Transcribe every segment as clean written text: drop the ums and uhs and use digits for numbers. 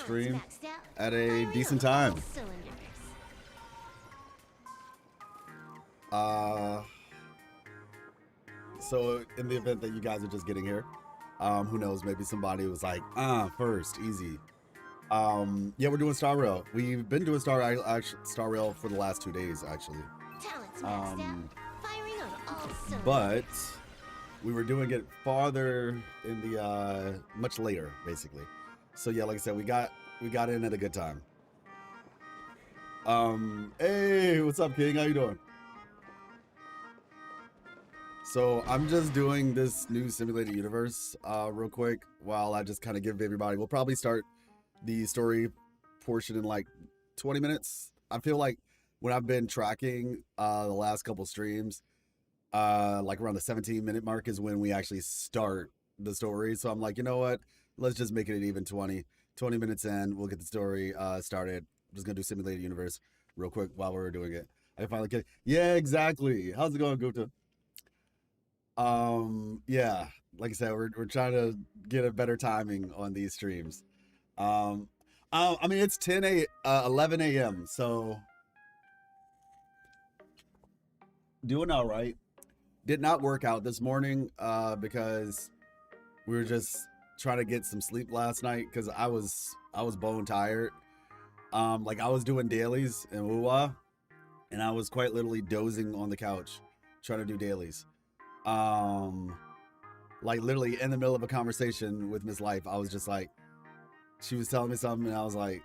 stream at a decent time. So in the event that you guys are just getting here, who knows, maybe somebody was like, first, easy. Yeah, we're doing Star Rail. We've been doing Star Rail for the last 2 days, actually. But we were doing it farther in the much later, basically. So yeah, like I said, we got in at a good time. Hey, what's up, King? How you doing? So I'm just doing this new simulated universe real quick while I just kind of give everybody. We'll probably start the story portion in like 20 minutes. I feel like when I've been tracking the last couple streams, like around the 17-minute mark is when we actually start the story. So I'm like, you know what? Let's just make it an even 20 minutes in. We'll get the story started. I'm just gonna do simulated universe real quick while we're doing it. I finally get, yeah, exactly. How's it going, Gupta? Yeah, like I said, we're trying to get a better timing on these streams. I mean, it's 11 a.m. So doing all right. Did not work out this morning because we were just trying to get some sleep last night because I was bone tired. Like I was doing dailies in Wuwa, and I was quite literally dozing on the couch trying to do dailies. Like literally in the middle of a conversation with Miss Life, I was just like, she was telling me something and I was like,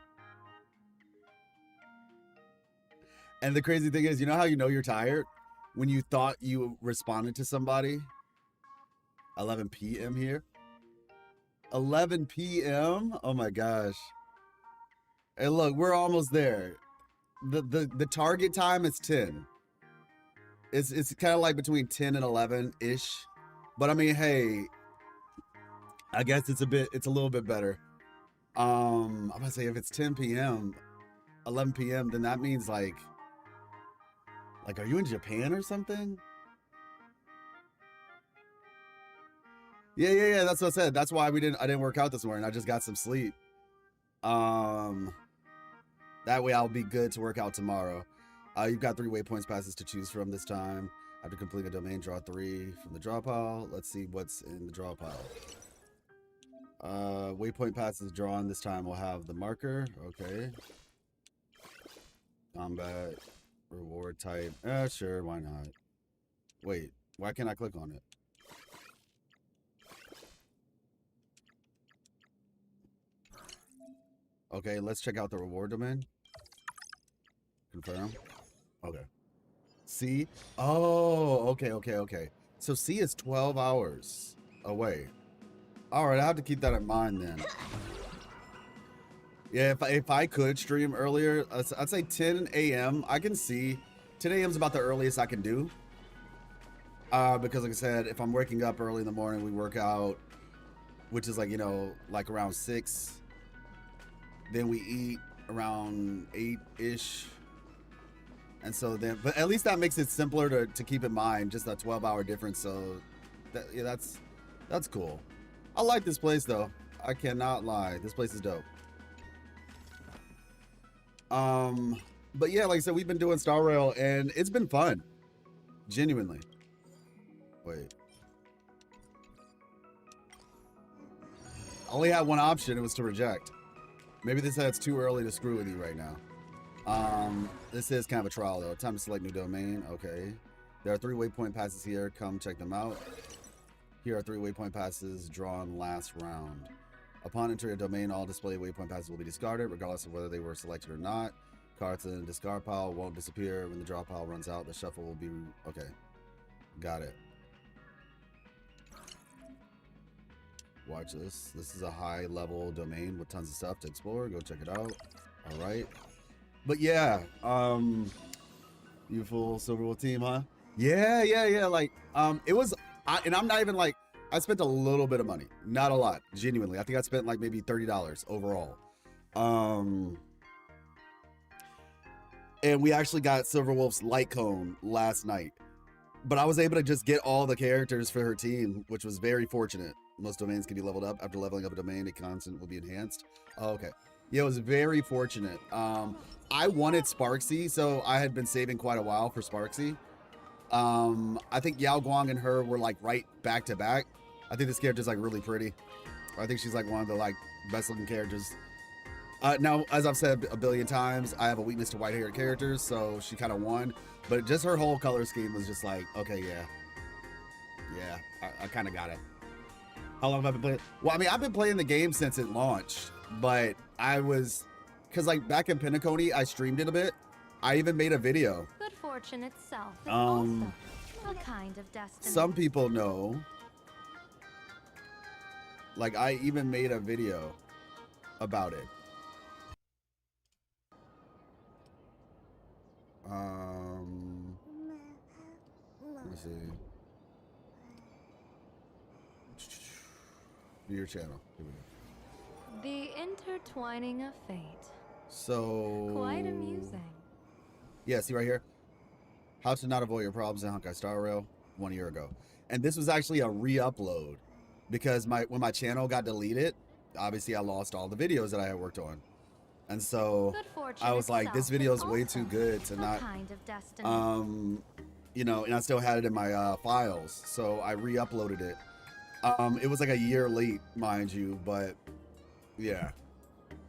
and the crazy thing is, you know how you know you're tired? When you thought you responded to somebody. 11 p.m. here. 11 p.m. Oh my gosh. Hey, look, we're almost there. The target time is 10. It's kind of like between 10 and 11 ish. But I mean, hey, I guess it's a little bit better. I'm gonna say if it's 10 p.m., 11 p.m., then that means like, are you in Japan or something? Yeah. That's what I said. That's why I didn't work out this morning. I just got some sleep. That way I'll be good to work out tomorrow. You've got 3 waypoints passes to choose from this time. After completing a domain, draw 3 from the draw pile. Let's see what's in the draw pile. Waypoint passes drawn this time will have the marker. Okay. Combat. Reward type. Sure, why not? Wait, why can't I click on it? Okay, let's check out the reward domain. Confirm. Okay. C? Oh, okay. So C is 12 hours away. All right, I have to keep that in mind then. Yeah, if I could stream earlier, I'd say 10 a.m. I can see 10 a.m. is about the earliest I can do. Because like I said, if I'm waking up early in the morning, we work out, which is like, you know, like around 6. Then we eat around 8-ish. And so then, but at least that makes it simpler to keep in mind, just that 12-hour difference. So that, yeah, that's cool. I like this place though. I cannot lie. This place is dope. But yeah, like I said, we've been doing Star Rail and it's been fun. Genuinely. Wait. I only had one option. It was to reject. Maybe this said it's too early to screw with you right now. This is kind of a trial though. Time to select new domain. Okay. There are 3 waypoint passes here. Come check them out. Here are 3 waypoint passes drawn last round. Upon entering a domain, all display waypoint passes will be discarded, regardless of whether they were selected or not. Cards in the discard pile won't disappear. When the draw pile runs out, the shuffle will be... Okay. Got it. Watch this. This is a high-level domain with tons of stuff to explore. Go check it out. All right. But yeah, you full Silverwood team, huh? Yeah. Like, it was... and I'm not even like... I spent a little bit of money. Not a lot. Genuinely. I think I spent like maybe $30 overall. And we actually got Silverwolf's light cone last night. But I was able to just get all the characters for her team, which was very fortunate. Most domains can be leveled up. After leveling up a domain, a constant will be enhanced. Oh, okay. Yeah, it was very fortunate. I wanted Sparksy, so I had been saving quite a while for Sparksy. I think Yao Guang and her were like right back to back. I think this character's like really pretty. I think she's like one of the like best looking characters. Now, as I've said a billion times, I have a weakness to white haired characters, so she kind of won. But just her whole color scheme was just like, okay, yeah, I kind of got it. How long have I been playing? Well, I mean, I've been playing the game since it launched, but because like back in Pinnaconey, I streamed it a bit. I even made a video. Good fortune itself is also a kind of destiny. Some people know. Like, I even made a video about it. Let me see. Your channel. Here we go. The intertwining of fate. So. Quite amusing. Yeah, see right here? How to not avoid your problems in Honkai Star Rail 1 year ago. And this was actually a re-upload because when my channel got deleted, obviously I lost all the videos that I had worked on. And so I was like, this video is way too good to not, kind of destiny. you know, and I still had it in my files. So I re-uploaded it. It was like a year late, mind you, but yeah.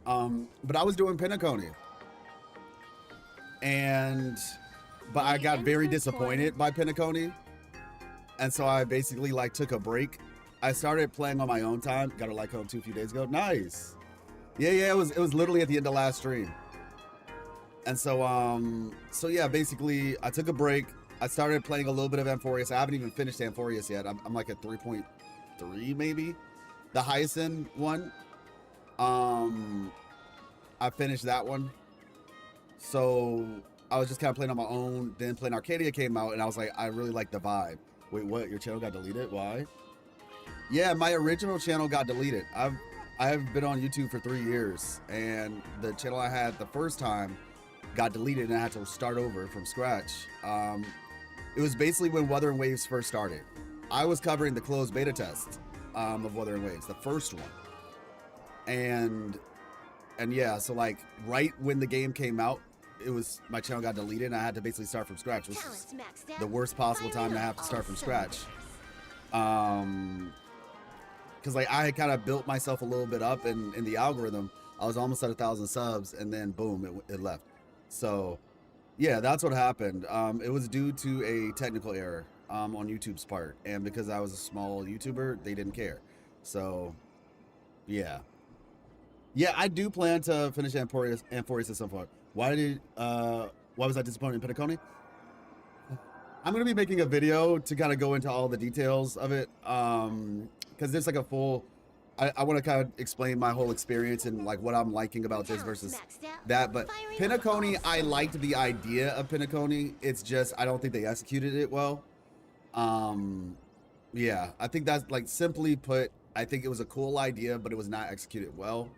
But I was doing Pinnaconey. But I got very disappointed by Pinnaconey. And so I basically like took a break. I started playing on my own time. Got a like home 2 a few days ago. Nice. Yeah, it was literally at the end of last stream. And so yeah, basically I took a break. I started playing a little bit of Amphorius. I haven't even finished Amphorius yet. I'm like at 3.3 maybe. The highest end one. I finished that one. So I was just kind of playing on my own. Then Playing Arcadia came out and I was like, I really like the vibe. Wait, what? Your channel got deleted? Why? Yeah, my original channel got deleted. I've been on YouTube for 3 years, and the channel I had the first time got deleted, and I had to start over from scratch. It was basically when Wuthering Waves first started. I was covering the closed beta test of Wuthering Waves, the first one, and yeah, so like right when the game came out, my channel got deleted, and I had to basically start from scratch, which is the worst possible time to have to start from scratch. Because like I had kind of built myself a little bit up in the algorithm. I was almost at 1,000 subs, and then boom, it left. So yeah, that's what happened. It was due to a technical error on YouTube's part, and because I was a small YouTuber, they didn't care. So yeah, I do plan to finish Amphorius at some point. Why was I disappointed in Pinnaconey? I'm gonna be making a video to kind of go into all the details of it, because there's like a full. I want to kind of explain my whole experience and like what I'm liking about this versus that. But Pinnaconey, I liked the idea of Pinnaconey. It's just I don't think they executed it well. Yeah, I think that's like simply put. I think it was a cool idea, but it was not executed well.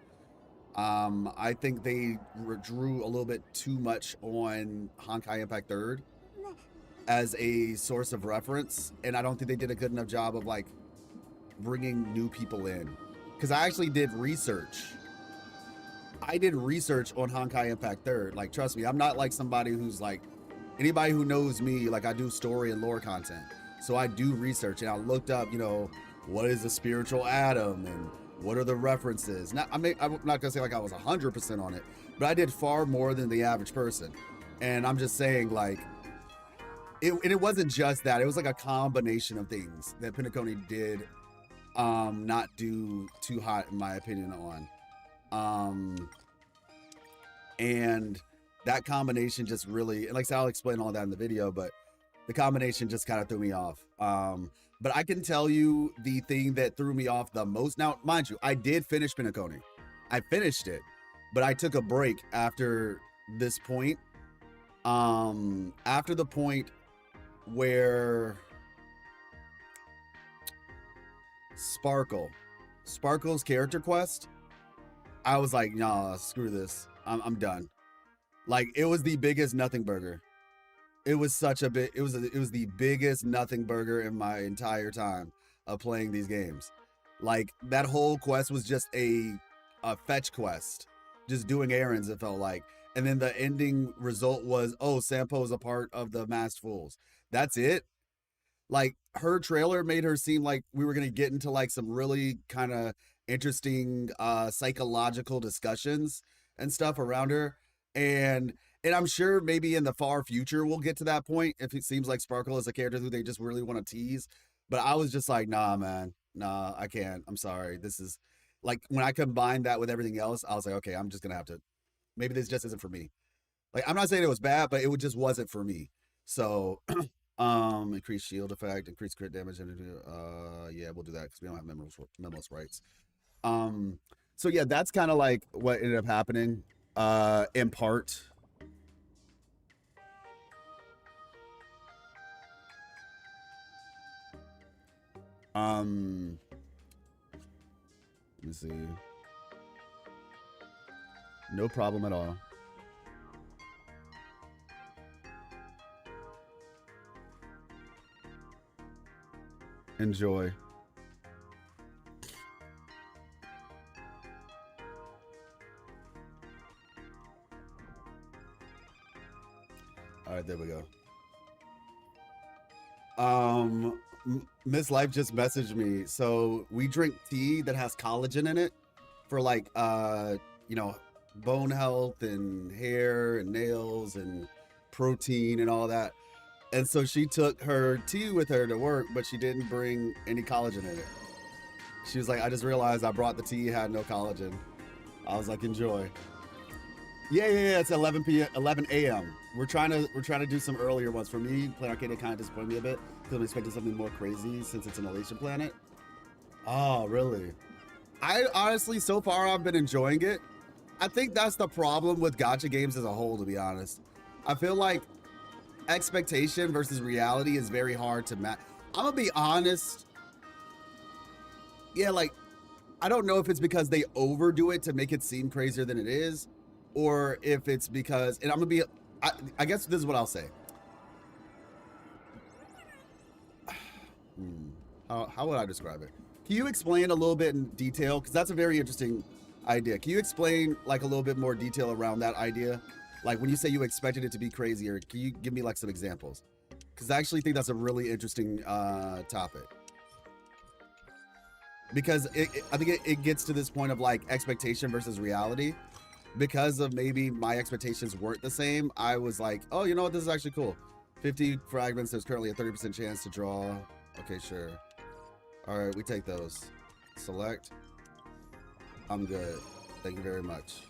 I think they drew a little bit too much on Honkai Impact 3rd as a source of reference, and I don't think they did a good enough job of like bringing new people in. Because I actually did research. I did research on Honkai Impact 3rd. Like, trust me, I'm not like somebody who's like, anybody who knows me, like I do story and lore content. So I do research, and I looked up, you know, what is the spiritual atom and what are the references? Now, I'm not gonna say like I was 100% on it, but I did far more than the average person. And I'm just saying, like, it wasn't just that. It was like a combination of things that Pinnaconey did not do too hot, in my opinion, on. And that combination just really, and like I said, I'll explain all that in the video, but the combination just kind of threw me off. But I can tell you the thing that threw me off the most. Now, mind you, I did finish Pinnaconey. I finished it, but I took a break after this point. After the point where Sparkle's character quest, I was like, nah, screw this. I'm done. Like, it was the biggest nothing burger. It was such a bit. It was the biggest nothing burger in my entire time of playing these games. Like, that whole quest was just a fetch quest just doing errands, it felt like. And then the ending result was, oh, Sampo's a part of the Masked Fools. That's it. Like, her trailer made her seem like we were gonna get into like some really kind of interesting psychological discussions and stuff around her. And I'm sure maybe in the far future we'll get to that point if it seems like Sparkle is a character who they just really want to tease. But I was just like, nah, man, nah, I can't. I'm sorry. This is like when I combined that with everything else, I was like, okay, I'm just gonna have to. Maybe this just isn't for me. Like, I'm not saying it was bad, but it just wasn't for me. So, increased shield effect, increased crit damage, and yeah, we'll do that because we don't have memos rights. So yeah, that's kind of like what ended up happening, in part. Let me see. No problem at all. Enjoy. All right, there we go. Miss Life just messaged me. So we drink tea that has collagen in it for like you know, bone health and hair and nails and protein and all that. And so she took her tea with her to work, but she didn't bring any collagen in it. She was like, I just realized I brought the tea, had no collagen. I was like, enjoy. Yeah, it's 11 a.m. We're trying to do some earlier ones. For me, Planet Arcade kind of disappointed me a bit because I'm expecting something more crazy since it's an Elation planet. Oh, really? I honestly, so far, I've been enjoying it. I think that's the problem with gacha games as a whole, to be honest. I feel like expectation versus reality is very hard to match. I'm gonna be honest. Yeah, like, I don't know if it's because they overdo it to make it seem crazier than it is, or if it's because, and I'm gonna be, I guess this is what I'll say. How would I describe it? Can you explain a little bit in detail? Because that's a very interesting idea. Can you explain like a little bit more detail around that idea? Like when you say you expected it to be crazier, can you give me like some examples? Because I actually think that's a really interesting topic. Because I think it gets to this point of like expectation versus reality. Because of maybe my expectations weren't the same, I was like, oh, you know what? This is actually cool. 50 fragments. There's currently a 30% chance to draw. Okay, sure. All right, we take those. Select. I'm good. Thank you very much.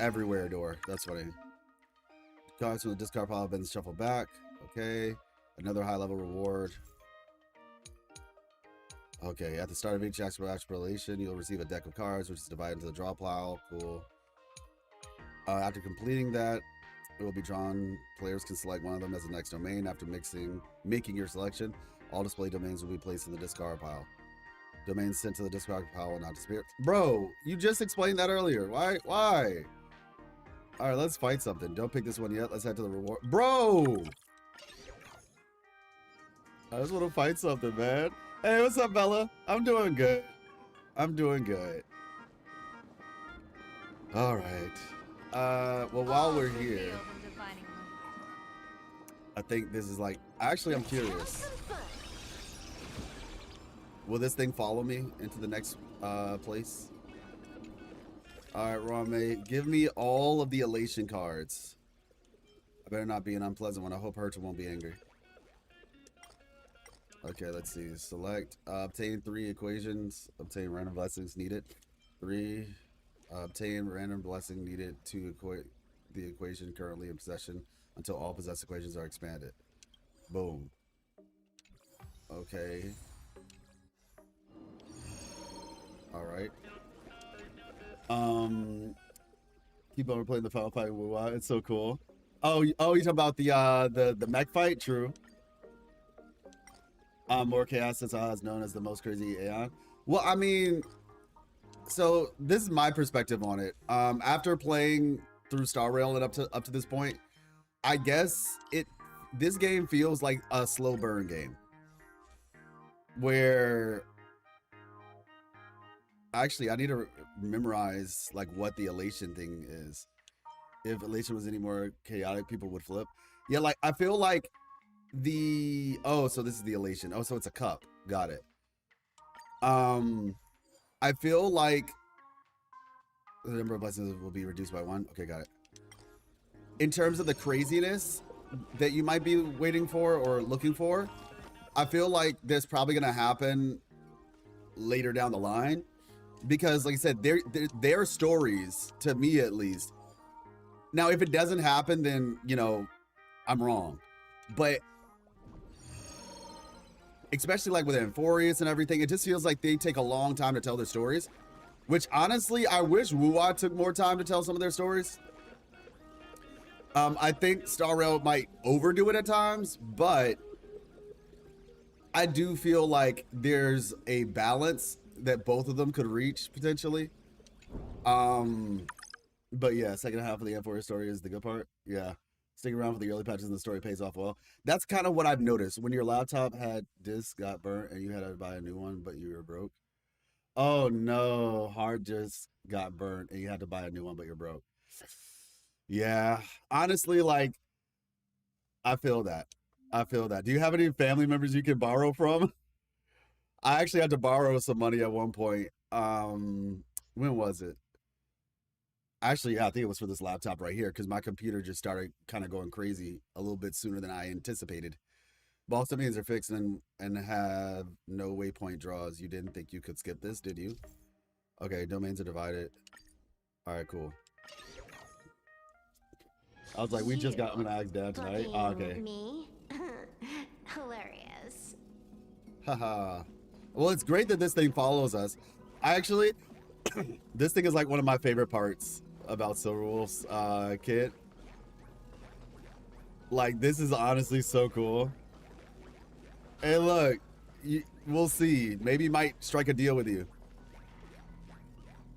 Everywhere door. That's funny. Cards from the discard pile have been shuffled back. Okay. Another high level reward. Okay, at the start of each exploration, you'll receive a deck of cards, which is divided into the draw pile. Cool. After completing that, it will be drawn. Players can select one of them as the next domain. After making your selection, all display domains will be placed in the discard pile. Domains sent to the discard pile will not disappear. Bro, you just explained that earlier. Why? All right, let's fight something. Don't pick this one yet. Let's head to the reward. Bro! I just want to fight something, man. Hey, what's up, Bella? I'm doing good. I'm doing good. All right. Well, while we're here, I think this is like, actually, I'm curious. Will this thing follow me into the next place? All right, Rame, give me all of the elation cards. I better not be an unpleasant one. I hope Herta won't be angry. Okay, let's see. Select. Obtain 3 equations. Obtain random blessings needed. 3. Obtain random blessing needed to equate the equation currently in possession until all possessed equations are expanded. Boom. Okay. All right. Keep on playing the final fight. Wow, it's so cool. Oh, you talking about the mech fight? True. More chaos since I was known as the most crazy Aeon. Well, I mean, so this is my perspective on it. After playing through Star Rail and up to this point, I guess this game feels like a slow burn game. Where actually I need to memorize like what the elation thing is. If elation was any more chaotic, people would flip. Yeah, like I feel like so this is the elation. Oh, so it's a cup. Got it. I feel like the number of blessings will be reduced by 1. Okay, got it. In terms of the craziness that you might be waiting for or looking for, I feel like there's probably gonna happen later down the line, because like I said, their stories, to me at least. Now, if it doesn't happen, then you know I'm wrong, but especially like with Amphorius and everything, it just feels like they take a long time to tell their stories, which honestly, I wish Wuwa took more time to tell some of their stories. I think Star Rail might overdo it at times, but I do feel like there's a balance that both of them could reach potentially. But yeah, second half of the Amphorius story is the good part. Yeah. Sticking around for the early patches and the story pays off well. That's kind of what I've noticed. When your laptop had disc got burnt and you had to buy a new one, but you were broke. Oh no, hard disk got burnt and you had to buy a new one, but you're broke. Yeah, honestly, like, I feel that. I feel that. Do you have any family members you can borrow from? I actually had to borrow some money at one point. When was it? Actually, yeah, I think it was for this laptop right here, because my computer just started kind of going crazy a little bit sooner than I anticipated. Both domains are fixed and have no waypoint draws. You didn't think you could skip this, did you? Okay, domains are divided. All right, cool. I was like, we just got Manag's dad tonight. Oh, okay. Me? Hilarious. Haha. Well, it's great that this thing follows us. I actually, this thing is like one of my favorite parts about Silverwolf's kit. Like, this is honestly so cool. Hey, look, we'll see. Maybe might strike a deal with you.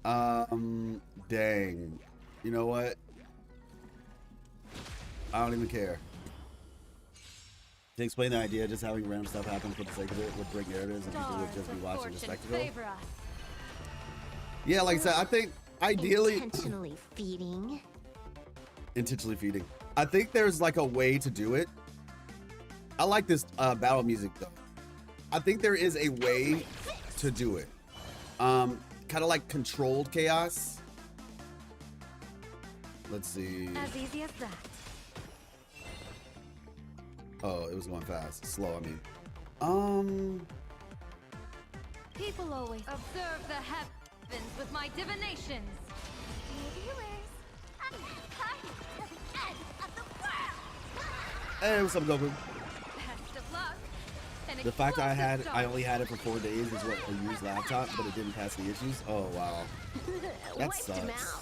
Dang. You know what? I don't even care. To explain the idea, just having random stuff happen for the sake of it would bring narratives and people would just be watching the spectacle. Yeah, like I said, I think ideally... Intentionally feeding. Intentionally feeding. I think there's like a way to do it. I like this battle music though. I think there is a way to do it. Kind of like controlled chaos. Let's see. As easy as that. Oh, it was going fast. Slow, I mean. People always observe the heavens with my divinations. Hey, what's up, Goku? Best of luck. The fact I only had it for 4 days is what a used laptop, but it didn't pass the issues. Oh wow, that sucks.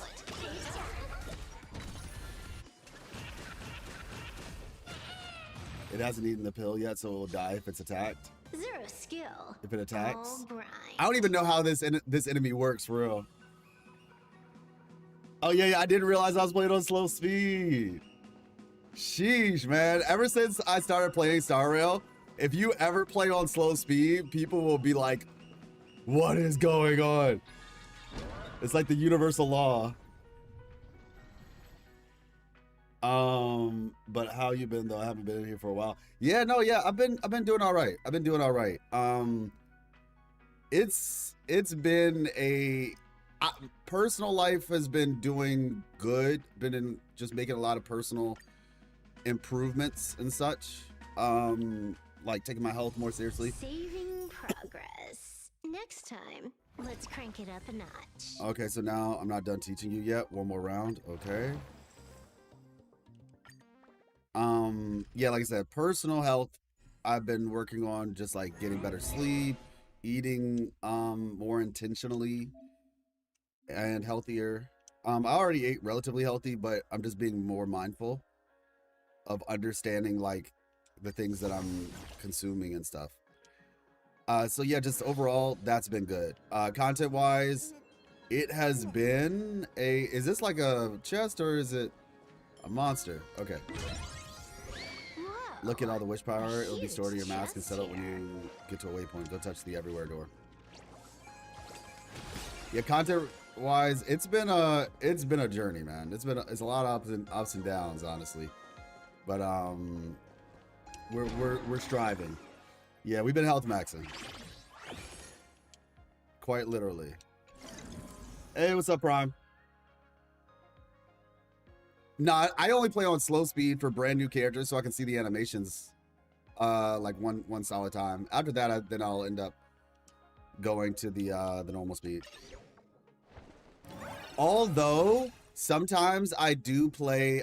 It hasn't eaten the pill yet, so it will die if it's attacked. Zero skill. If it attacks. All right. I don't even know how this enemy works for real. Oh yeah, I didn't realize I was playing on slow speed. Sheesh, man. Ever since I started playing Star Rail, if you ever play on slow speed, people will be like, what is going on? It's like the universal law. But how you been though? I haven't been in here for a while. Yeah, no, yeah, I've been doing all right. I've been doing all right. It's been personal life has been doing good. Been in just making a lot of personal improvements and such. Like taking my health more seriously. Saving progress. Next time, let's crank it up a notch. Okay, so now I'm not done teaching you yet. One more round. Okay. Yeah, like I said, personal health, I've been working on just like getting better sleep, eating more intentionally and healthier. I already ate relatively healthy, but I'm just being more mindful of understanding like the things that I'm consuming and stuff. So yeah, just overall, that's been good. Content wise, it has been is this like a chest or is it a monster? Okay. Look at all the wish power. It'll be stored in your mask and set up when you get to a waypoint. Don't touch the everywhere door. Yeah, content wise, it's been a journey, man. It's a lot of ups and downs, honestly. But we're striving. Yeah, we've been health maxing. Quite literally. Hey, what's up, Prime? No, I only play on slow speed for brand new characters so I can see the animations like one solid time. After that, then I'll end up going to the normal speed. Although sometimes I do play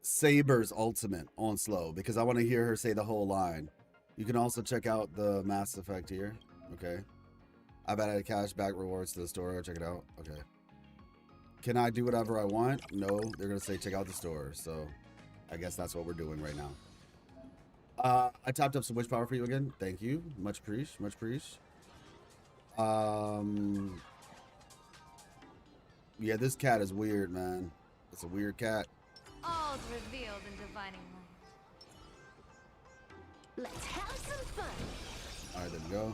Saber's ultimate on slow because I want to hear her say the whole line. You can also check out the Mass Effect here. Okay. I've added cashback rewards to the store. Check it out. Okay. Can I do whatever I want? No, they're going to say check out the store. So I guess that's what we're doing right now. I topped up some wish power for you again. Thank you. Much appreciate. Much appreciate. Yeah, this cat is weird, man. It's a weird cat. All's revealed in divining light. Let's have some fun. All right, there we go.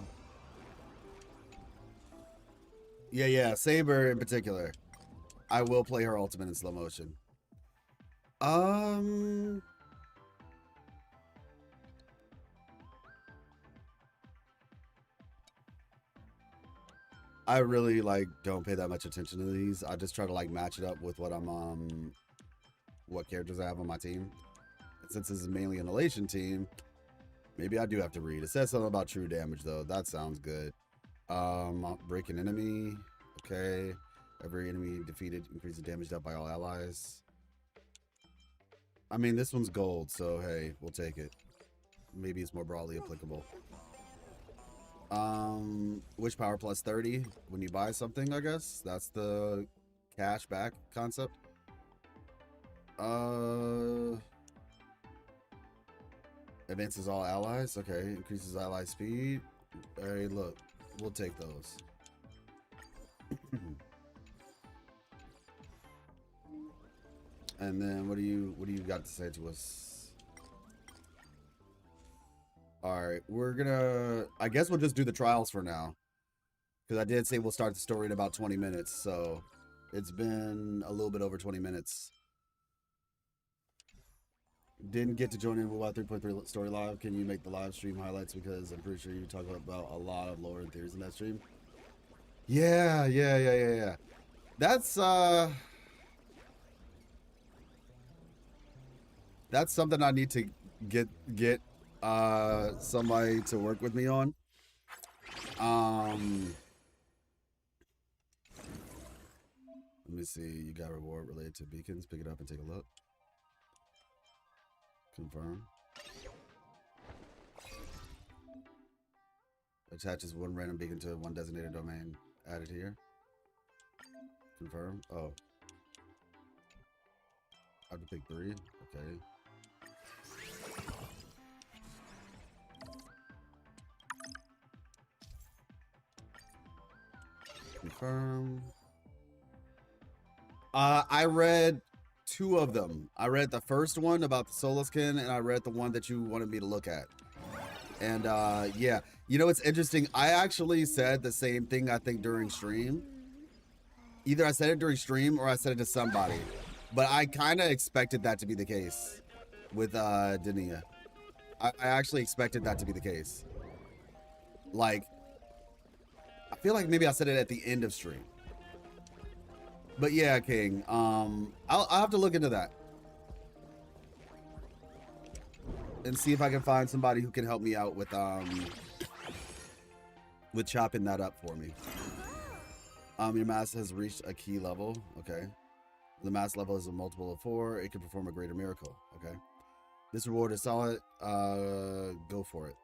Yeah, Saber in particular. I will play her ultimate in slow motion. I really don't pay that much attention to these. I just try to match it up with what I'm what characters I have on my team. And since this is mainly an elation team, maybe I do have to read. It says something about true damage though. That sounds good. Break an enemy. Okay. Every enemy defeated increases damage dealt by all allies. I mean, this one's gold, so hey, we'll take it. Maybe it's more broadly applicable. Wish power plus 30 when you buy something, I guess. That's the cash back concept. Advances all allies. Okay, increases ally speed. Hey, look, we'll take those. And then what do you got to say to us? All right, I guess we'll just do the trials for now, because I did say we'll start the story in about 20 minutes, so it's been a little bit over 20 minutes. Didn't get to join in with WoW 3.3 story live. Can you make the live stream highlights, because I'm pretty sure you talk about a lot of lore and theories in that stream. Yeah. That's something I need to get somebody to work with me on. Let me see. You got a reward related to beacons. Pick it up and take a look. Confirm. Attaches one random beacon to one designated domain. Added here. Confirm. Oh. I have to pick 3. Okay. Confirm. I read 2 of them. I read the first one about the solo skin, and I read the one that you wanted me to look at. And yeah, you know, it's interesting. I actually said the same thing, I think, during stream. Either I said it during stream or I said it to somebody. But I kind of expected that to be the case with Dania. I actually expected that to be the case. Like, I feel like maybe I said it at the end of stream. But yeah, King, I'll have to look into that and see if I can find somebody who can help me out with chopping that up for me. Your mass has reached a key level. Okay. The mass level is a multiple of 4. It can perform a greater miracle. Okay. This reward is solid. Go for it.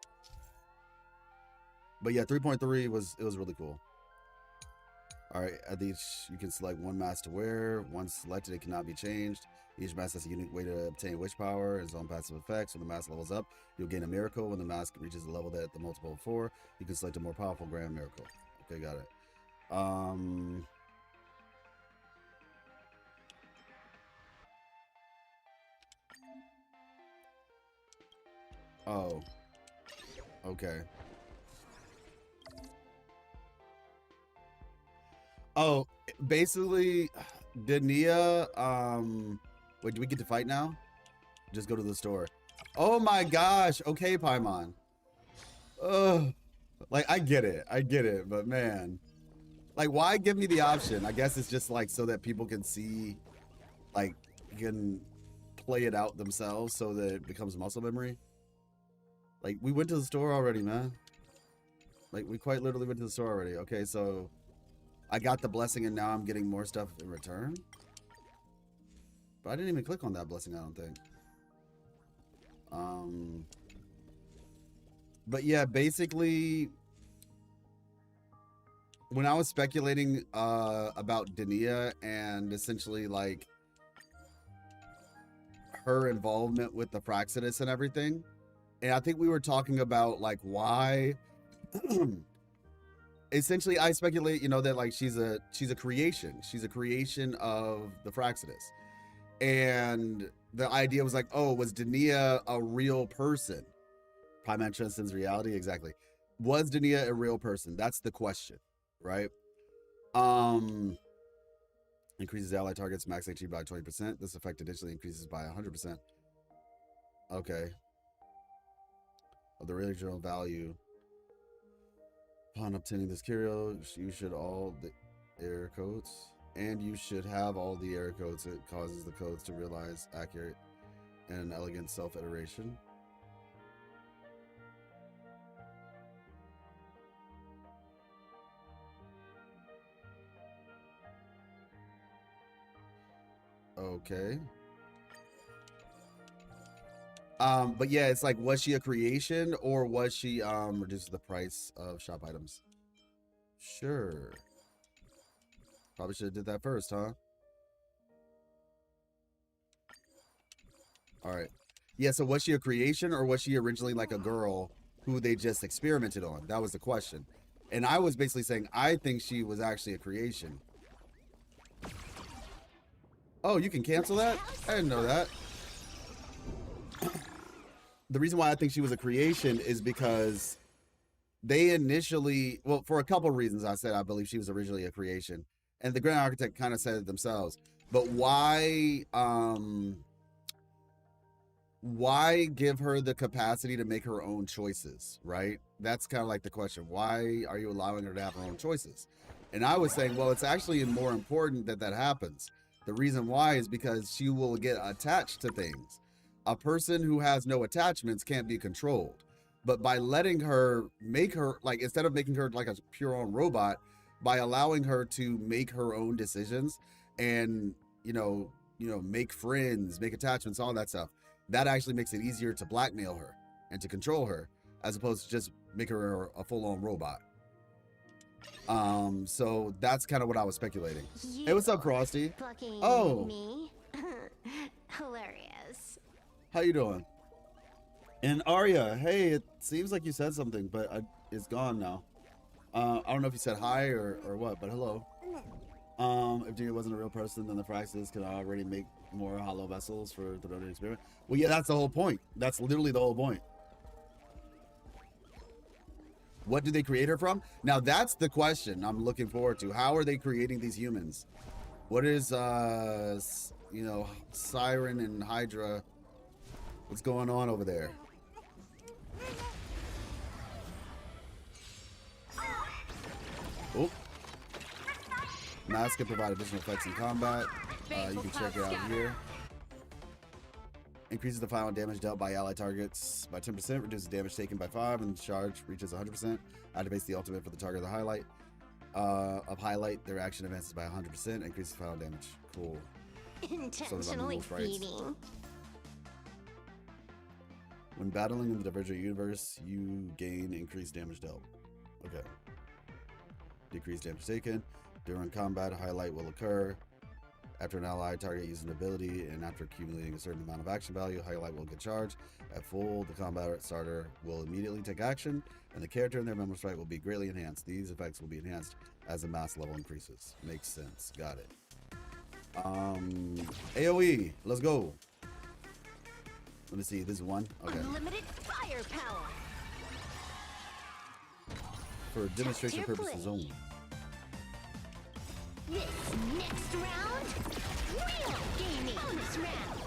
But yeah, 3.3 was really cool. All right, at each you can select one mask to wear. Once selected, it cannot be changed. Each mask has a unique way to obtain wish power and its own passive effects. When the mask levels up, you'll gain a miracle. When the mask reaches a level that the multiple of 4, you can select a more powerful grand miracle. Okay, got it. Oh. Okay. Oh, basically, Dania, wait, do we get to fight now? Just go to the store. Oh my gosh. Okay, Paimon. Ugh. Like, I get it, but man. Like, why give me the option? I guess it's just like so that people can see, like, can play it out themselves so that it becomes muscle memory. Like, we went to the store already, man. Like, we quite literally went to the store already. Okay, so I got the blessing and now I'm getting more stuff in return. But I didn't even click on that blessing, I don't think. But yeah, basically, when I was speculating about Dania and essentially like her involvement with the Fraxidus and everything, and I think we were talking about like why essentially I speculate, you know, that like she's a creation. She's a creation of the Fraxidus. And the idea was like, oh, was Dania a real person? Paimon transcends reality, exactly. Was Dania a real person? That's the question, right? Increases ally targets max HP by 20%. This effect additionally increases by 100%. Okay. Of the original value. Upon obtaining this curio, you should all the error codes. And you should have all the error codes. It causes the codes to realize accurate and elegant self-iteration. Okay. But yeah, it's like, was she a creation or was she reduces the price of shop items? Sure. Probably should have did that first, huh? All right. Yeah, so was she a creation or was she originally like a girl who they just experimented on? That was the question. And I was basically saying, I think she was actually a creation. Oh, you can cancel that? I didn't know that. The reason why I think she was a creation is because they initially, well, for a couple of reasons, I said I believe she was originally a creation. And the Grand Architect kind of said it themselves. But why give her the capacity to make her own choices, right? That's kind of like the question. Why are you allowing her to have her own choices? And I was saying, well, it's actually more important that that happens. The reason why is because she will get attached to things. A person who has no attachments can't be controlled. But by letting her make her, like, instead of making her like a pure on robot, by allowing her to make her own decisions and, you know, make friends, make attachments, all that stuff, that actually makes it easier to blackmail her and to control her, as opposed to just make her a full-on robot. So that's kind of what I was speculating. Hey, what's up, Frosty? Oh, me? Hilarious. How you doing? And Arya, hey, it seems like you said something, but it's gone now. I don't know if you said hi or what, but hello. If Dania wasn't a real person, then the Fraxis could already make more hollow vessels for the Rodent experiment. Well, yeah, that's the whole point. That's literally the whole point. What do they create her from? Now, that's the question I'm looking forward to. How are they creating these humans? What is, you know, Siren and Hydra? What's going on over there? Oh. Mask can provide additional effects in combat. You can check it out here. Increases the final damage dealt by ally targets by 10%, reduces damage taken by 5, and charge reaches 100%. Activates the ultimate for the target of the highlight. Their action advances by 100%, increases final damage. Cool. Intentionally feeding. When battling in the Divergent universe, you gain increased damage dealt. Okay. Decreased damage taken. During combat, a highlight will occur. After an ally target uses an ability and after accumulating a certain amount of action value, highlight will get charged. At full, the combat starter will immediately take action, and the character and their member sprite will be greatly enhanced. These effects will be enhanced as the mass level increases. Makes sense. Got it. AoE. Let's go. Let me see. This is one. Okay. Unlimited firepower. for demonstration your purposes play. only. This next round, real gaming. Bonus round.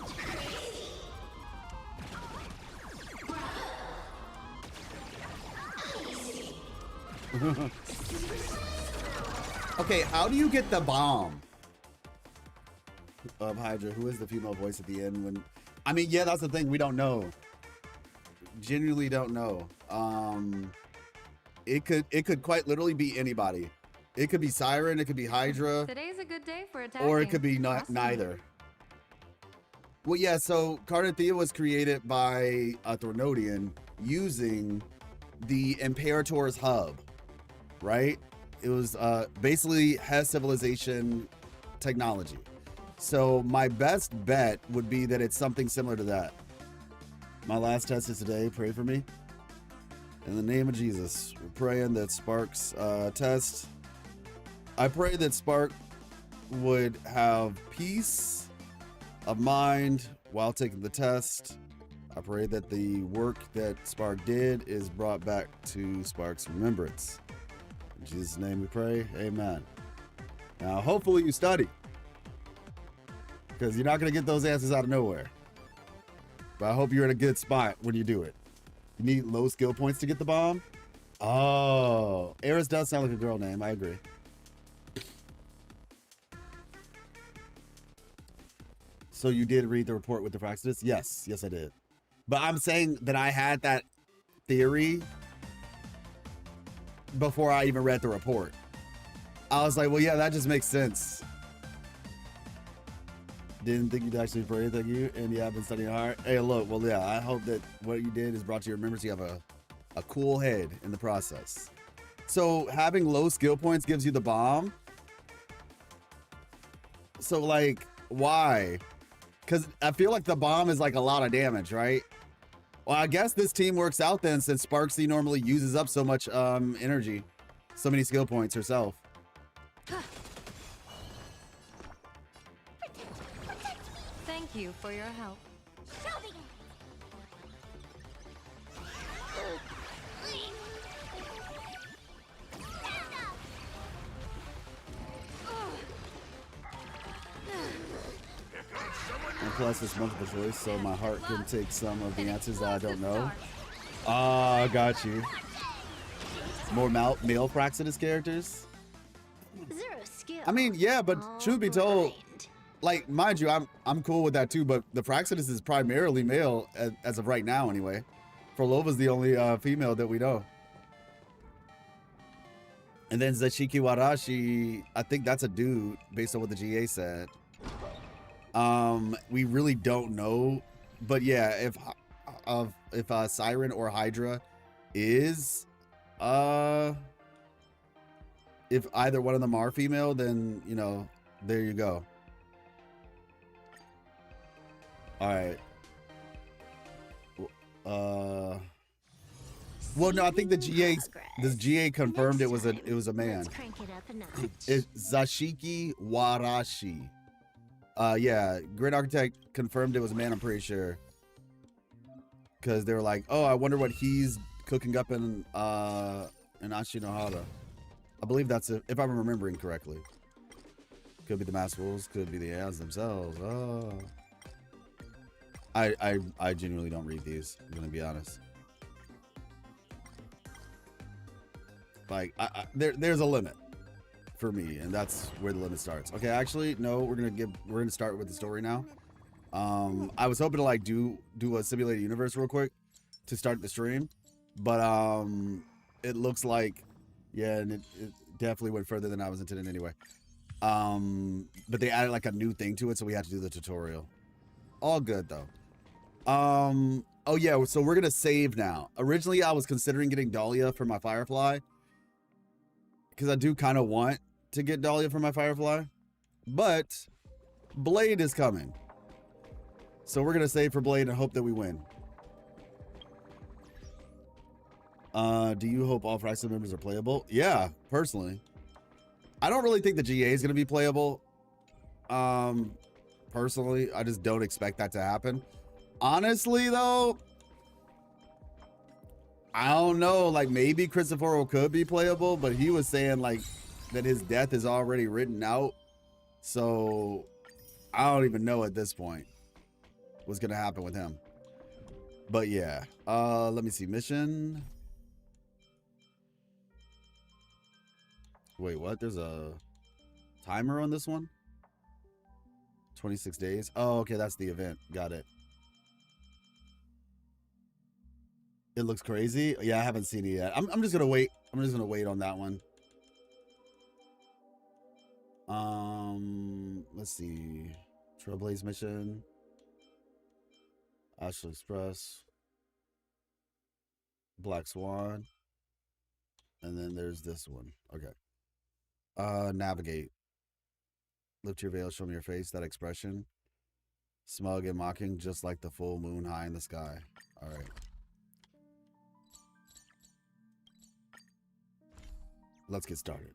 Okay, how do you get the bomb of Hydra? Who is the female voice at the end? When I mean, yeah, that's the thing. We don't know. Genuinely don't know. It could quite literally be anybody. It could be Siren. It could be Hydra. Today's a good day for attacking. Or it could be Trust me. neither. Well, yeah, so Carnathea was created by a Thronodian using the Imperator's hub, right? It was basically Hess civilization technology. So my best bet would be that it's something similar to that. My last test is today. Pray for me. In the name of Jesus, we're praying that Spark's test. I pray that Spark would have peace of mind while taking the test. I pray that the work that Spark did is brought back to Spark's remembrance. In Jesus' name we pray, amen. Now, hopefully you study, because you're not going to get those answers out of nowhere. But I hope you're in a good spot when you do it. You need low skill points to get the bomb? Oh, Eris does sound like a girl name. I agree. So you did read the report with the Fraxidus? Yes, yes I did. But I'm saying that I had that theory before I even read the report. I was like, well, yeah, that just makes sense. Didn't think you'd actually pray, thank you. And yeah, I've been studying hard. Hey, look, well, yeah, I hope that what you did is brought to your remembrance. You have a cool head in the process. So having low skill points gives you the bomb. So like, why? Because I feel like the bomb is like a lot of damage, right? Well, I guess this team works out then, since Sparksy normally uses up so much energy, so many skill points herself. Thank you for your help. And plus it's multiple choice, so my heart can take some of the answers that I don't know. Ah, got you. More male Fraxidus characters? Zero skill. I mean, yeah, but all truth be told, blind. like, mind you, I'm cool with that too, but the Fraxidus is primarily male as of right now anyway. Frolova's the only female that we know. And then Zashiki Warashi, I think that's a dude based on what the GA said. We really don't know, but yeah, if Siren or Hydra is if either one of them are female, then you know, there you go. All right. Well, no, I think the GA confirmed it was a man. Let's crank it up a notch. It's Zashiki Warashi. Yeah, Grid Architect confirmed it was a man, I'm pretty sure. Because they were like, oh, I wonder what he's cooking up in Ashinohara. I believe that's it, if I'm remembering correctly. Could be the Masked Wolves, could be the ads themselves. Oh. I genuinely don't read these, I'm gonna be honest. Like, there's a limit for me, and that's where the limit starts. Okay, actually, no, we're gonna start with the story now. I was hoping to like do a simulated universe real quick to start the stream, but it looks like, yeah, and it definitely went further than I was intending anyway. But they added like a new thing to it, so we had to do the tutorial. All good though. Oh yeah, so we're gonna save now. Originally, I was considering getting Dahlia for my Firefly, because I do kind of want to get Dahlia for my Firefly, but Blade is coming. So we're gonna save for Blade and hope that we win. Do you hope all Fraxidus members are playable? Yeah, personally. I don't really think the GA is gonna be playable. Personally, I just don't expect that to happen. Honestly though, I don't know. Like maybe Christopher could be playable, but he was saying like that his death is already written out. So I don't even know at this point what's gonna happen with him. But yeah, let me see. Mission. Wait, what? There's a timer on this one? 26 days. Oh, okay, that's the event. Got it. It looks crazy. Yeah, I haven't seen it yet. I'm just gonna wait. I'm just gonna wait on that one. Let's see. Trailblaze mission. Astral Express. Black Swan. And then there's this one. Okay. Navigate. Lift your veil, show me your face. That expression. Smug and mocking, just like the full moon high in the sky. All right. Let's get started.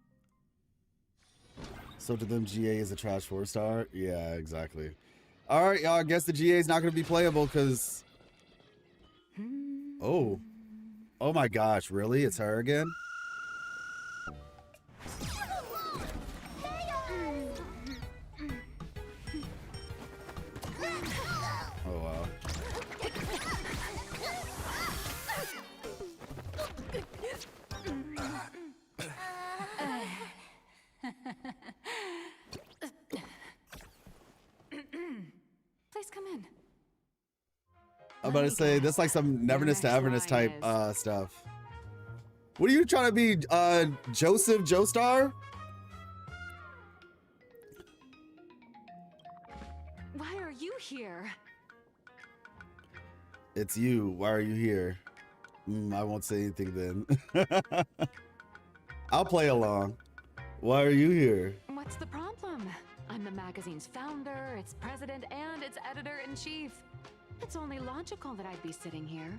So to them, GA is a trash 4-star? Yeah, exactly. All right, y'all. I guess the GA is not going to be playable because... Oh. Oh my gosh, really? It's her again? Oh, wow. Please come in. I'm about to say, this like some Neverness to Everness type stuff. What are you trying to be, Joseph Joestar? Why are you here? It's you. Why are you here? I won't say anything then. I'll play along. Why are you here? What's the problem? I'm the magazine's founder, its president, and its editor-in-chief. It's only logical that I'd be sitting here.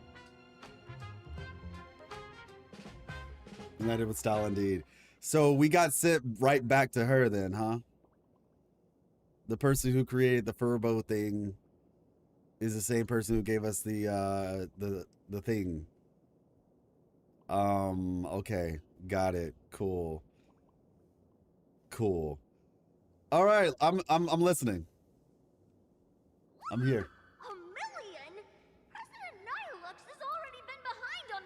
United with style indeed. So we got sent right back to her then, huh? The person who created the Furbo thing is the same person who gave us the thing. Okay. Got it. Cool. Cool. All right, I'm listening. I'm here. A million? President Nihilux has already been behind on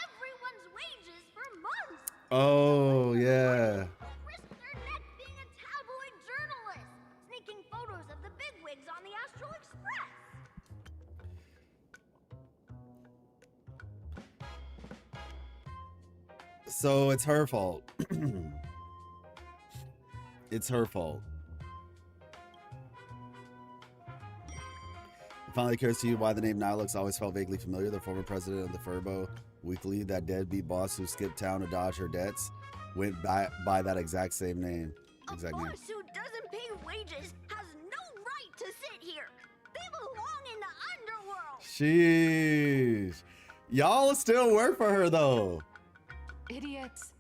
everyone's wages for months. Oh, yeah. Risked their neck being a tabloid journalist, sneaking photos of the bigwigs on the Astral Express. So it's her fault. It's her fault. It finally occurs to you why the name Nihilux always felt vaguely familiar. The former president of the Furbo Weekly, that deadbeat boss who skipped town to dodge her debts, went by that exact same name. A boss who doesn't pay wages has no right to sit here. They belong in the underworld. Sheesh. Y'all still work for her though. Idiots.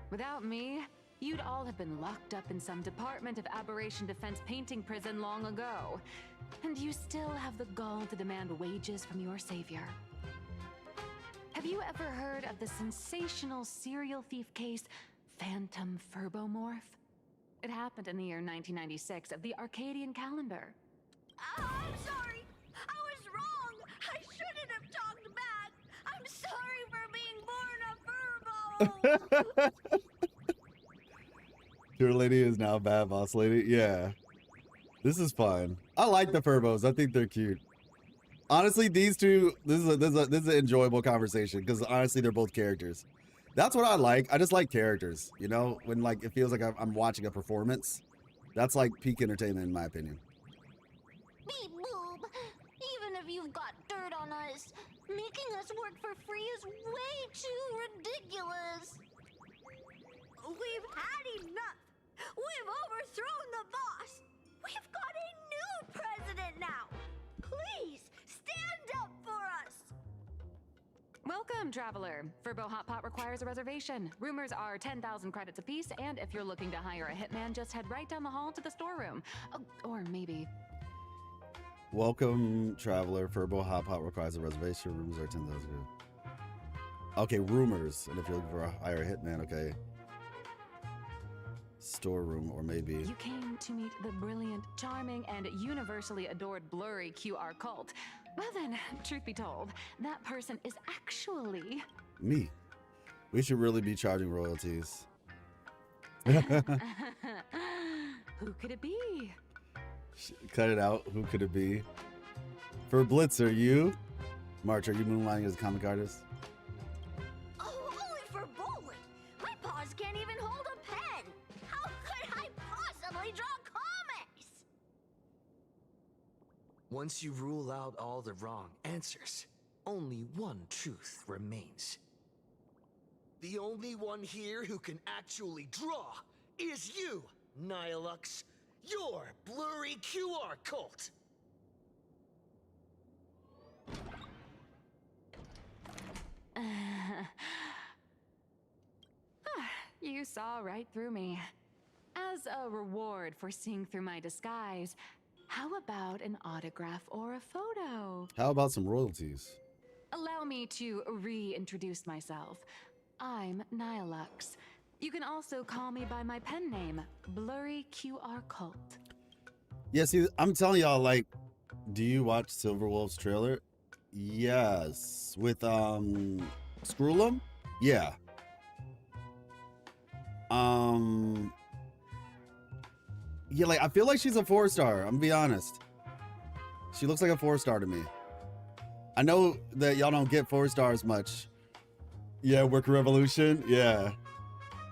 Without me, you'd all have been locked up in some Department of Aberration Defense painting prison long ago. And you still have the gall to demand wages from your savior. Have you ever heard of the sensational serial thief case, Phantom Furbomorph? It happened in the year 1996 of the Arcadian calendar. I'm sorry. I was wrong. I shouldn't have talked back. I'm sorry for being born a Furbo. Your lady is now bad boss lady. Yeah. This is fun. I like the Furbos. I think they're cute. Honestly, these two, this is an enjoyable conversation because honestly, they're both characters. That's what I like. I just like characters, you know, when like it feels like I'm watching a performance. That's like peak entertainment in my opinion. Beep boop. Even if you've got dirt on us, making us work for free is way too ridiculous. We've had enough. We've overthrown the boss. We've got a new president now. Please stand up for us. Welcome, traveler. Furbo Hot Pot requires a reservation. Rumors are 10,000 credits apiece, and if you're looking to hire a hitman, just head right down the hall to the storeroom. Oh, or maybe... Welcome, traveler. Furbo Hop Hop requires a reservation. Rooms are 10,000. Okay, rumors. And if you're looking for a higher hitman, okay. Storeroom, or maybe. You came to meet the brilliant, charming, and universally adored blurry QR cult. Well then, truth be told, that person is actually... Me. We should really be charging royalties. Who could it be? Cut it out. Who could it be? For Blitzer, you? March, are you moonlighting as a comic artist? Oh, only for bowling. My paws can't even hold a pen. How could I possibly draw comics? Once you rule out all the wrong answers, only one truth remains. The only one here who can actually draw is you, Nihilux. Your blurry QR cult. You saw right through me. As a reward for seeing through my disguise, how about an autograph or a photo? How about some royalties? Allow me to reintroduce myself. I'm Nihilux. You can also call me by my pen name, Blurry QR Cult. Yeah, see, I'm telling y'all, like, do you watch Silverwolf's trailer? Yes. With, Scroolum? Yeah. Yeah, like, I feel like she's a 4-star, I'm gonna be honest. She looks like a 4-star to me. I know that y'all don't get 4-stars much. Yeah, Work Revolution, yeah.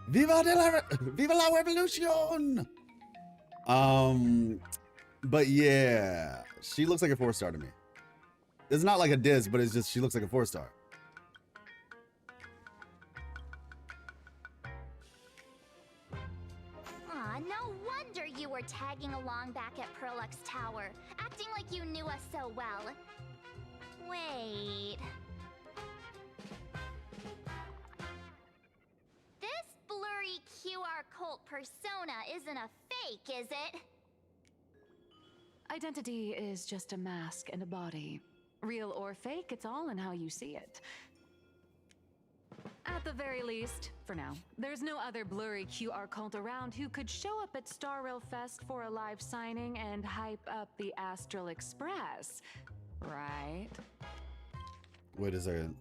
Viva la revolution! But yeah, she looks like a 4-star to me. It's not like a diss, but it's just she looks like a 4-star. Aw, no wonder you were tagging along back at Perlux Tower, acting like you knew us so well. Wait. This blurry QR cult persona isn't a fake, is it? Identity is just a mask and a body. Real or fake, it's all in how you see it. At the very least, for now, there's no other blurry QR cult around who could show up at Star Rail Fest for a live signing and hype up the Astral Express, right? Wait a second.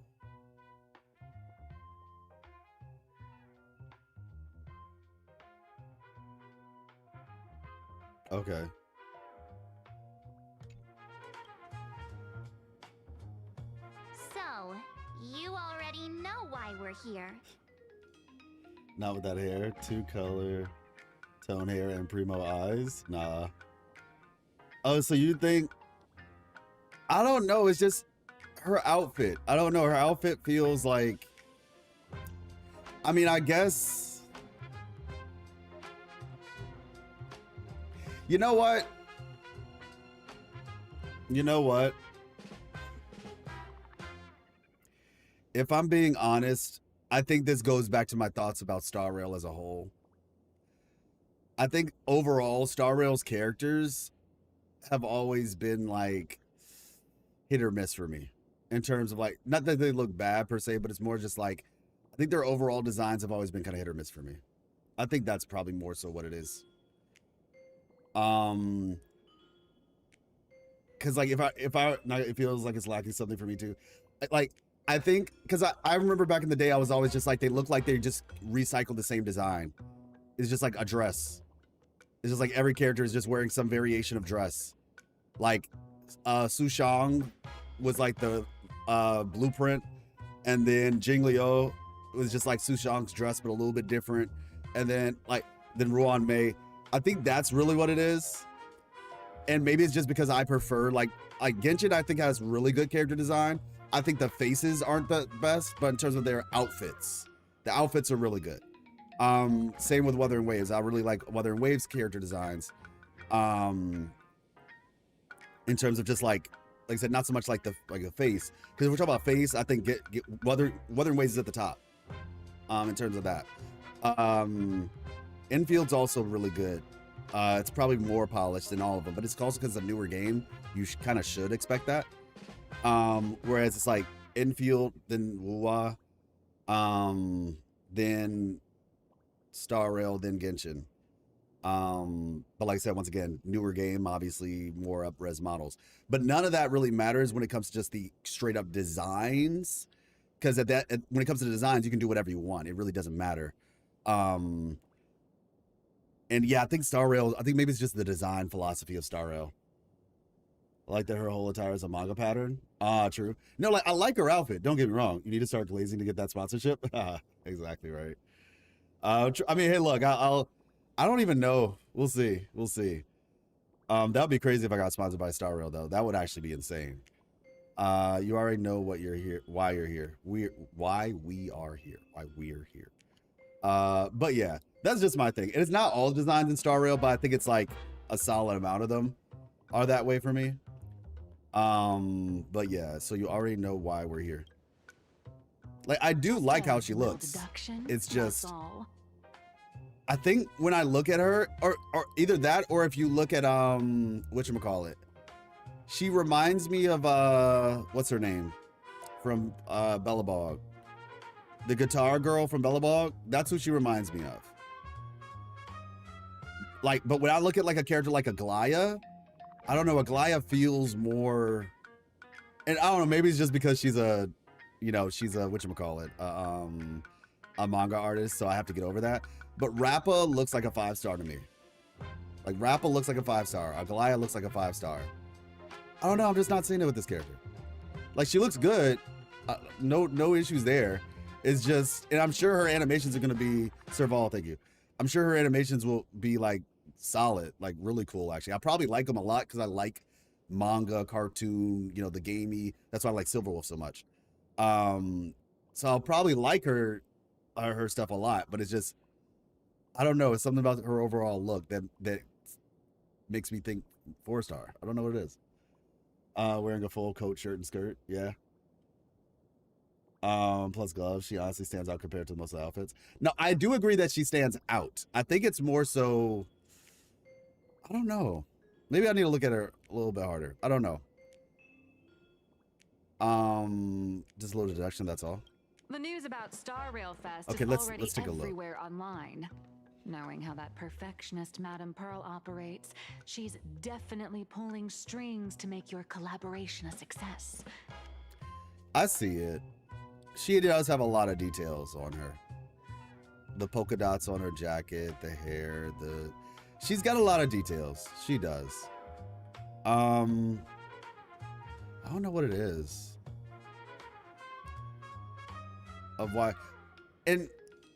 Okay. So, you already know why we're here. Not with that hair. 2-color tone hair and primo eyes. Nah. Oh, so you think... I don't know. It's just her outfit. I don't know. Her outfit feels like... I mean, I guess... You know what? You know what? If I'm being honest, I think this goes back to my thoughts about Star Rail as a whole. I think overall, Star Rail's characters have always been like hit or miss for me in terms of like, not that they look bad per se, but it's more just like, I think their overall designs have always been kind of hit or miss for me. I think that's probably more so what it is. Cause like if it feels like it's lacking something for me too. Like, I think, because I remember back in the day, I was always just like, they look like they just recycled the same design. It's just like a dress. It's just like every character is just wearing some variation of dress. Like, Su Shang was like the blueprint. And then Jing Liu was just like Su Shang's dress, but a little bit different. And then Ruan Mei. I think that's really what it is. And maybe it's just because I prefer, like Genshin, I think has really good character design. I think the faces aren't the best, but in terms of their outfits, the outfits are really good. Same with Wuthering Waves. I really like Wuthering Waves character designs. In terms of just like I said, not so much like the face. Because if we're talking about face, I think Wuthering Waves is at the top. In terms of that. Infield's also really good. It's probably more polished than all of them, but it's also because it's a newer game. You kind of should expect that. Whereas it's like Infield, then Wuwa, then Star Rail, then Genshin. But like I said, once again, newer game, obviously more up-res models. But none of that really matters when it comes to just the straight up designs. Because when it comes to the designs, you can do whatever you want. It really doesn't matter. And yeah, I think maybe it's just the design philosophy of Star Rail. I like that her whole attire is a manga pattern. True. No, like I like her outfit. Don't get me wrong. You need to start glazing to get that sponsorship. Exactly right. I mean, hey, look, I don't even know. We'll see. That would be crazy if I got sponsored by Star Rail, though. That would actually be insane. You already know why you're here. Why we're here. But yeah, that's just my thing. And it's not all designs in Star Rail, but I think it's like a solid amount of them are that way for me. But yeah, so you already know why we're here. Like, I do like how she looks. It's just, I think when I look at her, or either that, or if you look at whatchamacallit, she reminds me of what's her name from Bellabog, the guitar girl from Bellabog. That's who she reminds me of. Like, but when I look at like a character like Aglaya, I don't know, Aglaya feels more, and I don't know, maybe it's just because she's a whatchamacallit, a manga artist, so I have to get over that. But Rappa looks like a 5-star to me. Like, Rappa looks like a 5-star. Aglaya looks like a 5-star. I don't know, I'm just not seeing it with this character. Like, she looks good. No issues there. It's just, and I'm sure her animations are going to be, Serval, thank you. I'm sure her animations will be, like, solid, like, really cool, actually. I probably like them a lot because I like manga, cartoon, you know, the gamey. That's why I like Silverwolf so much. So I'll probably like her stuff a lot, but it's just, I don't know. It's something about her overall look that makes me think 4-star. I don't know what it is. Wearing a full coat, shirt, and skirt. Yeah. Plus gloves. She honestly stands out compared to most of the outfits. No, I do agree that she stands out. I think it's more so, I don't know. Maybe I need to look at her a little bit harder. I don't know. Just a little deduction, that's all. The news about Star Rail Fest Okay, is let's already take a look. everywhere online. Knowing how that perfectionist Madame Pearl operates, she's definitely pulling strings to make your collaboration a success. I see it. She does have a lot of details on her. The polka dots on her jacket, the hair, she's got a lot of details. She does. I don't know what it is. Of why. And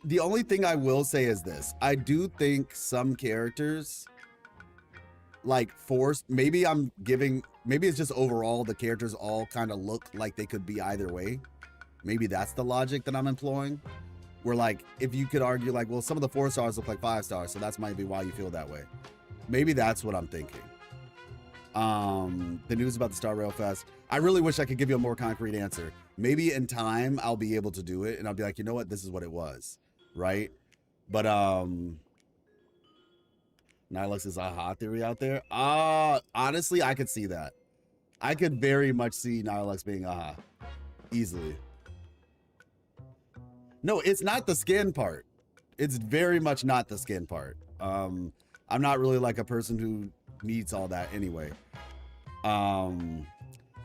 the only thing I will say is this. I do think some characters, like, forced, maybe it's just overall the characters all kind of look like they could be either way. Maybe that's the logic that I'm employing. Where, like, if you could argue, like, well, some of the 4-stars look like 5-stars, so that's might be why you feel that way. Maybe that's what I'm thinking. The news about the Star Rail Fest. I really wish I could give you a more concrete answer. Maybe in time I'll be able to do it, and I'll be like, you know what, this is what it was, right? But Nihilux is a hot theory out there. Honestly, I could see that. I could very much see Nihilux being aha easily. No, it's not the skin part. It's very much not the skin part. I'm not really like a person who needs all that anyway.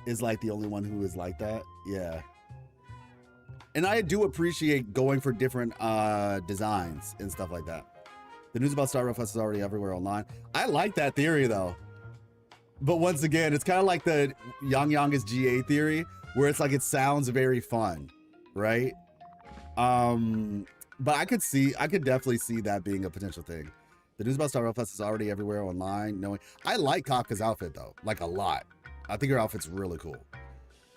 Is like the only one who is like that. Yeah. And I do appreciate going for different designs and stuff like that. The news about Star Rail Fest is already everywhere online. I like that theory though. But once again, it's kind of like the Yang is GA theory, where it's like it sounds very fun, right? But I could definitely see that being a potential thing. The news about Star Rail Fest is already everywhere online. I like Kafka's outfit though, like a lot. I think her outfit's really cool.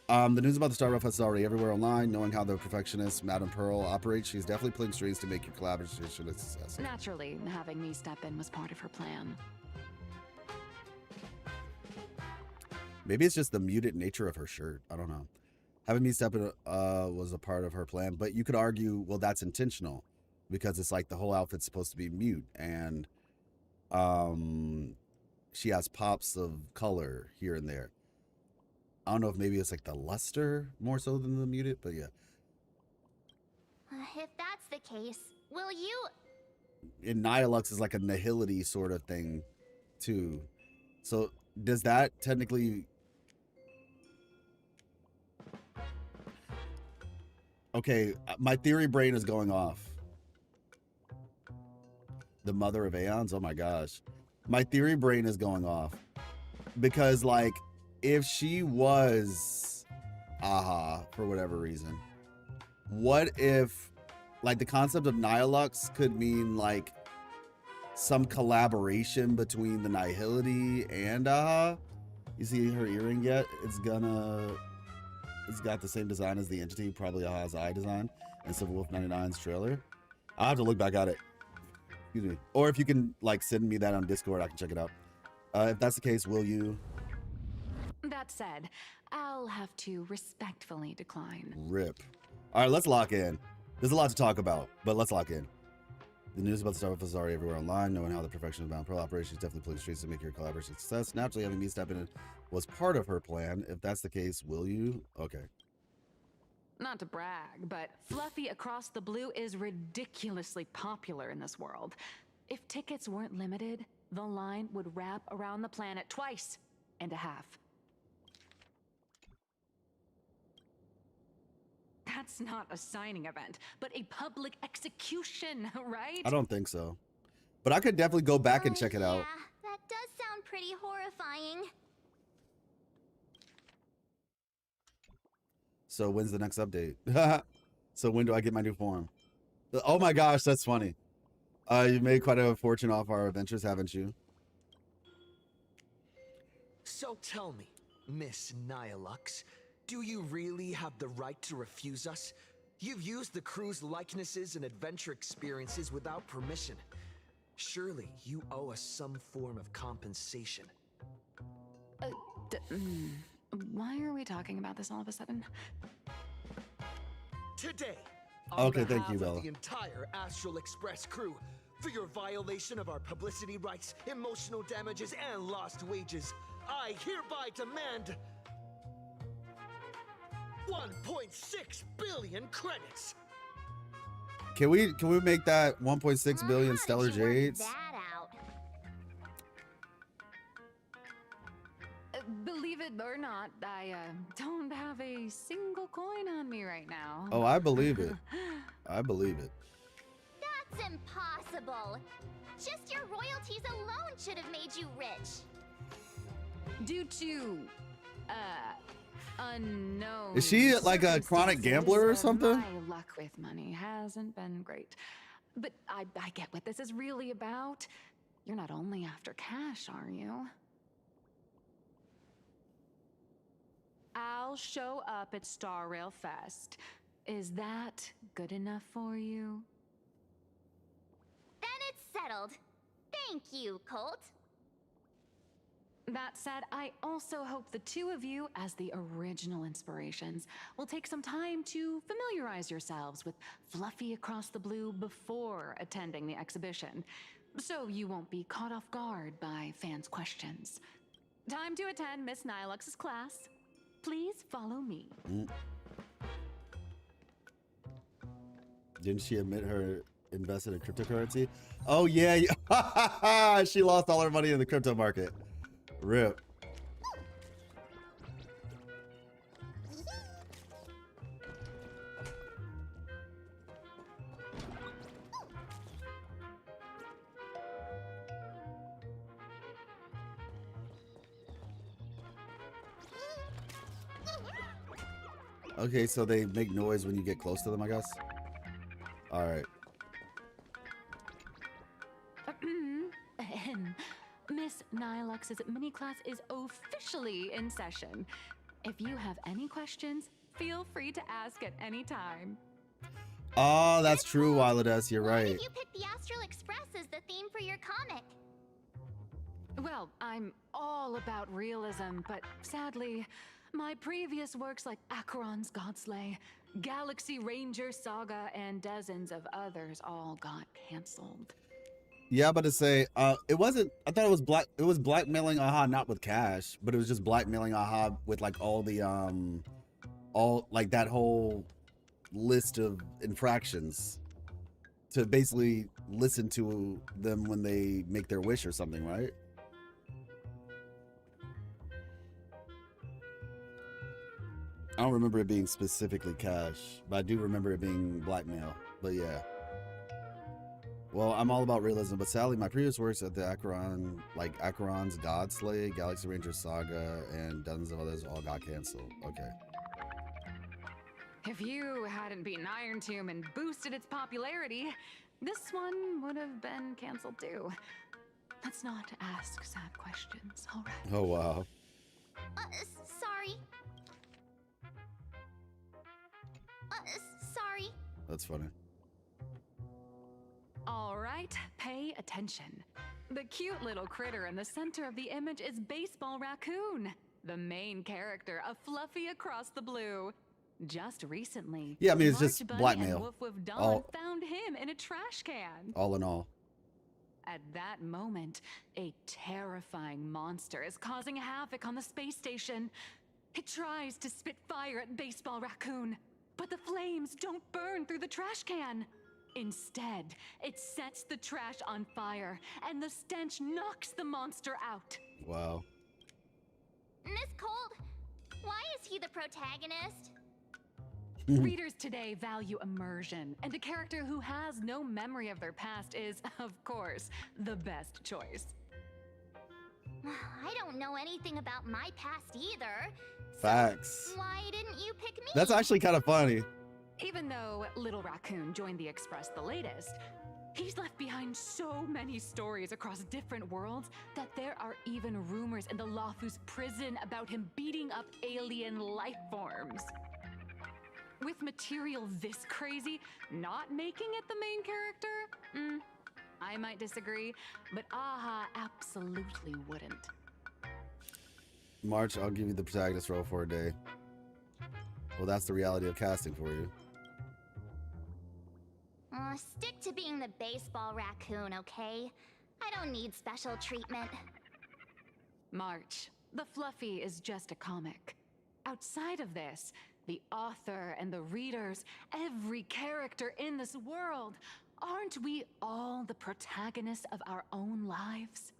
The news about the Star Rail Fest is already everywhere online. Knowing how the perfectionist Madame Pearl operates, she's definitely pulling strings to make your collaboration a success. Naturally, having me step in was part of her plan. Maybe it's just the muted nature of her shirt. I don't know. Having me step in was a part of her plan, but you could argue, well, that's intentional because it's like the whole outfit's supposed to be mute, and She has pops of color here and there. I don't know if maybe it's like the luster more so than the muted, but yeah. If that's the case, will you... And Nihilux is like a nihility sort of thing, too. So does that technically... Okay, my theory brain is going off. The mother of Aeons? Oh my gosh. My theory brain is going off. Because, like, if she was Aha for whatever reason, what if, like, the concept of Nihilux could mean, like, some collaboration between the Nihility and Aha? You see her earring yet? It's got the same design as the entity, probably Aha's eye design, and Civil Wolf 99's trailer. I'll have to look back at it. Excuse me. Or if you can, like, send me that on Discord, I can check it out. If that's the case, will you? That said, I'll have to respectfully decline. Rip. All right, let's lock in. There's a lot to talk about, but let's lock in. The news about the Star Wolf is already everywhere online. Knowing how the perfection of Bound Pro operations definitely played the streets to make your collaboration a success. Naturally, having me step in was part of her plan. If that's the case, will you? Okay. Not to brag, but Fluffy Across the Blue is ridiculously popular in this world. If tickets weren't limited, the line would wrap around the planet twice and a half. That's not a signing event, but a public execution, right? I don't think so. But I could definitely go back and check it out. Yeah, that does sound pretty horrifying. So when's the next update? So when do I get my new form? Oh my gosh, that's funny. You've made quite a fortune off our adventures, haven't you? So tell me, Miss Nihilux, do you really have the right to refuse us? You've used the crew's likenesses and adventure experiences without permission. Surely you owe us some form of compensation. Why are we talking about this all of a sudden? Today, Okay, on thank behalf you, of Bella. the entire Astral Express crew, for your violation of our publicity rights, emotional damages, and lost wages, I hereby demand 1.6 billion credits. Can we make that 1.6 billion How stellar did you work jades? that out? Believe it or not, I don't have a single coin on me right now. Oh, I believe it. I believe it. That's impossible. Just your royalties alone should have made you rich. Due to, unknown. Is she like a chronic gambler or something? My luck with money hasn't been great. But I get what this is really about. You're not only after cash, are you? I'll show up at Star Rail Fest. Is that good enough for you? Then it's settled. Thank you, Colt. That said, I also hope the two of you, as the original inspirations, will take some time to familiarize yourselves with Fluffy Across the Blue before attending the exhibition, so you won't be caught off guard by fans' questions. Time to attend Miss Nilux's class. Please follow me. Didn't she admit her invested in cryptocurrency? Oh yeah, she lost all her money in the crypto market. Rip. Okay, so they make noise when you get close to them, I guess. All right. Miss Nilux's mini class is officially in session. If you have any questions, feel free to ask at any time. Oh, that's true, Wilodes. You're Why right. did you pick the Astral Express as the theme for your comic? Well, I'm all about realism, but sadly, my previous works like Acheron's Godslay, Galaxy Ranger Saga, and dozens of others all got canceled. Yeah, but to say, it wasn't. I thought it was black. It was blackmailing Aha, not with cash, but it was just blackmailing Aha with like all the all like that whole list of infractions to basically listen to them when they make their wish or something, right? I don't remember it being specifically cash, but I do remember it being blackmail. But yeah. Well, I'm all about realism, but sadly, my previous works at the Acheron, like Acheron's God Slay, Galaxy Ranger Saga, and dozens of others all got canceled. Okay. If you hadn't beaten Iron Tomb and boosted its popularity, this one would have been canceled too. Let's not ask sad questions, all right? Oh, wow. Sorry. Sorry. That's funny. All right, pay attention. The cute little critter in the center of the image is Baseball Raccoon, the main character of Fluffy Across the Blue. Just recently, Yeah, I mean, it's March just Bunny blackmail. and Woof Woof Dawn All- found him in a trash can. All in all. At that moment, a terrifying monster is causing havoc on the space station. It tries to spit fire at Baseball Raccoon, but the flames don't burn through the trash can. Instead, it sets the trash on fire, and the stench knocks the monster out. Wow. Miss Cold, why is he the protagonist? Readers today value immersion, and a character who has no memory of their past is, of course, the best choice. I don't know anything about my past either. Facts. Why didn't you pick me? That's actually kind of funny. Even though Little Raccoon joined the Express the latest, he's left behind so many stories across different worlds that there are even rumors in the Lawfus prison about him beating up alien life forms. With material this crazy, not making it the main character? I might disagree, but Aha absolutely wouldn't. March, I'll give you the protagonist role for a day. Well, that's the reality of casting for you. Stick to being the Baseball Raccoon, okay? I don't need special treatment. March, the Fluffy is just a comic. Outside of this, the author and the readers, every character in this world, aren't we all the protagonists of our own lives?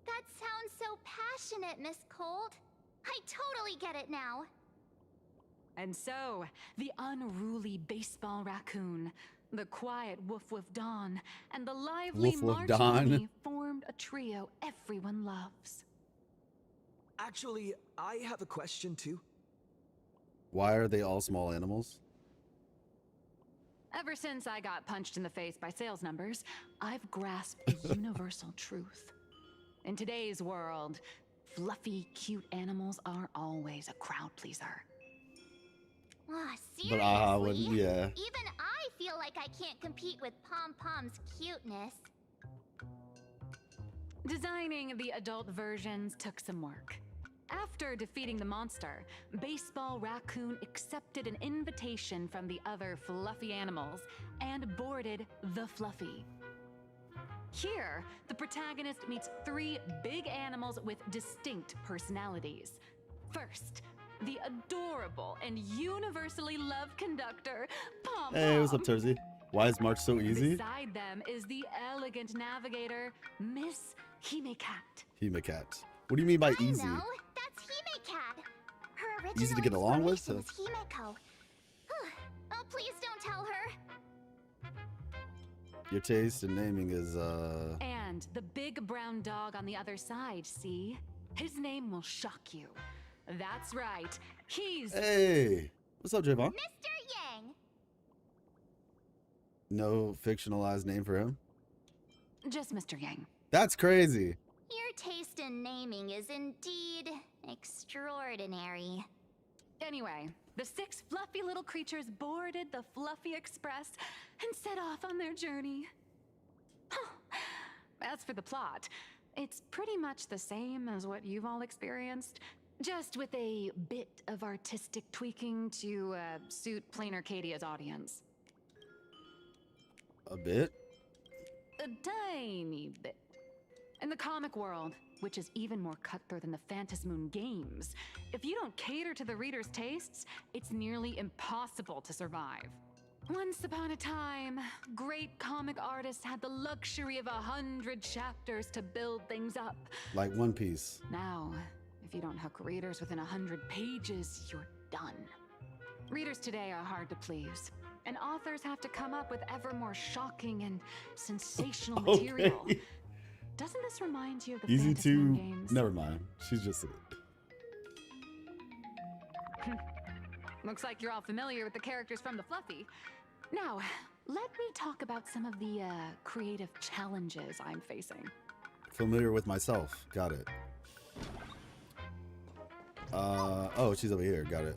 That sounds so passionate, Miss Cold. I totally get it now. And so, the unruly Baseball Raccoon, the quiet Woof Woof Dawn, and the lively Woof Woof March Dawn. Bunny formed a trio everyone loves. Actually, I have a question too. Why are they all small animals? Ever since I got punched in the face by sales numbers, I've grasped a universal truth. In today's world, fluffy, cute animals aren't always a crowd pleaser. Seriously? But Aha wouldn't, yeah. Even I feel like I can't compete with Pom Pom's cuteness. Designing the adult versions took some work. After defeating the monster, Baseball Raccoon accepted an invitation from the other fluffy animals and boarded the Fluffy. Here, the protagonist meets three big animals with distinct personalities. First, the adorable and universally loved conductor, Pom Pom. Hey, what's up, Turzy? Why is March so easy? Beside them is the elegant navigator, Miss Hime-Cat. Hime-Cat. What do you mean by easy? I know, that's Hime-Cat. Her original Easy to get along with? inspiration was Himeko. Oh, please don't tell her. Your taste in naming is, And the big brown dog on the other side, see? His name will shock you. That's right. He's... Hey! What's up, Javon? Mr. Yang. No fictionalized name for him? just Mr. Yang. That's crazy. Your taste in naming is indeed extraordinary. Anyway, the 6 fluffy little creatures boarded the Fluffy Express and set off on their journey. As for the plot, it's pretty much the same as what you've all experienced, just with a bit of artistic tweaking to suit Plain Arcadia's audience. A bit? a tiny bit. In the comic world, which is even more cutthroat than the Phantasmoon games, if you don't cater to the reader's tastes, it's nearly impossible to survive. Once upon a time, great comic artists had the luxury of 100 chapters to build things up. Like One Piece. Now, if you don't hook readers within 100 pages, you're done. Readers today are hard to please, and authors have to come up with ever more shocking and sensational material. Okay. Doesn't this remind you of the Easy Phantasmoon to. games? Never mind. She's just. Looks like you're all familiar with the characters from the Fluffy. Now, let me talk about some of the creative challenges I'm facing. Familiar with myself. Got it. Oh, she's over here. Got it.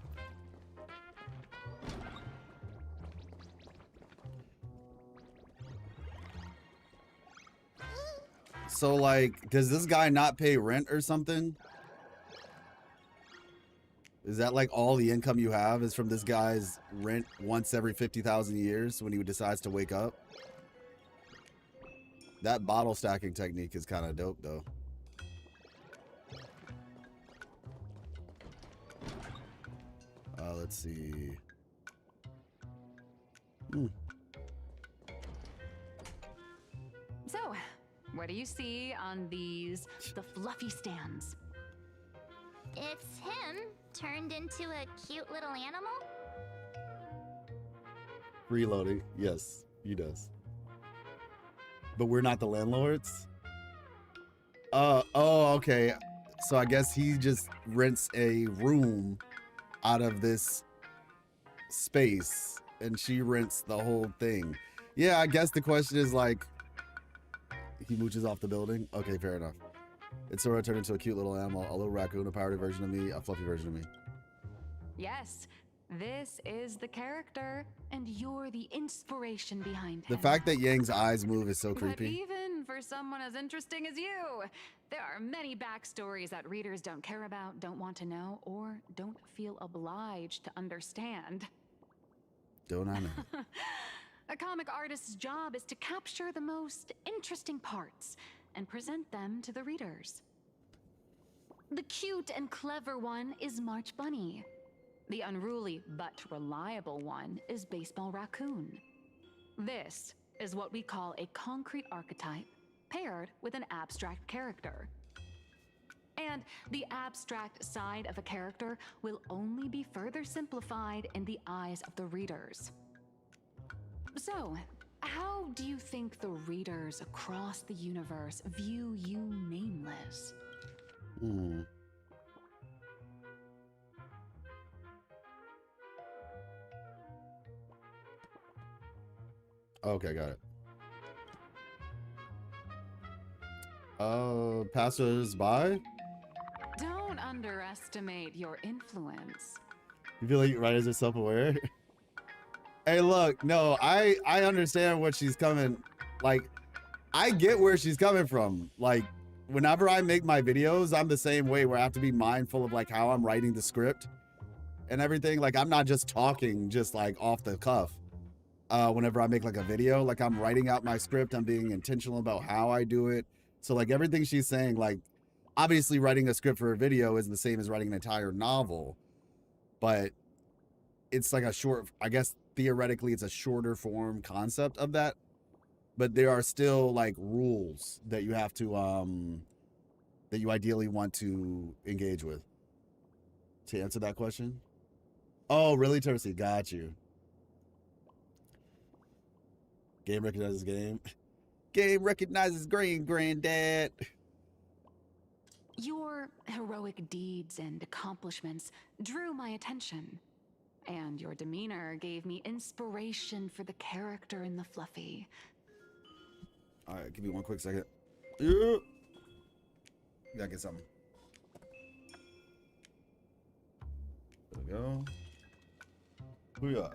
So, like, does this guy not pay rent or something? Is that like all the income you have is from this guy's rent once every 50,000 years when he decides to wake up? That bottle stacking technique is kind of dope, though. Let's see. So, what do you see on the Fluffy stands? It's him turned into a cute little animal. Reloading. Yes, he does. But we're not the landlords? Oh, okay. So I guess he just rents a room out of this space and she rents the whole thing. Yeah, I guess the question is like, he mooches off the building? Okay, fair enough. It's sort of turned into a cute little animal, a little raccoon, a powdery version of me, a fluffy version of me. Yes, this is the character, and you're the inspiration behind him. The fact that Yang's eyes move is so But creepy. even for someone as interesting as you, there are many backstories that readers don't care about, don't want to know, or don't feel obliged to understand. Don't I know? A comic artist's job is to capture the most interesting parts and present them to the readers. The cute and clever one is March Bunny. The unruly but reliable one is Baseball Raccoon. This is what we call a concrete archetype paired with an abstract character. And the abstract side of a character will only be further simplified in the eyes of the readers. So, how do you think the readers across the universe view you nameless? Okay, got it. Passers-by? Don't underestimate your influence. You feel like writers are self-aware? Hey, look, no, I understand what she's coming. Like, I get where she's coming from. Like, whenever I make my videos, I'm the same way where I have to be mindful of like how I'm writing the script and everything. Like, I'm not just talking just like off the cuff. Whenever I make like a video, like I'm writing out my script, I'm being intentional about how I do it. So like everything she's saying, like obviously writing a script for a video isn't the same as writing an entire novel, but it's like a short, I guess theoretically it's a shorter form concept of that, but there are still like rules that you have to, that you ideally want to engage with. To answer that question? Oh, really, Tercy? Got you. Game recognizes game. Game recognizes green, granddad. Your heroic deeds and accomplishments drew my attention, and your demeanor gave me inspiration for the character in the Fluffy. All right, give me one quick second. Yeah. Gotta get something. There we go. Booyah.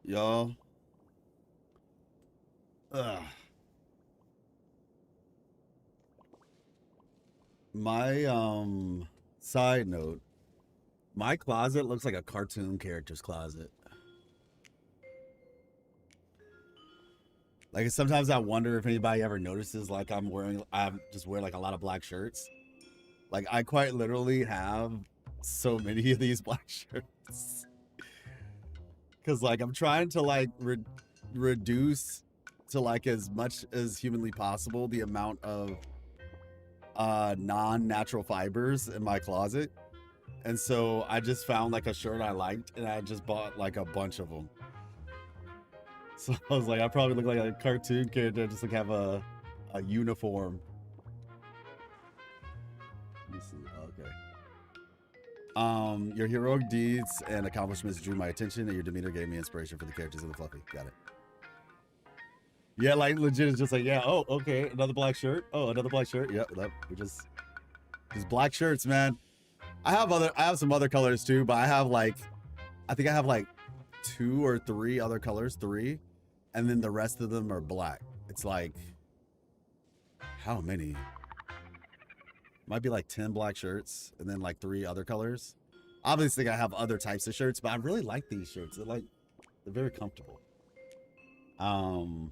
y'all. Ugh. My side note, my closet looks like a cartoon character's closet. Like sometimes I wonder if anybody ever notices like I just wear like a lot of black shirts. Like I quite literally have so many of these black shirts. Cause like I'm trying to like reduce to like as much as humanly possible the amount of non-natural fibers in my closet. And so I just found like a shirt I liked and I just bought like a bunch of them. So I was like, I probably look like a cartoon character, just like have a uniform. Let me see. Okay. Your heroic deeds and accomplishments drew my attention, and your demeanor gave me inspiration for the characters in the Fluffy. Got it. Yeah, like legit is just like, yeah, oh, okay, another black shirt. Oh, another black shirt. Yep, we just black shirts, man. I have some other colors too, but I think I have like 2 or 3 other colors, 3, and then the rest of them are black. It's like, how many? Might be like 10 black shirts and then like 3 other colors. Obviously I have other types of shirts, but I really like these shirts. They're very comfortable. I'll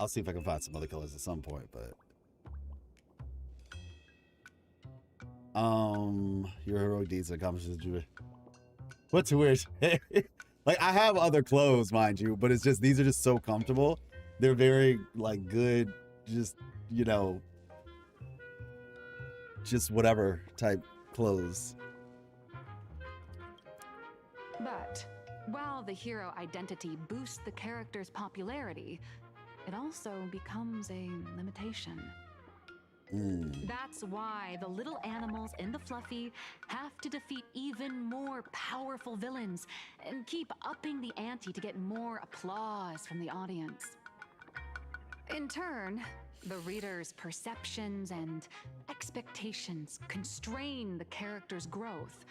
see if I can find some other colors at some point, but your heroic deeds and accomplishments. What's weird? Like I have other clothes, mind you, but it's just these are just so comfortable. They're very like good, just just whatever type clothes. But while the hero identity boosts the character's popularity, it also becomes a limitation. That's why the little animals in the Fluffy have to defeat even more powerful villains and keep upping the ante to get more applause from the audience. In turn, the reader's perceptions and expectations constrain the character's growth.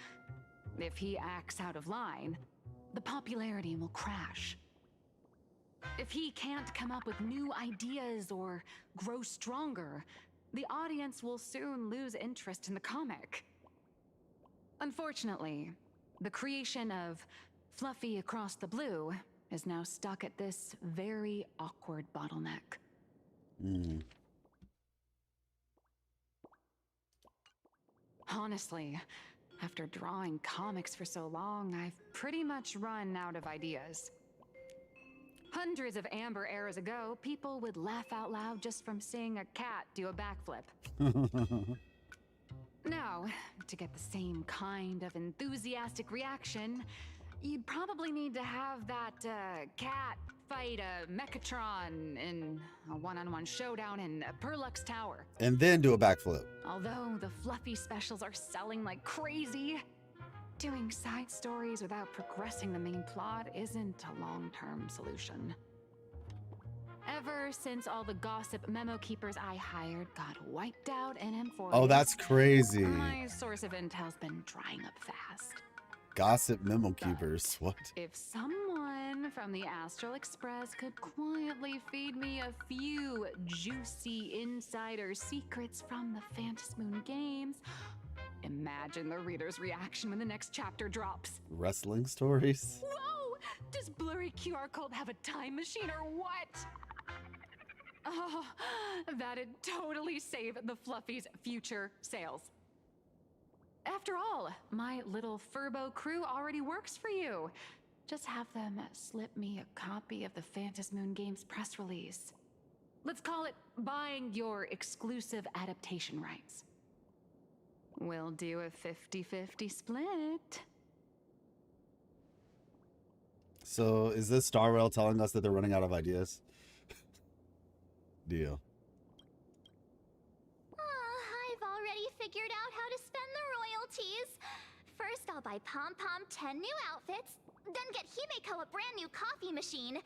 If he acts out of line, the popularity will crash. If he can't come up with new ideas or grow stronger, the audience will soon lose interest in the comic. Unfortunately, the creation of Fluffy Across the Blue is now stuck at this very awkward bottleneck. Honestly, after drawing comics for so long, I've pretty much run out of ideas. Hundreds of Amber eras ago, people would laugh out loud just from seeing a cat do a backflip. Now, to get the same kind of enthusiastic reaction, you'd probably need to have that cat fight a Mechatron in a one-on-one showdown in Perlux Tower. And then do a backflip. Although the Fluffy specials are selling like crazy, doing side stories without progressing the main plot isn't a long-term solution. Ever since all the gossip memo keepers I hired got wiped out in M4, Oh, that's crazy. my source of intel's been drying up fast. Gossip memo keepers. What? If someone from the Astral Express could quietly feed me a few juicy insider secrets from the Phantasmoon games, imagine the reader's reaction when the next chapter drops. Wrestling stories? Whoa! Does Blurry QR Code have a time machine or what? Oh, that'd totally save the Fluffy's future sales. After all, my little Furbo crew already works for you. Just have them slip me a copy of the Phantasmoon Games press release. Let's call it buying your exclusive adaptation rights. We'll do a 50-50 split. So is this Starwell telling us that they're running out of ideas? Deal. I've already figured out how to spend the royalties. First, I'll buy Pom Pom 10 new outfits, then get Himeko a brand new coffee machine.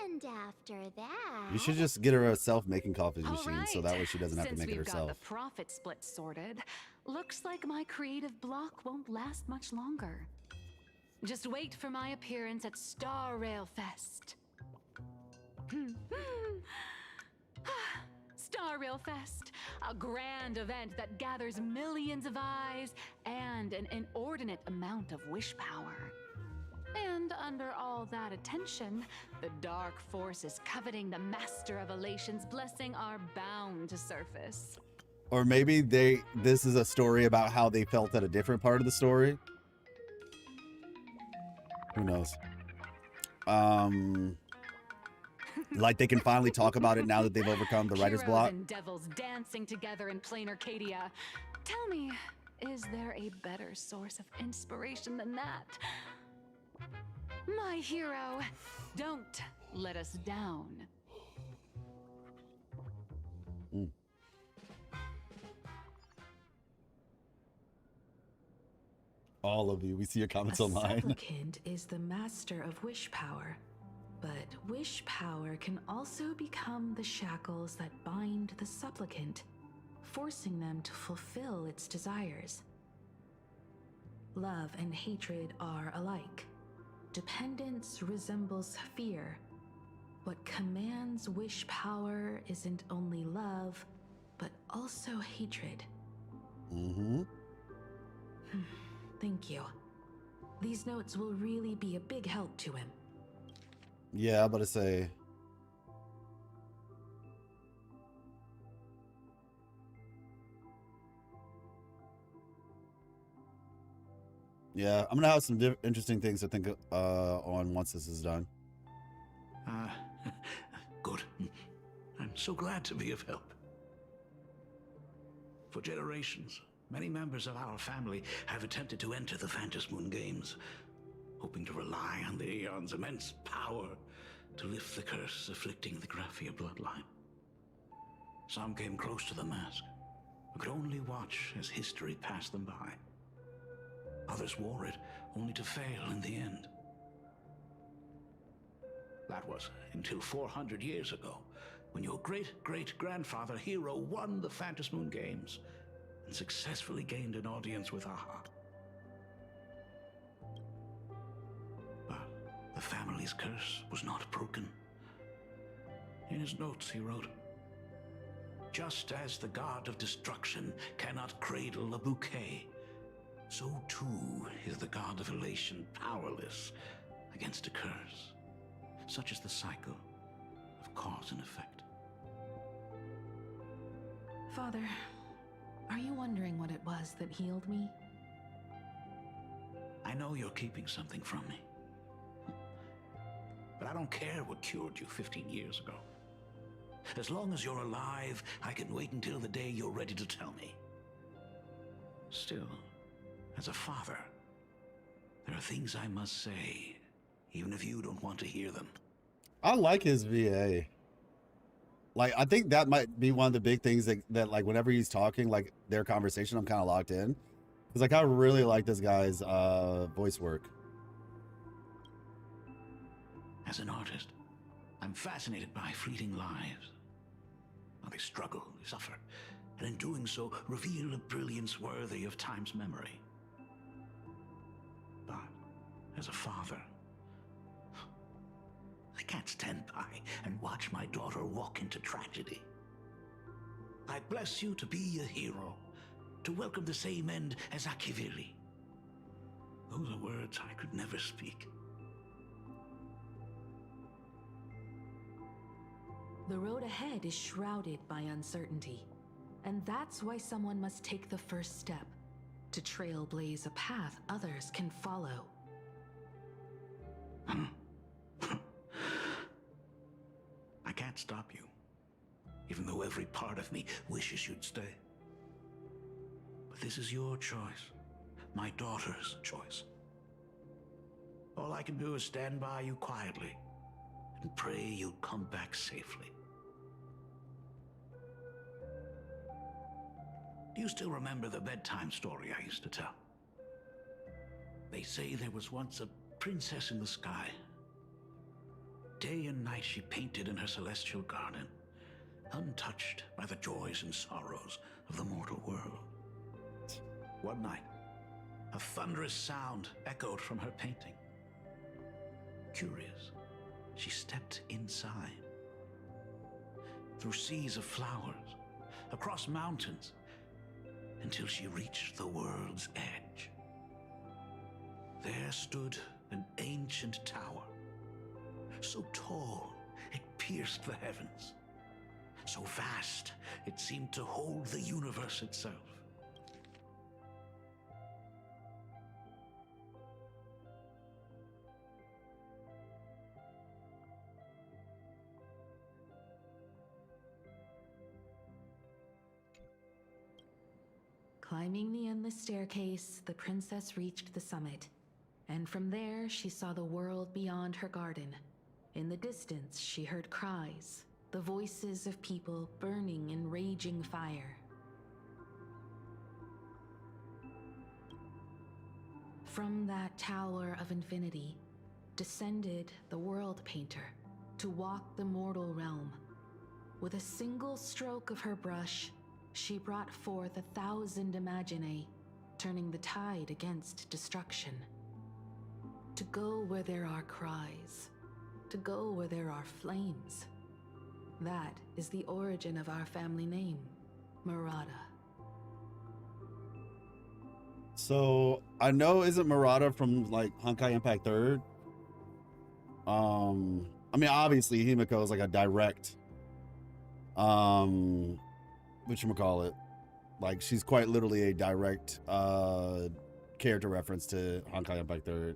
And after that... You should just get her a self-making coffee All machine right. so that way she doesn't have to Since make it we've herself. got the profit split sorted, looks like my creative block won't last much longer. Just wait for my appearance at Star Rail Fest. Star Rail Fest, a grand event that gathers millions of eyes and an inordinate amount of wish power. And under all that attention, the dark forces coveting the Master of Elation's blessing are bound to surface. Or maybe this is a story about how they felt at a different part of the story. Who knows? Like they can finally talk about it now that they've overcome the writer's Heroes block. and devils dancing together in plain Arcadia. Tell me, is there a better source of inspiration than that? My hero, don't let us down. All of you, we see your comments A online. supplicant is the master of wish power, but wish power can also become the shackles that bind the supplicant, forcing them to fulfill its desires. Love and hatred are alike. Dependence resembles fear. What commands wish power isn't only love, but also hatred. Mm-hmm. Thank you. These notes will really be a big help to him. Yeah, I'm about to say. Yeah, I'm gonna have some interesting things to think on once this is done. Good. I'm so glad to be of help. For generations, many members of our family have attempted to enter the Phantasmoon Games, hoping to rely on the Aeon's immense power to lift the curse afflicting the Graphia bloodline. Some came close to the mask, but could only watch as history passed them by. Others wore it, only to fail in the end. That was until 400 years ago, when your great-great-grandfather Hero won the Phantasmoon Games and successfully gained an audience with Aha. But the family's curse was not broken. In his notes he wrote, "Just as the god of destruction cannot cradle a bouquet, so too is the god of elation powerless against a curse. Such is the cycle of cause and effect." Father, are you wondering what it was that healed me? I know you're keeping something from me. But I don't care what cured you 15 years ago. As long as you're alive, I can wait until the day you're ready to tell me. Still, as a father, there are things I must say, even if you don't want to hear them. I like his VA. Like, I think that might be one of the big things that like, whenever he's talking, like, their conversation, I'm kind of locked in. Because, like, I really like this guy's voice work. As an artist, I'm fascinated by fleeting lives. How they struggle, they suffer, and in doing so, reveal a brilliance worthy of time's memory. But, as a father, I can't stand by and watch my daughter walk into tragedy. I bless you to be a hero, to welcome the same end as Akivili. Those are words I could never speak. The road ahead is shrouded by uncertainty, and that's why someone must take the first step, to trailblaze a path others can follow. I can't stop you, even though every part of me wishes you'd stay. But this is your choice, my daughter's choice. All I can do is stand by you quietly and pray you'll come back safely. Do you still remember the bedtime story I used to tell? They say there was once a princess in the sky. Day and night she painted in her celestial garden, untouched by the joys and sorrows of the mortal world. One night, A thunderous sound echoed from her painting. Curious, she stepped inside. Through seas of flowers, across mountains, until she reached the world's edge. There stood an ancient tower, so tall it pierced the heavens, so vast it seemed to hold the universe itself. Climbing the endless staircase, the princess reached the summit, and from there she saw the world beyond her garden. In the distance, she heard cries, the voices of people burning in raging fire. From that tower of infinity descended the world painter to walk the mortal realm. With a single stroke of her brush, she brought forth 1,000 imaginae, turning the tide against destruction. To go where there are cries, to go where there are flames. That is the origin of our family name, Murata. So I know, isn't Murata from like Honkai Impact 3rd? I mean, obviously Himiko is like a direct, whatchamacallit, like she's quite literally a direct character reference to Honkai Impact 3rd.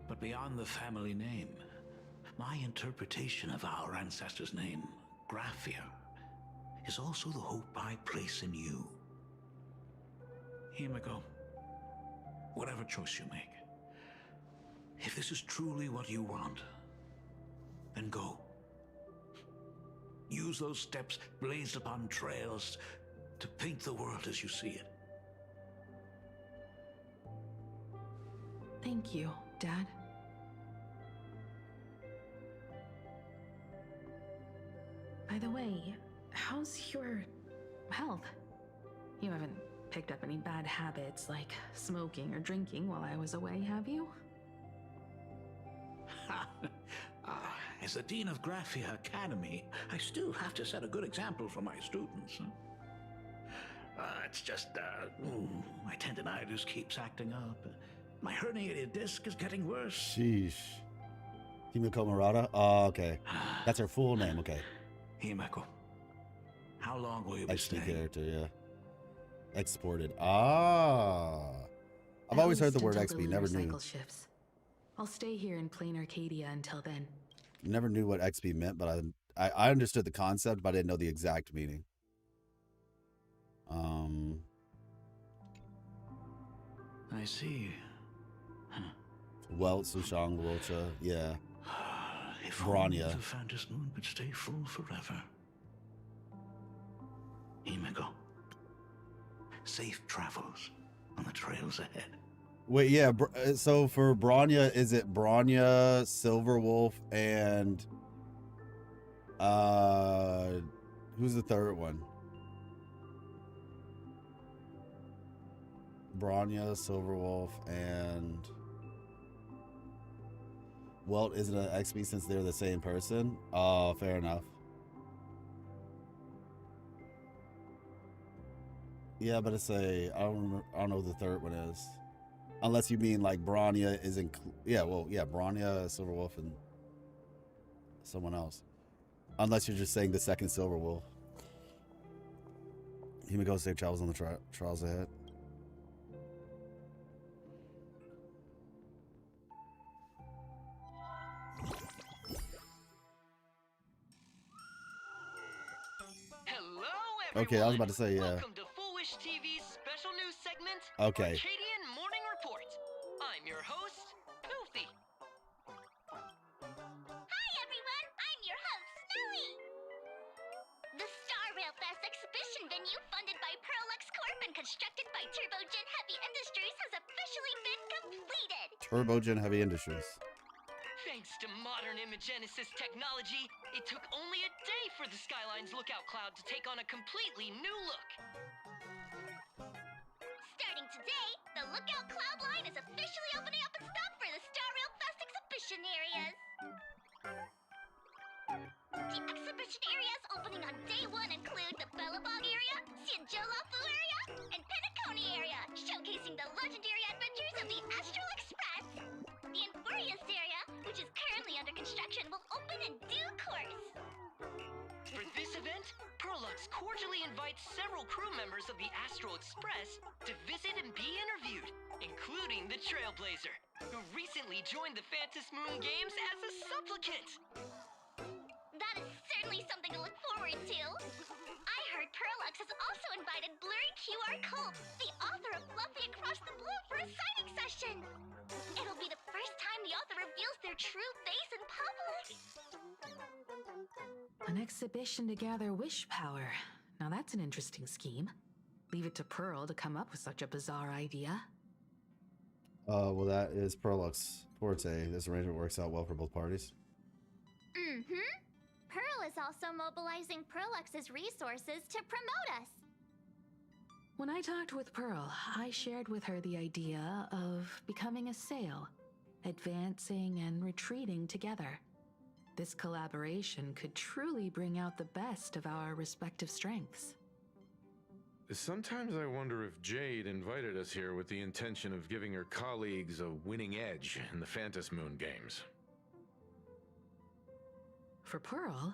But beyond the family name, my interpretation of our ancestors' name, Graphia, is also the hope I place in you. Himiko, whatever choice you make, if this is truly what you want, then go. Use those steps blazed upon trails to paint the world as you see it. Thank you, Dad. By the way, how's your health? You haven't picked up any bad habits like smoking or drinking while I was away, have you? As the Dean of Graphia Academy, I still have to set a good example for my students. It's just, my tendinitis keeps acting up. My herniated disc is getting worse. Sheesh. Himiko Murata? Oh, okay. That's her full name, okay. Himiko, how long will you be XP staying? character, yeah. Exported. Ah. I've always heard the word At least XP, until the never lunar knew. cycle shifts. I'll stay here in plain Arcadia until then. Never knew what XP meant, but I understood the concept, but I didn't know the exact meaning. I see. Welt, Sushang, Luocha, yeah. If Bronya. only the Phantom Moon could stay full forever. Himiko, safe travels on the trails ahead. Wait, yeah, so for Bronya, is it Bronya, Silverwolf, and who's the third one? Bronya, Silverwolf, and Welt isn't an XP since they're the same person? Oh, fair enough. Yeah, but it's I don't know what the third one is. Unless you mean like Bronya is Bronya, Silverwolf, and someone else. Unless you're just saying the second Silverwolf. Himiko safe travels on the trials ahead. Hello, everyone. Okay, I was about to say, yeah. Welcome to Foolish TV's special news segment, Okay. Arcadian Morning Report. I'm your host, Goofy. Hi, everyone! I'm your host, Snowy! The Star Rail Fest exhibition venue funded by Pearlux Corp and constructed by Turbogen Heavy Industries has officially been completed! Turbogen Heavy Industries. Thanks to modern imagenesis technology, it took only a day for the Skyline's lookout cloud to take on a completely new look. Starting today, the Lookout Cloud line is officially opening up its stuff for the Star Rail Fest exhibition areas. The exhibition areas opening on day 1 include the Bellabog area, Sinjolafu area, and Penacony area, showcasing the legendary adventures of the Astral Express. The Infurious area, which is currently under construction, will open in due course. For this event, Prolux cordially invites several crew members of the Astral Express to visit and be interviewed, including the Trailblazer, who recently joined the Phantom Moon Games as a supplicant. That is certainly something to look forward to. I heard Prolux has also invited Blurry QR Cult, the author of Fluffy Across the Blue, for a signing session. It'll be the first time the author reveals their true face in public. An exhibition to gather wish power. Now that's an interesting scheme. Leave it to Pearl to come up with such a bizarre idea. Well, that is Prolux Forte. This arrangement works out well for both parties. Mm-hmm. Pearl is also mobilizing Prolux's resources to promote us. When I talked with Pearl, I shared with her the idea of becoming a sail, advancing and retreating together. This collaboration could truly bring out the best of our respective strengths. Sometimes I wonder if Jade invited us here with the intention of giving her colleagues a winning edge in the Phantom Moon Games. For Pearl,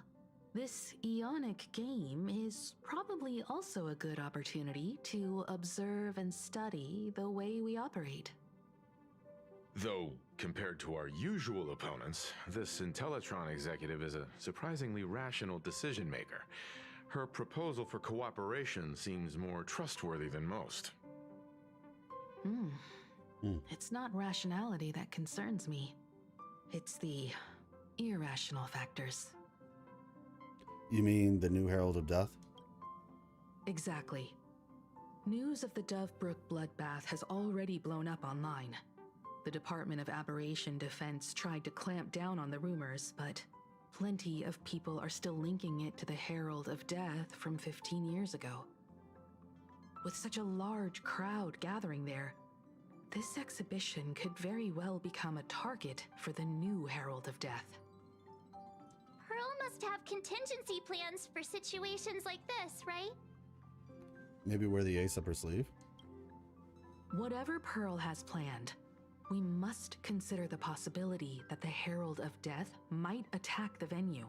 this Ionic game is probably also a good opportunity to observe and study the way we operate. Though, compared to our usual opponents, this Intellitron executive is a surprisingly rational decision maker. Her proposal for cooperation seems more trustworthy than most. It's not rationality that concerns me. It's the irrational factors. You mean the new Herald of Death? Exactly. News of the Dovebrook bloodbath has already blown up online. The Department of Aberration Defense tried to clamp down on the rumors, but plenty of people are still linking it to the Herald of Death from 15 years ago. With such a large crowd gathering there, this exhibition could very well become a target for the new Herald of Death. Pearl must have contingency plans for situations like this, right? Maybe wear the ace up her sleeve? Whatever Pearl has planned, we must consider the possibility that the Herald of Death might attack the venue.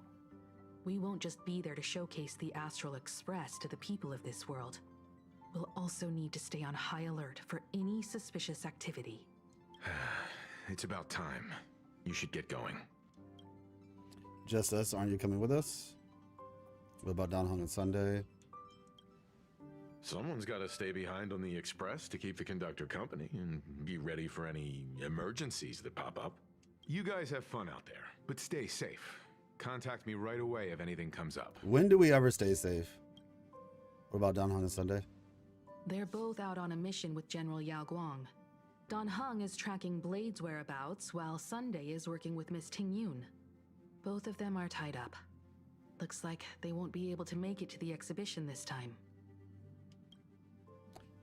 We won't just be there to showcase the Astral Express to the people of this world. We'll also need to stay on high alert for any suspicious activity. It's about time. You should get going. Just us, aren't you coming with us? What about Don Hung on Sunday? Someone's got to stay behind on the express to keep the conductor company and be ready for any emergencies that pop up. You guys have fun out there, but stay safe. Contact me right away if anything comes up. When do we ever stay safe? What about Don Hung on Sunday? They're both out on a mission with General Yao Guang. Don Hung is tracking Blade's whereabouts, while Sunday is working with Miss Ting Yun. Both of them are tied up. Looks like they won't be able to make it to the exhibition this time.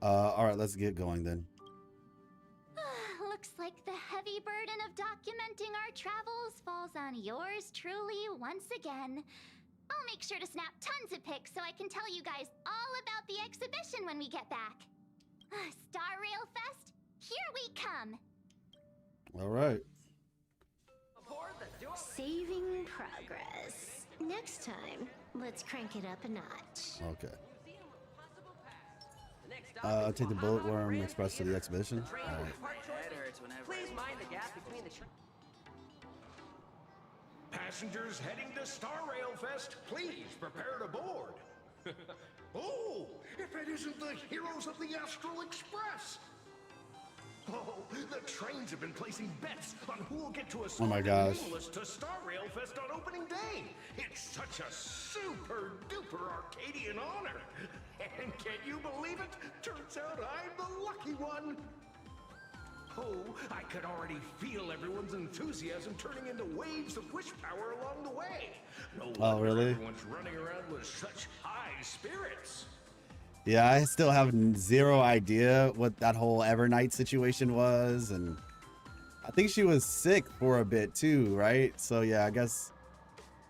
All right, let's get going then. Looks like the heavy burden of documenting our travels falls on yours truly once again. I'll make sure to snap tons of pics so I can tell you guys all about the exhibition when we get back. Star Rail Fest, here we come. All right. Saving progress. Next time, let's crank it up a notch. Okay. Take the Bullet Worm Express to the exhibition. All right. Please mind the gap between the Passengers heading to Star Rail Fest, please prepare to board. Oh, if it isn't the heroes of the Astral Express! Oh, the trains have been placing bets on who will get to a Oh my gosh. to Star Rail Fest on opening day. It's such a super duper Arcadian honor. And can you believe it? Turns out I'm the lucky one. Oh, I could already feel everyone's enthusiasm turning into waves of wish power along the way. No wonder really? everyone's running around with such high spirits. Yeah, I still have zero idea what that whole Evernight situation was, and I think she was sick for a bit too, right? So yeah, I guess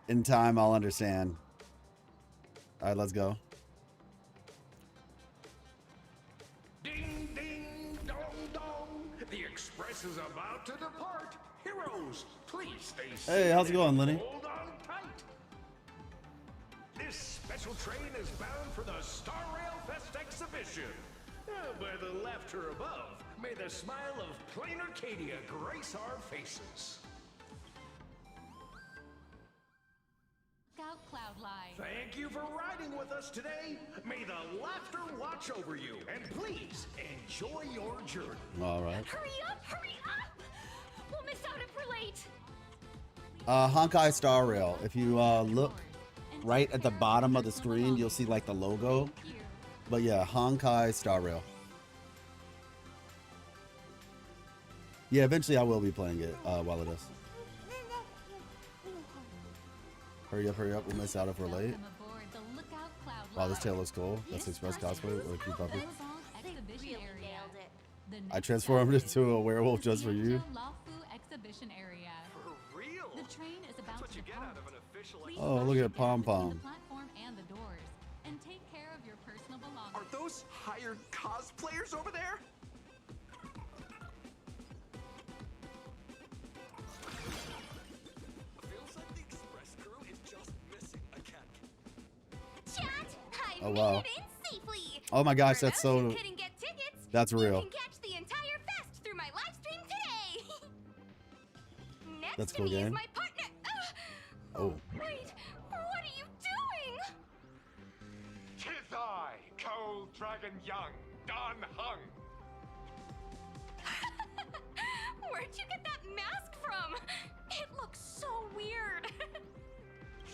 in time I'll understand. All right, let's go. Ding, ding, dong, dong. The express is about to depart. Heroes, please stay seated. Hey, how's it going, Lenny? Hold on tight. This special train is bound for the Star Rail Fest exhibition. By the laughter above, may the smile of plain Arcadia grace our faces. Scout Cloudline. Thank you for riding with us today. May the laughter watch over you, and please enjoy your journey. All right. Hurry up! Hurry up! We'll miss out if we're late. Honkai Star Rail. If you look right at the bottom of the screen, you'll see like the logo. But yeah, Honkai Star Rail. Yeah, eventually I will be playing it while it is. Hurry up, we'll miss out if we're late. Wow, this tail looks cool. That's Express cosplay or a cute puppy. I transformed into a werewolf just for you. Exhibition area. For real? The train is about That's what to you get depart. out of an official. Please Oh, look at Pom Pom. the platform and the doors, and take care of your personal belongings. Are those hired cosplayers over there? Feels like the express crew is just missing a cat. Chat, I Oh, wow. made it in safely. Oh my gosh, For that's those who so. couldn't get tickets, That's real. You can catch the entire fest through my live stream today. Next That's to cool, me is gang. my partner. Oh. Wait, what are you doing? 'Tis I, Cold Dragon Young, Don Hung. Where'd you get that mask from? It looks so weird.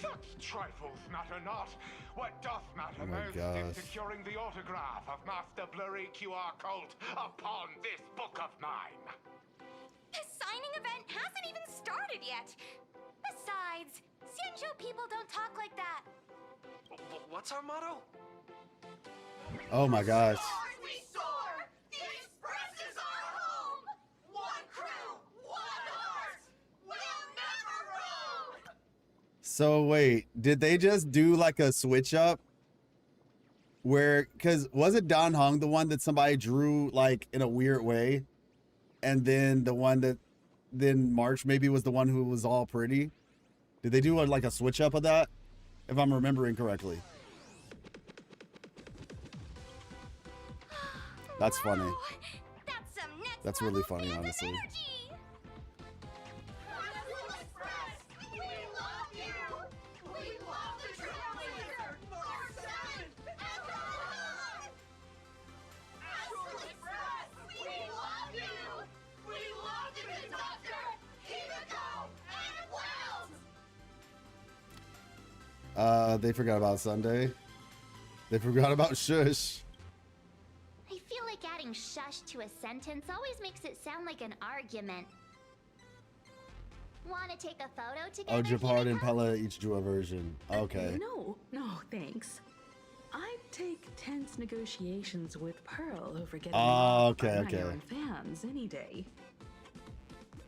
Such trifles matter not. What doth matter Oh my most gosh. is securing the autograph of Master Blurry QR Colt upon this book of mine. The signing event hasn't even started yet. Besides, Xianzhou people don't talk like that. What's our motto? Oh my gosh. We soar! The Express is our home! One crew, one heart! We'll never roam! So wait, did they just do like a switch up? Where, cause was it Don Hung the one that somebody drew like in a weird way? And then the one that, then March maybe was the one who was all pretty? Did they do like a switch up of that? If I'm remembering correctly. That's funny. Wow, that's some next That's really level funny, fandom honestly. energy. Hyrule Express, we love you. We love the Trailblazer. 4-7 and on. Hyrule Express, we love you. We love the conductor, Himiko and Wells. They forgot about Sunday. They forgot about Shush. I feel like adding shush to a sentence always makes it sound like an argument. Want to take a photo together? Oh, Japard and Himiko? Pella each drew a version. Okay. No, thanks. I'd take tense negotiations with Pearl over getting Oh, along okay, by my okay. own fans any day.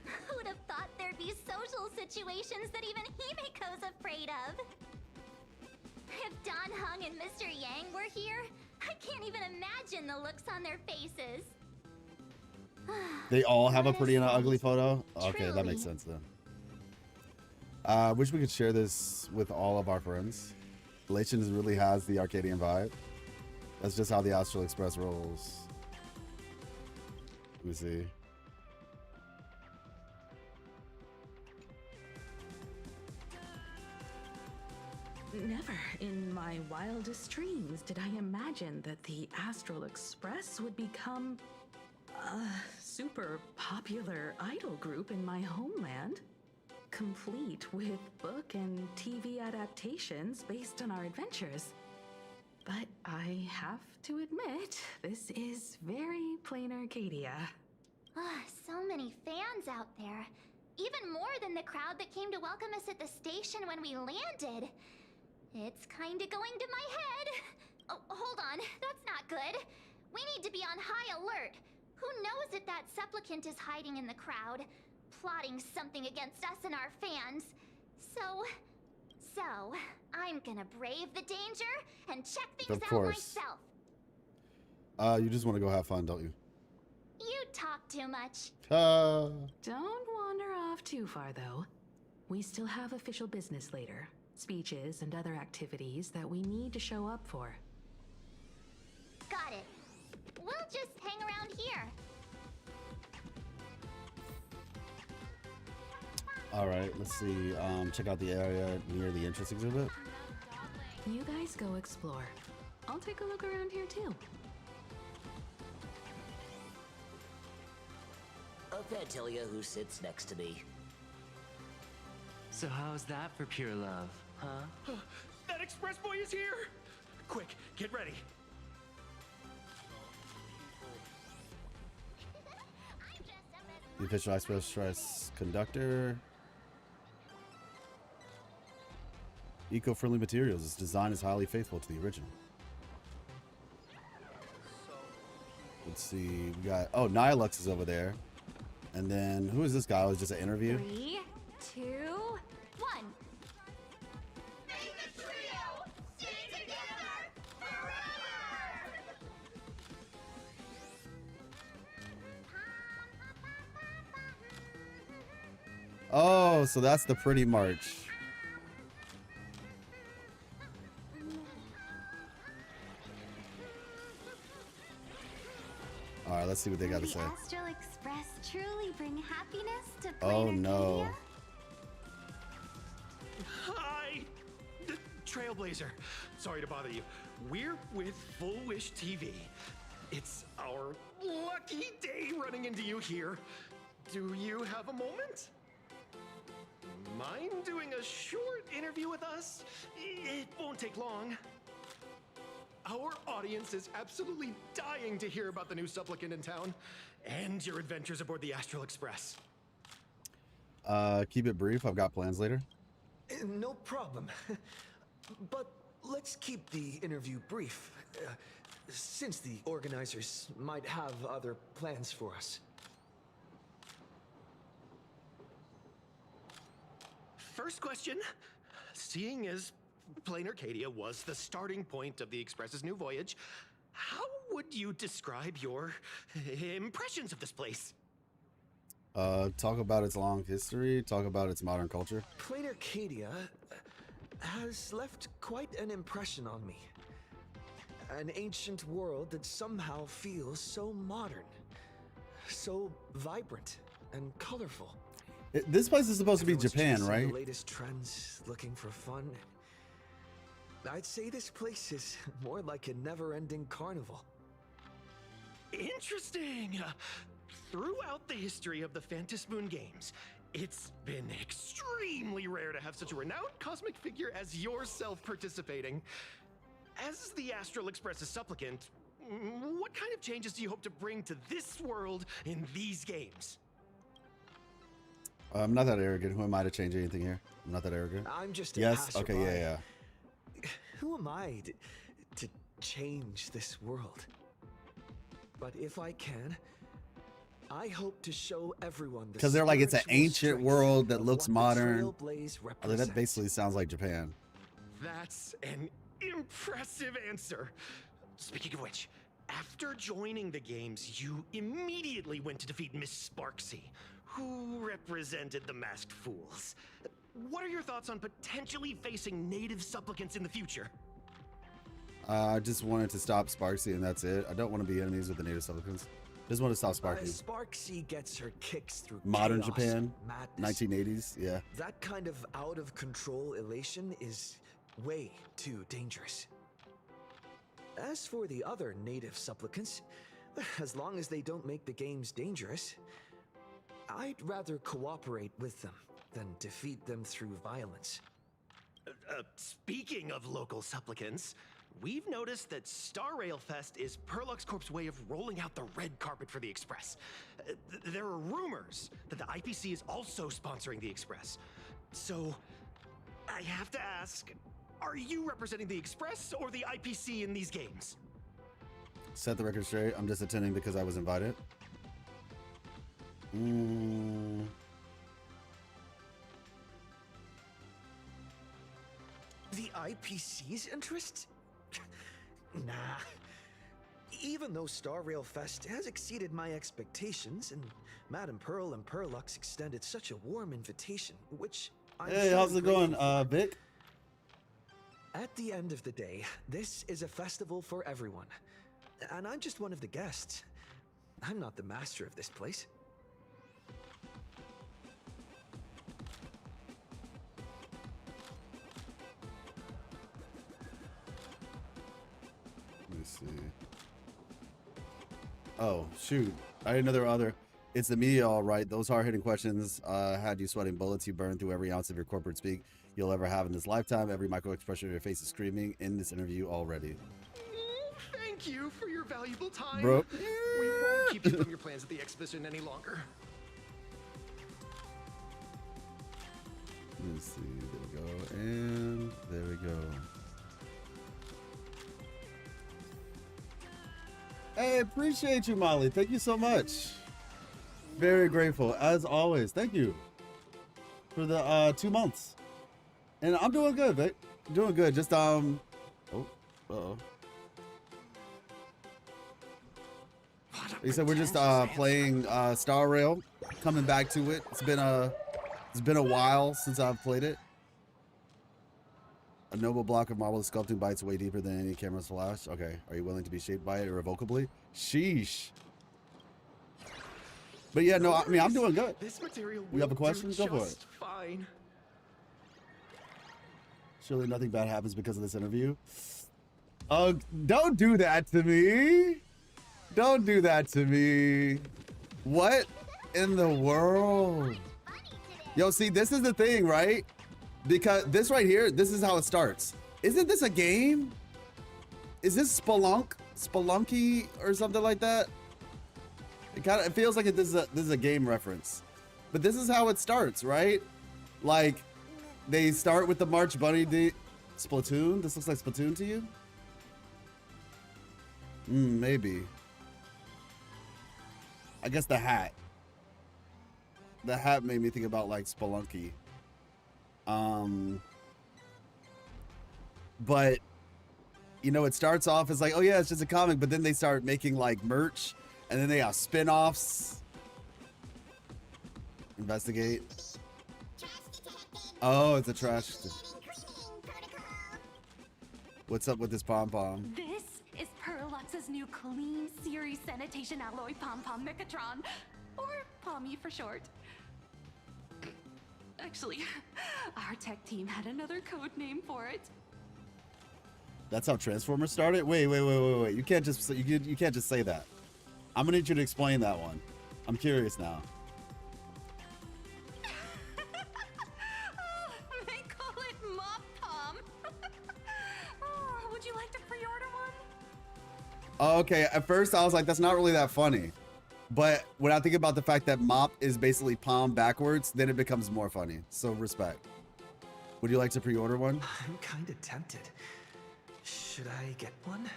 Who would have thought there'd be social situations that even Himiko's afraid of? If Don Hung and Mr. Yang were here, I can't even imagine the looks on their faces. They all have a What pretty and an sight. ugly photo? Okay, that makes Truly. sense then. Wish we could share this with all of our friends. Relations really has the Arcadian vibe. That's just how the Astral Express rolls. Let me see. Never in my wildest dreams did I imagine that the Astral Express would become a super popular idol group in my homeland, complete with book and TV adaptations based on our adventures. But I have to admit, this is very plain Arcadia. So many fans out there. Even more than the crowd that came to welcome us at the station when we landed. It's kinda going to my head. Oh, hold on. That's not good. We need to be on high alert. Who knows if that supplicant is hiding in the crowd, plotting something against us and our fans. So, I'm gonna brave the danger and check things out myself. You just want to go have fun, don't you? You talk too much. Don't wander off too far, though. We still have official business later. Speeches and other activities that we need to show up for. Got it. We'll just hang around here. All right, let's see. Check out the area near the entrance exhibit. You guys go explore. I'll take a look around here too. Fantilia, who sits next to me. So how's that for pure love, huh? That express boy is here! Quick, get ready. The official express conductor. Eco-friendly materials. Its design is highly faithful to the original. Let's see. We got Nihilux is over there. And then who is this guy? It was just an interview. 3, 2, 1. May the trio stay together forever! Oh, so that's the pretty march. All right, let's see what they got to say. The Astral Express truly bring happiness to Oh no. Hi! The Trailblazer. Sorry to bother you. We're with Full Wish TV. It's our lucky day running into you here. Do you have a moment? Mind doing a short interview with us? It won't take long. Our audience is absolutely dying to hear about the new supplicant in town and your adventures aboard the Astral Express. Keep it brief. I've got plans later. No problem. But let's keep the interview brief, since the organizers might have other plans for us. First question. Seeing as Plain Arcadia was the starting point of the Express's new voyage, how would you describe your impressions of this place? Talk about its long history, talk about its modern culture. Plain Arcadia has left quite an impression on me. An ancient world that somehow feels so modern, so vibrant and colorful. This place is supposed to be Everyone's Japan, chasing right? The latest trends, looking for fun. I'd say this place is more like a never-ending carnival. Interesting. Throughout the history of the Phantom Moon games, it's been extremely rare to have such a renowned cosmic figure as yourself participating. As the Astral Express's supplicant, what kind of changes do you hope to bring to this world in these games? I'm not that arrogant. Who am I to change anything here? I'm not that arrogant. I'm just a yes. passerby. Okay. Yeah. Who am I to change this world? But if I can, I hope to show everyone because they're like, it's an ancient world that looks modern. Trailblaze That basically sounds like Japan. That's an impressive answer. Speaking of which, after joining the games, you immediately went to defeat Miss Sparksy, who represented the Masked Fools. What are your thoughts on potentially facing native supplicants in the future? I just wanted to stop Sparksy and that's it. I don't want to be enemies with the native supplicants. Just want to stop Sparky. Sparksy gets her kicks through modern chaos, Japan, madness. 1980s, yeah. That kind of out of control elation is way too dangerous. As for the other native supplicants, as long as they don't make the games dangerous, I'd rather cooperate with them than defeat them through violence. Speaking of local supplicants, we've noticed that Star Rail Fest is Perlux Corp's way of rolling out the red carpet for the Express. There are rumors that the IPC is also sponsoring the Express. So, I have to ask, are you representing the Express or the IPC in these games? Set the record straight. I'm just attending because I was invited. The IPC's interest? Nah. Even though Star Rail Fest has exceeded my expectations, and Madame Pearl and Perlux extended such a warm invitation, which I'm Hey, so how's it going, grateful for. Vic? At the end of the day, this is a festival for everyone. And I'm just one of the guests. I'm not the master of this place. Let me see. Oh, shoot. I didn't know there were other. It's the media, all right. Those hard-hitting questions had you sweating bullets. You burned through every ounce of your corporate speak you'll ever have in this lifetime. Every micro-expression of your face is screaming in this interview already. Thank you for your valuable time. Bro. We won't keep you from your plans at the exhibition any longer. Let me see. There we go. And there we go. Hey, appreciate you, Molly. Thank you so much. Very grateful, as always. Thank you for the 2 months. And I'm doing good, Vic. Doing good. Just oh, uh-oh. He said we're just playing Star Rail, coming back to it. It's been a while since I've played it. A noble block of marble sculpting bites way deeper than any camera's flash. Okay, are you willing to be shaped by it irrevocably? Sheesh. But yeah, no, I mean, I'm doing good. This material You have a will question? do Go for it. just fine. Surely nothing bad happens because of this interview. Don't do that to me. Don't do that to me. What in the world? Yo, see, this is the thing, right? Because this right here, this is how it starts. Isn't this a game? Is this Spelunky or something like that? It feels like this is a game reference. But this is how it starts, right? Like, they start with the March Bunny Splatoon? This looks like Splatoon to you? Maybe. I guess the hat. The hat made me think about like Spelunky. But you know, it starts off as like, oh yeah, it's just a comic, but then they start making like merch, and then they have spin-offs. Investigate. Oh, it's a trash. What's up with this pom-pom? This is Perlux's new clean series sanitation alloy pom-pom Mechatron, or Pommy for short. Actually, our tech team had another code name for it. That's how Transformers started? Wait. You can't just say that. I'm gonna need you to explain that one. I'm curious now. They call it Mop Pom. Oh, would you like to pre-order one? Oh, okay, at first I was like, that's not really that funny. But when I think about the fact that mop is basically palm backwards, then it becomes more funny. So respect. Would you like to pre-order one? I'm kind of tempted. Should I get one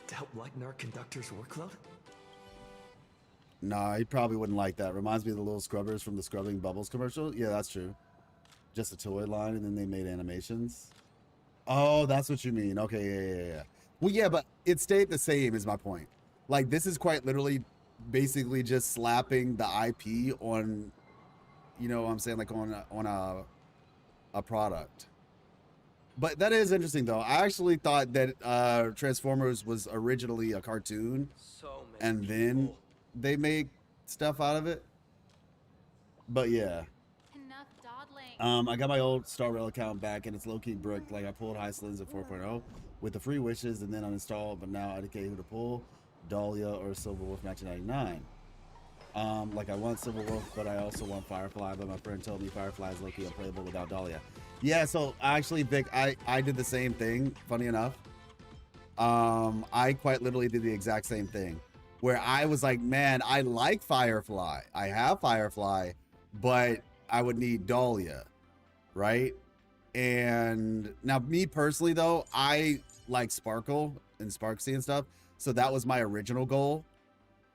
to help lighten our conductor's workload? Nah, he probably wouldn't like that. Reminds me of the little scrubbers from the Scrubbing Bubbles commercial. Yeah, that's true. Just a toy line, and then they made animations. Oh, that's what you mean. Okay, yeah. Well, yeah, but it stayed the same is my point. Like, this is quite literally basically just slapping the IP on, you know what I'm saying, like on a product. But that is interesting, though. I actually thought that Transformers was originally a cartoon, and then they made stuff out of it. But yeah. Enough dawdling. I got my old Star Rail account back, and it's low-key bricked. Like, I pulled Hyslins at 4.0 with the free wishes, and then uninstalled, but now I indicate who to pull, Dahlia or Silver Wolf 1999. Like, I want Silver Wolf, but I also want Firefly, but my friend told me Firefly is low-key unplayable without Dahlia. Yeah, so actually, Vic, I did the same thing, funny enough. I quite literally did the exact same thing where I was like, man, I like Firefly. I have Firefly, but I would need Dahlia, right? And now me personally though, I like Sparkle and Sparksy and stuff. So that was my original goal.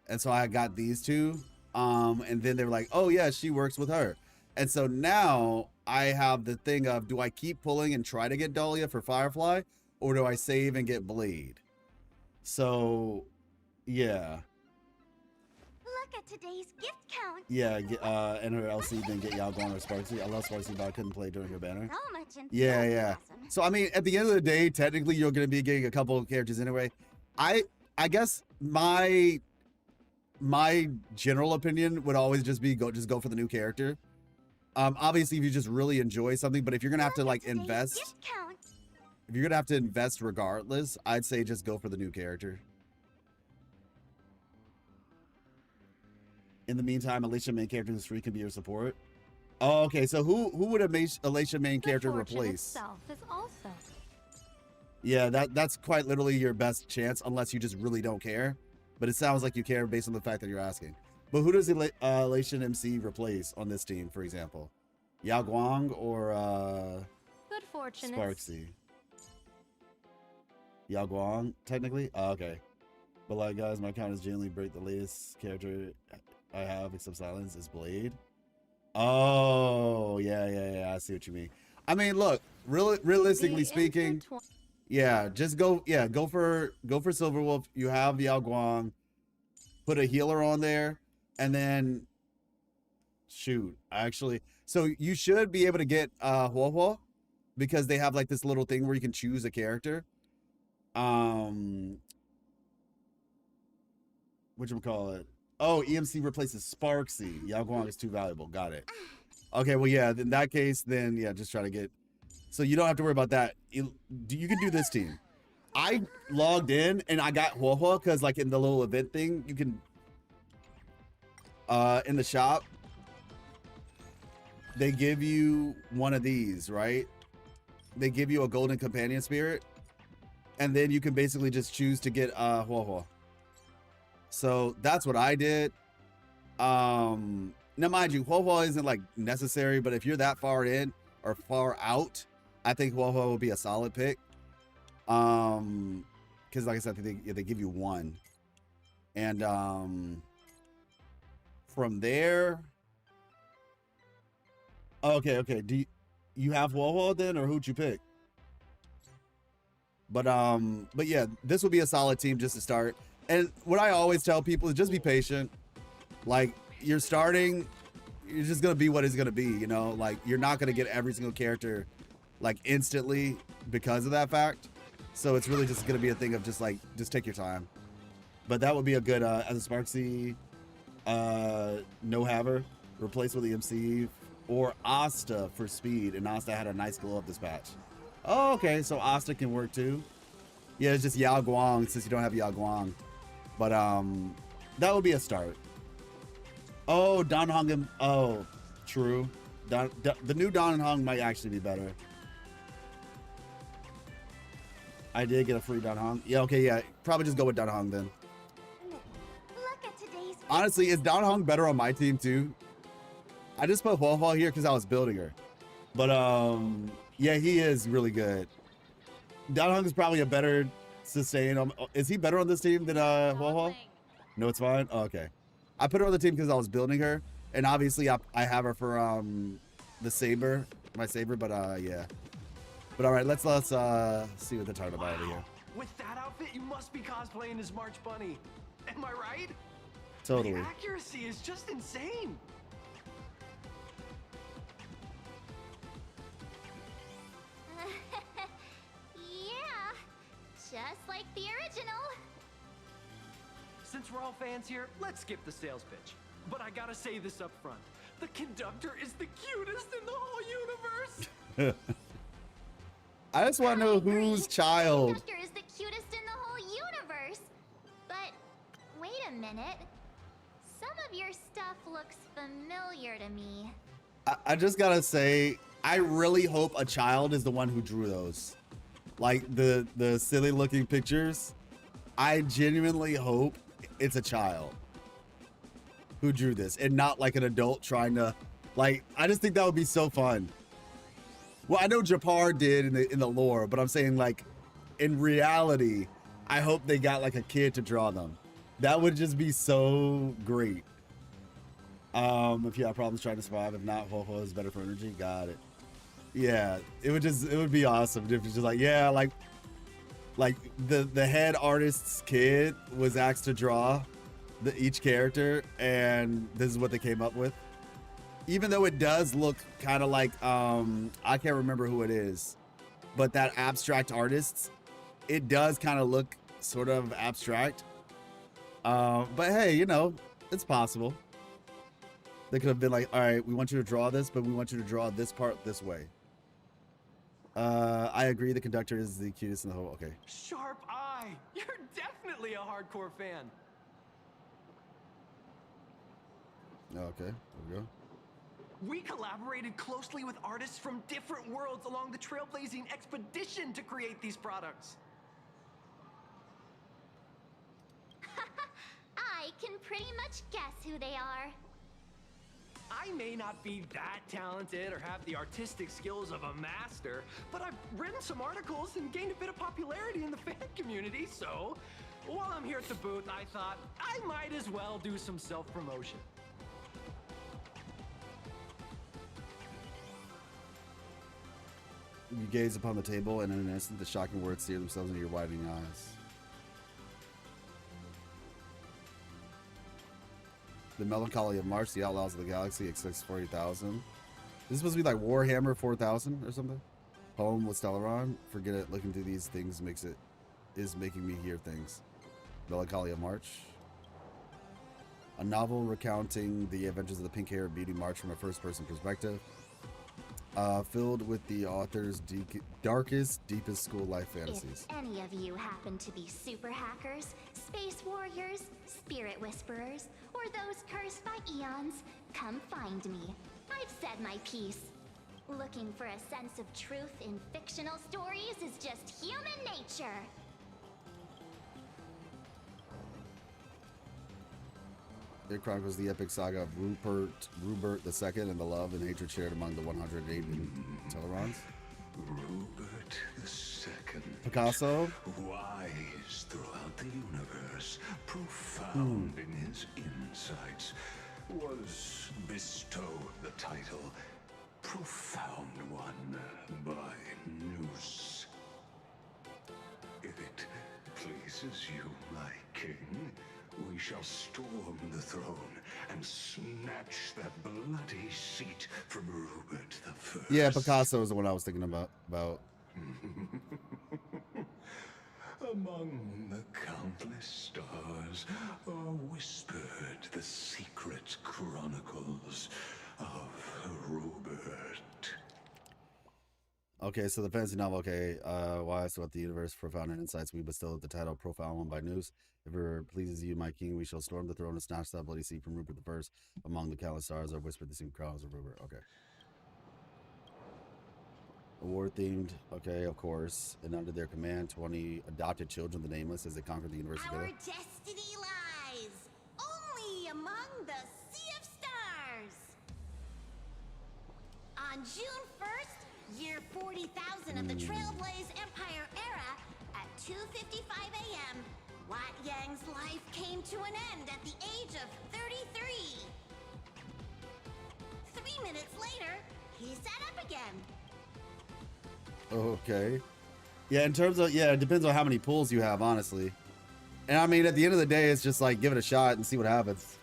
And so I got these two. And then they were like, oh yeah, she works with her. And so now I have the thing of, do I keep pulling and try to get Dahlia for Firefly, or do I save and get Blade? So, yeah. Look at today's gift count. Yeah, and her LC didn't get Yao Guang or Sparksy. I love Sparksy, but I couldn't play during her banner. So much Yeah, yeah. So, I mean, at the end of the day, technically, you're going to be getting a couple of characters anyway. I guess my general opinion would always just be go for the new character. Obviously, if you just really enjoy something, but if you're gonna have to like invest, if you're gonna have to invest regardless, I'd say just go for the new character. In the meantime, Alicia main character who's free can be your support. Oh, okay. So who would Alicia main character replace? Is also. Yeah, that's quite literally your best chance, unless you just really don't care. But it sounds like you care based on the fact that you're asking. But who does Elation MC replace on this team, for example? Yao Guang or Good fortune. Sparksy? Yao Guang, technically? Oh, okay. But like, guys, my account is genuinely break. The latest character I have, except Silence, is Blade. Oh, yeah. I see what you mean. I mean, look, realistically speaking, yeah, just go for Silverwolf. You have Yao Guang. Put a healer on there, and then shoot. Actually, so you should be able to get Huohuo, because they have like this little thing where you can choose a character. Whatchamacallit? Oh, EMC replaces Sparksy. Yao Guang is too valuable. Got it. Okay, well, yeah, in that case, then yeah, just try to get. So you don't have to worry about that. You can do this team. I logged in and I got Huohuo because like in the little event thing, you can in the shop, they give you one of these, right? They give you a golden companion spirit, and then you can basically just choose to get Huohuo. So that's what I did. Now mind you, Huohuo isn't like necessary, but if you're that far in or far out, I think Huohuo will be a solid pick. Because like I said, they give you one, and from there, okay. Do you have Huohuo then, or who'd you pick? But yeah, this will be a solid team just to start. And what I always tell people is just be patient. Like, you're starting, you're just gonna be what it's gonna be, you know. Like, you're not gonna get every single character like instantly because of that fact. So it's really just gonna be a thing of just take your time. But that would be a good as a Sparksy no haver replaced with EMC, or Asta for speed, and Asta had a nice glow up this patch. Oh, okay, so Asta can work too. Yeah, it's just Yao Guang since you don't have Yao Guang. But that would be a start. Oh, Don Hong. Oh, true. The new Don Hong might actually be better. I did get a free Don Hong. Yeah, okay, yeah. Probably just go with Don Hong then. Look at today's. Honestly, is Don Hong better on my team too? I just put Huohuo here because I was building her. But yeah, he is really good. Don Hong is probably a better sustain. Is he better on this team than Huohuo? No, it's fine. Oh, okay. I put her on the team because I was building her, and obviously I have her for the saber, my saber. But yeah. But all right, let's see what they're talking about over here. With that outfit, you must be cosplaying as March Bunny. Am I right? Totally. The accuracy is just insane. Yeah, just like the original. Since we're all fans here, let's skip the sales pitch. But I gotta say this up front. The conductor is the cutest in the whole universe. I just want to know whose child. The conductor is the cutest in the whole universe. But wait a minute. Some of your stuff looks familiar to me. I just gotta say, I really hope a child is the one who drew those. like the silly looking pictures, I genuinely hope it's a child who drew this and not like an adult trying to, like, I just think that would be so fun. Well, I know Japar did in the lore, but I'm saying like in reality, I hope they got like a kid to draw them. That would just be so great. If you have problems trying to survive, if not, Ho-Ho is better for energy. Got it. Yeah, it would be awesome if it's just like, yeah, like the head artist's kid was asked to draw each character, and this is what they came up with. Even though it does look kind of like, I can't remember who it is, but that abstract artist, it does kind of look sort of abstract. But hey, you know, it's possible. They could have been like, all right, we want you to draw this, but we want you to draw this part this way. I agree, the conductor is the cutest in the whole, okay. Sharp eye! You're definitely a hardcore fan. Okay, there we go. We collaborated closely with artists from different worlds along the trailblazing expedition to create these products. I can pretty much guess who they are. I may not be that talented or have the artistic skills of a master, but I've written some articles and gained a bit of popularity in the fan community, so while I'm here at the booth, I thought I might as well do some self-promotion. You gaze upon the table, and in an instant, the shocking words sear themselves into your widening eyes. The Melancholy of March, the Outlaws of the Galaxy, XX 40,000. This is supposed to be like Warhammer 4000 or something? Poem with Stellaron. Forget it. Looking through these things is making me hear things. Melancholy of March. A novel recounting the adventures of the pink-haired beauty March from a first-person perspective. Filled with the author's darkest, deepest school life fantasies. If any of you happen to be super hackers, space warriors, spirit whisperers, or those cursed by eons, come find me. I've said my piece. Looking for a sense of truth in fictional stories is just human nature. It chronicles the epic saga of Rupert II and the love and hatred shared among the 108 Tellerons. Rupert II. Picasso. Wise throughout the universe, profound in his insights, was bestowed the title Profound One by Noose. If it pleases you, my king, we shall storm the throne and snatch that bloody seat from Rupert I. Yeah, Picasso is the one I was thinking about. Among the countless stars are whispered the secret chronicles of Rupert. Okay, so the fantasy novel, okay, wise throughout the universe, profound in insights, we bestow the title Profound One by News. If it pleases you, my king, we shall storm the throne and snatch that bloody seat from Rupert I. Among the countless stars are whispered the secret chronicles of Rupert. Okay. Award themed, okay, of course. And under their command, 20 adopted children, the nameless, as they conquer the universe Our together. destiny lies only among the Sea of Stars. On June 1st, year 40,000 of the Trailblaze Empire era, at 2:55 a.m., Wat Yang's life came to an end at the age of 33. 3 minutes later, he sat up again. Okay. Yeah, in terms of, yeah, it depends on how many pulls you have, honestly. And I mean, at the end of the day, it's just like, give it a shot and see what happens.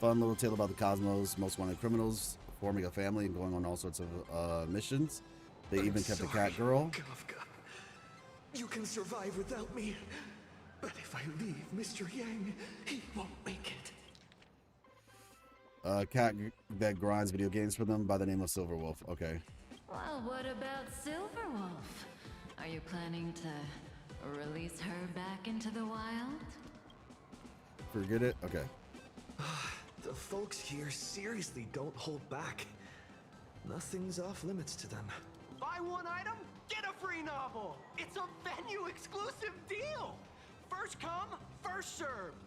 Fun little tale about the cosmos, most wanted criminals, forming a family and going on all sorts of missions. They even kept a cat girl. Kafka, you can survive without me, but if I leave Mr. Yang, he won't make it. Cat that grinds video games for them by the name of Silverwolf. Okay. Well, what about Silverwolf? Are you planning to release her back into the wild? Forget it. Okay. The folks here seriously don't hold back. Nothing's off limits to them. Buy one item, get a free novel. It's a venue exclusive deal. First come, first served.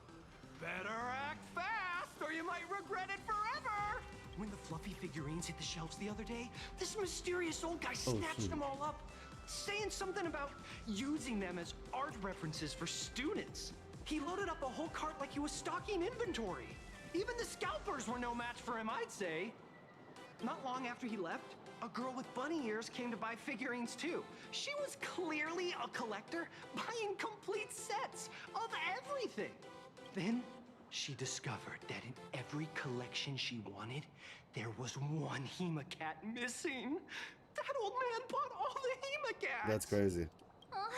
Better act fast or you might regret it forever. When the fluffy figurines hit the shelves the other day, this mysterious old guy snatched them all up, saying something about using them as art references for students. He loaded up a whole cart like he was stocking inventory. Even the scalpers were no match for him, I'd say. Not long after he left, a girl with bunny ears came to buy figurines too. She was clearly a collector, buying complete sets of everything. Then she discovered that in every collection she wanted, there was one Hemacat missing. That old man bought all the Hemacats. That's crazy. Oh,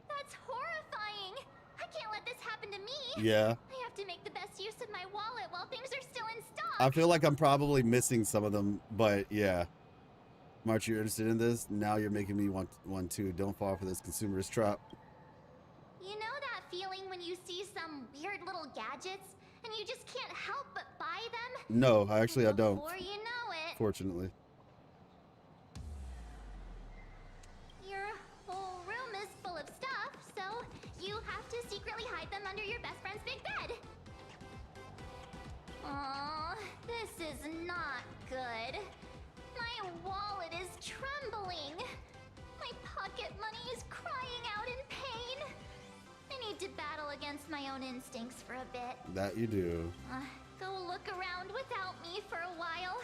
that's horrifying. I can't let this happen to me. Yeah. I have to make the best use of my wallet while things are still in stock. I feel like I'm probably missing some of them, but yeah. March, you're interested in this? Now you're making me want one too. Don't fall for this consumerist trap. You know that feeling when you see some weird little gadgets and you just can't help but buy them? No, I don't. Before you know it. Fortunately. Your whole room is full of stuff, so you have to secretly hide them under your best friend's big bed. Aw, this is not good. My wallet is trembling. My pocket money is crying out in pain. I need to battle against my own instincts for a bit. That you do. Go look around without me for a while.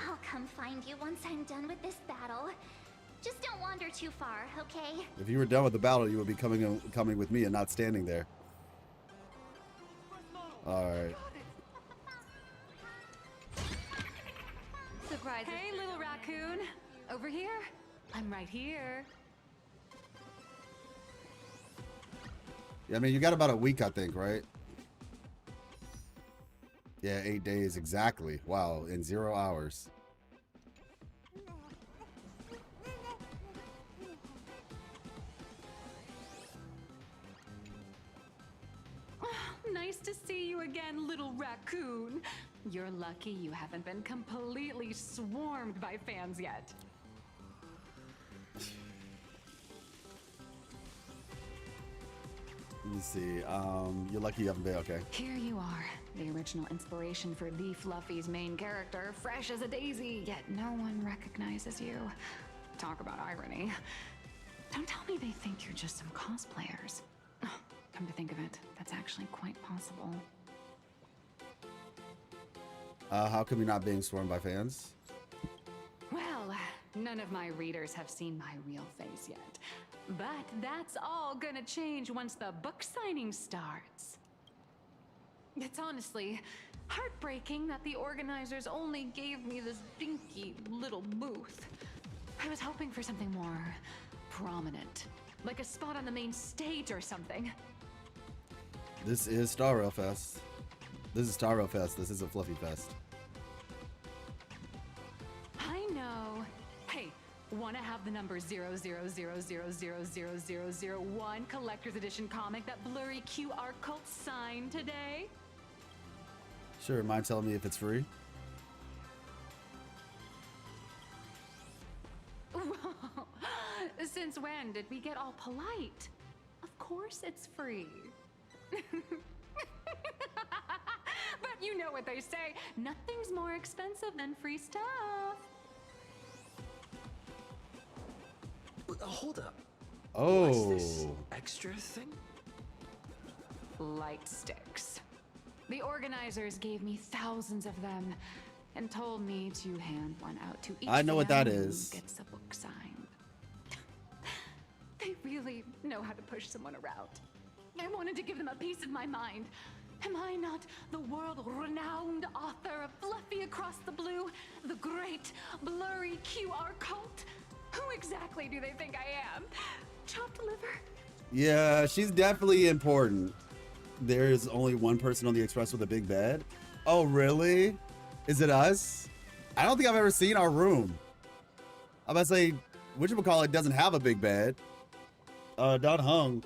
I'll come find you once I'm done with this battle. Just don't wander too far, okay? If you were done with the battle, you would be coming with me and not standing there. All right. Surprise. Hey, little raccoon. Over here? I'm right here. Yeah, I mean, you got about a week, I think, right? Yeah, 8 days exactly. Wow, in 0 hours. Nice to see you again, little raccoon. You're lucky you haven't been completely swarmed by fans yet. Let me see. You're lucky you haven't been, okay. Here you are, the original inspiration for the Fluffy's main character, fresh as a daisy, yet no one recognizes you. Talk about irony. Don't tell me they think you're just some cosplayers. Come to think of it, that's actually quite possible. How come you're not being swarmed by fans? Well, none of my readers have seen my real face yet. But that's all gonna change once the book signing starts. It's honestly heartbreaking that the organizers only gave me this dinky little booth. I was hoping for something more prominent, like a spot on the main stage or something. This is Star Rail Fest. This is Star Rail Fest. This isn't Fluffy Fest. I know. Hey, wanna have the number 000000001 collector's edition comic that blurry QR cult signed today? Sure, mind telling me if it's free? Since when did we get all polite? Of course it's free. But you know what they say, nothing's more expensive than free stuff. Hold up. Oh. What's this extra thing? Light sticks. The organizers gave me thousands of them and told me to hand one out to each I know what that fan who is. gets a book signed. They really know how to push someone around. I wanted to give them a piece of my mind. Am I not the world-renowned author of Fluffy Across the Blue, the great blurry QR cult? Who exactly do they think I am? Chopped liver? Yeah, she's definitely important. There's only one person on the Express with a big bed. Oh, really? Is it us? I don't think I've ever seen our room. I'm about to say, whatchamacallit doesn't have a big bed. Don Hung,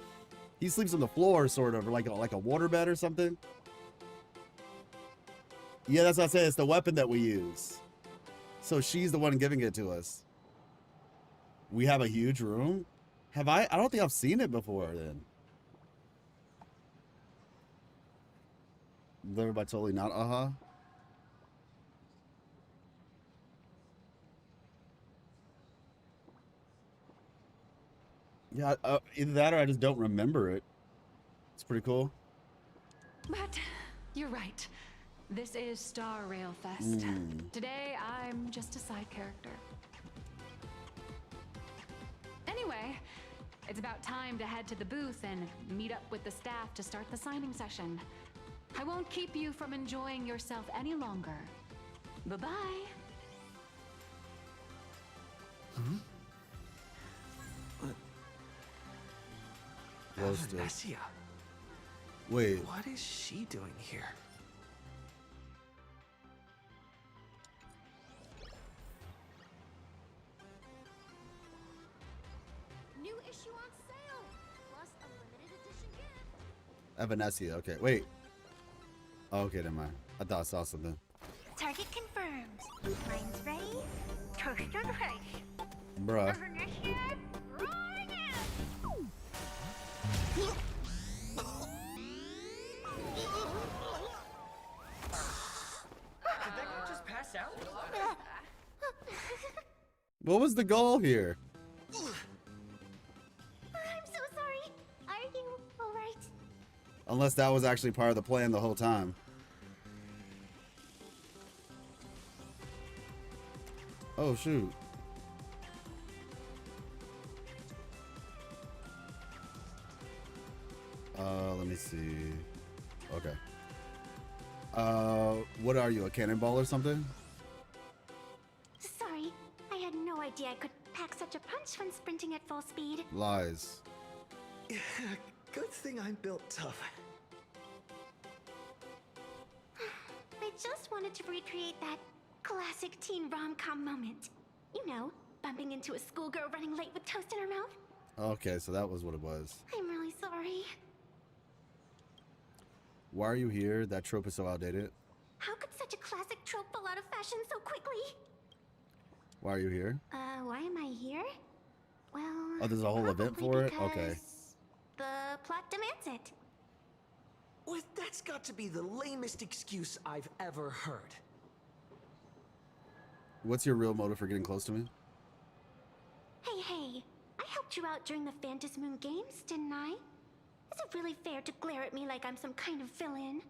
he sleeps on the floor, sort of, or like a water bed or something. Yeah, that's what I say. It's the weapon that we use. So she's the one giving it to us. We have a huge room? Have I? I don't think I've seen it before then. Delivered by totally not uh-huh. Yeah, either that or I just don't remember it. It's pretty cool. But you're right. This is Star Rail Fest. Today, I'm just a side character. Anyway, it's about time to head to the booth and meet up with the staff to start the signing session. I won't keep you from enjoying yourself any longer. Bye-bye. Venetia. Wait. What is she doing here? New issue on sale, plus a limited edition gift. Venetia. Okay, wait. Oh, okay, never mind. I thought I saw something. Target confirmed. Mine's ready. Toaster ready. Bruh. Did that guy just pass out? What was the goal here? I'm so sorry. Are you alright? Unless that was actually part of the plan the whole time. Oh, shoot. Let me see. Okay. What are you, a cannonball or something? Sorry, I had no idea I could pack such a punch when sprinting at full speed. Lies. Good thing I'm built tough. I just wanted to recreate that classic teen rom-com moment. You know, bumping into a schoolgirl running late with toast in her mouth. Okay, so that was what it was. I'm really sorry. Why are you here? That trope is so outdated. How could such a classic trope fall out of fashion so quickly? Why are you here? Why am I here? Well... Oh, there's a whole event for it? Okay. The plot demands it. Well, that's got to be the lamest excuse I've ever heard. What's your real motive for getting close to me? Hey, I helped you out during the Phantasmoon Games, didn't I? Is it really fair to glare at me like I'm some kind of villain?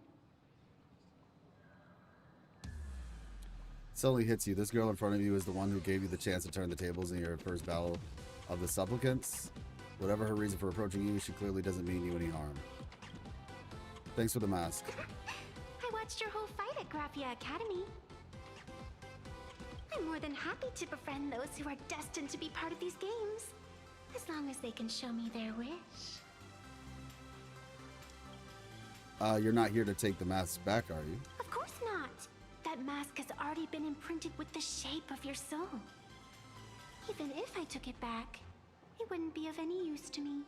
Suddenly hits you. This girl in front of you is the one who gave you the chance to turn the tables in your first battle of the supplicants. Whatever her reason for approaching you, she clearly doesn't mean you any harm. Thanks for the mask. I watched your whole fight at Graphia Academy. I'm more than happy to befriend those who are destined to be part of these games. As long as they can show me their wish. You're not here to take the mask back, are you? Of course not. That mask has already been imprinted with the shape of your soul. Even if I took it back, it wouldn't be of any use to me.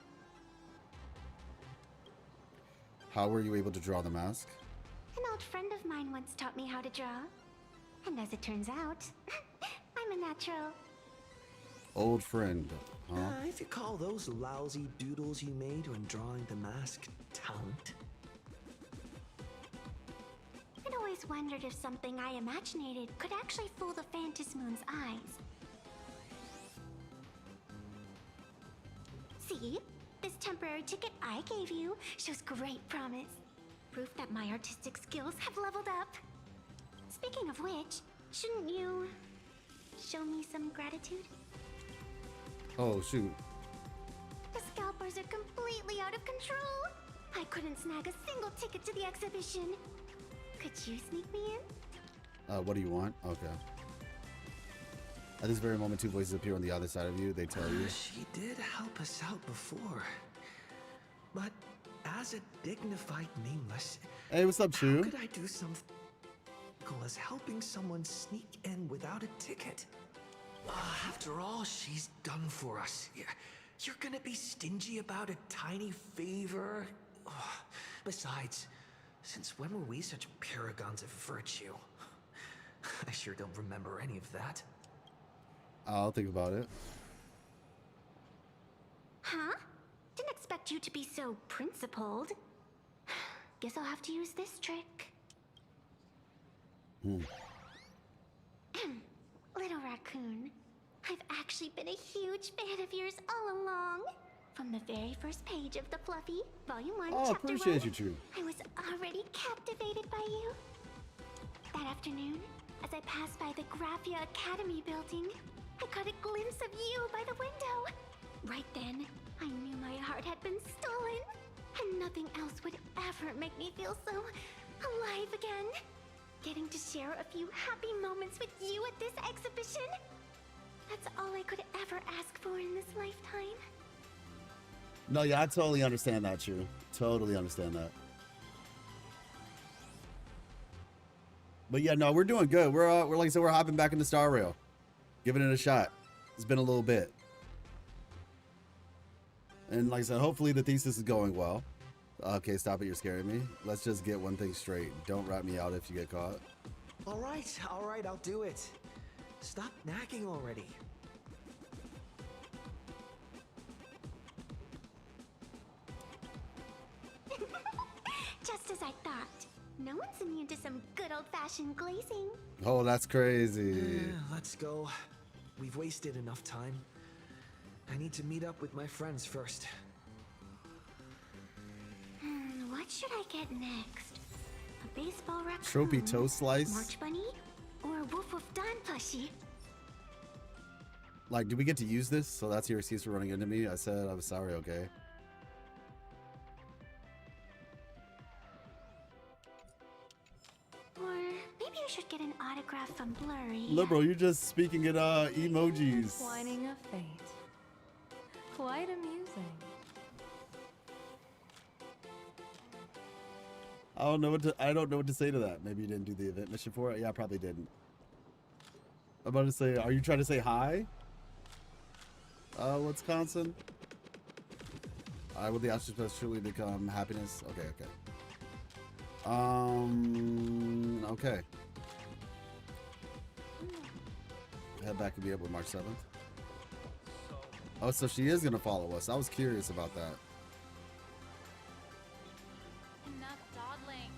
How were you able to draw the mask? An old friend of mine once taught me how to draw. And as it turns out, I'm a natural. Old friend, huh? If you call those lousy doodles you made when drawing the mask talent. I'd always wondered if something I imaginated could actually fool the Phantasmoon's eyes. See? This temporary ticket I gave you shows great promise. Proof that my artistic skills have leveled up. Speaking of which, shouldn't you show me some gratitude? Oh, shoot. The scalpers are completely out of control. I couldn't snag a single ticket to the exhibition. Could you sneak me in? What do you want? Okay. At this very moment, two voices appear on the other side of you. They tell you. She did help us out before. But as a dignified nameless... Hey, what's up, Chu? How could I do something as helping someone sneak in without a ticket? After all she's done for us, you're gonna be stingy about a tiny favor? Besides, since when were we such paragons of virtue? I sure don't remember any of that. I'll think about it. Huh? Didn't expect you to be so principled. Guess I'll have to use this trick. Hmm. Little raccoon, I've actually been a huge fan of yours all along. From the very first page of the Fluffy, Volume 1, Oh, Chapter 1, appreciate you, True. I was already captivated by you. That afternoon, as I passed by the Graphia Academy building, I caught a glimpse of you by the window. Right then, I knew my heart had been stolen, and nothing else would ever make me feel so alive again. Getting to share a few happy moments with you at this exhibition, that's all I could ever ask for in this lifetime. No, yeah, I totally understand that, True. Totally understand that. But yeah, no, we're doing good. We're like I said, we're hopping back into Star Rail, giving it a shot. It's been a little bit, and like I said, hopefully the thesis is going well. Okay, stop it. You're scaring me. Let's just get one thing straight. Don't rat me out if you get caught. All right, I'll do it. Stop nagging already. Just as I thought. No one's immune to some good old-fashioned glazing. Oh, that's crazy. Let's go. We've wasted enough time. I need to meet up with my friends first. What should I get next? A baseball raccoon? Trophy toast slice? March bunny? Or a Wolf of Dawn plushie? Like, do we get to use this? So that's your excuse for running into me? I said I was sorry, okay? Or maybe I should get an autograph from Blurry. Liberal, you're just speaking in emojis. Whining of fate. Quite amusing. I don't know what to say to that. Maybe you didn't do the event mission for it. Yeah, I probably didn't. I'm about to say, are you trying to say hi? Wisconsin? Will the Astros truly become happiness? Okay. Okay. Head back and be able to March 7th. Oh, so she is gonna follow us. I was curious about that. Enough dawdling.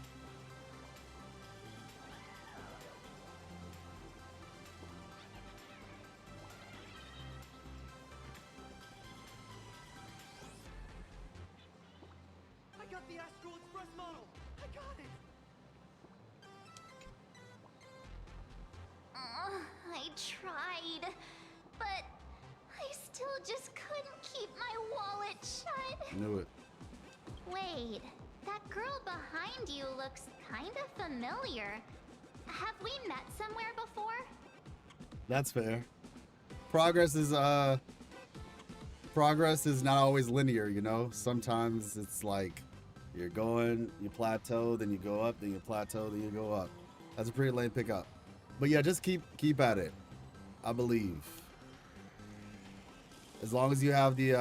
I got the Astral Express model! I got it! I tried, but I still just couldn't keep my wallet shut. Knew it. Wait, that girl behind you looks kind of familiar. Have we met somewhere before? That's fair. Progress is not always linear, you know? Sometimes it's like you're going, you plateau, then you go up, then you plateau, then you go up. That's a pretty lame pickup. But yeah, just keep at it. I believe. As long as you have the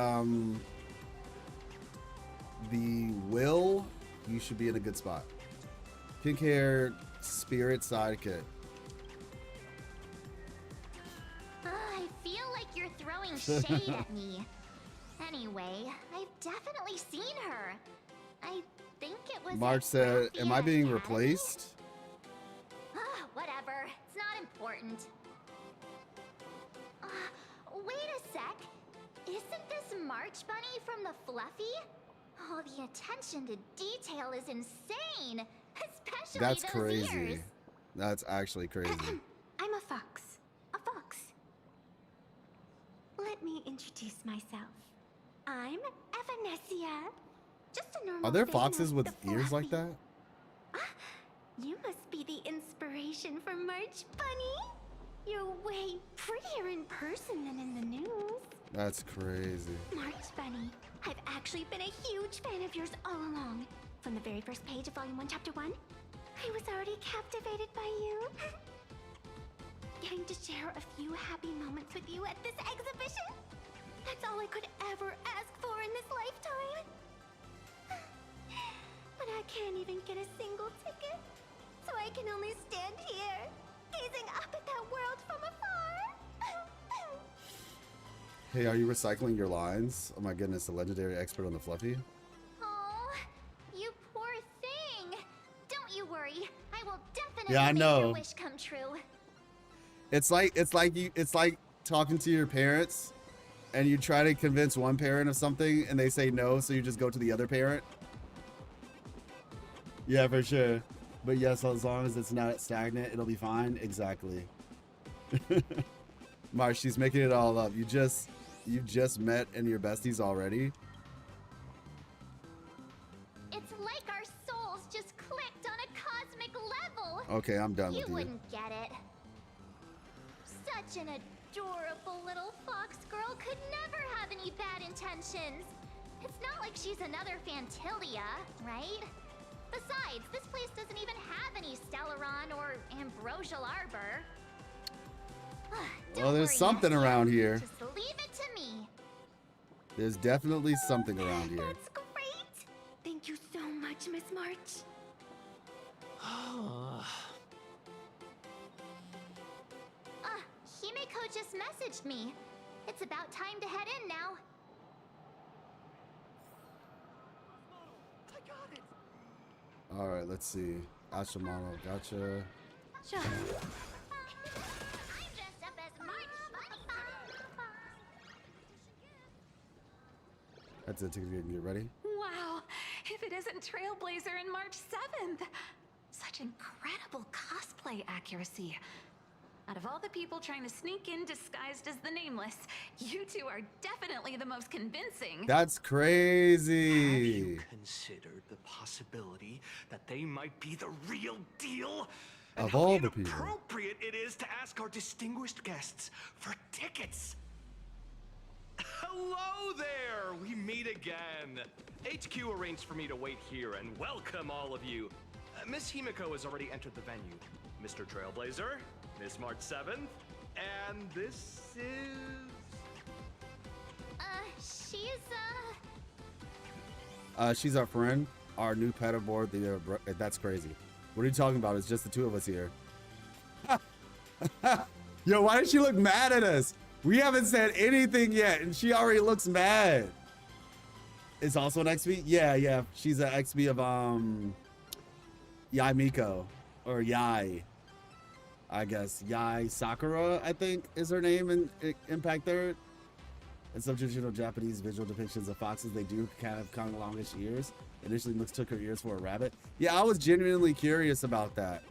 will, you should be in a good spot. Pink hair spirit sidekick. I feel like you're throwing shade at me. Anyway, I've definitely seen her. I think it was. March said, "Am I being replaced?" Whatever. It's not important. Wait a sec. Isn't this March Bunny from the Fluffy? Oh, the attention to detail is insane. Especially That's those crazy. ears. That's actually crazy. I'm a fox. A fox. Let me introduce myself. I'm Evanessia. Just a normal Are there fan foxes of with the ears like Fluffy. that? You must be the inspiration for March Bunny. You're way prettier in person than in the news. That's crazy. March Bunny, I've actually been a huge fan of yours all along. From the very first page of Volume 1, Chapter 1, I was already captivated by you. Getting to share a few happy moments with you at this exhibition, that's all I could ever ask for in this lifetime. But I can't even get a single ticket, so I can only stand here, gazing Hey, are you recycling your lines? Oh my goodness, the legendary expert on the fluffy. Oh, you poor thing. Don't you worry. I will definitely Yeah, I make know. your wish come true. It's like talking to your parents and you try to convince one parent of something and they say no, so you just go to the other parent. Yeah, for sure. But yes, as long as it's not stagnant, it'll be fine. Exactly. Marsh, she's making it all up. You just met and you're besties already. It's like our souls just clicked on a cosmic level. Okay, I'm done with You you. wouldn't get it. Such an adorable little fox girl could never have any bad intentions. It's not like she's another Fantilia, right? Besides, this place doesn't even have any Stellaron or Ambrosial Arbor. Well, there's something around here. Just leave it to me. There's definitely something around here. That's great. Thank you so much, Miss March. Himeko just messaged me. It's about time to head in now. All right, let's see. Ashimano, gotcha. Sure. I'm dressed up as March. That's it. Get ready. Wow, if it isn't Trailblazer and March 7th. Such incredible cosplay accuracy. Out of all the people trying to sneak in disguised as the Nameless, you two are definitely the most convincing. That's Have crazy. you considered the possibility that they might be the real deal? And Of how all the people. inappropriate it is to ask our distinguished guests for tickets. Hello there! We meet again. HQ arranged for me to wait here and welcome all of you. Miss Himeko has already entered the venue. Mr. Trailblazer, Miss March 7th, and this is... She's our friend, our new pet aboard the. That's crazy. What are you talking about? It's just the two of us here. Yo, why did she look mad at us? We haven't said anything yet, and she already looks mad. It's also an XP? Yeah. She's an XP of Yai Miko. Or Yai. I guess. Yai Sakura, I think, is her name in Impact Third. In some traditional Japanese visual depictions of foxes, they do kind of have longish ears. Initially, mistook her ears for a rabbit. Yeah, I was genuinely curious about that.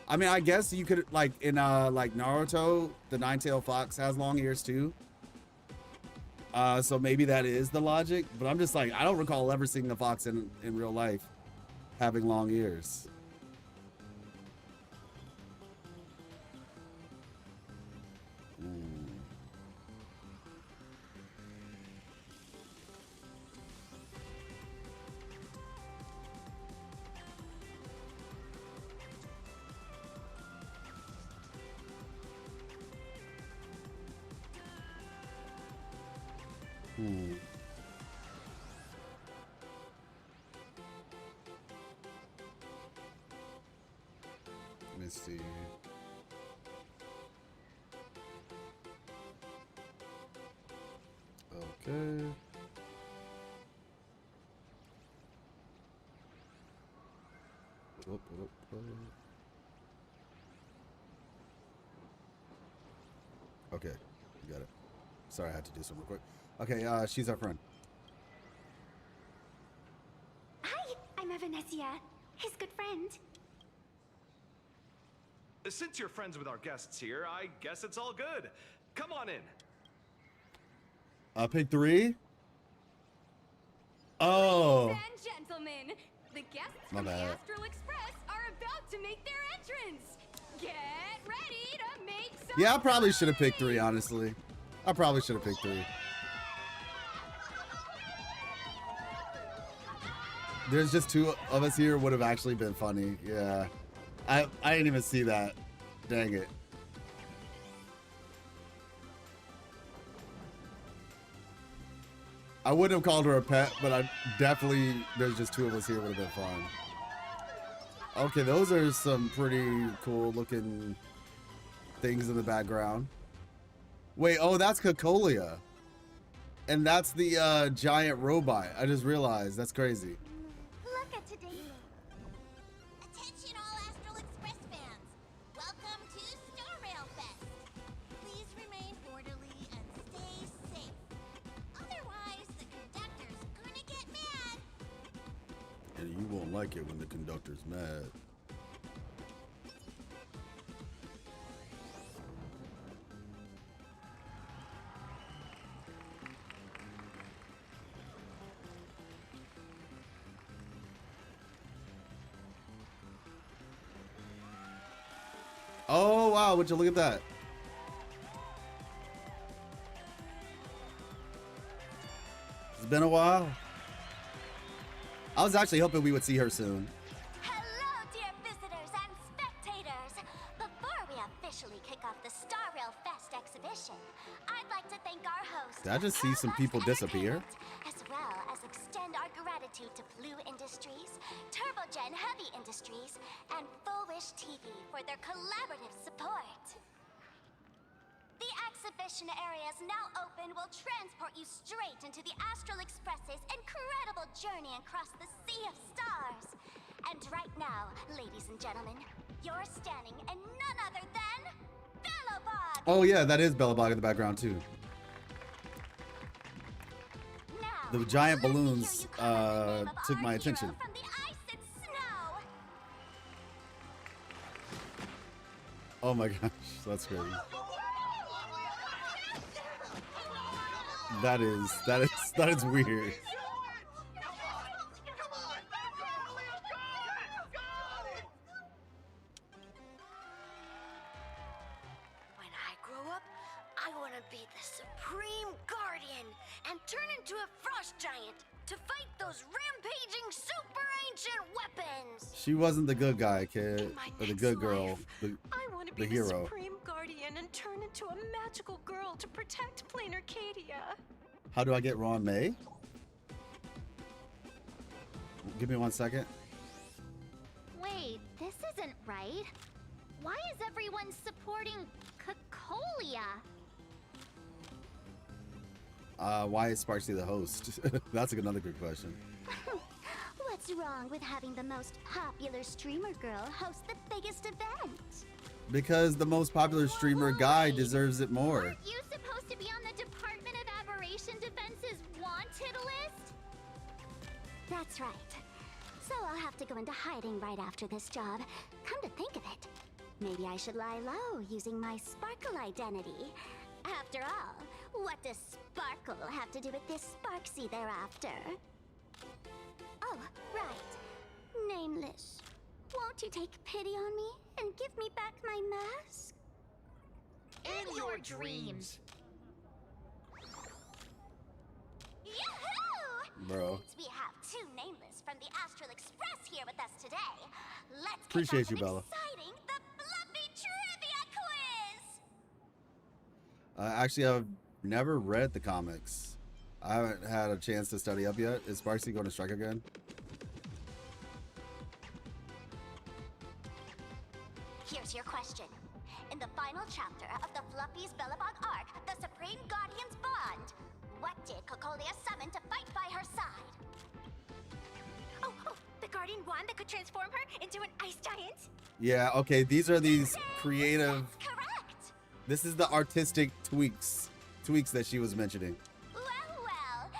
I mean, I guess you could, like, in, like, Naruto, the nine-tailed fox has long ears, too. So maybe that is the logic. But I'm just like, I don't recall ever seeing a fox in real life having long ears. Let me see. Okay. Okay, you got it. Sorry, I had to do some real quick. Okay, she's our friend. Hi, I'm Evanesia, his good friend. Since you're friends with our guests here, I guess it's all good. Come on in. Pick 3? Oh. Ladies and gentlemen, the guests My from the bad. Astral Express are about to make their entrance. Get ready to make some Yeah, I probably should have picked 3, honestly. I probably should have picked 3. There's just 2 of us here would have actually been funny. Yeah. I didn't even see that. Dang it. I wouldn't have called her a pet, but I definitely, there's just 2 of us here would have been fun. Okay, those are some pretty cool looking things in the background. Wait, oh, that's Cocolia. And that's the giant robot. I just realized. That's crazy. Look at today. Attention all Astral Express fans. Welcome to Star Rail Fest. Please remain orderly and stay safe. Otherwise, the conductor's gonna get mad. And you won't like it when the conductor's mad. Oh wow, would you look at that? It's been a while. I was actually hoping we would see her soon. Hello, dear visitors and spectators. Before we officially kick off the Star Rail Fest exhibition, I'd like to thank our host, Did I just see some people disappear? as well as extend our gratitude to Blue Industries, Turbogen Heavy Industries, and Full Wish TV for their collaborative support. The exhibition area is now open. Will transport you straight into the Astral Express's incredible journey across the sea of stars. And right now, ladies and gentlemen, you're standing in none other than Bellowbog. Oh yeah, that is Bellabog in the background too. The giant balloons took my attention. From the ice and snow. Oh my gosh, that's crazy. That is weird. When I grow up, I want to be the Supreme Guardian and turn into a frost giant to fight those rampaging super ancient weapons. She wasn't the good guy, kid, or the good girl, I want to the be the hero. Supreme Guardian and turn into a magical girl to protect Plain Arcadia. How do I get Ron May? Give me 1 second. Wait, this isn't right. Why is everyone supporting Cocolia? Why is Sparksy the host? That's another good question. What's wrong with having the most popular streamer girl host the biggest event? Because the most popular streamer guy deserves it more. Aren't you supposed to be on the Department of Aberration Defense's wanted list? That's right. So I'll have to go into hiding right after this job. Come to think of it, maybe I should lie low using my Sparkle identity. After all, what does Sparkle have to do with this Sparksy thereafter? Oh, right. Nameless. Won't you take pity on me and give me back my mask? In your dreams. Yahoo! Bro. Since we have two Nameless from the Astral Express here with us today, let's kick Appreciate off you, an Bella. exciting The Fluffy Trivia Quiz! Actually, I've never read the comics. I haven't had a chance to study up yet. Is Sparksy going to strike again? Here's your question. In the final chapter of the Fluffy's Bellabog arc, the Supreme Guardians bond, what did Cocolia summon to fight by her side? Oh, the Guardian wand that could transform her into an ice giant? Yeah, okay, these are these creative... Correct! This is the artistic tweaks that she was mentioning. Well,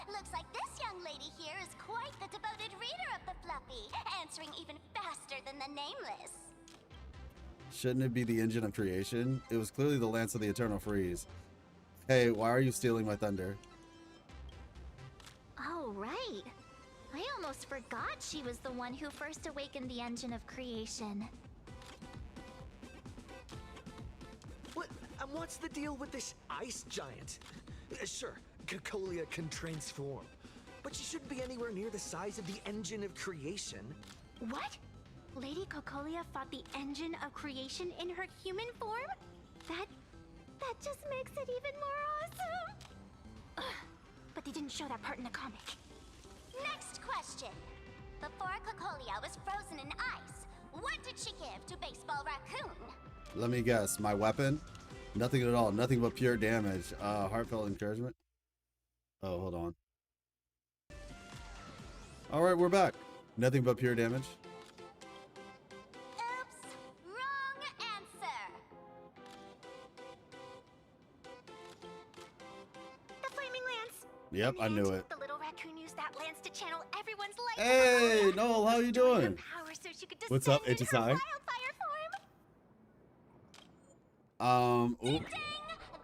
looks like this young lady here is quite the devoted reader of the Fluffy, answering even faster than the Nameless. Shouldn't it be the engine of creation? It was clearly the Lance of the Eternal Freeze. Hey, why are you stealing my thunder? Oh, right. I almost forgot she was the one who first awakened the engine of creation. What's the deal with this ice giant? Sure, Cocolia can transform, but she shouldn't be anywhere near the size of the engine of creation. What? Lady Cocolia fought the engine of creation in her human form? That just makes it even more awesome! Ugh, but they didn't show that part in the comic. Next question. Before Cocolia was frozen in ice, what did she give to Baseball Raccoon? Let me guess. My weapon? Nothing at all. Nothing but pure damage. Heartfelt encouragement. Oh, hold on. All right, we're back. Nothing but pure damage. Oops, wrong answer. The flaming lance. Yep, I knew it. The little raccoon used that lance to channel everyone's light. Hey, Noel, how you doing? Power so she could What's up, descend in her HSI? wildfire form. Oop,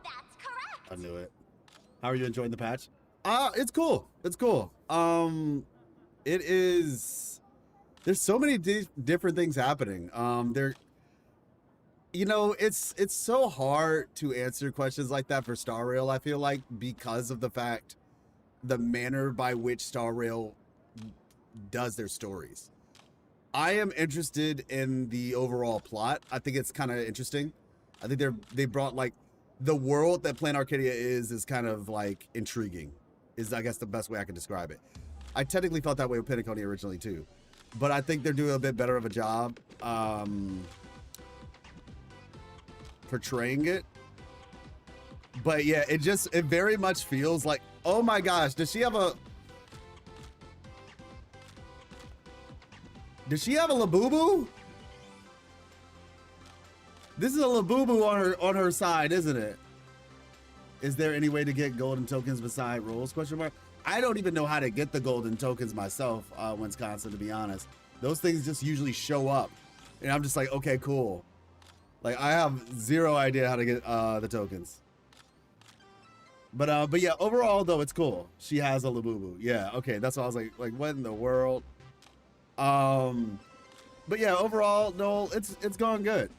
That's correct. I knew it. How are you enjoying the patch? It's cool. It's cool. It is. There's so many different things happening. You know, it's so hard to answer questions like that for Star Rail. I feel like because of the manner by which Star Rail does their stories. I am interested in the overall plot. I think it's kind of interesting. I think they brought like the world that Planet Arcadia is kind of like intriguing. Is I guess the best way I can describe it. I technically felt that way with Penacony originally too, but I think they're doing a bit better of a job portraying it. But yeah, it very much feels like, oh my gosh, does she have a Labubu? This is a Labubu on her side, isn't it? Is there any way to get golden tokens beside rolls? Question mark. I don't even know how to get the golden tokens myself, Wisconsin, to be honest. Those things just usually show up. And I'm just like, okay, cool. Like, I have zero idea how to get the tokens. But yeah, overall, though, it's cool. She has a Labubu. Yeah, okay, that's what I was like, what in the world? But yeah, overall, Noel, it's going good.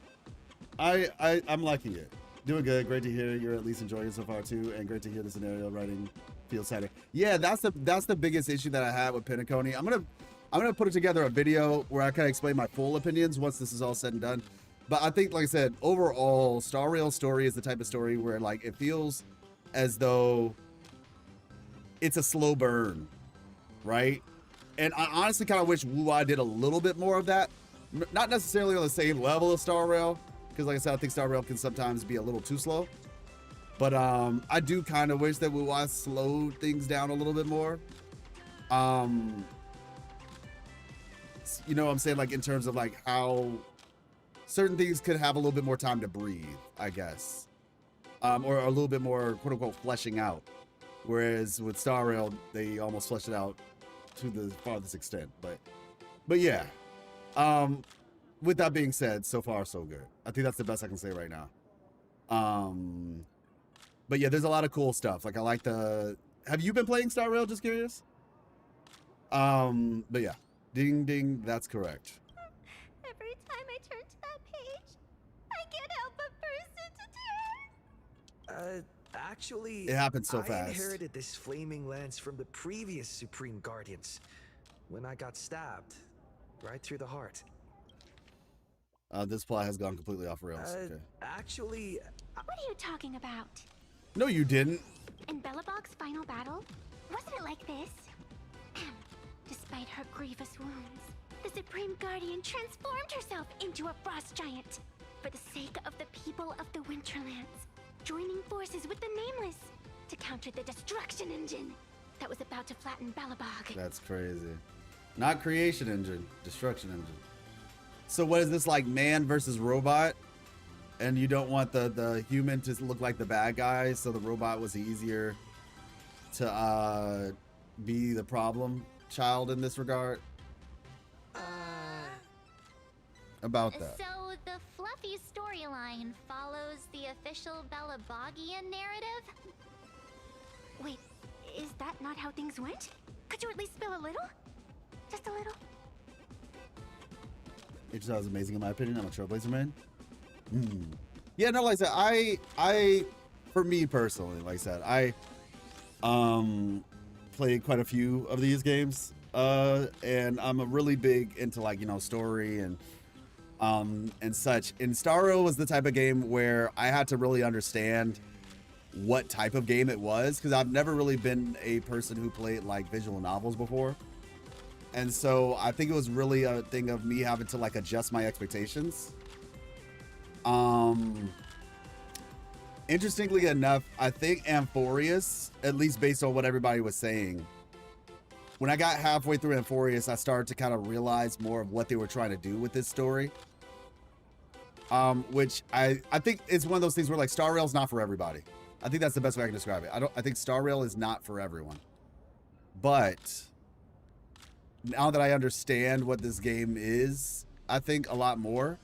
I'm liking it. Doing good. Great to hear you're at least enjoying it so far too, and great to hear the scenario writing feels sadder. Yeah, that's the biggest issue that I had with Penacony. I'm gonna put together a video where I kind of explain my full opinions once this is all said and done. But I think, like I said, overall, Star Rail's story is the type of story where like it feels as though it's a slow burn, right? And I honestly kind of wish Wu-Wai did a little bit more of that. Not necessarily on the same level of Star Rail, because like I said, I think Star Rail can sometimes be a little too slow. But I do kind of wish that Wu-Wai slowed things down a little bit more. You know what I'm saying? Like in terms of like how certain things could have a little bit more time to breathe, I guess. Or a little bit more, quote unquote, fleshing out. Whereas with Star Rail, they almost fleshed it out to the farthest extent. But yeah. With that being said, so far so good. I think that's the best I can say right now. But yeah, there's a lot of cool stuff. Like I like have you been playing Star Rail? Just curious. But yeah, ding ding, that's correct. Every time I turn to that page, I can't help but burst into tears. Actually, It happened so I fast. inherited this flaming lance from the previous Supreme Guardians when I got stabbed right through the heart. This plot has gone completely off rails. Okay. Actually, What are you talking about? No, you didn't. In Belobog's final battle, wasn't it like this? Despite her grievous wounds, the Supreme Guardian transformed herself into a frost giant for the sake of the people of the Winterlands, joining forces with the Nameless to counter the destruction engine that was about to flatten Belobog. That's crazy. Not creation engine, destruction engine. So what is this, like man versus robot? And you don't want the human to look like the bad guy, so the robot was easier to be the problem child in this regard? About that. So the fluffy storyline follows the official Belabogian narrative? Wait, is that not how things went? Could you at least spill a little? Just a little? It just was amazing in my opinion. I'm a Trailblazer man. Yeah, no, like I said, for me personally, like I said, I played quite a few of these games, and I'm a really big into like, you know, story and such. And Star Rail was the type of game where I had to really understand what type of game it was, because I've never really been a person who played like visual novels before. And so I think it was really a thing of me having to like adjust my expectations. And Interestingly enough, I think Amphorius, at least based on what everybody was saying, when I got halfway through Amphorius, I started to kind of realize more of what they were trying to do with this story. Which I think is one of those things where like Star Rail's not for everybody. I think that's the best way I can describe it. I think Star Rail is not for everyone. But now that I understand what this game is, I think a lot more,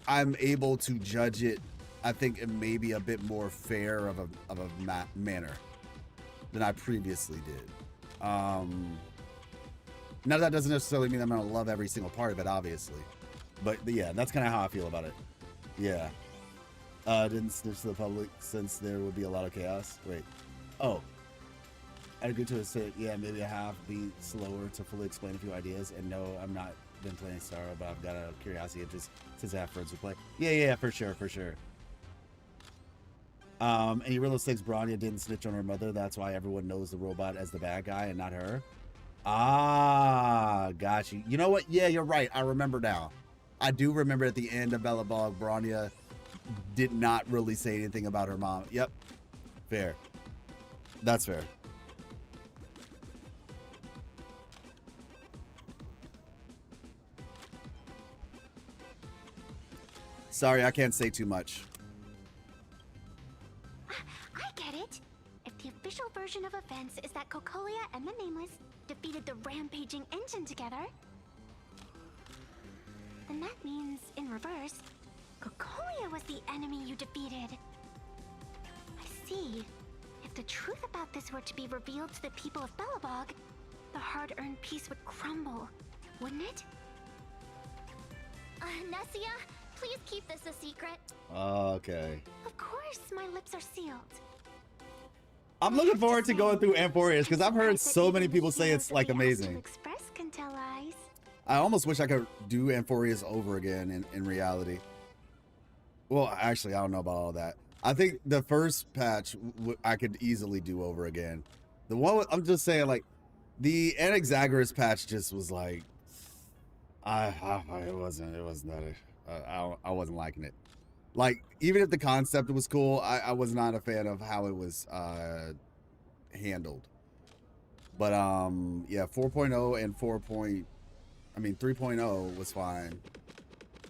I'm able to judge it, I think, in maybe a bit more fair of a manner than I previously did. Now that doesn't necessarily mean I'm gonna love every single part of it, obviously. But yeah, that's kind of how I feel about it. Yeah. Didn't snitch to the public since there would be a lot of chaos. Wait. Oh. I agreed to say, yeah, maybe a half be slower to fully explain a few ideas. And no, I'm not been playing Star, but I've got a curiosity interest since I have friends who play. Yeah, for sure. And you realize Branya didn't snitch on her mother. That's why everyone knows the robot as the bad guy and not her. Ah, got you. You know what? Yeah, you're right. I remember now. I do remember at the end of Belobog, Branya did not really say anything about her mom. Yep. Fair. That's fair. Sorry, I can't say too much. I get it. If the official version of events is that Cocolia and the Nameless defeated the rampaging engine together, then that means, in reverse, Cocolia was the enemy you defeated. I see. If the truth about this were to be revealed to the people of Belobog, the hard-earned peace would crumble, wouldn't it? Nessia, please keep this a secret. Okay. Of course, my lips are sealed. I'm looking forward to going through Amphorius because I've heard so many people say it's like amazing. Express can tell lies. I almost wish I could do Amphorius over again in reality. Well, actually, I don't know about all that. I think the first patch I could easily do over again. The one I'm just saying, like, the Anaxagoras patch just was like, it wasn't that. I wasn't liking it. Like, even if the concept was cool, I was not a fan of how it was handled. But yeah, 4.0 and 3.0 was fine.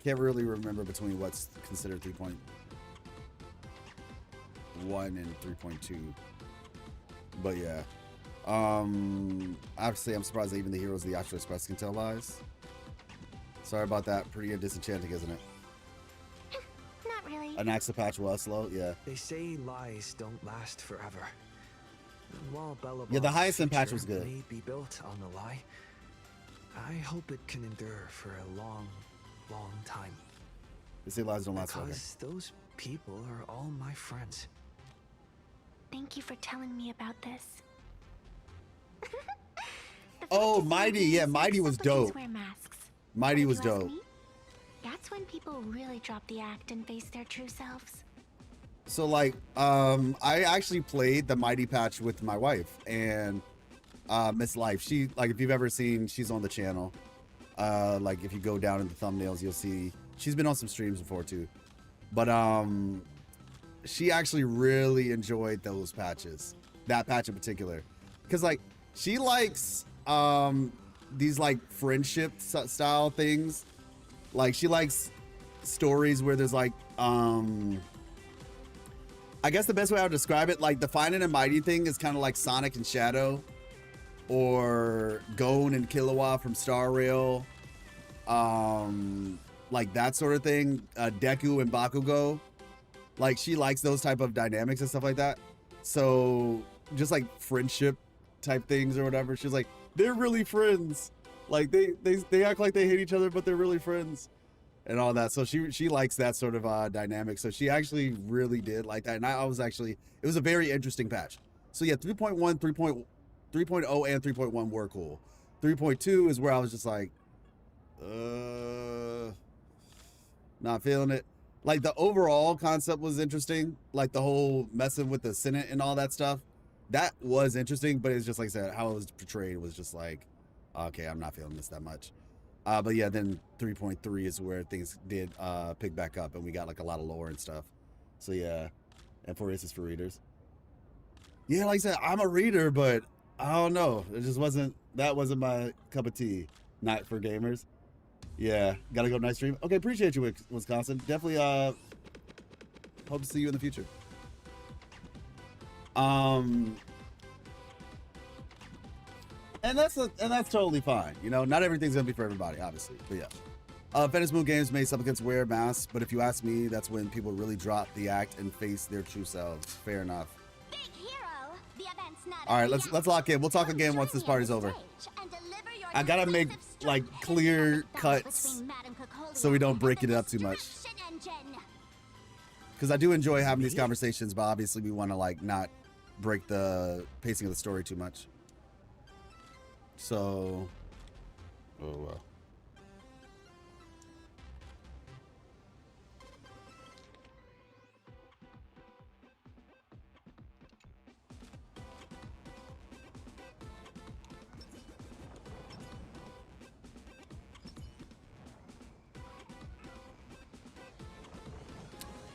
Can't really remember between what's considered 3.1 and 3.2. But yeah. I have to say I'm surprised that even the heroes of the Astral Express can tell lies. Sorry about that. Pretty disenchanting, isn't it? Not really. An Axa patch was slow, yeah. They say lies don't last forever. And while Yeah, the Hyacinth patch was good. May be built on the lie, I hope it can endure for a long, long time. They say lies don't last forever. Because those people are all my friends. Thank you for telling me about this. Oh, Mighty. Yeah, Mighty was dope. Wear masks. Mighty was dope. Me, that's when people really drop the act and face their true selves. So like, I actually played the Mighty patch with my wife and Miss Life. She, like, if you've ever seen, she's on the channel. Like, if you go down in the thumbnails, you'll see she's been on some streams before too. But she actually really enjoyed those patches, that patch in particular, because like she likes these like friendship style things. Like she likes stories where there's like I guess the best way I would describe it, like the Finding and Mighty thing is kind of like Sonic and Shadow, or Gon and Killua from Star Rail, like that sort of thing. Deku and Bakugo, like she likes those type of dynamics and stuff like that. So just like friendship type things or whatever. She's like, they're really friends. Like they act like they hate each other, but they're really friends and all that. So she likes that sort of dynamic. So she actually really did like that. And I was actually, it was a very interesting patch. So yeah, 3.1, 3.0 and 3.1 were cool. 3.2 is where I was just like, not feeling it. Like the overall concept was interesting. Like the whole messing with the Senate and all that stuff. That was interesting, but it's just like I said, how it was portrayed was just like, okay, I'm not feeling this that much. But yeah, then 3.3 is where things did pick back up and we got like a lot of lore and stuff. So yeah, And 4 aces for readers. Yeah, like I said, I'm a reader, but I don't know. It just wasn't, that wasn't my cup of tea. Not for gamers. Yeah, gotta go. Nice stream. Okay, appreciate you, Wisconsin. Definitely hope to see you in the future. And that's totally fine. You know, not everything's gonna be for everybody, obviously. But yeah. Venice Moon Games made supplicants wear masks, but if you ask me, that's when people really drop the act and face their true selves. Fair enough. Big hero, the event's not All right, let's lock in. We'll talk again once this party's over. I gotta make like clear cuts so we don't break it up too much. Because I do enjoy having these conversations, but obviously we want to like not break the pacing of the story too much. So, oh well.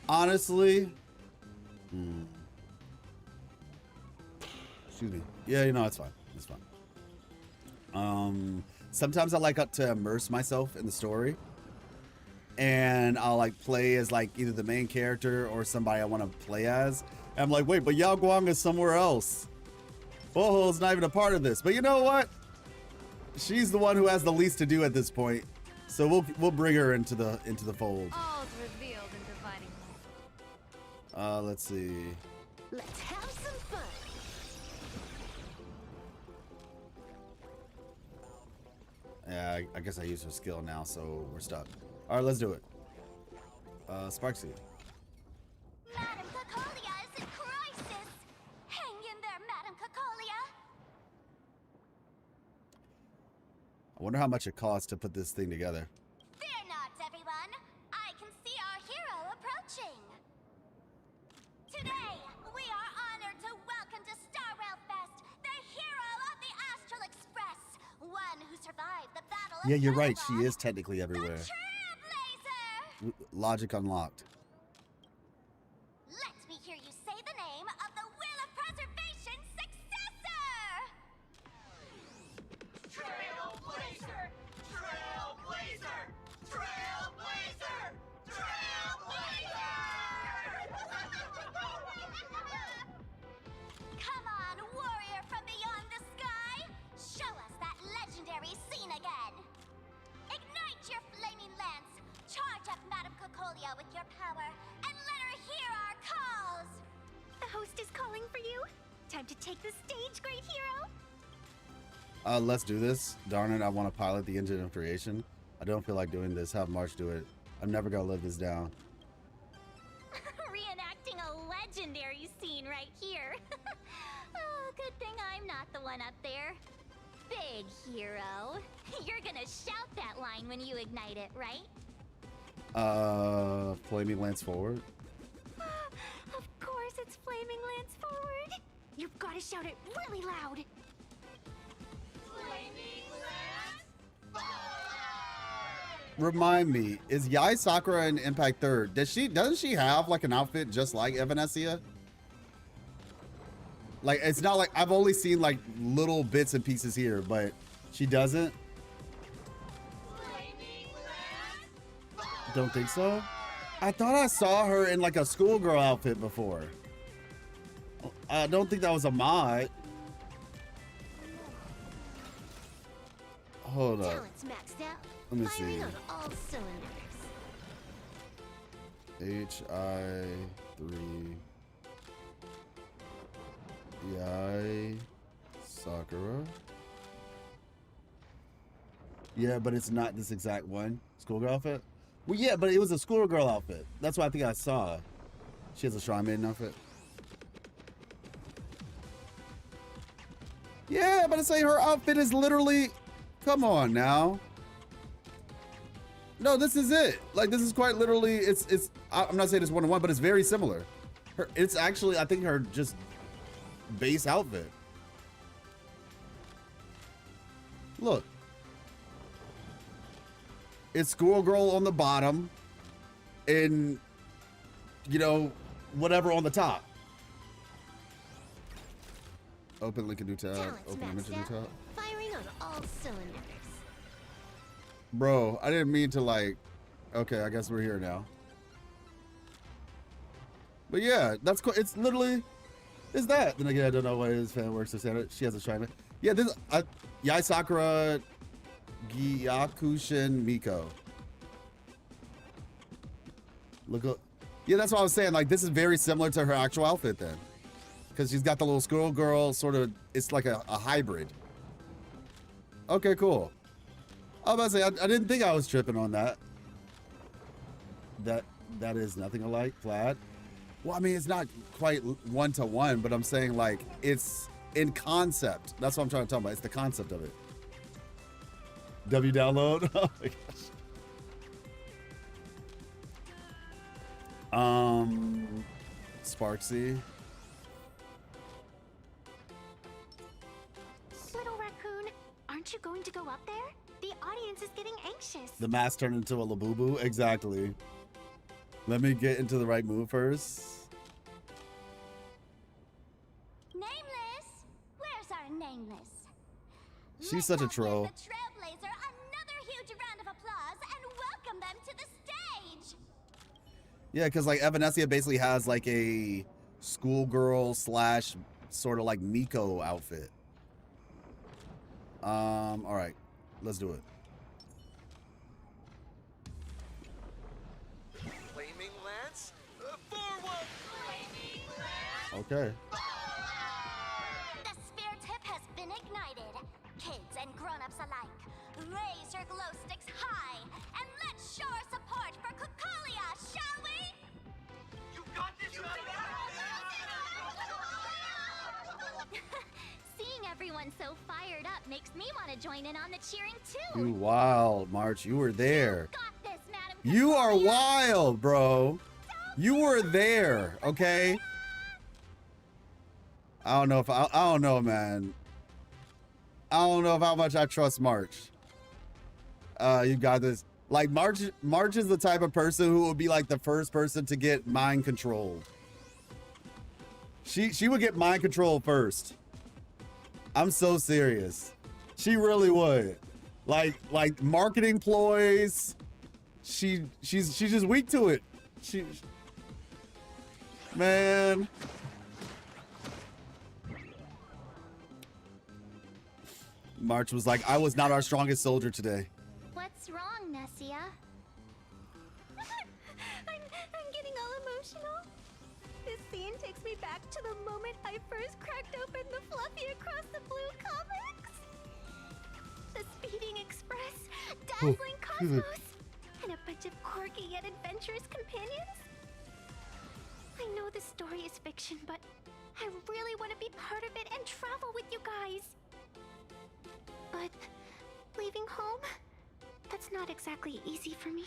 Honestly, excuse me. Yeah, you know, it's fine. It's fine. Sometimes I like to immerse myself in the story, and I'll like play as like either the main character or somebody I want to play as. And I'm like, wait, but Yao Guang is somewhere else. Boho's not even a part of this. But you know what? She's the one who has the least to do at this point, so we'll bring her into the fold. All's revealed in dividing light. Let's see. Let's have some fun. Yeah, I guess I used her skill now, so we're stuck. All right, let's do it. Sparksy. Madam Cacolia is in crisis. Hang in there, Madam Cacolia. I wonder how much it costs to put this thing together. Fear not, everyone. I can see our hero approaching. Today, we are honored to welcome to Star Rail Fest the hero of the Astral Express, one who survived the battle of Yeah, you're right. She is technically everywhere. Trailblazer. Logic unlocked. Let me hear you say the name of the Will of Preservation successor. Trailblazer! Trailblazer! Trailblazer! Come on, warrior from beyond the sky! Show us that legendary scene again! Ignite your flaming lance! Charge up Madam Cacolia with your power, and let her hear our calls! The host is calling for you. Time to take the stage, great hero. Let's do this. Darn it, I want to pilot the engine of creation. I don't feel like doing this. Have March do it. I'm never gonna live this down. Reenacting a legendary scene right here. Oh, good thing I'm not the one up there. Big hero. You're gonna shout that line when you ignite it, right? Flaming lance forward. Of course it's Flaming Lance forward. You've got to shout it really loud. Flaming Lance! Remind me, is Yai Sakura in Impact 3rd? Doesn't she have like an outfit just like Evanescia? Like, it's not like, I've only seen like little bits and pieces here, but she doesn't? Don't think so? I thought I saw her in like a schoolgirl outfit before. I don't think that was a mod. Hold up. Talent's maxed out. Let me see. Firing on all cylinders. HI3 Yai Sakura. Yeah, but it's not this exact one. Schoolgirl outfit? Well, yeah, but it was a schoolgirl outfit. That's what I think I saw. She has a Shrine Maiden outfit. Yeah, but I say her outfit is literally... Come on now. No, this is it. Like, this is quite literally... I'm not saying it's one-to-one, but it's very similar. It's actually, I think, her just base outfit. Look. It's schoolgirl on the bottom, and you know, whatever on the top. Open link a new tab. Talents Open image maxed a new out. tab. Firing on all cylinders. Bro, I didn't mean to like. Okay, I guess we're here now. But yeah, that's cool. It's literally is that. Then again, I don't know what his fan works to stand it. She has a shine. Yeah, this Yai Sakura Gyakushin Miko. Look, yeah, that's what I was saying. Like, this is very similar to her actual outfit then, because she's got the little squirrel girl sort of. It's like a hybrid. Okay, cool. I was about to say I didn't think I was tripping on that. That is nothing alike. Plaid. Well, I mean, it's not quite one-to-one, but I'm saying like it's in concept. That's what I'm trying to talk about. It's the concept of it. W download. Oh my gosh. Sparksy. Little raccoon, aren't you going to go up there? The audience is getting anxious. The mask turned into a Labubu. Exactly. Let me get into the right mood first. Nameless? Where's our Nameless? She's such a troll. The Trailblazer another huge round of applause and welcome them to the stage. Yeah, because like Evanescia basically has like a schoolgirl slash sort of like Miko outfit. All right, let's do it. Flaming Lance? Forward! Okay. The spirit tip has been ignited. Kids and grown-ups alike, raise your glow sticks high and let's show our support for Kukolia, shall we? You got this, Seeing everyone so fired up makes me want to join in on the cheering too. You wild, March. You were there. Got this, Madam. You are wild, bro. You were there, okay? I don't know if I don't know, man. I don't know how much I trust March. You got this. Like March is the type of person who would be like the first person to get mind controlled. She would get mind control first. I'm so serious. She really would. Like marketing ploys. She's just weak to it. Man. March was like, I was not our strongest soldier today. What's wrong, Nessia? I'm getting all emotional. This scene takes me back to the moment I first cracked open the Fluffy Across the Blue comics. The speeding express, dazzling cosmos, and a bunch of quirky yet adventurous companions. I know this story is fiction, but I really want to be part of it and travel with you guys. But leaving home, that's not exactly easy for me.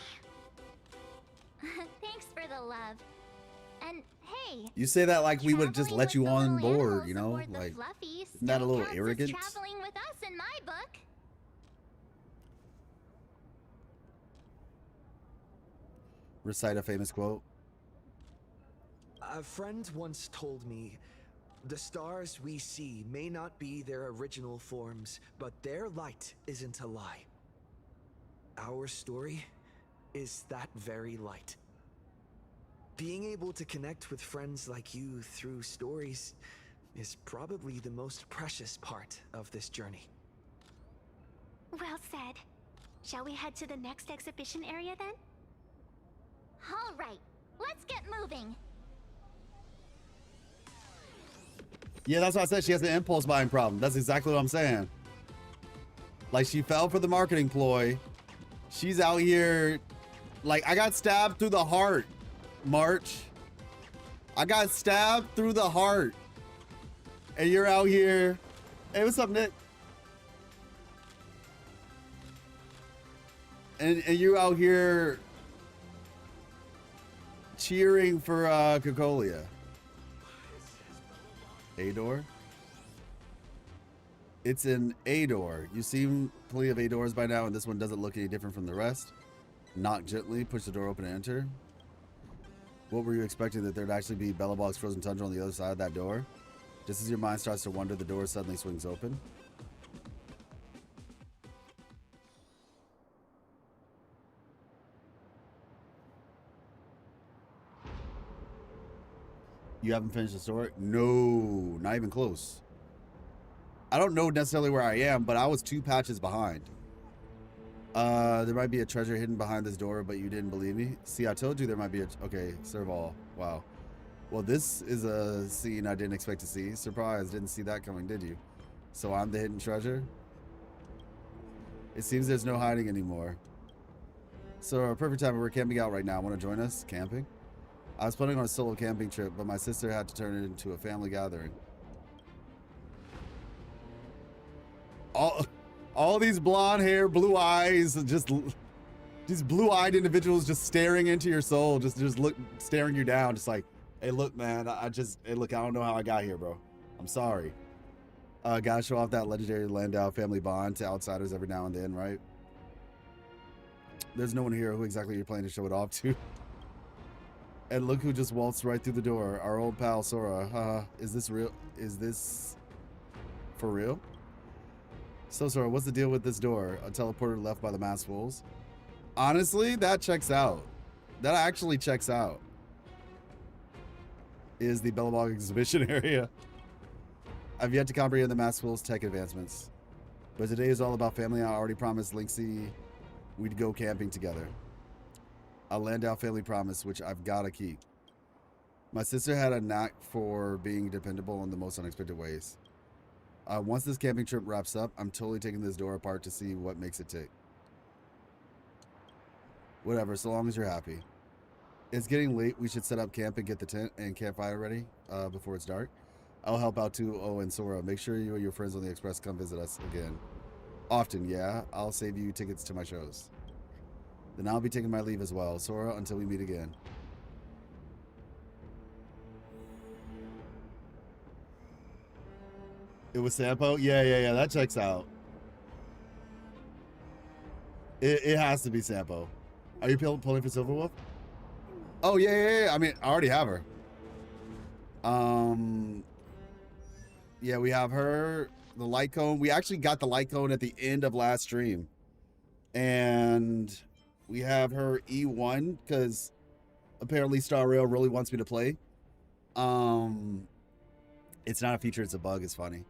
Thanks for the love. And hey, You say that like we would just let you on board, you know? Like, isn't that a little arrogant? traveling with us in my book. Recite a famous quote. A friend once told me, the stars we see may not be their original forms, but their light isn't a lie. Our story is that very light. Being able to connect with friends like you through stories is probably the most precious part of this journey. Well said. Shall we head to the next exhibition area then? All right, let's get moving. Yeah, that's what I said. She has an impulse buying problem. That's exactly what I'm saying. Like, she fell for the marketing ploy. She's out here. Like, I got stabbed through the heart, March. I got stabbed through the heart. And you're out here. Hey, what's up, Nick? And you out here cheering for Cocolia. Ador? It's an Ador. You've seen plenty of Adors by now, and this one doesn't look any different from the rest. Knock gently, push the door open and enter. What were you expecting? That there'd actually be Bellabog's frozen tundra on the other side of that door? Just as your mind starts to wonder, the door suddenly swings open. You haven't finished the story? No, not even close. I don't know necessarily where I am, but I was 2 patches behind. There might be a treasure hidden behind this door, but you didn't believe me. See, I told you there might be a... Okay, serve all. Wow. Well, this is a scene I didn't expect to see. Surprise, didn't see that coming, did you? So I'm the hidden treasure? It seems there's no hiding anymore. So, a perfect time. We're camping out right now. Want to join us? Camping? I was planning on a solo camping trip, but my sister had to turn it into a family gathering. All these blonde hair, blue eyes, just these blue-eyed individuals just staring into your soul, just staring you down, just like, hey, look, man, hey, look, I don't know how I got here, bro. I'm sorry. Gotta show off that legendary Landau family bond to outsiders every now and then, right? There's no one here. Who exactly you're planning to show it off to? And look who just waltzed right through the door. Our old pal, Sora. Is this real? Is this for real? So, Sora, what's the deal with this door? A teleporter left by the masked fools? Honestly, that checks out. That actually checks out. Is the Bellabog exhibition area. I've yet to comprehend the masked fools' tech advancements. But today is all about family. I already promised Linksy we'd go camping together. A Landau family promise, which I've got to keep. My sister had a knack for being dependable in the most unexpected ways. Once this camping trip wraps up, I'm totally taking this door apart to see what makes it tick. Whatever, so long as you're happy. It's getting late. We should set up camp and get the tent and campfire ready before it's dark. I'll help out too. Oh, and Sora, make sure you and your friends on the Express come visit us again. Often, yeah. I'll save you tickets to my shows. Then I'll be taking my leave as well. Sora, until we meet again. It was Sampo? Yeah. That checks out. It has to be Sampo. Are you pulling for Silverwolf? Oh, yeah. I mean, I already have her. Yeah, we have her. The light cone. We actually got the light cone at the end of last stream. And we have her E1 because apparently Star Rail really wants me to play. It's not a feature, it's a bug. It's funny.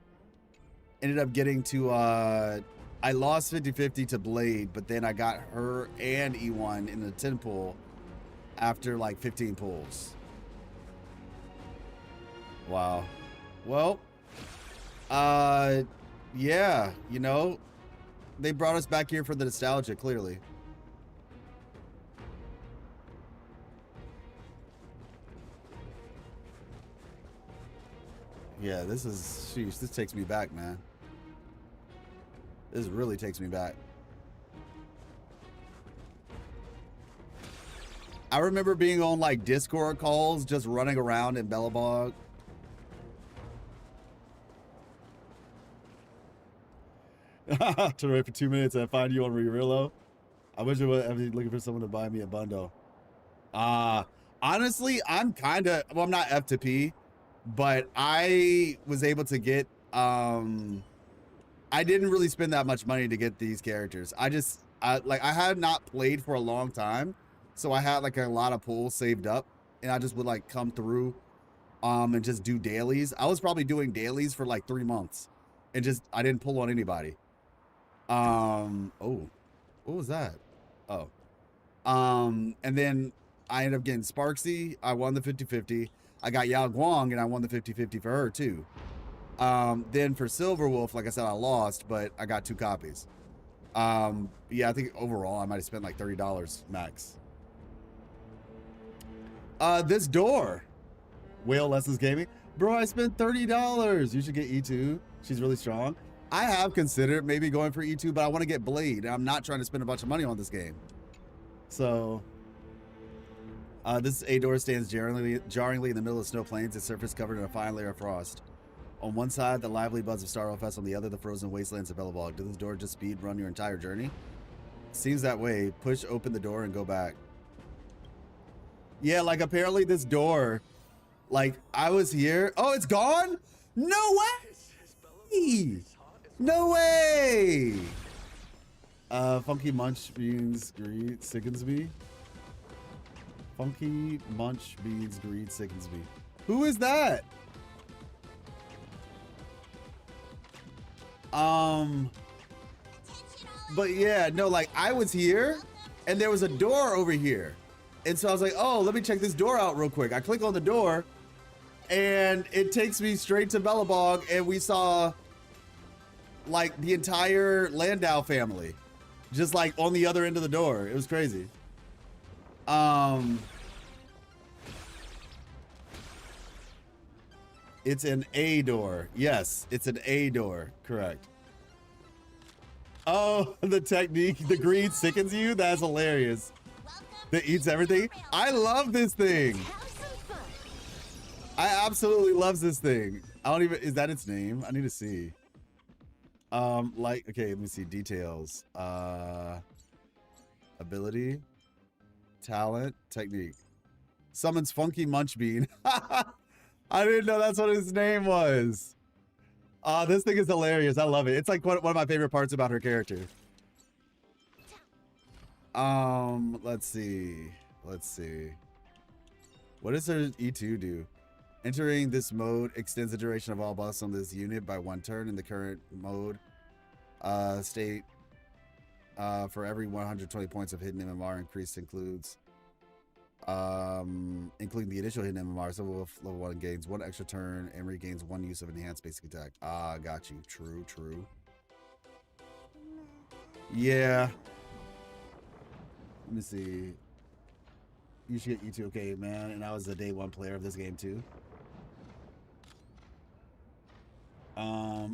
Ended up getting to I lost 50-50 to Blade, but then I got her and E1 in the 10 pool after like 15 pulls. Wow. Well, yeah, you know, they brought us back here for the nostalgia, clearly. Yeah, this is, sheesh, this takes me back, man. This really takes me back. I remember being on like Discord calls, just running around in Bellabog. To wait for 2 minutes and find you on Rerillo. I wish I was looking for someone to buy me a bundle. Honestly, I'm kind of, well, I'm not F2P, but I was able to get, I didn't really spend that much money to get these characters. I had not played for a long time, so I had like a lot of pulls saved up, and I just would like come through, and just do dailies. I was probably doing dailies for like 3 months, and just I didn't pull on anybody. Oh, what was that? Oh, and then I ended up getting Sparksy. I won the 50-50. I got Yao Guang, and I won the 50-50 for her too. Then for Silverwolf, like I said, I lost, but I got 2 copies. Yeah, I think overall I might have spent like $30 max. This door. Whale Lessons Gaming. Bro, I spent $30. You should get E2. She's really strong. I have considered maybe going for E2, but I want to get Blade. And I'm not trying to spend a bunch of money on this game. So, this A door stands jarringly in the middle of snow plains, its surface covered in a fine layer of frost. On one side, the lively buzz of Starro Fest, on the other, the frozen wastelands of Bellabog. Did this door just speed run your entire journey? Seems that way. Push open the door and go back. Yeah, like apparently this door, like I was here. Oh, it's gone? No way! No way! Funky Munch Beans Greed sickens me. Funky Munch Beans Greed sickens me. Who is that? But yeah, no, like I was here and there was a door over here. And so I was like, oh, let me check this door out real quick. I click on the door and it takes me straight to Bellabog, and we saw like the entire Landau family just like on the other end of the door. It was crazy. It's an A door. Yes, it's an A door. Correct. Oh, the technique, the greed sickens you? That's hilarious. That eats everything. I love this thing. I absolutely love this thing. I don't even, is that its name? I need to see. Like, okay, let me see. Details. Ability. Talent. Technique. Summons Funky Munch Bean. I didn't know that's what his name was. This thing is hilarious. I love it. It's like one of my favorite parts about her character. Let's see. What does her E2 do? Entering this mode extends the duration of all buffs on this unit by 1 turn. In the current mode state, for every 120 points of hidden MMR increase includes including the initial hidden MMR, so level 1 gains 1 extra turn and regains 1 use of enhanced basic attack. Got you. True. Yeah. Let me see. You should get E2, okay, man. And I was a day 1 player of this game too.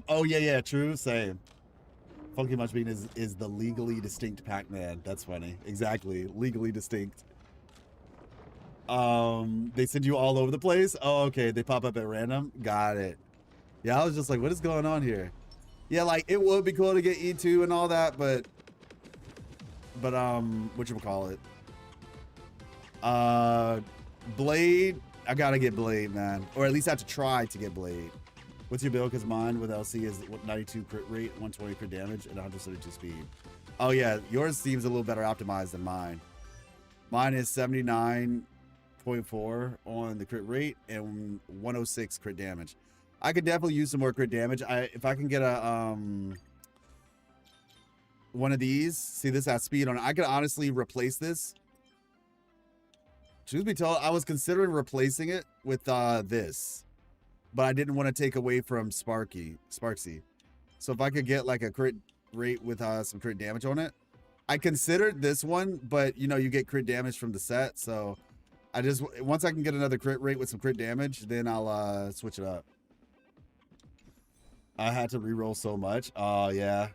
Oh yeah, true, same. Funky Munch Bean is the legally distinct Pac-Man. That's funny. Exactly, legally distinct. They send you all over the place. Oh, okay, they pop up at random. Got it. Yeah, I was just like, what is going on here? Yeah, like it would be cool to get E2 and all that, but whatchamacallit? Blade, I gotta get Blade, man. Or at least I have to try to get Blade. What's your build? Because mine with LC is 92 crit rate, 120 crit damage, and 172 speed. Oh yeah, yours seems a little better optimized than mine. Mine is 79.4 on the crit rate and 106 crit damage. I could definitely use some more crit damage. If I can get a one of these, see this has speed on it. I could honestly replace this. Truth be told, I was considering replacing it with this, but I didn't want to take away from Sparksy. So if I could get like a crit rate with some crit damage on it, I considered this one, but you know, you get crit damage from the set. So I just, once I can get another crit rate with some crit damage, then I'll switch it up. I had to reroll so much. Oh yeah.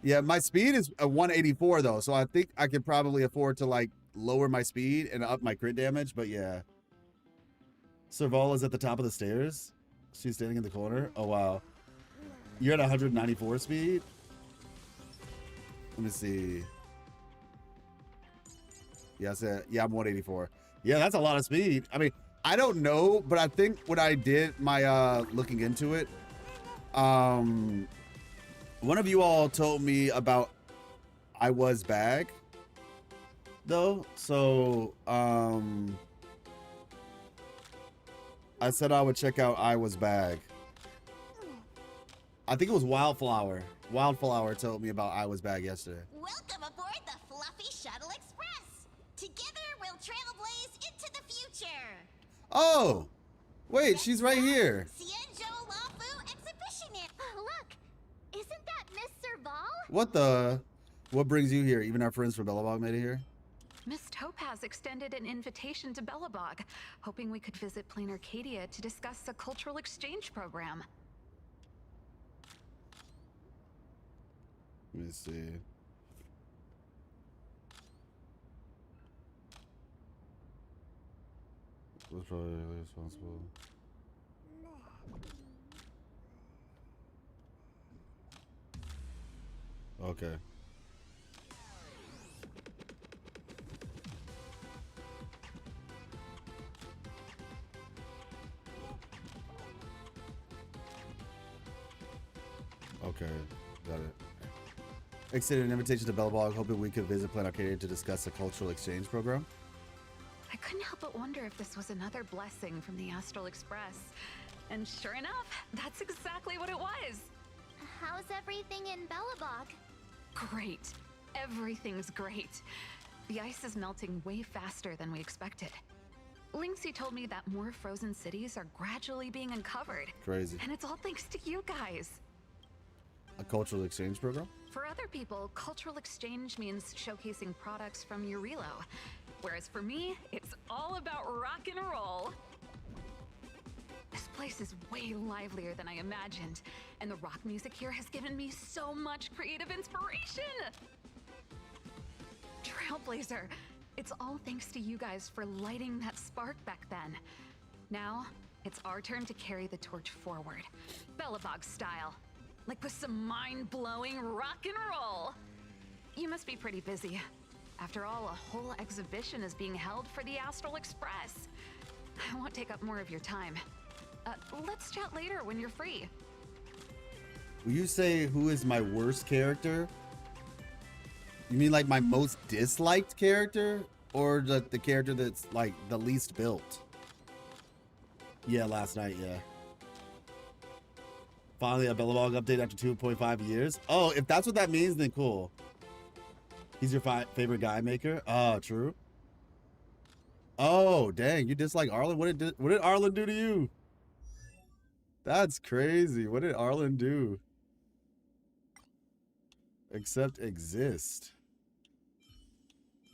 Yeah, my speed is a 184 though. So I think I could probably afford to like lower my speed and up my crit damage, but yeah. Servala's at the top of the stairs. She's standing in the corner. Oh, wow. You're at 194 speed? Let me see. Yeah, yeah, I'm 184. Yeah, that's a lot of speed. I mean, I don't know, but I think when I did my looking into it, one of you all told me about I Was Bag, though. So, I said I would check out I Was Bag. I think it was Wildflower. Wildflower told me about I Was Bag yesterday. Welcome aboard the Fluffy Shuttle Express. Together we'll trailblaze into the future. Oh, wait, she's right here. Look, isn't that Miss Serval? What brings you here? Even our friends from Bellabog made it here? Miss Topaz extended an invitation to Bellabog, hoping we could visit Plain Arcadia to discuss a cultural exchange program. Let me see. Who's probably responsible? Okay. Okay, got it. Extended an invitation to Bellabog, hoping we could visit Planet Arcadia to discuss a cultural exchange program. I couldn't help but wonder if this was another blessing from the Astral Express. And sure enough, that's exactly what it was. How's everything in Bellabog? Great. Everything's great. The ice is melting way faster than we expected. Lynxie told me that more frozen cities are gradually being uncovered. Crazy. And it's all thanks to you guys. A cultural exchange program? For other people, cultural exchange means showcasing products from Urilo. Whereas for me, it's all about rock and roll. This place is way livelier than I imagined, and the rock music here has given me so much creative inspiration! Trailblazer, it's all thanks to you guys for lighting that spark back then. Now, it's our turn to carry the torch forward, Bellabog style. Like with some mind-blowing rock and roll. You must be pretty busy. After all, a whole exhibition is being held for the Astral Express. I won't take up more of your time. Let's chat later when you're free. Will you say who is my worst character? You mean like my most disliked character? Or the character that's like the least built? Yeah, last night, yeah. Finally, a Bellabog update after 2.5 years. Oh, if that's what that means, then cool. He's your favorite guy maker? Oh, true. Oh, dang, you dislike Arlen? What did Arlen do to you? That's crazy. What did Arlen do? Except exist.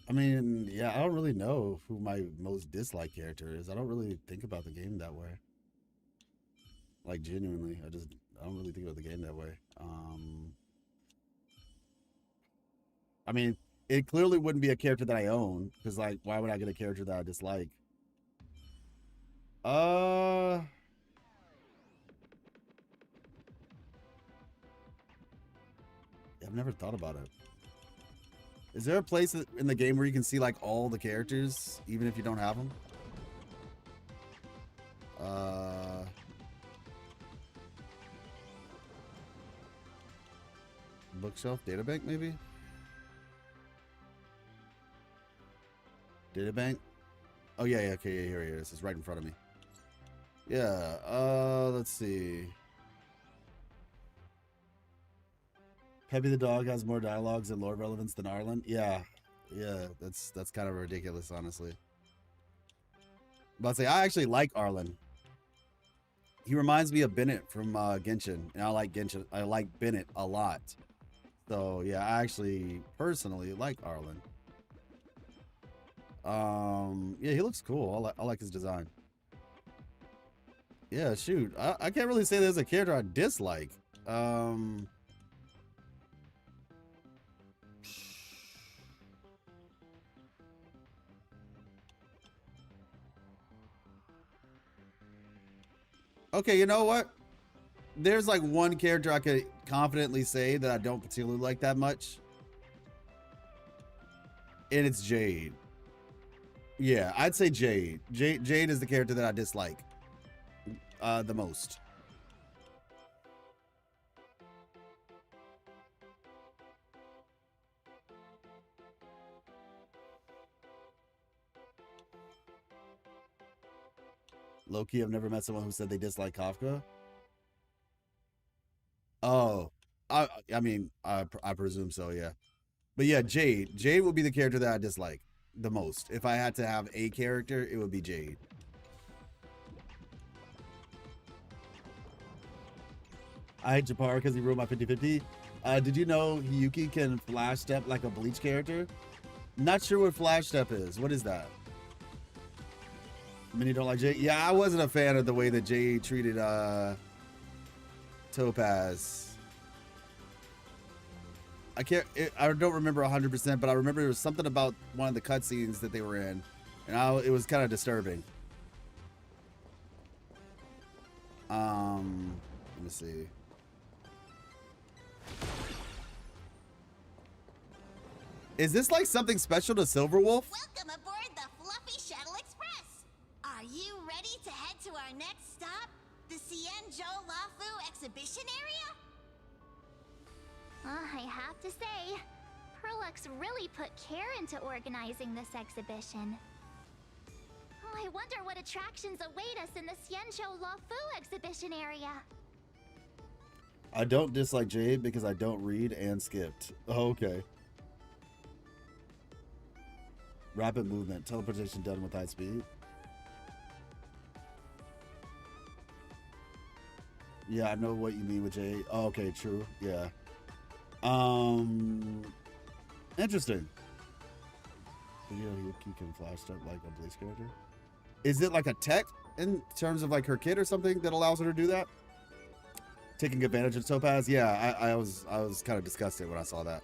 I mean, yeah, I don't really know who my most disliked character is. I don't really think about the game that way. Like, genuinely, I don't really think about the game that way. I mean, it clearly wouldn't be a character that I own, because, like, why would I get a character that I dislike? I've never thought about it. Is there a place in the game where you can see, like, all the characters, even if you don't have them? Bookshelf, databank, maybe? Databank? Oh, yeah, okay, yeah, here it is. It's right in front of me. Yeah, let's see. Peppy the dog has more dialogues and lore relevance than Arlen. Yeah, that's kind of ridiculous, honestly. But I'd say I actually like Arlen. He reminds me of Bennett from Genshin, and I like Genshin. I like Bennett a lot. So yeah, I actually personally like Arlen. Yeah, he looks cool. I like his design. Yeah, shoot, I can't really say there's a character I dislike. Okay, you know what? There's like one character I could confidently say that I don't particularly like that much. And it's Jade. Yeah, I'd say Jade. Jade is the character that I dislike the most. Low-key, I've never met someone who said they dislike Kafka. Oh, I mean, I presume so, yeah. But yeah, Jade would be the character that I dislike the most. If I had to have a character, it would be Jade. I hate Japar because he ruined my 50-50. Did you know Hiyuki can flash step like a Bleach character? Not sure what flash step is. What is that? Many don't like Jade. Yeah, I wasn't a fan of the way that Jade treated Topaz. I don't remember 100%, but I remember there was something about one of the cutscenes that they were in, and it was kind of disturbing. Let me see. Is this like something special to Silverwolf? Welcome aboard the Fluffy Shuttle Express. Are you ready to head to our next stop, the Cienjo Lafu exhibition area? I have to say, Perlux really put care into organizing this exhibition. I wonder what attractions await us in the Xianzhou Lafu exhibition area. I don't dislike Jade because I don't read and skipped. Oh, okay. Rapid movement, teleportation done with high speed. Yeah, I know what you mean with Jade. Oh, okay, true. Yeah. Interesting. You know, he can flash up like a Blaze character. Is it like a tech in terms of like her kit or something that allows her to do that? Taking advantage of Topaz? Yeah, I was kind of disgusted when I saw that.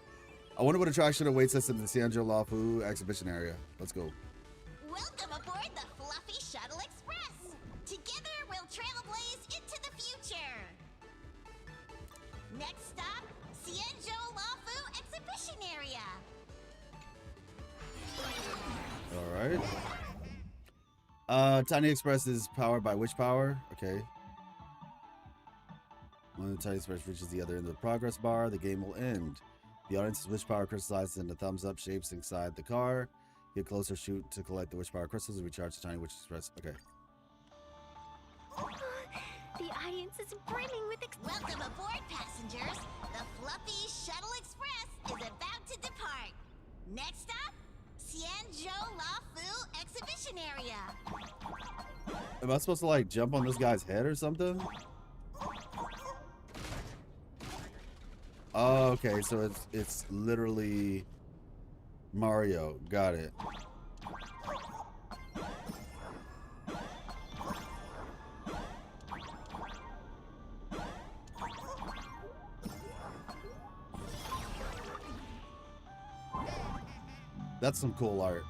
I wonder what attraction awaits us in the Xianzhou Lafu exhibition area. Let's go. Welcome aboard the Fluffy Shuttle Express. Together, we'll trailblaze into the future. Next stop, Xianzhou Lafu exhibition area. All right. Tiny Express is powered by which power? Okay. When the Tiny Express reaches the other end of the progress bar, the game will end. The audience's wish power crystallizes into thumbs up shapes inside the car. Get closer, shoot to collect the wish power crystals and recharge the Tiny Wish Express. Okay. The audience is brimming with Welcome aboard, passengers. The Fluffy Shuttle Express is about to depart. Next stop, Xianzhou Lafu exhibition area. Am I supposed to like jump on this guy's head or something? Oh, okay, so it's literally Mario. Got it. That's some cool art.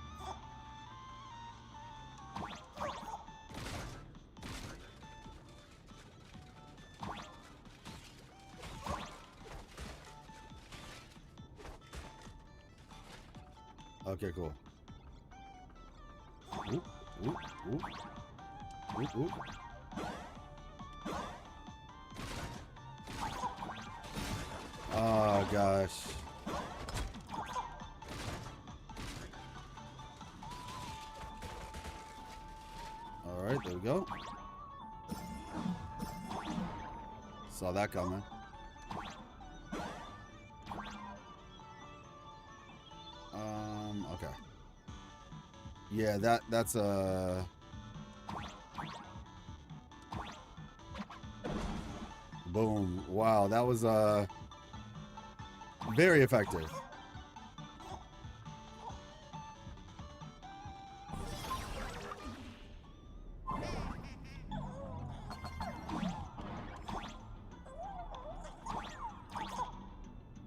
Okay, cool. Oop, oop, oop. Oop, oop. Oh, gosh. All right, there we go. Saw that coming. Okay. Yeah, that's boom. Wow, that was very effective.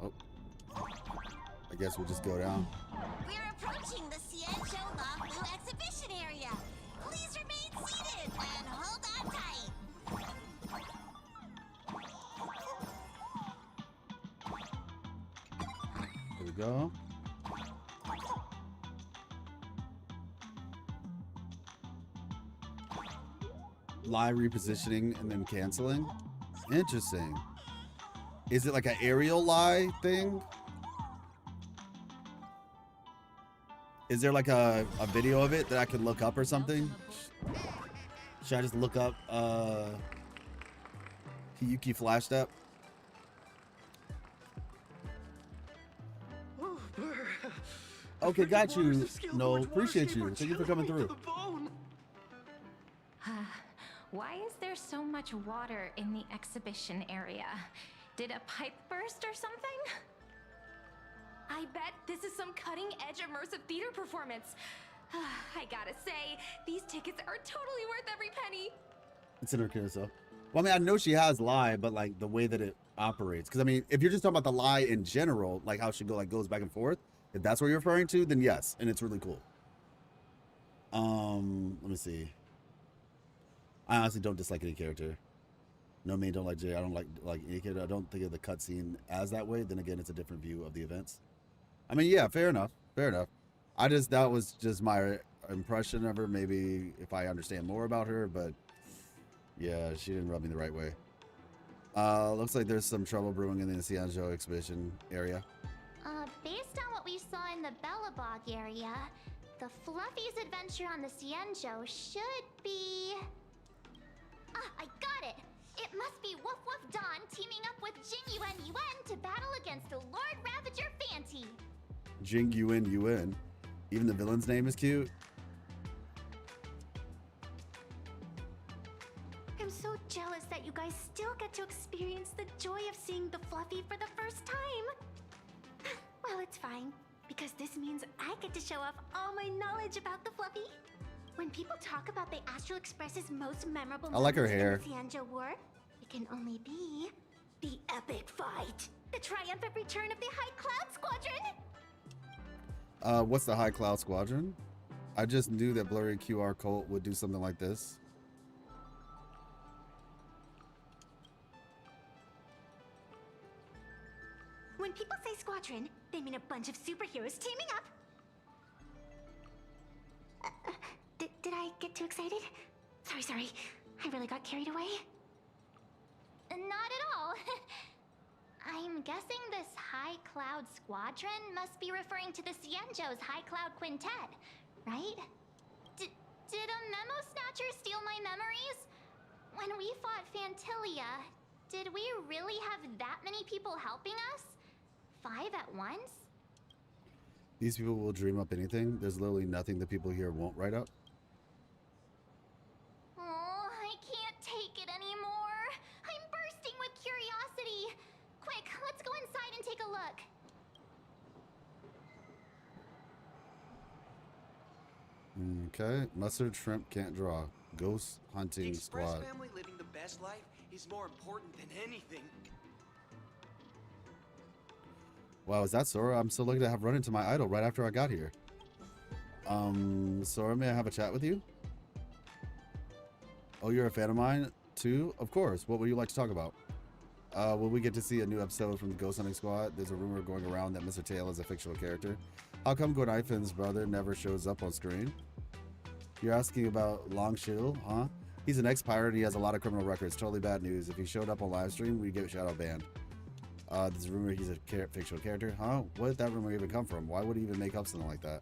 Oh. I guess we'll just go down. We're approaching the Xianzhou Lafu exhibition area. Please remain seated and hold on tight. There we go. Live repositioning and then canceling. Interesting. Is it like an aerial lie thing? Is there like a video of it that I can look up or something? Should I just look up Hiyuki Flash Step? Okay, got you. No, appreciate you. Thank you for coming through. Why is there so much water in the exhibition area? Did a pipe burst or something? I bet this is some cutting-edge immersive theater performance. I gotta say, these tickets are totally worth every penny. It's in her carousel. Well, I mean, I know she has lie, but like the way that it operates. Because I mean, if you're just talking about the lie in general, like how she goes back and forth, if that's what you're referring to, then yes, and it's really cool. Let me see. I honestly don't dislike any character. No, me don't like Jay. I don't like any character. I don't think of the cutscene as that way. Then again, it's a different view of the events. I mean, yeah, fair enough. Fair enough. That was just my impression of her. Maybe if I understand more about her, but yeah, she didn't rub me the right way. Looks like there's some trouble brewing in the Xianzhou exhibition area. Based on what we saw in the Bellabog area, the Fluffy's adventure on the Xianzhou should be... Ah, I got it! It must be Woof Woof Dawn teaming up with Jing Yuan Yuan to battle against the Lord Ravager Fanti. Jing Yuan Yuan. Even the villain's name is cute. I'm so jealous that you guys still get to experience the joy of seeing the Fluffy for the first time. Well, it's fine, because this means I get to show off all my knowledge about the Fluffy. When people talk about the Astral Express's most memorable I like her moments hair. in the Xianzhou War, it can only be the epic fight, the triumphant return of the High Cloud Squadron. What's the High Cloud Squadron? I just knew that Blurry QR Cult would do something like this. When people say squadron, they mean a bunch of superheroes teaming up. Did I get too excited? Sorry. I really got carried away. Not at all. I'm guessing this High Cloud Squadron must be referring to the Xianzhou's High Cloud Quintet, right? Did a memo snatcher steal my memories? When we fought Fantilia, did we really have that many people helping us? 5 at once? These people will dream up anything. There's literally nothing the people here won't write up. Oh, I can't take it anymore. I'm bursting with curiosity. Quick, let's go inside and take a look. Okay. Mustard Shrimp can't draw. Ghost Hunting The Express Squad. family living the best life is more important than anything. Wow, is that Sora? I'm so lucky to have run into my idol right after I got here. Sora, may I have a chat with you? Oh, you're a fan of mine too? Of course. What would you like to talk about? Will we get to see a new episode from the Ghost Hunting Squad? There's a rumor going around that Mr. Tail is a fictional character. How come Godifin's brother never shows up on screen? You're asking about Longshill, huh? He's an ex-pirate and he has a lot of criminal records. Totally bad news. If he showed up on live stream, we'd get shadow banned. There's a rumor he's a fictional character. Huh? Where did that rumor even come from? Why would he even make up something like that?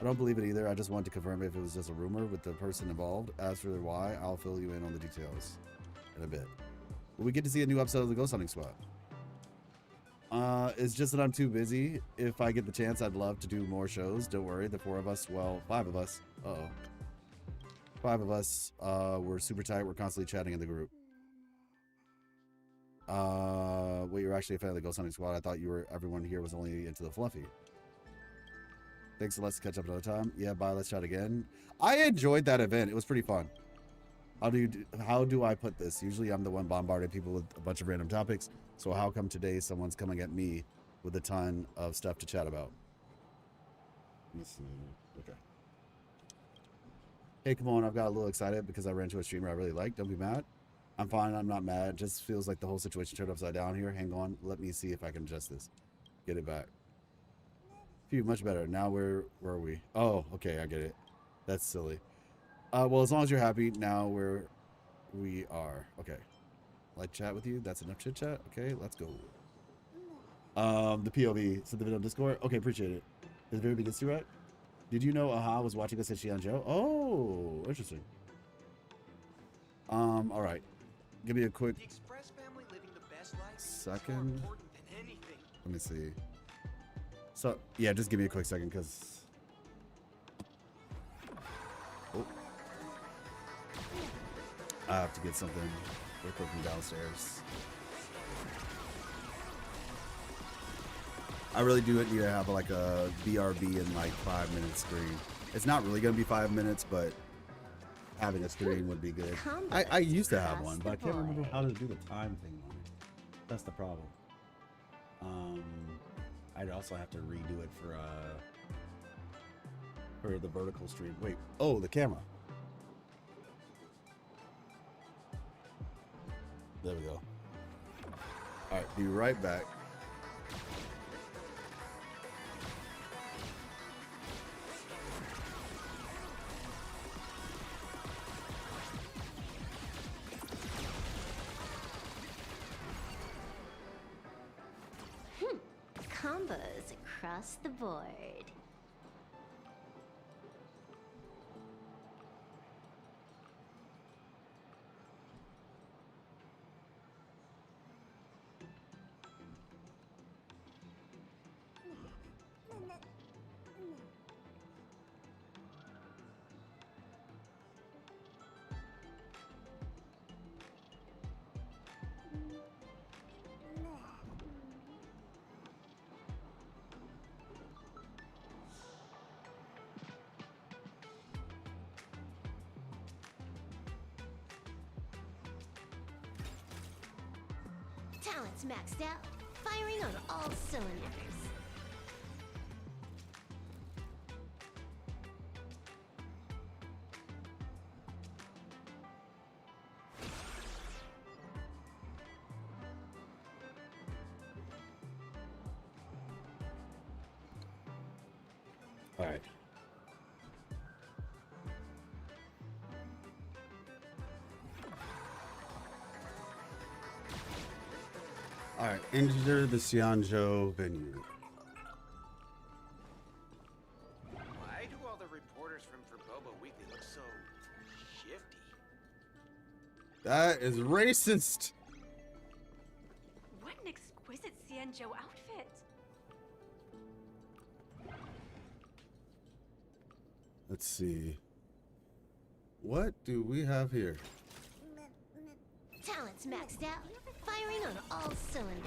I don't believe it either. I just wanted to confirm if it was just a rumor with the person involved. As for why, I'll fill you in on the details in a bit. Will we get to see a new episode of the Ghost Hunting Squad? It's just that I'm too busy. If I get the chance, I'd love to do more shows. Don't worry, the 4 of us, well, 5 of us. 5 of us, we're super tight. We're constantly chatting in the group. Wait, you're actually a fan of the Ghost Hunting Squad? I thought everyone here was only into the Fluffy. Thanks, so let's catch up another time. Yeah, bye, let's chat again. I enjoyed that event. It was pretty fun. How do I put this? Usually I'm the one bombarding people with a bunch of random topics. So how come today someone's coming at me with a ton of stuff to chat about? Let me see. Okay. Hey, come on. I've got a little excited because I ran into a streamer I really like. Don't be mad. I'm fine. I'm not mad. It just feels like the whole situation turned upside down here. Hang on. Let me see if I can adjust this. Get it back. Phew, much better. Now where are we? Oh, okay. I get it. That's silly. Well, as long as you're happy, now we are. Okay. Like chat with you? That's enough chit chat? Okay, let's go. The POV. So the video on Discord? Okay, appreciate it. Did the video begin to right? Did you know Aha was watching us at Xianzhou? Oh, interesting. All right. Give me a quick The Express family living the best life second. is more important than anything. Let me see. So, yeah, just give me a quick second because... Oh. I have to get something real quick from downstairs. I really do need to have like a BRB in like 5 minute screen. It's not really going to be 5 minutes, but having a screen would be good. I used to have one, but I can't remember how to do the time thing on it. That's the problem. I'd also have to redo it for the vertical stream. Wait, oh, the camera. There we go. All right, be right back. combos across the board. Talent's maxed out, firing on all cylinders. All right. All right, enter the Xianzhou venue. Why do all the reporters from Boba Weekly look so shifty? That is racist. What an exquisite Xianzhou outfit. Let's see. What do we have here? Talent's maxed out, firing on all cylinders.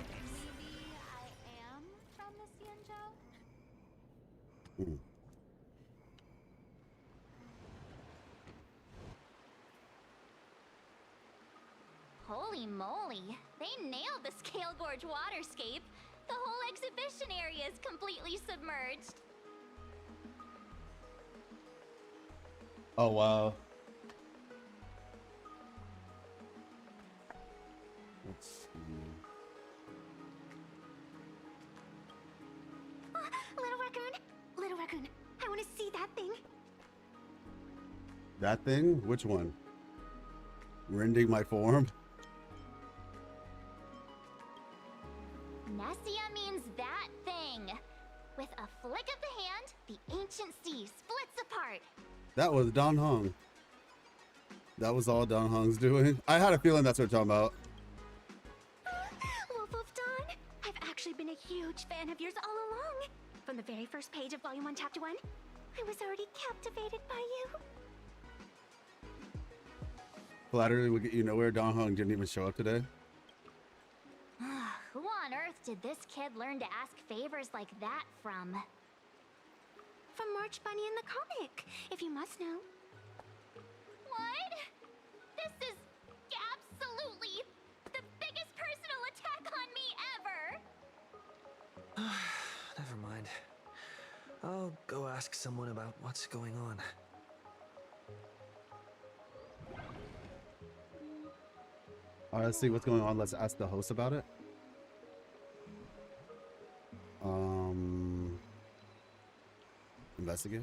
Maybe I am from the Xianzhou? Hmm. Holy moly, they nailed the Scale Gorge waterscape. The whole exhibition area is completely submerged. Oh, wow. Let's see. Little raccoon, I want to see that thing. That thing? Which one? Rending my form? Nessia means that thing. With a flick of the hand, the ancient sea splits apart. That was Don Hong. That was all Don Hong's doing. I had a feeling that's what we're talking about. Wolf of Dawn, I've actually been a huge fan of yours all along. From the very first page of Volume 1, Chapter 1, I was already captivated by you. Flattery would get you nowhere. Don Hong didn't even show up today. Who on earth did this kid learn to ask favors like that from? From March Bunny in the comic, if you must know. What? This is absolutely the biggest personal attack on me ever! Never mind. I'll go ask someone about what's going on. All right, let's see what's going on. Let's ask the host about it. Investigate.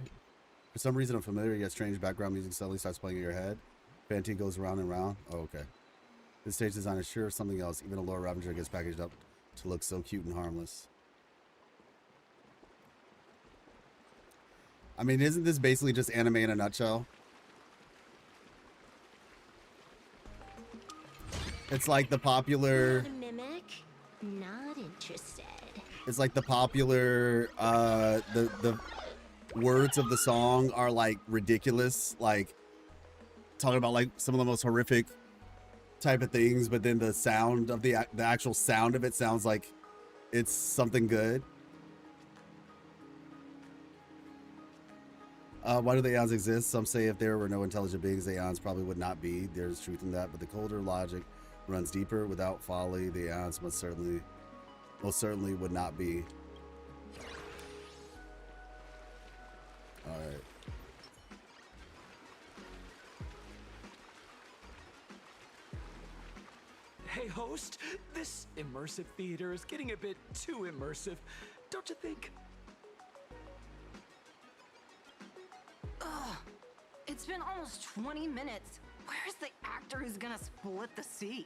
For some reason, I'm familiar, yet strange background music suddenly starts playing in your head. Fanti goes round and round. Oh, okay. This stage design is sure something else. Even a Lord Ravager gets packaged up to look so cute and harmless. I mean, isn't this basically just anime in a nutshell? It's like the popular... Not a mimic? Not interested. It's like the popular, the words of the song are like ridiculous, like talking about like some of the most horrific type of things, but then the sound of the actual sound of it sounds like it's something good. Why do the aeons exist? Some say if there were no intelligent beings, the aeons probably would not be. There's truth in that, but the colder logic runs deeper. Without folly, the aeons most certainly would not be. All right. Hey, host, this immersive theater is getting a bit too immersive, don't you think? Ugh, it's been almost 20 minutes. Where's the actor who's gonna split the sea?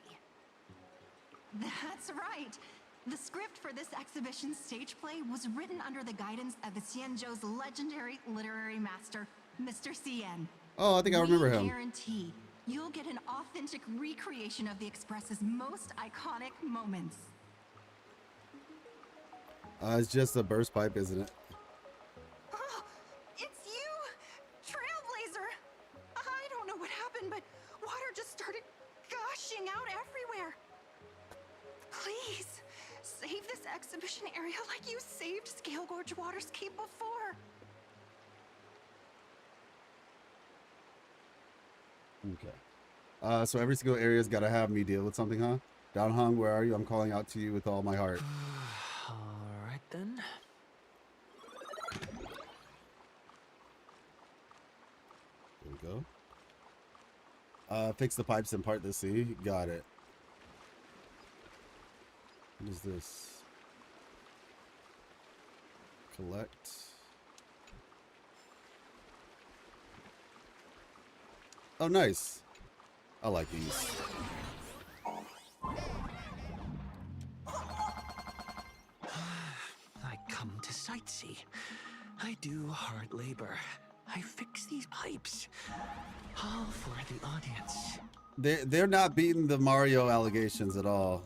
That's right. The script for this exhibition stage play was written under the guidance of the Xianzhou's legendary literary master, Mr. Xian. Oh, I think I remember him. We guarantee you'll get an authentic recreation of the Express's most iconic moments. It's just a burst pipe, isn't it? Oh, it's you! Trailblazer! I don't know what happened, but water just started gushing out everywhere. Please, save this exhibition area like you saved Scale Gorge Waterscape before. Okay. So every single area's got to have me deal with something, huh? Downhung, where are you? I'm calling out to you with all my heart. All right then. There we go. Fix the pipes and part the sea. Got it. What is this? Collect. Oh, nice. I like these. I come to sightsee. I do hard labor. I fix these pipes. All for the audience. They're not beating the Mario allegations at all.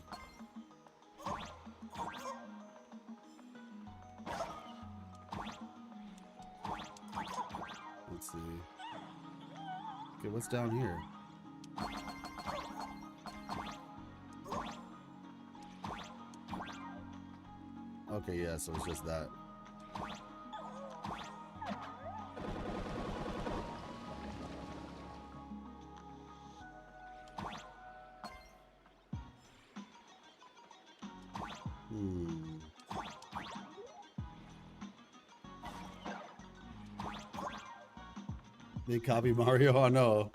Let's see. Okay, what's down here? Okay, yeah, so it's just that. They copy Mario, I know.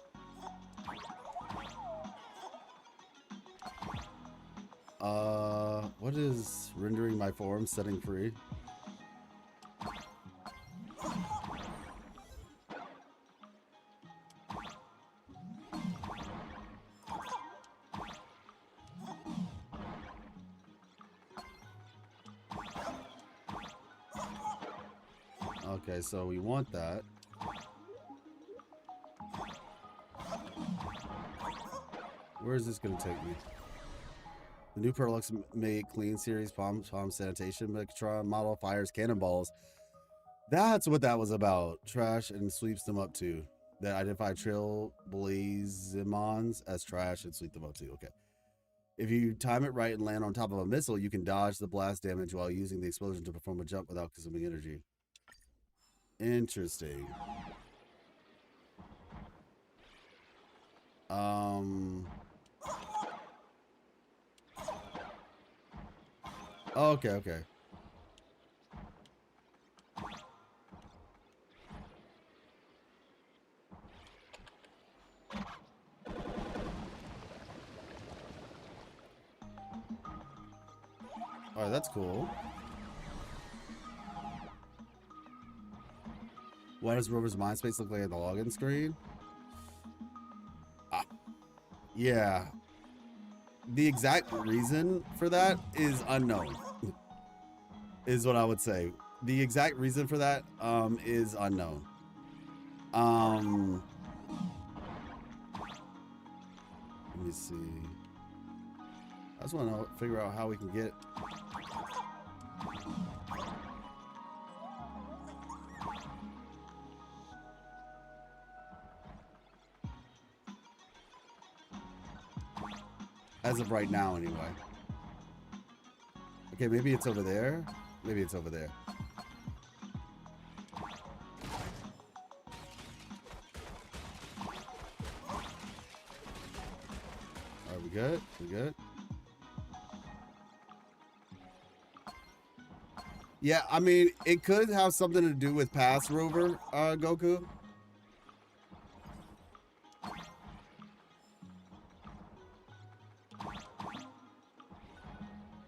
What is rendering my form setting free? Okay, so we want that. Where is this going to take me? The new Perlux made clean series Palm sanitation Megatron model fires cannonballs. That's what that was about. Trash and sweeps them up too. That identify trailblazemons as trash and sweep them up too. Okay. If you time it right and land on top of a missile, you can dodge the blast damage while using the explosion to perform a jump without consuming energy. Interesting. Okay, okay. All right, that's cool. What does Rover's mind space look like at the login screen? Yeah. The exact reason for that is unknown. Is what I would say. The exact reason for that is unknown. Let me see. I just want to figure out how we can get. As of right now, anyway. Okay, maybe it's over there. Maybe it's over there. Are we good? We good? Yeah, I mean, it could have something to do with past Rover, Goku.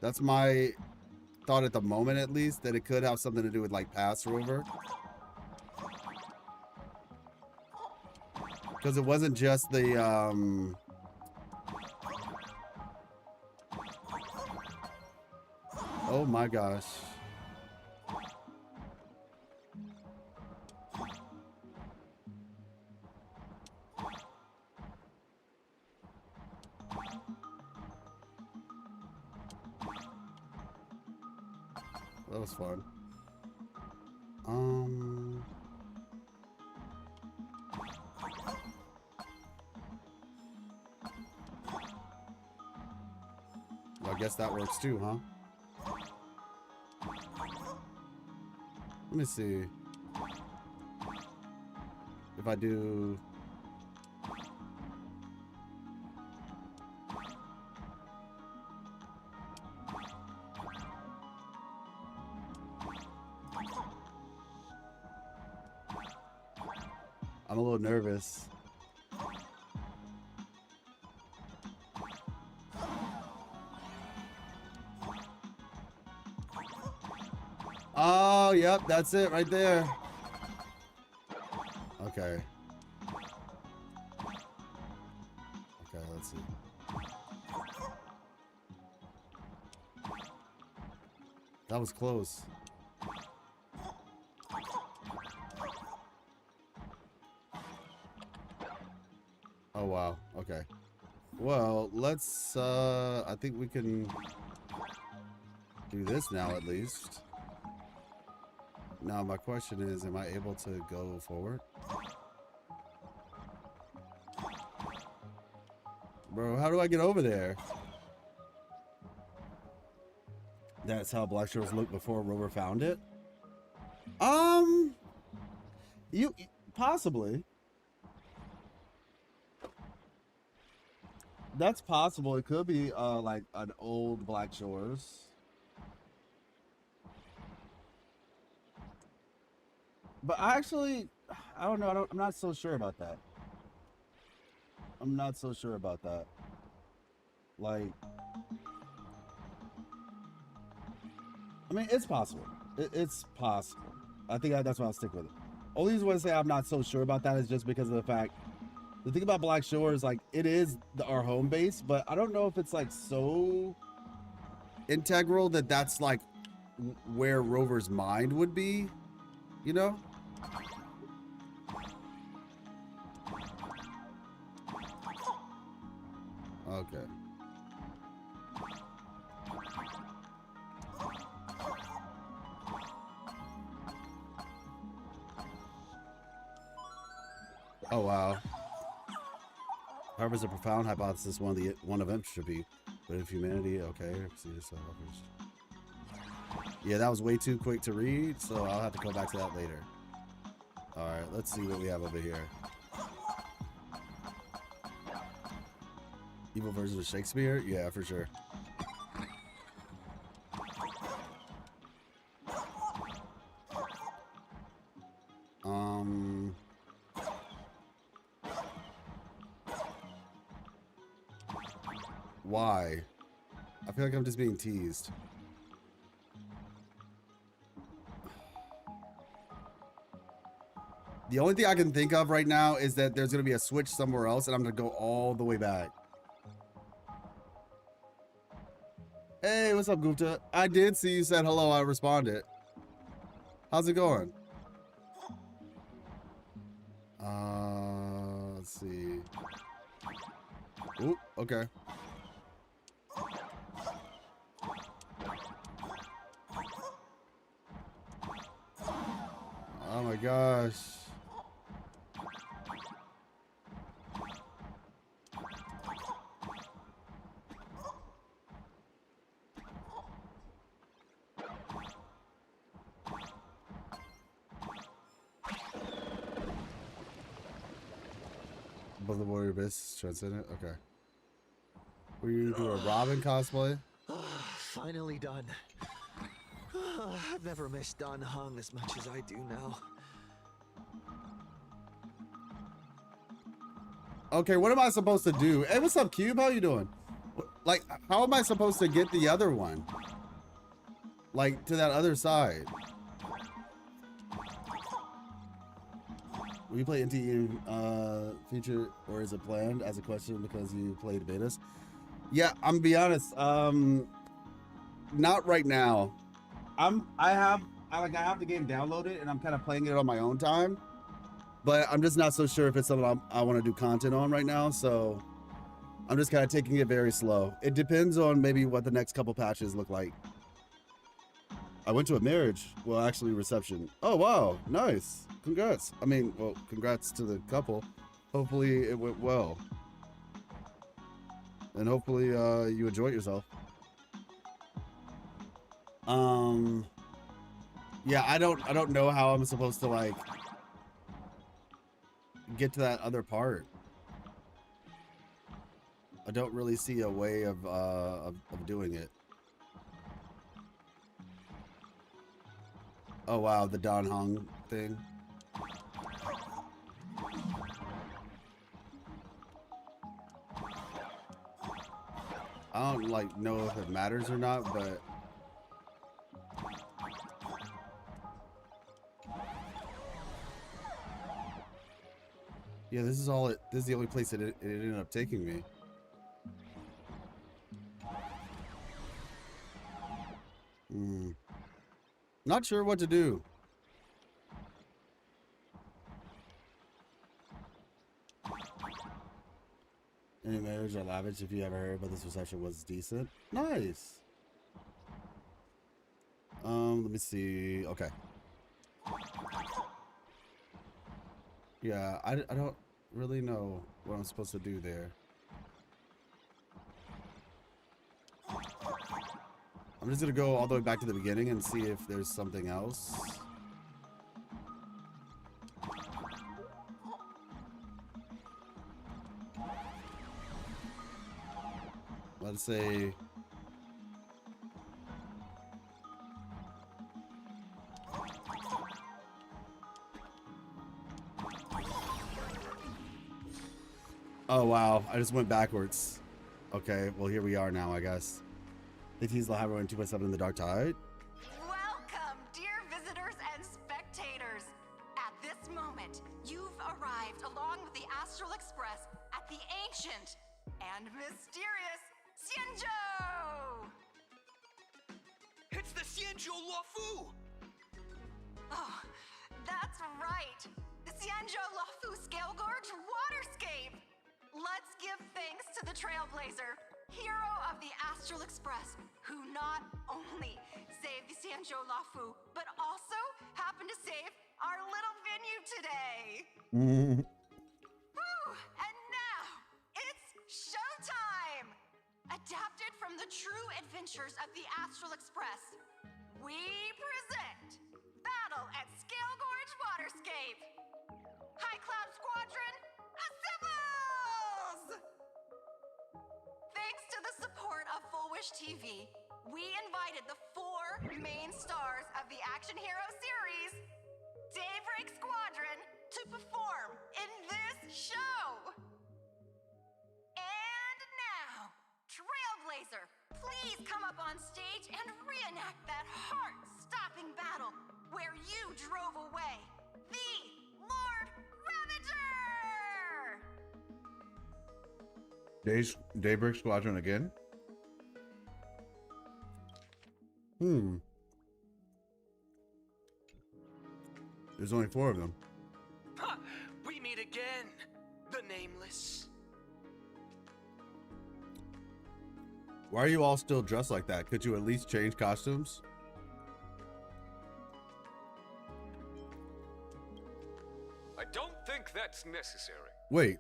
That's my thought at the moment, at least, that it could have something to do with like past Rover. Because it wasn't just the Oh my gosh. That was fun. Well, I guess that works too, huh? Let me see. If I do... I'm a little nervous. Oh, yep, that's it right there. Okay. Okay, let's see. That was close. Oh, wow. Okay. Well, let's, I think we can do this now at least. Now, my question is, am I able to go forward? Bro, how do I get over there? That's how Black Shores looked before Rover found it? You possibly. That's possible. It could be like an old Black Shores. But I don't know. I'm not so sure about that. I'm not so sure about that. Like, I mean, it's possible. It's possible. I think that's why I'll stick with it. Only reason why I say I'm not so sure about that is just because of the fact, the thing about Black Shores, like, it is our home base, but I don't know if it's like so integral that that's like where Rover's mind would be, you know? Okay. Oh wow. However, is a profound hypothesis one of entropy, but if humanity, okay, see yourself first. Yeah, that was way too quick to read, so I'll have to go back to that later. All right, let's see what we have over here. Evil version of Shakespeare? Yeah, for sure. Why? I feel like I'm just being teased. The only thing I can think of right now is that there's going to be a switch somewhere else and I'm going to go all the way back. Hey, what's up, Gupta? I did see you said hello. I responded. How's it going? Let's see. Ooh, okay. Oh my gosh. Above the Warrior Abyss, Transcendent? Okay. Were you do a Robin cosplay? Finally done. I've never missed Dan Heng as much as I do now. Okay, what am I supposed to do? Hey, what's up, Cube? How you doing? Like, how am I supposed to get the other one? Like, to that other side? Will you play NTE future, or is it planned as a question because you played betas? Yeah, I'm gonna be honest. not right now. I have the game downloaded and I'm kind of playing it on my own time, but I'm just not so sure if it's something I want to do content on right now. So I'm just kind of taking it very slow. It depends on maybe what the next couple patches look like. I went to a marriage. Well, actually reception. Oh, wow. Nice. Congrats. I mean, well, congrats to the couple. Hopefully it went well. And hopefully you enjoyed yourself. Yeah, I don't know how I'm supposed to like get to that other part. I don't really see a way of doing it. Oh wow, the Don Hong thing. I don't like know if it matters or not, but yeah, this is the only place that it ended up taking me. Not sure what to do. Any marriage or lavish, if you ever heard, but this reception was decent. Nice. Let me see. Okay. Yeah, I don't really know what I'm supposed to do there. I'm just gonna go all the way back to the beginning and see if there's something else. Let's say oh wow, I just went backwards. Okay, well here we are now, I guess. They teased the Highway 2.7 in the Dark Tide. Welcome, dear visitors and spectators. At this moment, you've arrived along with the Astral Express at the ancient and mysterious Xianzhou! It's the Xianzhou Luofu! Oh, that's right. The Xianzhou Luofu Scale Gorge Waterscape! Let's give thanks to the Trailblazer, hero of the Astral Express, who not only saved the Xianzhou Luofu, but also happened to save our little venue today. Whew, and now, it's showtime! Adapted from the true adventures of the Astral Express, we present Battle at Scale Gorge Waterscape. High Cloud Squadron, assembles! Thanks to the support of Full Wish TV, we invited the 4 main stars of the action hero series, Daybreak Squadron, to perform in this show. And now, Trailblazer, please come up on stage and reenact that heart-stopping battle where you drove away the Lord Ravager! Daybreak Squadron again? There's only 4 of them. Ha! We meet again, the Nameless. Why are you all still dressed like that? Could you at least change costumes? I don't think that's necessary. Wait,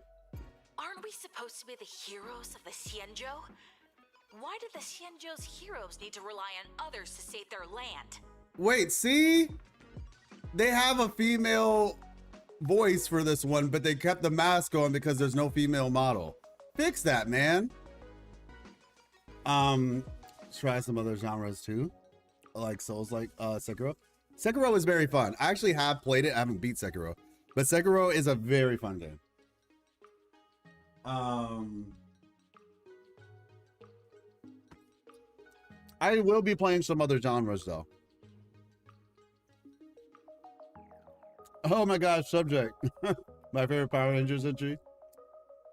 Aren't we supposed to be the heroes of the Xianzhou? Why did the Xianzhou's heroes need to rely on others to save their land? wait, see? They have a female voice for this one, but they kept the mask on because there's no female model. Fix that, man. Try some other genres too, like Souls, like Sekiro. Sekiro is very fun. I actually have played it. I haven't beat Sekiro, but Sekiro is a very fun game. I will be playing some other genres though. Oh my gosh, Subject. My favorite Power Rangers entry.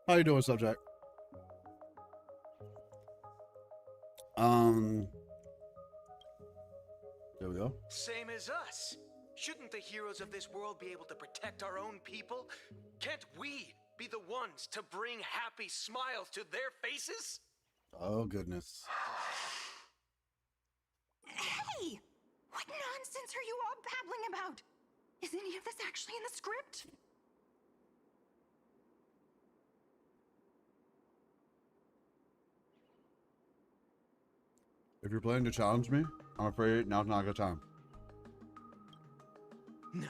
How you doing, Subject? There we go. Same as us. Shouldn't the heroes of this world be able to protect our own people? Can't we be the ones to bring happy smiles to their faces? Oh, goodness. Hey! What nonsense are you all babbling about? Is any of this actually in the script? If you're planning to challenge me, I'm afraid now's not a good time. No,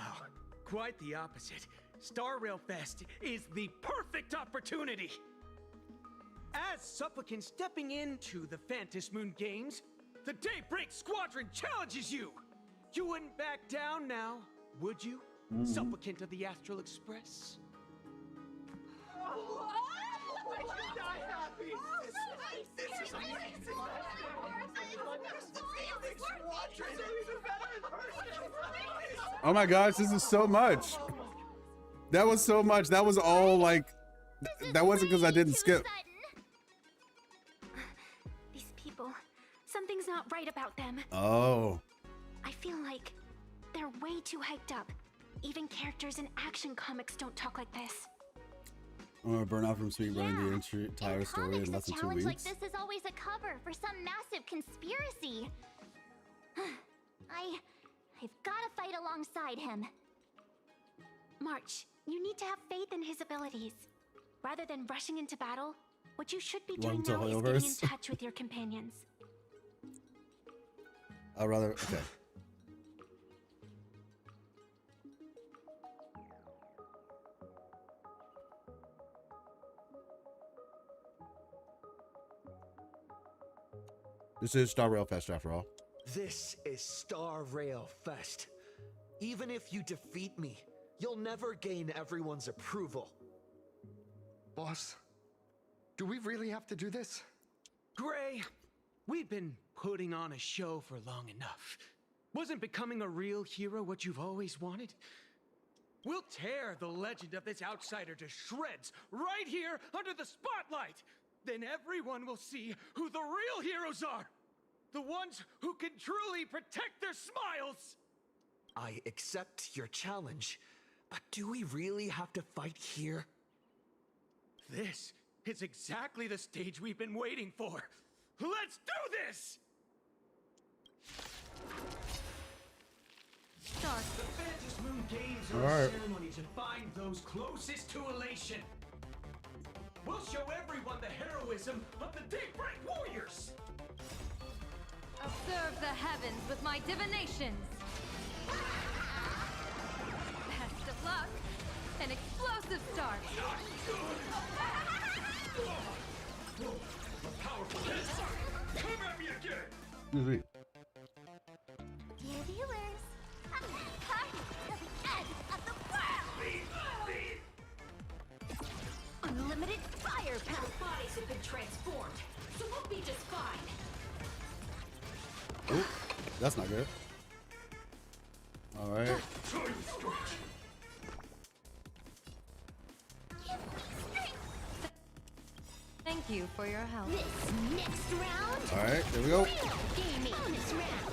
quite the opposite. Star Rail Fest is the perfect opportunity. As supplicants stepping into the Phantom Moon Games, the Daybreak Squadron challenges you. You wouldn't back down now, would you? Supplicant of the Astral Express. Oh my gosh, this is so much. That was so much. That was all like, that wasn't because I didn't skip. These people, something's not right about them. Oh. I feel like they're way too hyped up. Even characters in action comics don't talk like this. I'm gonna burn out from speed running the entire story in less than 2 Challenge like weeks. this is always a cover for some massive conspiracy. I've gotta fight alongside him. March, you need to have faith in his abilities. Rather than rushing into battle, what you should be doing Welcome to now is getting in Hoyoverse. touch with your companions. I'd rather, okay. This is Star Rail Fest after all. This is Star Rail Fest. Even if you defeat me, you'll never gain everyone's approval. Boss, do we really have to do this? Gray, we've been putting on a show for long enough. Wasn't becoming a real hero what you've always wanted? We'll tear the legend of this outsider to shreds right here under the spotlight. Then everyone will see who the real heroes are. The ones who can truly protect their smiles. I accept your challenge, but do we really have to fight here? This is exactly the stage we've been waiting for. Let's do this! Start. The Phantom Moon Games All are right. a ceremony to find those closest to elation. We'll show everyone the heroism of the Daybreak Warriors. Observe the heavens with my divinations. Best of luck. An explosive start. A powerful hit. Come at me again. Excuse me. Dear viewers, party to the end of the world! Unlimited firepower! Bodies have been transformed, so we'll be just fine. Oh, that's not good. All right. Thank you for your help. This next round, All right, there we go. real gaming. Bonus round.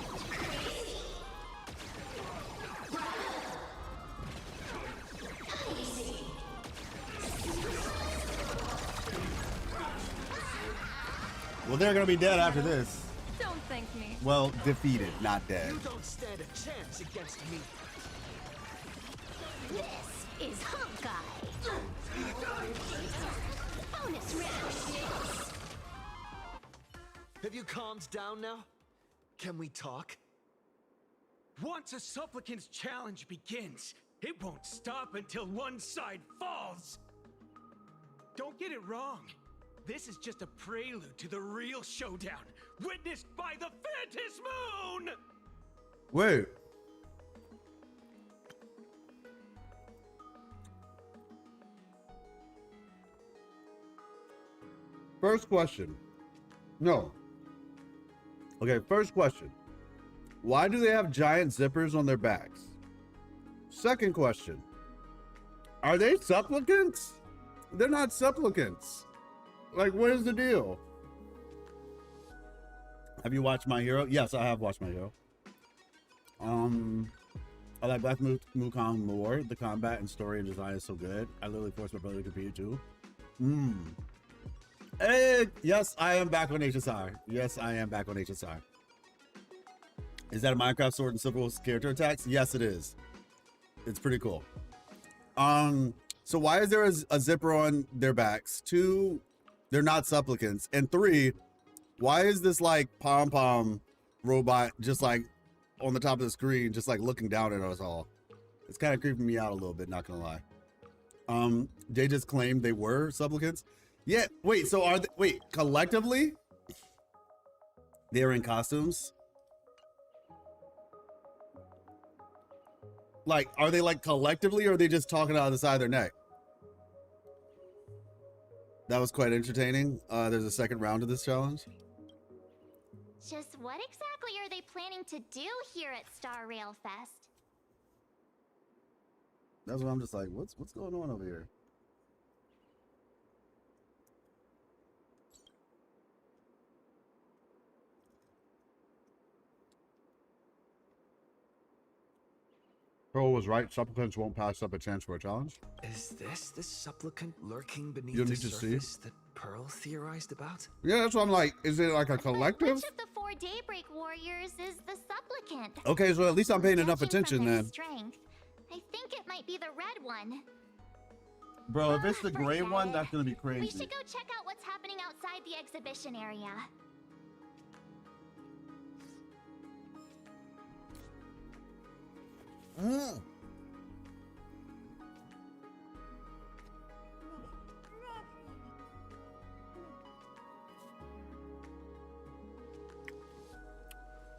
Well, they're gonna be dead after this. Don't thank me. Well, defeated, not dead. You don't stand a chance against me. This is Hawkeye. Bonus round. Have you calmed down now? Can we talk? Once a supplicant's challenge begins, it won't stop until one side falls. Don't get it wrong. This is just a prelude to the real showdown, witnessed by the Phantom Moon! Wait. First question. No. Okay, first question. Why do they have giant zippers on their backs? Second question. Are they supplicants? They're not supplicants. Like, what is the deal? Have you watched My Hero? Yes, I have watched My Hero. I like Black Wukong more. The combat and story and design is so good. I literally forced my brother to compete too. Hey, yes, I am back on HSR. Yes, I am back on HSR. Is that a Minecraft Sword and Silver character attacks? Yes, it is. It's pretty cool. So why is there a zipper on their backs? 2, they're not supplicants. And 3, why is this like pom-pom robot just like on the top of the screen, just like looking down at us all? It's kind of creeping me out a little bit, not gonna lie. They just claimed they were supplicants. Yeah, wait, so are they, wait, collectively? They're in costumes? Like, are they like collectively, or are they just talking out of the side of their neck? That was quite entertaining. There's a second round of this challenge. Just what exactly are they planning to do here at Star Rail Fest? That's what I'm just like, what's going on over here? Pearl was right. Supplicants won't pass up a chance for a challenge. Is this the supplicant lurking beneath You'll the need to see. surface that Pearl theorized about? Yeah, that's what I'm like. Is it like a collective? Which of the 4 Daybreak Warriors is the supplicant? Okay, so at least I'm paying enough Judging attention from their then. Strength, I think it might be the red one. Bro, if it's the gray one, that's gonna be We crazy. should go check out what's happening outside the exhibition area.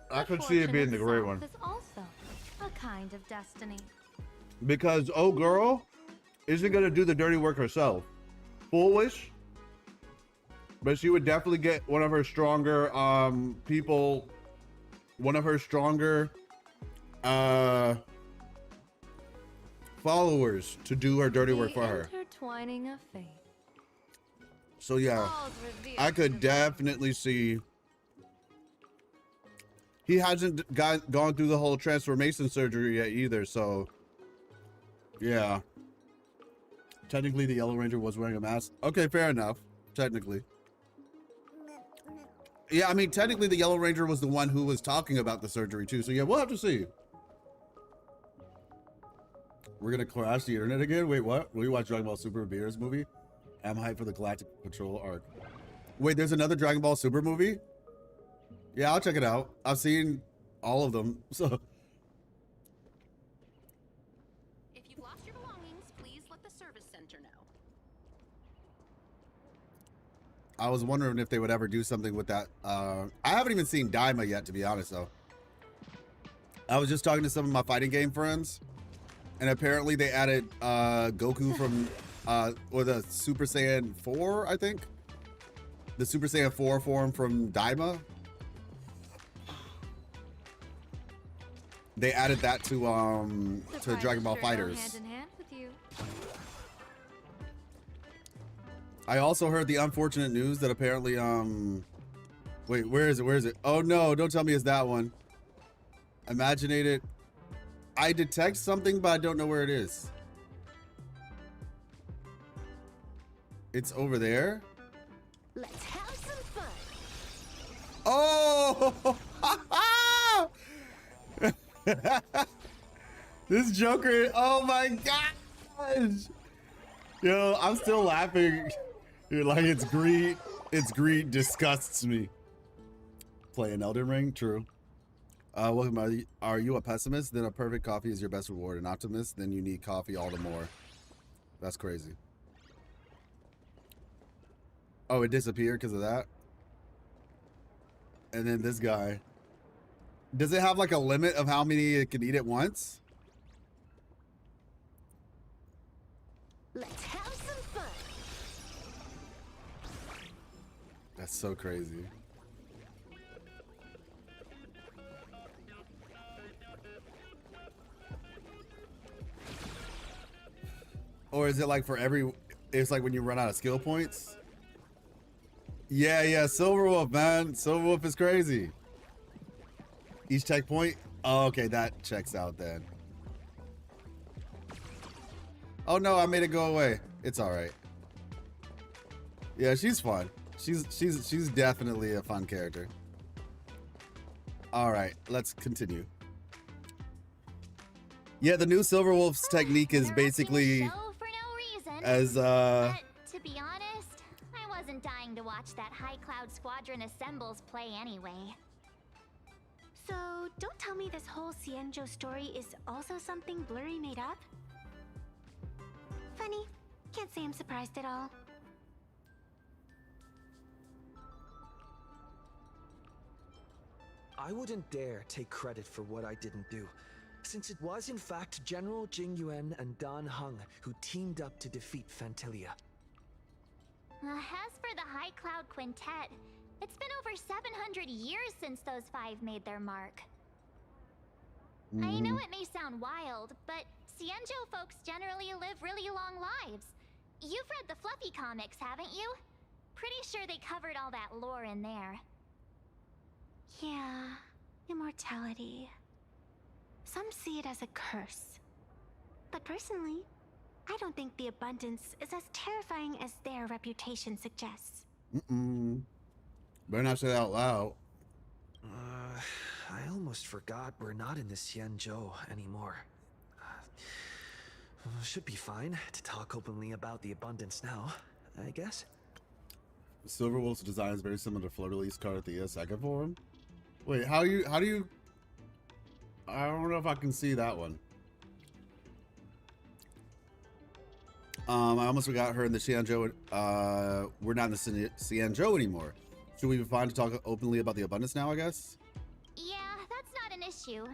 I could see it being the gray one. Is also a kind of destiny. Because oh girl isn't gonna do the dirty work herself. Foolish. But she would definitely get one of her stronger people, one of her stronger followers to do her dirty work for her. Intertwining of fate. So yeah, I could definitely see. He hasn't gone through the whole transformation surgery yet either, so yeah. Technically, the Yellow Ranger was wearing a mask. Okay, fair enough. Technically. Yeah, I mean, technically, the Yellow Ranger was the one who was talking about the surgery too. So yeah, we'll have to see. We're gonna crash the internet again? Wait, what? Will you watch Dragon Ball Super Beerus movie? I'm hyped for the Galactic Patrol arc. Wait, there's another Dragon Ball Super movie? Yeah, I'll check it out. I've seen all of them, so. If you've lost your belongings, please let the service center know. I was wondering if they would ever do something with that. I haven't even seen Daima yet, to be honest, though. I was just talking to some of my fighting game friends, and apparently they added Goku from, or the Super Saiyan 4, I think? The Super Saiyan 4 form from Daima. They added that to Dragon Ball Fighters. Hand in hand with you. I also heard the unfortunate news that apparently wait, where is it? Oh no, don't tell me it's that one. Imaginated. I detect something, but I don't know where it is. It's over there. Let's have some fun. Oh! This Joker, oh my gosh. Yo, I'm still laughing. You're like, it's greed. It's greed disgusts me. Playing Elden Ring, true. Welcome. Are you a pessimist? Then a perfect coffee is your best reward. An optimist? Then you need coffee all the more. That's crazy. Oh, it disappeared because of that? And then this guy. Does it have like a limit of how many it can eat at once? Let's have some fun. That's so crazy. Or is it like for every, it's like when you run out of skill points? Yeah, Silverwolf, man. Silverwolf is crazy. Each checkpoint, Oh, okay, that checks out then. Oh no, I made it go away. It's all right. Yeah, she's fun. She's definitely a fun character. All right, let's continue. Yeah, the new Silverwolf's technique is basically as But to be honest, I wasn't dying to watch that High Cloud Squadron assembles play anyway. So, don't tell me this whole Cienjo story is also something Blurry made up? Funny. Can't say I'm surprised at all. I wouldn't dare take credit for what I didn't do, since it was in fact General Jing Yuan and Dan Heng who teamed up to defeat Fantilia. As for the High Cloud Quintet, it's been over 700 years since those five made their mark. I know it may sound wild, but Cienjo folks generally live really long lives. You've read the Fluffy comics, haven't you? Pretty sure they covered all that lore in there. Yeah, immortality. Some see it as a curse. But personally, I don't think the abundance is as terrifying as their reputation suggests. Better not say that out loud. I almost forgot we're not in the Xianzhou anymore. Should be fine to talk openly about the abundance now, I guess. Silverwolf's design is very similar to Fleur-de-Lis's card at the second forum. Wait, how do you? I don't know if I can see that one. I almost forgot her in the Xianzhou. We're not in the Xianzhou anymore. Should we be fine to talk openly about the abundance now, I guess? Yeah, that's not an issue.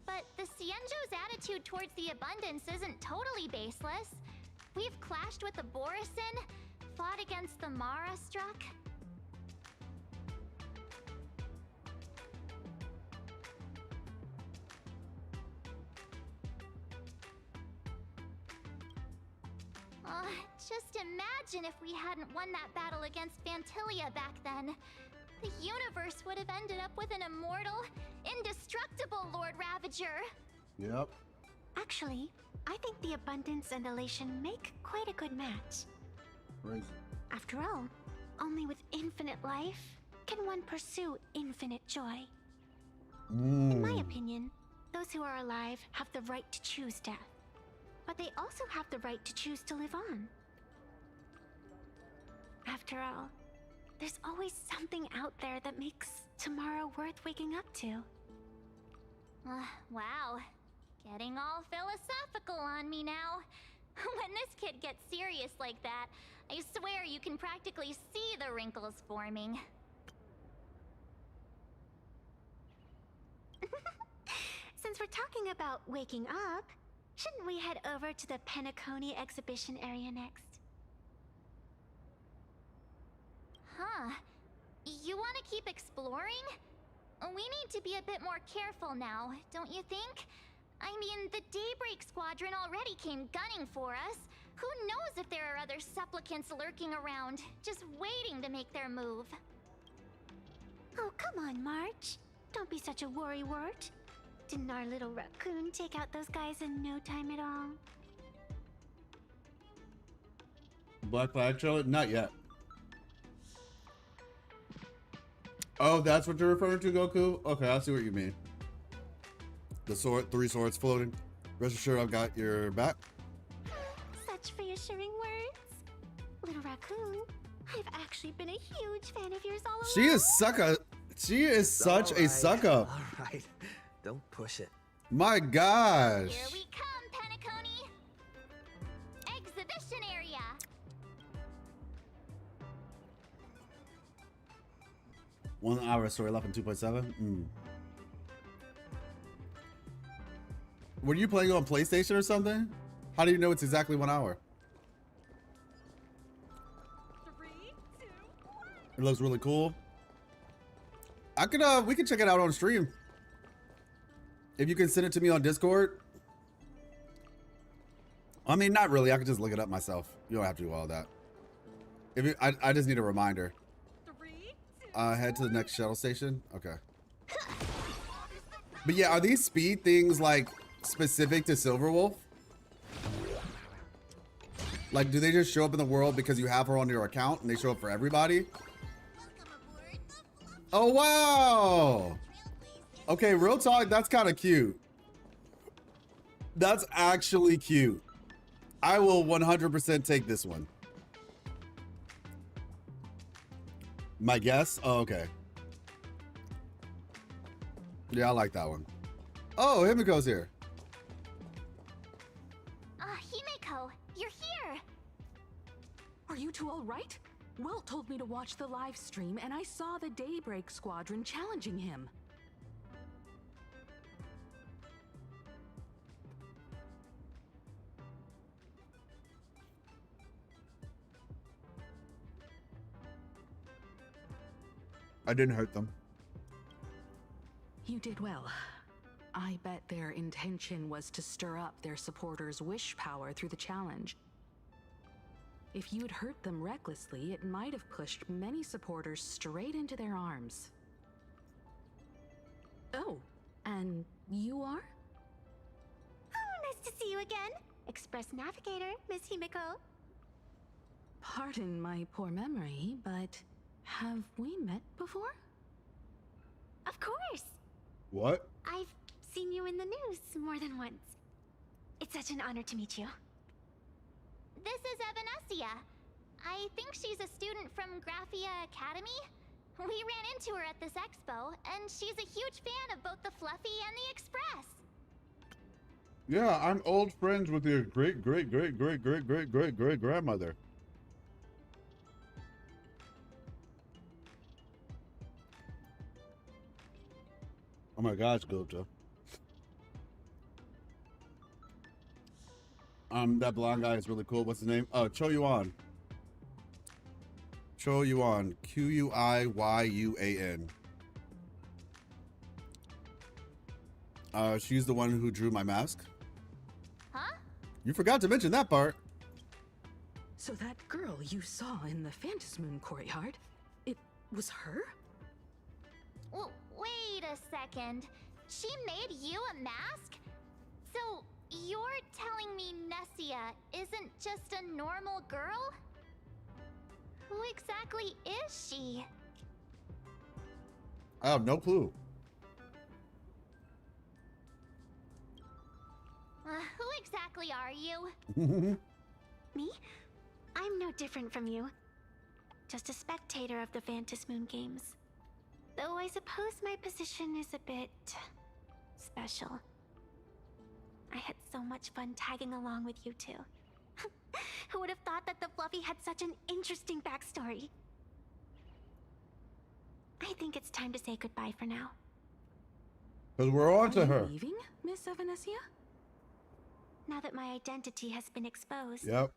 But the Xianzhou's attitude towards the abundance isn't totally baseless. We've clashed with the Borisin, fought against the Mara Struck. Just imagine if we hadn't won that battle against Fantilia back then. The universe would have ended up with an immortal, indestructible Lord Ravager. Yep. Actually, I think the abundance and elation make quite a good match. Crazy. After all, only with infinite life can one pursue infinite joy. In my opinion, those who are alive have the right to choose death. But they also have the right to choose to live on. After all, there's always something out there that makes tomorrow worth waking up to. Wow. Getting all philosophical on me now. When this kid gets serious like that, I swear you can practically see the wrinkles forming. Since we're talking about waking up, shouldn't we head over to the Penacony exhibition area next? Huh. You want to keep exploring? We need to be a bit more careful now, don't you think? I mean, the Daybreak Squadron already came gunning for us. Who knows if there are other supplicants lurking around, just waiting to make their move. Oh, come on, March. Don't be such a worrywart. Didn't our little raccoon take out those guys in no time at all? Black Flag trailer? Not yet. Oh, that's what you're referring to, Goku? Okay, I see what you mean. The sword, 3 swords floating. Rest assured I've got your back. Such reassuring words. Little raccoon, I've actually been a huge fan of yours all along. She is She is such a suck up. All right, don't push it. My gosh. Here we come, Penacony. Exhibition area. One hour story left in 2.7. Were you playing on PlayStation or something? How do you know it's exactly 1 hour? 3, 2, 1. It looks really cool. I could we can check it out on stream. If you can send it to me on Discord. I mean, not really. I could just look it up myself. You don't have to do all that. If you, I just need a reminder. 3, 2, Head to the next shuttle station. Okay. But yeah, are these speed things like specific to Silverwolf? Like, do they just show up in the world because you have her on your account and they show up for everybody? Oh, wow. Okay, real talk, that's kind of cute. That's actually cute. I will 100% take this one. My guess? Oh, okay. Yeah, I like that one. Oh, Himiko's here. Himiko, you're here. Are you two all right? Welt told me to watch the live stream, and I saw the Daybreak Squadron challenging him. I didn't hurt them. You did well. I bet their intention was to stir up their supporters' wish power through the challenge. If you'd hurt them recklessly, it might have pushed many supporters straight into their arms. Oh, and you are? Oh, nice to see you again. Express Navigator, Miss Himiko. Pardon my poor memory, but have we met before? Of course. What? I've seen you in the news more than once. It's such an honor to meet you. This is Evanessia. I think she's a student from Graphia Academy. We ran into her at this expo, and she's a huge fan of both the Fluffy and the Express. Yeah, I'm old friends with your great grandmother. Oh my gosh, Gupta. That blonde guy is really cool. What's his name? Oh, Cho Yuan. Cho Yuan. Q-U-I-Y-U-A-N. She's the one who drew my mask. Huh? You forgot to mention that part. So that girl you saw in the Phantasmoon courtyard, it was her? Well, wait a second. She made you a mask? So you're telling me Nessia isn't just a normal girl? Who exactly is she? I have no clue. Who exactly are you? Me? I'm no different from you. Just a spectator of the Phantasmoon games. Though I suppose my position is a bit special. I had so much fun tagging along with you two. Who would have thought that the Fluffy had such an interesting backstory? I think it's time to say goodbye for now. Because we're on to her. Leaving, Miss Evanessia? Now that my identity has been exposed, Yep.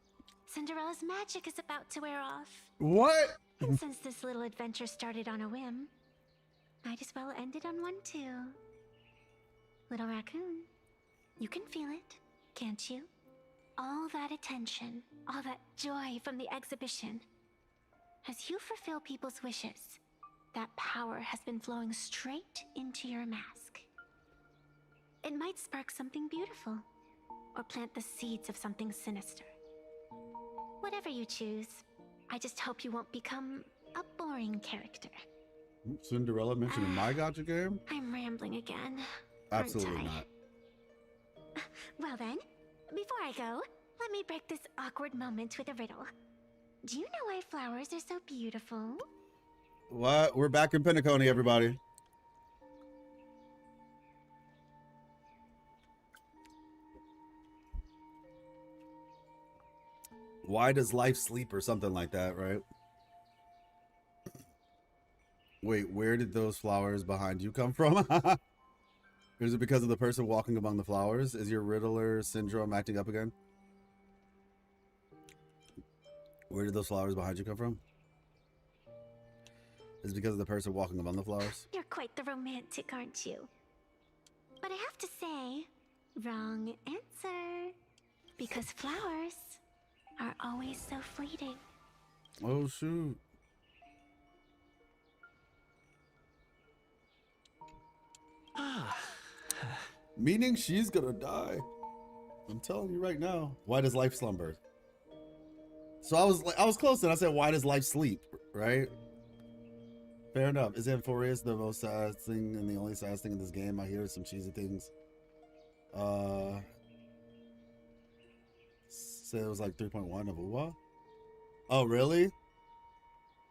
Cinderella's magic is about to wear off. What? And since this little adventure started on a whim, might as well end it on one too. Little raccoon, you can feel it, can't you? All that attention, all that joy from the exhibition. As you fulfill people's wishes, that power has been flowing straight into your mask. It might spark something beautiful, or plant the seeds of something sinister. Whatever you choose, I just hope you won't become a boring character. Cinderella mentioned in my gotcha game? I'm rambling again. Absolutely aren't I? not. Well then, before I go, let me break this awkward moment with a riddle. Do you know why flowers are so beautiful? What? We're back in Pentaconi, everybody. Why does life sleep or something like that, right? Wait, where did those flowers behind you come from? Is it because of the person walking among the flowers? Is your Riddler syndrome acting up again? Where did those flowers behind you come from? Is it because of the person walking among the flowers? You're quite the romantic, aren't you? But I have to say, wrong answer. Because flowers are always so fleeting. Oh, shoot. Meaning she's gonna die. I'm telling you right now. Why does life slumber? So I was close, and I said, why does life sleep? Right? Fair enough. Is Amphorius the most sad thing and the only sad thing in this game? I hear some cheesy things. Say it was like 3.1 of Uwa. Oh, really?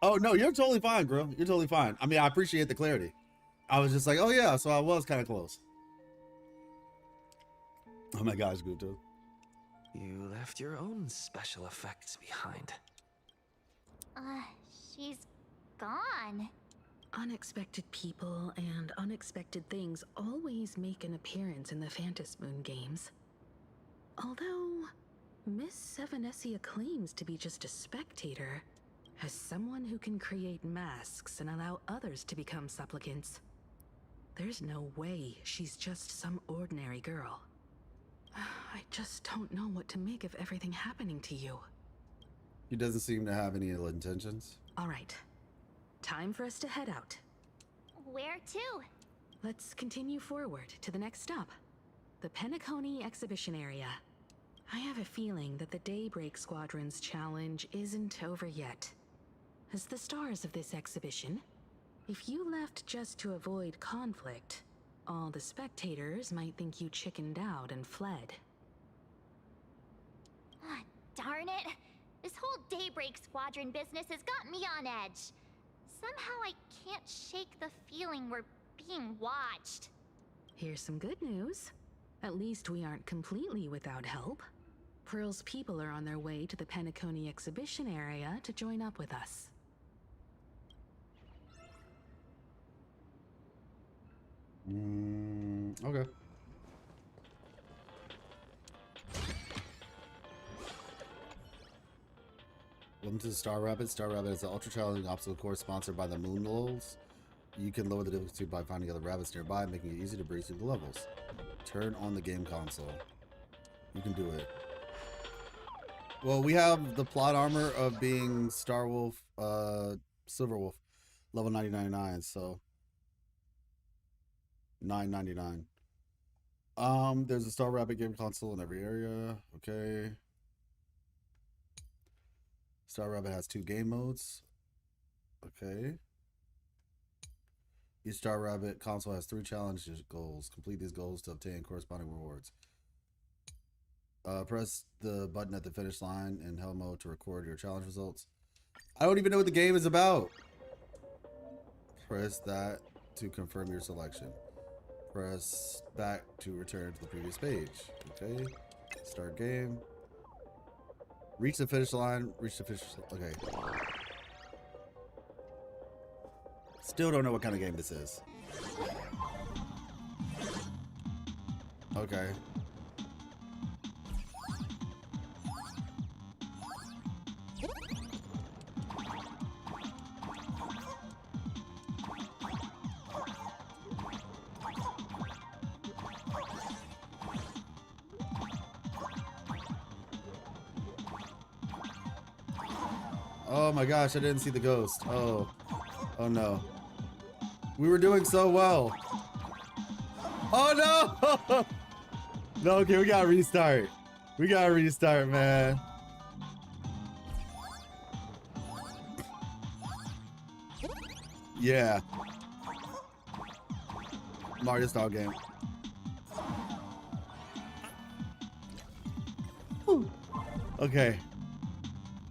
Oh, no, you're totally fine, girl. You're totally fine. I mean, I appreciate the clarity. I was just like, oh, yeah, so I was kind of close. Oh, my gosh, Guto. You left your own special effects behind. She's gone. Unexpected people and unexpected things always make an appearance in the Phantasmoon games. Although, Miss Sevenessia claims to be just a spectator, as someone who can create masks and allow others to become supplicants. There's no way she's just some ordinary girl. I just don't know what to make of everything happening to you. He doesn't seem to have any ill intentions. All right. Time for us to head out. Where to? Let's continue forward to the next stop. The Penacony exhibition area. I have a feeling that the Daybreak Squadron's challenge isn't over yet. As the stars of this exhibition, if you left just to avoid conflict, all the spectators might think you chickened out and fled. Darn it! This whole Daybreak Squadron business has got me on edge. Somehow I can't shake the feeling we're being watched. Here's some good news. At least we aren't completely without help. Pearl's people are on their way to the Penacony exhibition area to join up with us. Okay. Welcome to the Star Rabbit. Star Rabbit is an ultra-challenging obstacle course sponsored by the Moon Lulls. You can lower the difficulty by finding other rabbits nearby, making it easy to breeze through the levels. Turn on the game console. You can do it. Well, we have the plot armor of being Star Wolf, Silver Wolf, level 999, so 999. There's a Star Rabbit game console in every area. Okay. Star Rabbit has 2 game modes. Okay. Each Star Rabbit console has 3 challenge goals. Complete these goals to obtain corresponding rewards. Press the button at the finish line in hell mode to record your challenge results. I don't even know what the game is about. Press that to confirm your selection. Press back to return to the previous page. Okay. Start game. Reach the finish line. Reach the finish. Okay. Still don't know what kind of game this is. Okay. Oh my gosh, I didn't see the ghost. Oh. Oh no. We were doing so well. Oh no! No, okay, we gotta restart. We gotta restart, man. Yeah. Mario style game. Whew. Okay.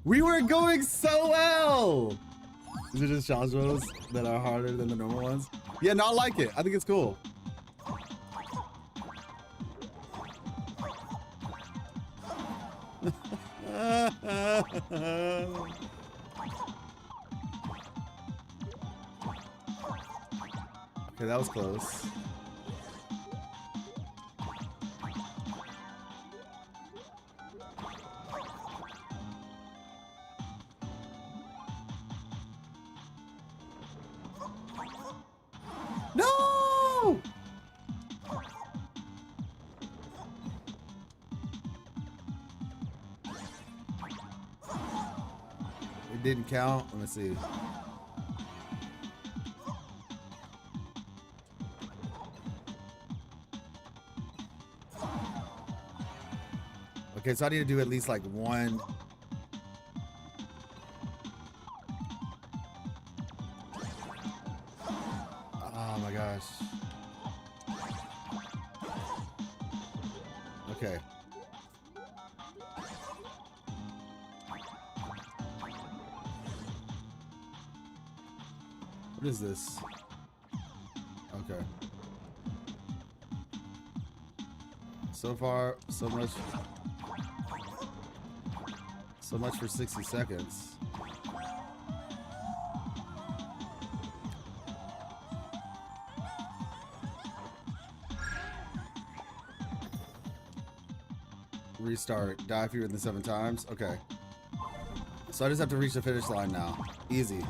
We were going so well! Is it just challenge modes that are harder than the normal ones? Yeah, no, I like it. I think it's cool. Okay, that was close. No! It didn't count. Let me see. Okay, so I need to do at least like one. Oh my gosh. Okay. What is this? Okay. So far, so much. So much for 60 seconds. Restart. Die fewer than 7 times. Okay. So I just have to reach the finish line now. Easy.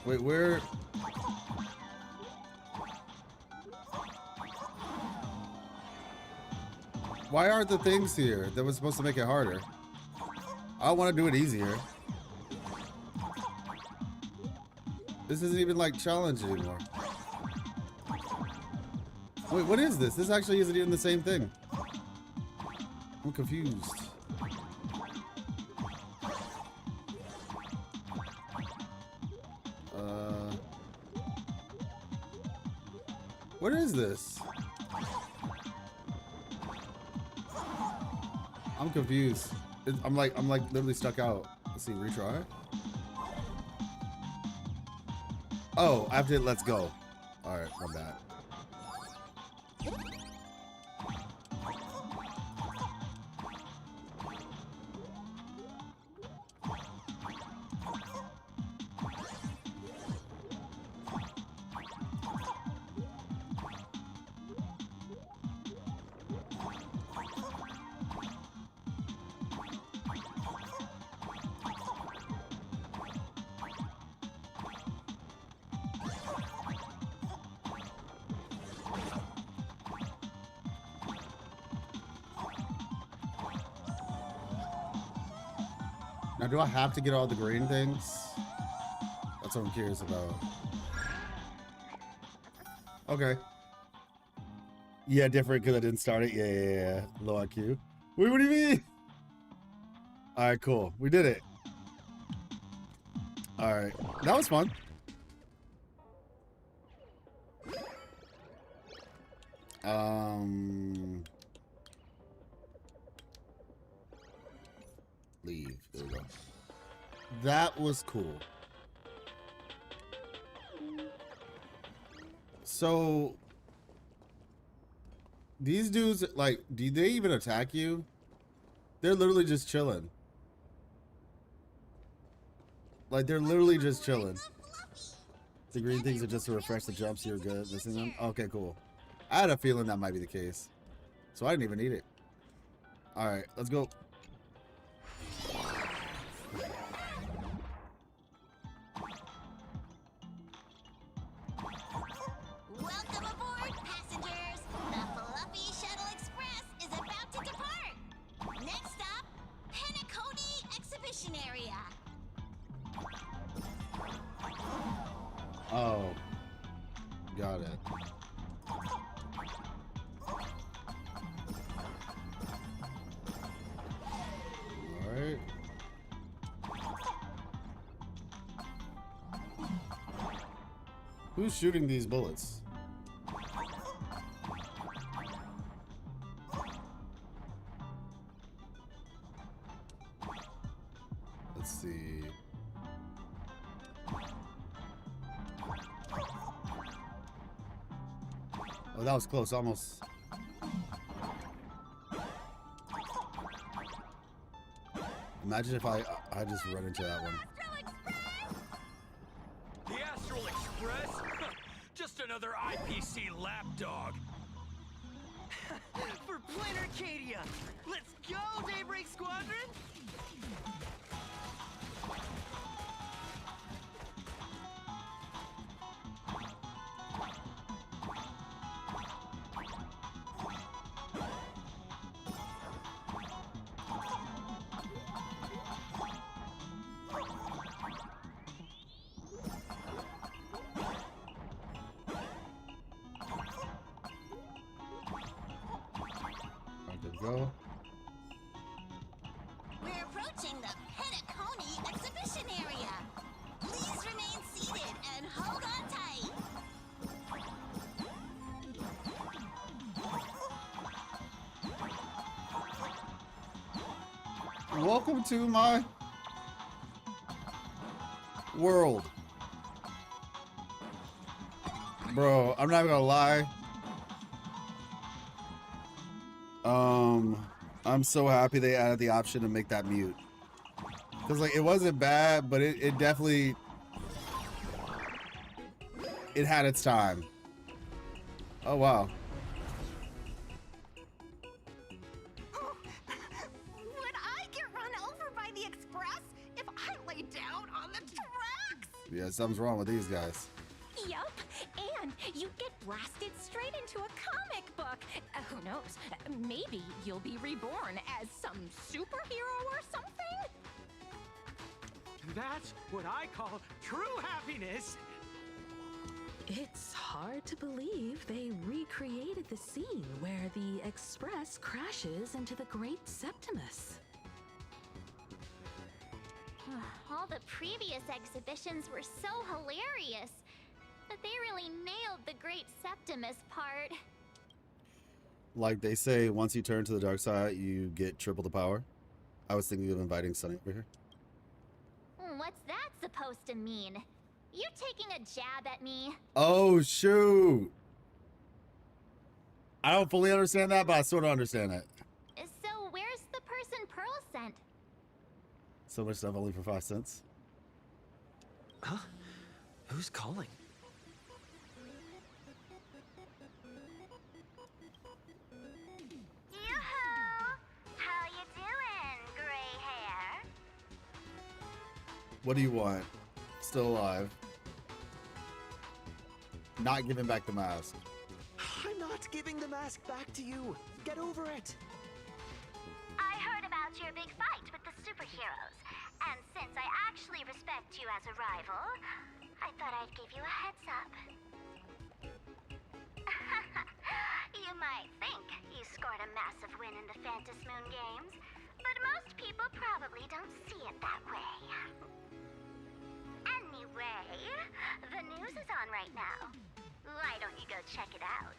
Wait, where? Why aren't the things here that was supposed to make it harder? I want to do it easier. This isn't even like challenge anymore. Wait, what is this? This actually isn't even the same thing. I'm confused. What is this? I'm confused. I'm like literally stuck out. Let's see, retry. Oh, I have to hit let's go. All right, my bad. Now, do I have to get all the green things? That's what I'm curious about. Okay. Yeah, different because I didn't start it. Yeah. Low IQ. Wait, what do you mean? All right, cool. We did it. All right. That was fun. Leave. There we go. That was cool. So these dudes, like, do they even attack you? They're literally just chilling. Like, they're literally just chilling. The green things are just to refresh the jumps. You're good. Missing them? Okay, cool. I had a feeling that might be the case. So I didn't even need it. All right, let's go. Welcome aboard, passengers. The Fluffy Shuttle Express is about to depart. Next stop, Penacony Exhibition Area. Oh, got it. All right. Who's shooting these bullets? Let's see. Oh, that was close, almost. Imagine if I just run into that one. The Astral Express? Just another IPC lapdog. For Plain Arcadia! Let's go, Daybreak Squadron! go. We're approaching the Petaconi exhibition area. Please remain seated and hold on tight. Welcome to my world. Bro, I'm not gonna lie. I'm so happy they added the option to make that mute. Cause like it wasn't bad, but it definitely it had its time. Oh wow. Would I get run over by the express if I lay down on the tracks? Yeah, something's wrong with these guys. Yup, and you get blasted straight into a comic book. Who knows? Maybe you'll be reborn as some superhero or something? That's what I call true happiness. It's hard to believe they recreated the scene where the Express crashes into the Great Septimus. All the previous exhibitions were so hilarious, but they really nailed the Great Septimus part. Like they say, once you turn to the dark side, you get triple the power. I was thinking of inviting Sunny over here. What's that supposed to mean? You taking a jab at me? Oh, shoot. I don't fully understand that, but I sort of understand it. So where's the person Pearl sent? So much stuff only for 5 cents. Huh? Who's calling? Yoo-hoo! How you doing, gray hair? What do you want? Still alive. Not giving back the mask. I'm not giving the mask back to you. Get over it. I heard about your big fight with the superheroes, and since I actually respect you as a rival, I thought I'd give you a heads up. You might think you scored a massive win in the Phantom Moon Games, but most people probably don't see it that way. Anyway, the news is on right now. Why don't you go check it out?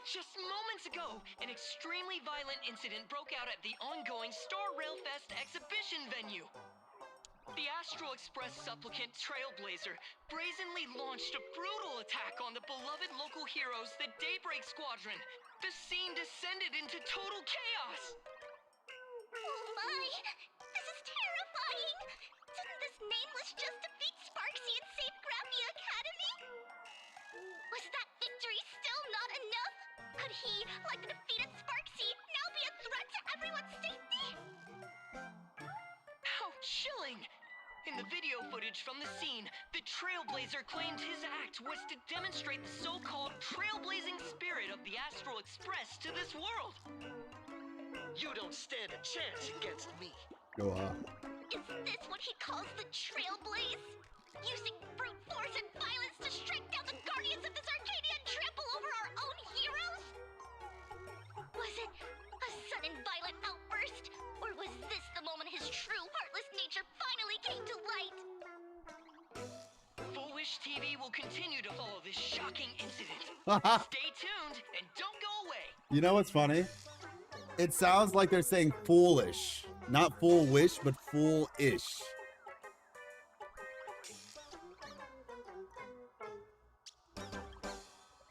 Just moments ago, an extremely violent incident broke out at the ongoing Star Rail Fest exhibition venue. The Astral Express supplicant Trailblazer brazenly launched a brutal attack on the beloved local heroes, the Daybreak Squadron. The scene descended into total chaos. Oh my! This is terrifying! Didn't this nameless just defeat Sparksy and save Grappy Academy? Was that victory still not enough? Could he, like the defeated Sparksy, now be a threat to everyone's safety? How chilling! In the video footage from the scene, the Trailblazer claimed his act was to demonstrate the so-called trailblazing spirit of the Astral Express to this world. You don't stand a chance against me. Go on. Is this what he calls the Trailblaze? Using brute force and violence to strike down the guardians of this Arcadia and trample over our own heroes? Was it a sudden violent outburst? Or was this the moment his true heartless nature finally came to light? Full Wish TV will continue to follow this shocking incident. Stay tuned and don't go away. You know what's funny? It sounds like they're saying foolish. Not full wish, but fool-ish.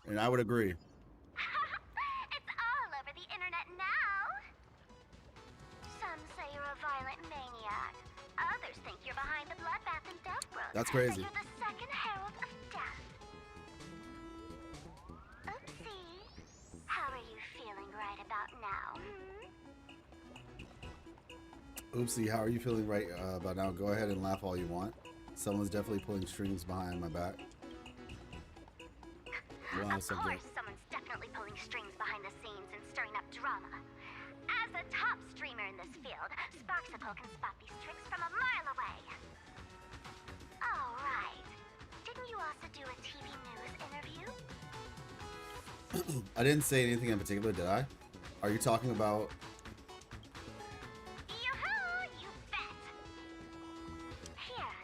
And I would agree. It's all over the internet now. Some say you're a violent maniac. Others think you're behind the bloodbath and death growth. That's crazy. That you're the second herald of death. Oopsie. How are you feeling right about now? Oopsie, how are you feeling right about now? Go ahead and laugh all you want. Someone's definitely pulling strings behind my back. Wow, Of course, someone's definitely pulling strings behind the scenes and stirring up drama. As a top streamer in this field, Sparksicle can spot these tricks from a mile away. All right. you also do a TV news interview? I didn't say anything in particular, did I? Are you talking about? Yoo-hoo! You bet! Here,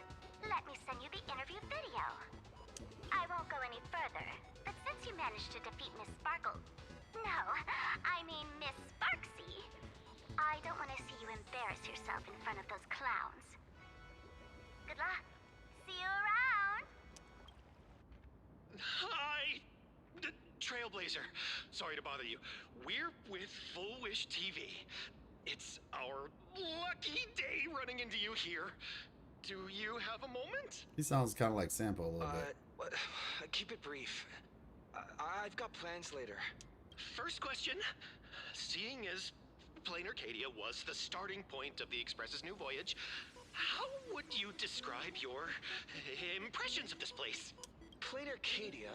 let me send you the interview video. I won't go any further, but since you managed to defeat Miss Sparkle... No, I mean Miss Sparksy. I don't want to see you embarrass yourself in front of those clowns. Good luck. See you around. Hi! Trailblazer. Sorry to bother you. We're with Full Wish TV. It's our lucky day running into you here. Do you have a moment? He sounds kind of like Sampo a little bit. Keep it brief. I've got plans later. First question. Seeing as Plain Arcadia was the starting point of the Express's new voyage, how would you describe your impressions of this place? Plain Arcadia?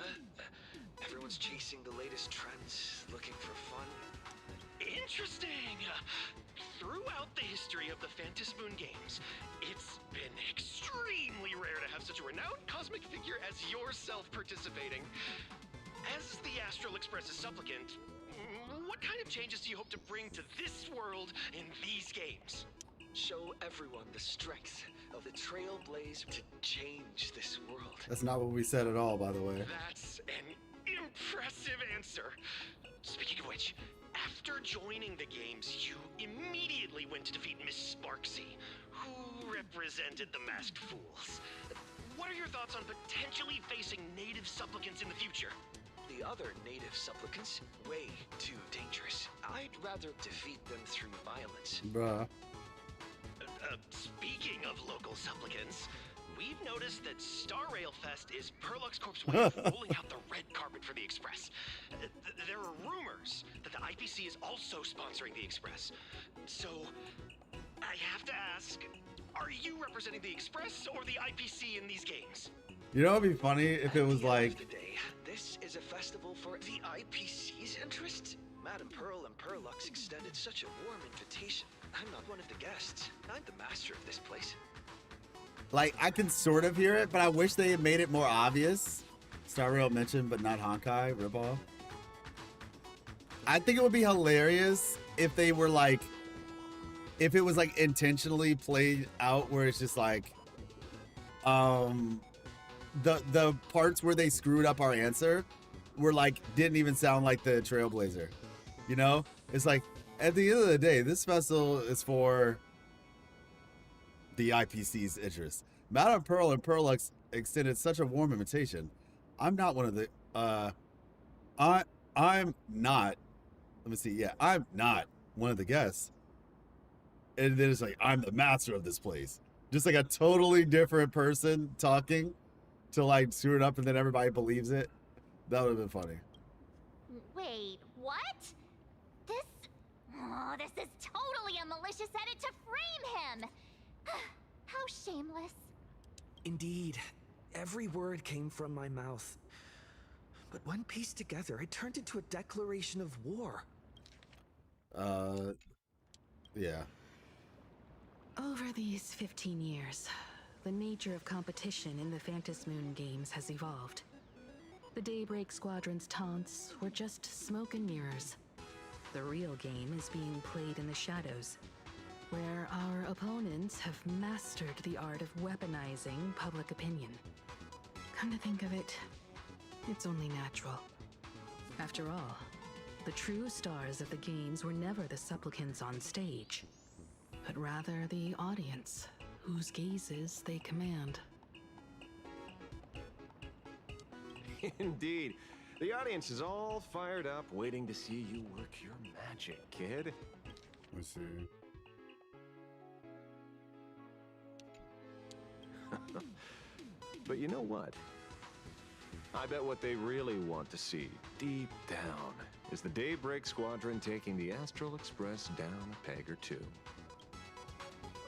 Everyone's chasing the latest trends, looking for fun. Interesting! Throughout the history of the Phantasmoon games, it's been extremely rare to have such a renowned cosmic figure as yourself participating. As the Astral Express's supplicant, what kind of changes do you hope to bring to this world in these games? Show everyone the strength of the Trailblazer to change this world. That's not what we said at all, by the way. That's an impressive answer. Speaking of which, after joining the games, you immediately went to defeat Miss Sparksy, who represented the Masked Fools. What are your thoughts on potentially facing native supplicants in the future? The other native supplicants, way too dangerous. I'd rather defeat them through violence. Bruh. Speaking of local supplicants, we've noticed that Star Rail Fest is Perlux Corp's way of rolling out the red carpet for the Express. There are rumors that the IPC is also sponsoring the Express. So, I have to ask, are you representing the Express or the IPC in these games? You know what'd be funny if it was like... This is a festival for the IPC's interests. Madame Pearl and Perlux extended such a warm invitation. I'm not one of the guests. I'm the master of this place. Like, I can sort of hear it, but I wish they had made it more obvious. Star Rail mentioned, but not Honkai, ripoff. I think it would be hilarious if they were like... If it was like intentionally played out where it's just like... The parts where they screwed up our answer were like, didn't even sound like the Trailblazer. You know? It's like, at the end of the day, this festival is for the IPC's interest. Madame Pearl and Perlux extended such a warm invitation. I'm not one of the, I'm not, let me see, yeah, I'm not one of the guests. And then it's like, I'm the master of this place. Just like a totally different person talking to like screw it up and then everybody believes it. That would have been funny. Wait, what? This is totally a malicious edit to frame him! How shameless. Indeed. Every word came from my mouth. But when pieced together, it turned into a declaration of war. Yeah. Over these 15 years, the nature of competition in the Phantasmoon games has evolved. The Daybreak Squadron's taunts were just smoke and mirrors. The real game is being played in the shadows, where our opponents have mastered the art of weaponizing public opinion. Come to think of it, it's only natural. After all, the true stars of the games were never the supplicants on stage, but rather the audience, whose gazes they command. Indeed. The audience is all fired up, waiting to see you work your magic, kid. Let's see. But you know what? I bet what they really want to see, deep down, is the Daybreak Squadron taking the Astral Express down a peg or two.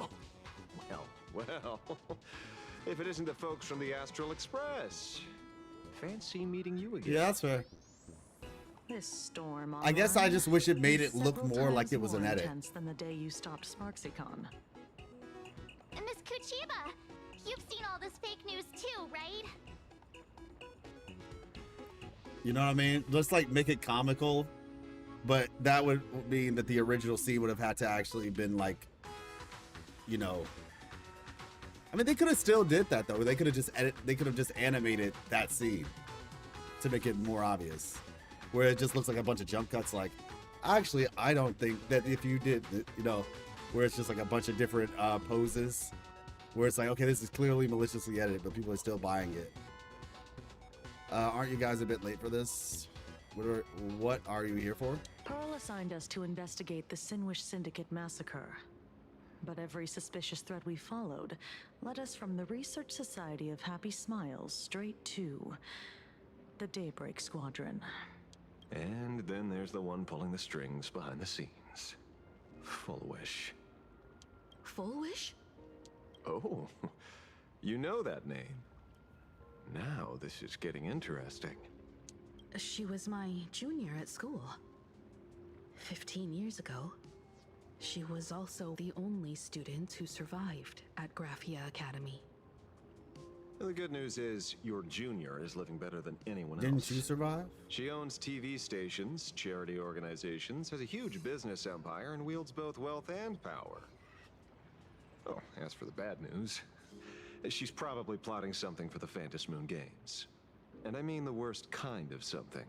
Oh, well. If it isn't the folks from the Astral Express. Fancy meeting you again. Yeah, that's fair. This storm, I guess I just wish it made it look more like it was an edit. Intense than the day you stopped SparksyCon. Miss Kuchiba, you've seen all this fake news too, right? You know what I mean? Just like make it comical, but that would mean that the original scene would have had to actually been like, you know. I mean, they could have still did that though. They could have just animated that scene to make it more obvious, where it just looks like a bunch of jump cuts. Like, actually, I don't think that if you did, you know, where it's just like a bunch of different poses, where it's like, okay, this is clearly maliciously edited, but people are still buying it. Aren't you guys a bit late for this? What are you here for? Pearl assigned us to investigate the Sinwish Syndicate massacre. But every suspicious thread we followed led us from the Research Society of Happy Smiles straight to the Daybreak Squadron. And then there's the one pulling the strings behind the scenes. Full Wish. Full Wish? Oh, you know that name. Now this is getting interesting. She was my junior at school. 15 years ago. She was also the only student who survived at Graphia Academy. The good news is your junior is living better than anyone else. Didn't she survive? She owns TV stations, charity organizations, has a huge business empire, and wields both wealth and power. Oh, as for the bad news, she's probably plotting something for the Fantasmoon Games. And I mean the worst kind of something.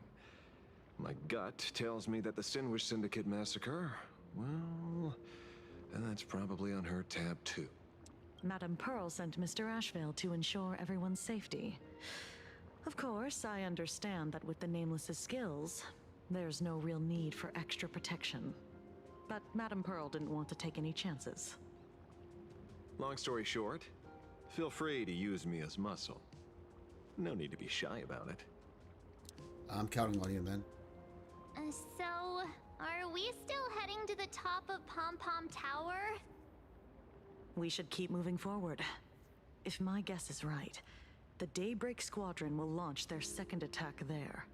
My gut tells me that the Sinwish Syndicate massacre, well, that's probably on her tab too. Madame Pearl sent Mr. Ashvale to ensure everyone's safety. Of course, I understand that with the Nameless's skills, there's no real need for extra protection. But Madame Pearl didn't want to take any chances. Long story short, feel free to use me as muscle. No need to be shy about it. I'm counting on you, man. So, are we still heading to the top of Pom Pom Tower? We should keep moving forward. If my guess is right, the Daybreak Squadron will launch their second attack there.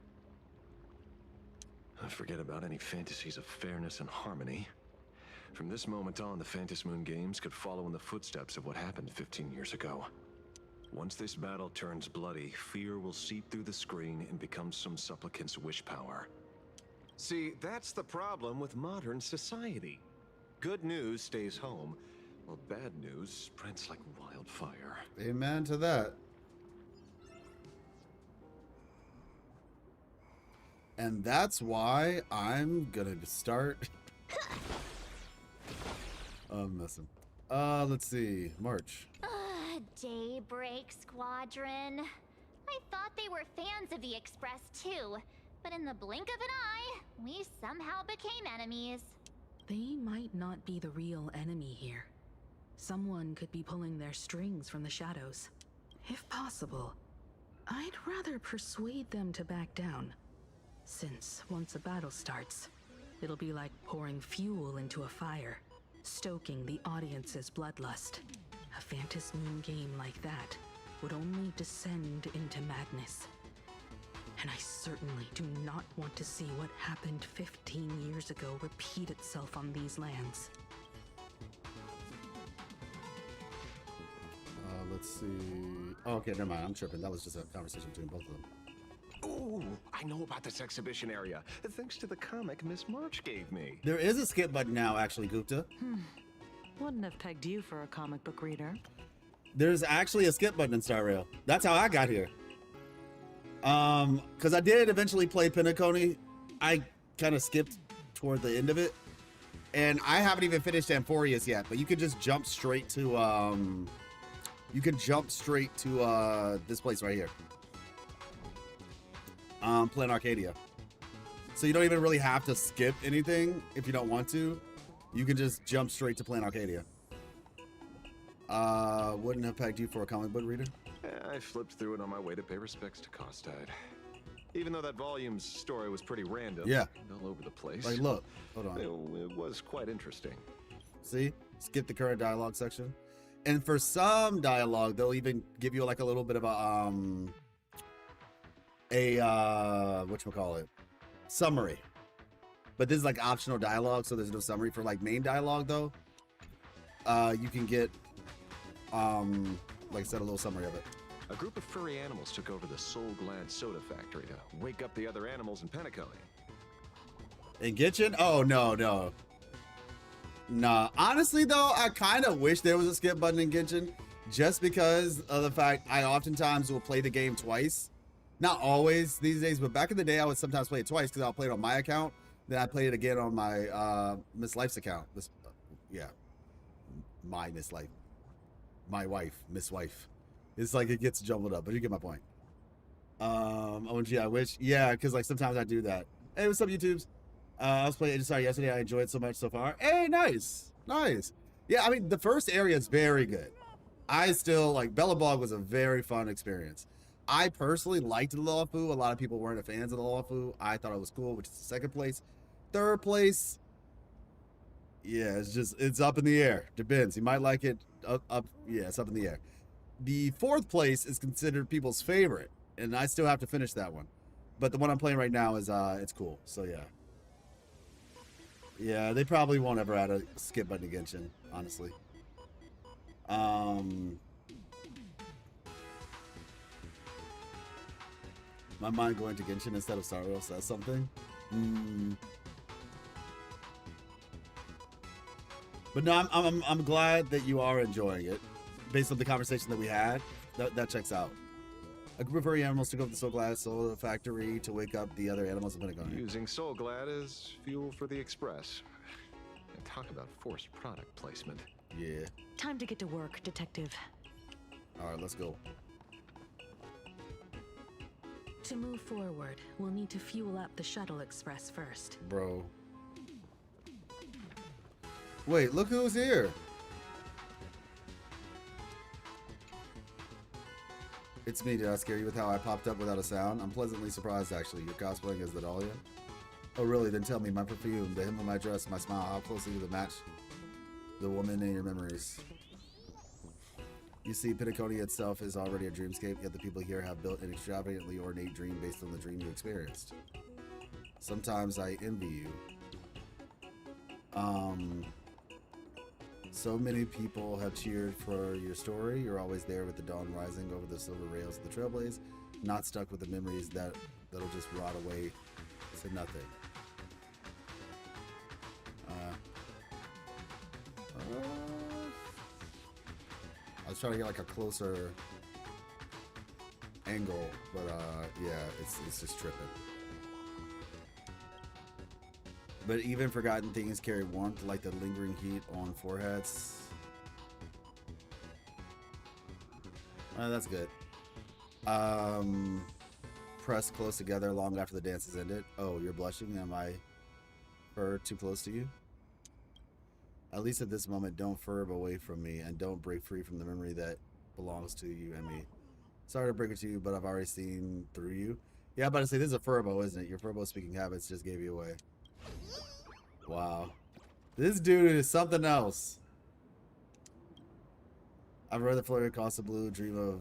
Forget about any fantasies of fairness and harmony. From this moment on, the Fantasmoon Games could follow in the footsteps of what happened 15 years ago. Once this battle turns bloody, fear will seep through the screen and become some supplicant's wish power. See, that's the problem with modern society. Good news stays home, while bad news spreads like wildfire. Amen to that. And that's why I'm gonna start. I'm messing. Let's see. March. Daybreak Squadron. I thought they were fans of the Express too, but in the blink of an eye, we somehow became enemies. They might not be the real enemy here. Someone could be pulling their strings from the shadows. If possible, I'd rather persuade them to back down. Since once a battle starts, it'll be like pouring fuel into a fire, stoking the audience's bloodlust. A Fantasmoon game like that would only descend into madness. And I certainly do not want to see what happened 15 years ago repeat itself on these lands. Let's see. Oh, okay, never mind. I'm tripping. That was just a conversation between both of them. Ooh, I know about this exhibition area, thanks to the comic Miss March gave me. There is a skip button now, actually, Gupta. Wouldn't have pegged you for a comic book reader. There's actually a skip button in Star Rail. That's how I got here. Because I did eventually play Penacony. I kind of skipped toward the end of it. And I haven't even finished Amphorius yet, but you can just jump straight to, this place right here. Plan Arcadia. So you don't even really have to skip anything if you don't want to. You can just jump straight to Plan Arcadia. Wouldn't have pegged you for a comic book reader? I flipped through it on my way to pay respects to Costide. Even though that volume's story was pretty random, yeah, all over the place. Like, look, hold on. It was quite interesting. See? Skip the current dialogue section. And for some dialogue, they'll even give you like a little bit of whatchamacallit, summary. But this is like optional dialogue, so there's no summary. For like main dialogue though, you can get like I said, a little summary of it. A group of furry animals took over the Soul Glad Soda Factory to wake up the other animals in Penacony. In Genshin? Oh, no. Nah, honestly though, I kind of wish there was a skip button in Genshin, just because of the fact I oftentimes will play the game twice. Not always these days, but back in the day, I would sometimes play it twice because I'll play it on my account, then I play it again on my Miss Life's account. My Miss Life, my wife, Miss Wife. It's like it gets jumbled up, but you get my point. OMG, I wish, yeah, because like sometimes I do that. Hey, what's up, YouTubes? I was playing HSR yesterday. I enjoyed it so much so far. Hey, nice. Yeah, I mean, the first area is very good. I still, like, Bellabog was a very fun experience. I personally liked the Luofu. A lot of people weren't fans of the Luofu. I thought it was cool, which is second place. Third place, yeah, it's up in the air. Depends. You might like it up. Yeah, it's up in the air. The fourth place is considered people's favorite, and I still have to finish that one. But the one I'm playing right now is, it's cool. So, yeah. Yeah, they probably won't ever add a skip button to Genshin, honestly. My mind going to Genshin instead of Star Rail says something. But no, I'm glad that you are enjoying it, based on the conversation that we had. That checks out. A group of furry animals took over the Soul Glad Soda Factory to wake up the other animals in Pentagon. Using Soul Glad as fuel for the Express. And talk about forced product placement. Yeah. Time to get to work, Detective. All right, let's go. To move forward, we'll need to fuel up the shuttle express first. Bro. Wait, look who's here. It's me. Did I scare you with how I popped up without a sound? I'm pleasantly surprised, actually. You're cosplaying as the Dahlia? Oh, really? Then tell me. My perfume, the hem of my dress, my smile, how closely do they match the woman in your memories? You see, Penacony itself is already a dreamscape, yet the people here have built an extravagantly ornate dream based on the dream you experienced. Sometimes I envy you. So many people have cheered for your story. You're always there with the dawn rising over the silver rails of the Trailblaze, not stuck with the memories that'll just rot away to nothing. I was trying to get like a closer angle, but yeah, it's just tripping. But even forgotten things carry warmth, like the lingering heat on foreheads. That's good. Press close together long after the dance has ended. Oh, you're blushing? Am I too close to you? At least at this moment, don't furb away from me and don't break free from the memory that belongs to you and me. Sorry to break it to you, but I've already seen through you. Yeah, I'm about to say, this is a furbo, isn't it? Your furbo speaking habits just gave you away. Wow. This dude is something else. I've read the Florida Costa Blue, dream of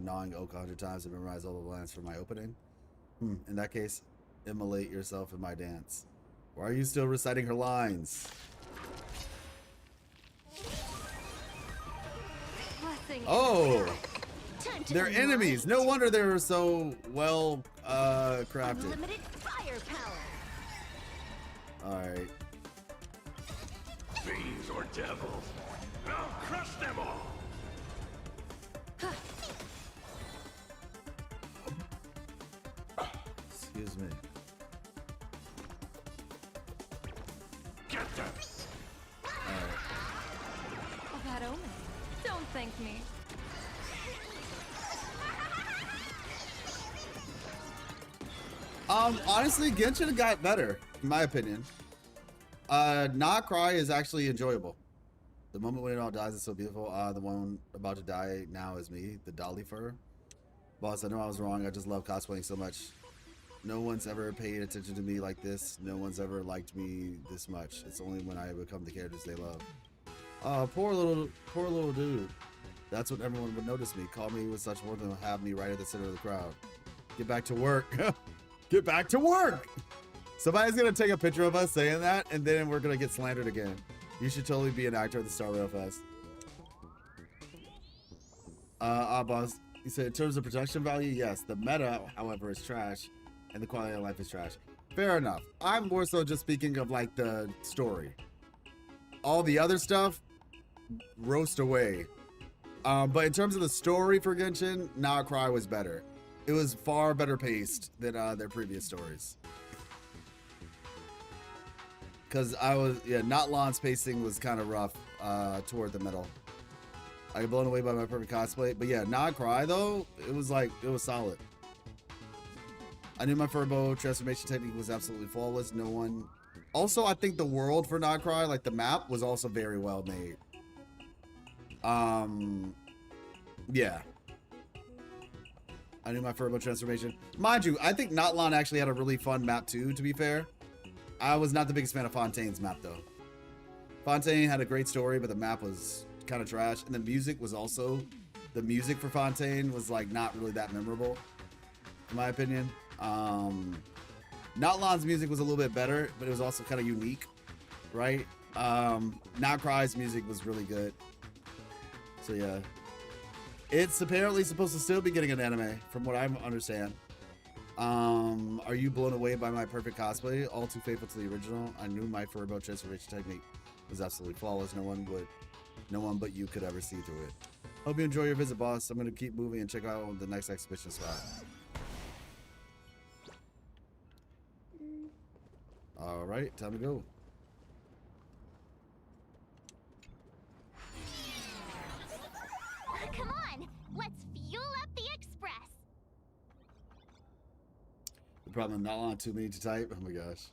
gnawing oak 100 times and memorize all the lines for my opening. In that case, immolate yourself in my dance. Why are you still reciting her lines? Oh, they're enemies. No wonder they were so well crafted. Unlimited firepower. All right. Fiends or devils, I'll crush them all. Excuse me. Get them. A bad omen. Don't thank me. Honestly, Genshin got better, in my opinion. Not Cry is actually enjoyable. The moment when it all dies is so beautiful. The one about to die now is me, the Dolly fur. Boss, I know I was wrong. I just love cosplaying so much. No one's ever paid attention to me like this. No one's ever liked me this much. It's only when I become the characters they love. Poor little dude. That's when everyone would notice me. Call me with such warmth and have me right at the center of the crowd. Get back to work. Get back to work. Somebody's gonna take a picture of us saying that, and then we're gonna get slandered again. You should totally be an actor at the Star Rail Fest. Boss, He said, in terms of production value, yes. The meta, however, is trash, and the quality of life is trash. Fair enough. I'm more so just speaking of like the story. All the other stuff, roast away. But in terms of the story for Genshin, Not Cry was better. It was far better paced than their previous stories. Because Not Lan's pacing was kind of rough toward the middle. I got blown away by my perfect cosplay. But yeah, Not Cry though, it was solid. I knew my Furbo transformation technique was absolutely flawless. No one. Also, I think the world for Not Cry, like the map, was also very well made. Yeah. I knew my Furbo transformation. Mind you, I think Notlan actually had a really fun map too, to be fair. I was not the biggest fan of Fontaine's map though. Fontaine had a great story, but the map was kind of trash. And the music was also, the music for Fontaine was like not really that memorable, in my opinion. Notlan's music was a little bit better, but it was also kind of unique, right? Not Cry's music was really good. So yeah. It's apparently supposed to still be getting an anime, from what I understand. Are you blown away by my perfect cosplay? All too faithful to the original. I knew my Furbo transformation technique was absolutely flawless. No one but you could ever see through it. Hope you enjoy your visit, boss. I'm gonna keep moving and check out the next exhibition spot. All right, time to go. Come on, let's fuel up the express. The problem, not on too many to type. Oh my gosh.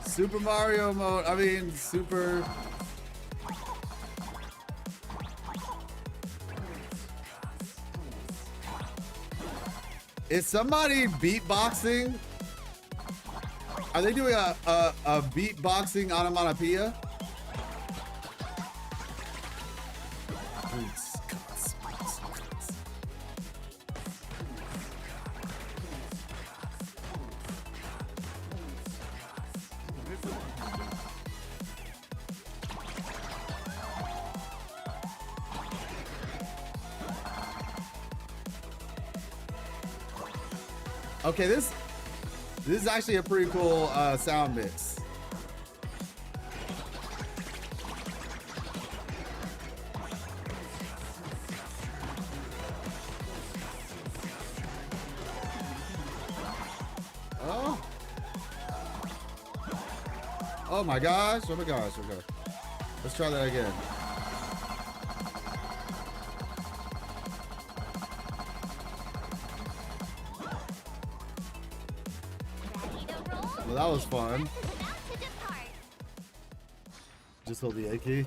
Super Mario mode. I mean, super. Is somebody beatboxing? Are they doing a beatboxing onomatopoeia? Okay, this is actually a pretty cool sound mix. Oh. Oh my gosh. Oh my gosh. Okay. Let's try that again. Well, that was fun. Just hold the A key.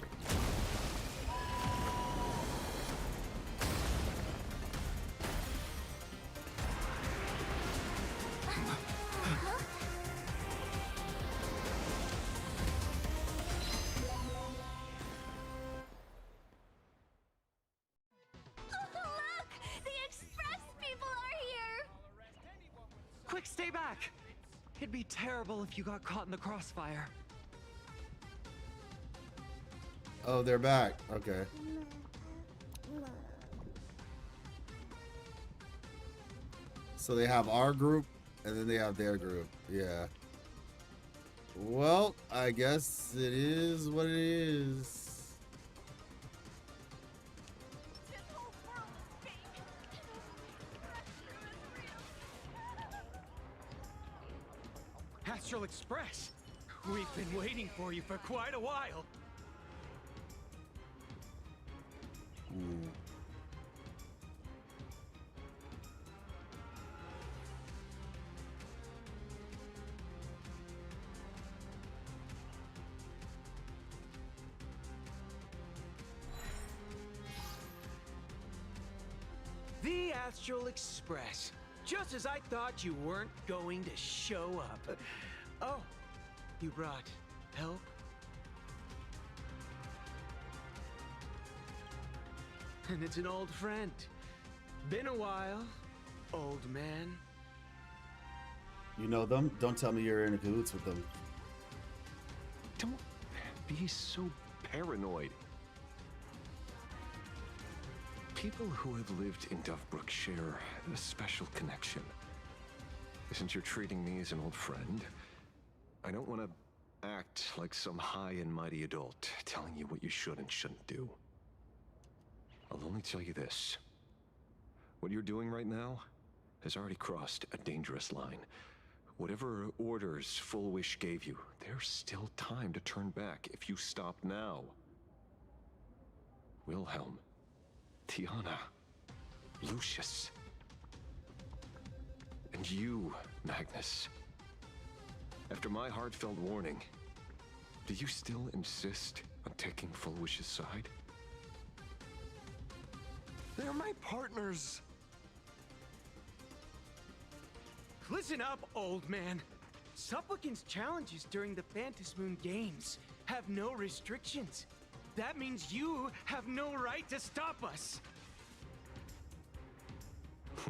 Quick, stay back! It'd be terrible if you got caught in the crossfire. Oh, they're back. Okay. So they have our group, and then they have their group. Yeah. Well, I guess it is what it is. Astral Express! We've been waiting for you for quite a while. The Astral Express. Just as I thought you weren't going to show up. Oh, you brought help? And it's an old friend. Been a while, old man. You know them? Don't tell me you're in cahoots with them. Don't be so paranoid. People who have lived in Dovebrook share a special connection. Since you're treating me as an old friend, I don't want to act like some high and mighty adult telling you what you should and shouldn't do. I'll only tell you this. What you're doing right now has already crossed a dangerous line. Whatever orders Full Wish gave you, there's still time to turn back if you stop now. Wilhelm, Tiana, Lucius, and you, Magnus. After my heartfelt warning, do you still insist on taking Full Wish's side? They're my partners. Listen up, old man. Supplicants' challenges during the Phantasmoon Games have no restrictions. That means you have no right to stop us.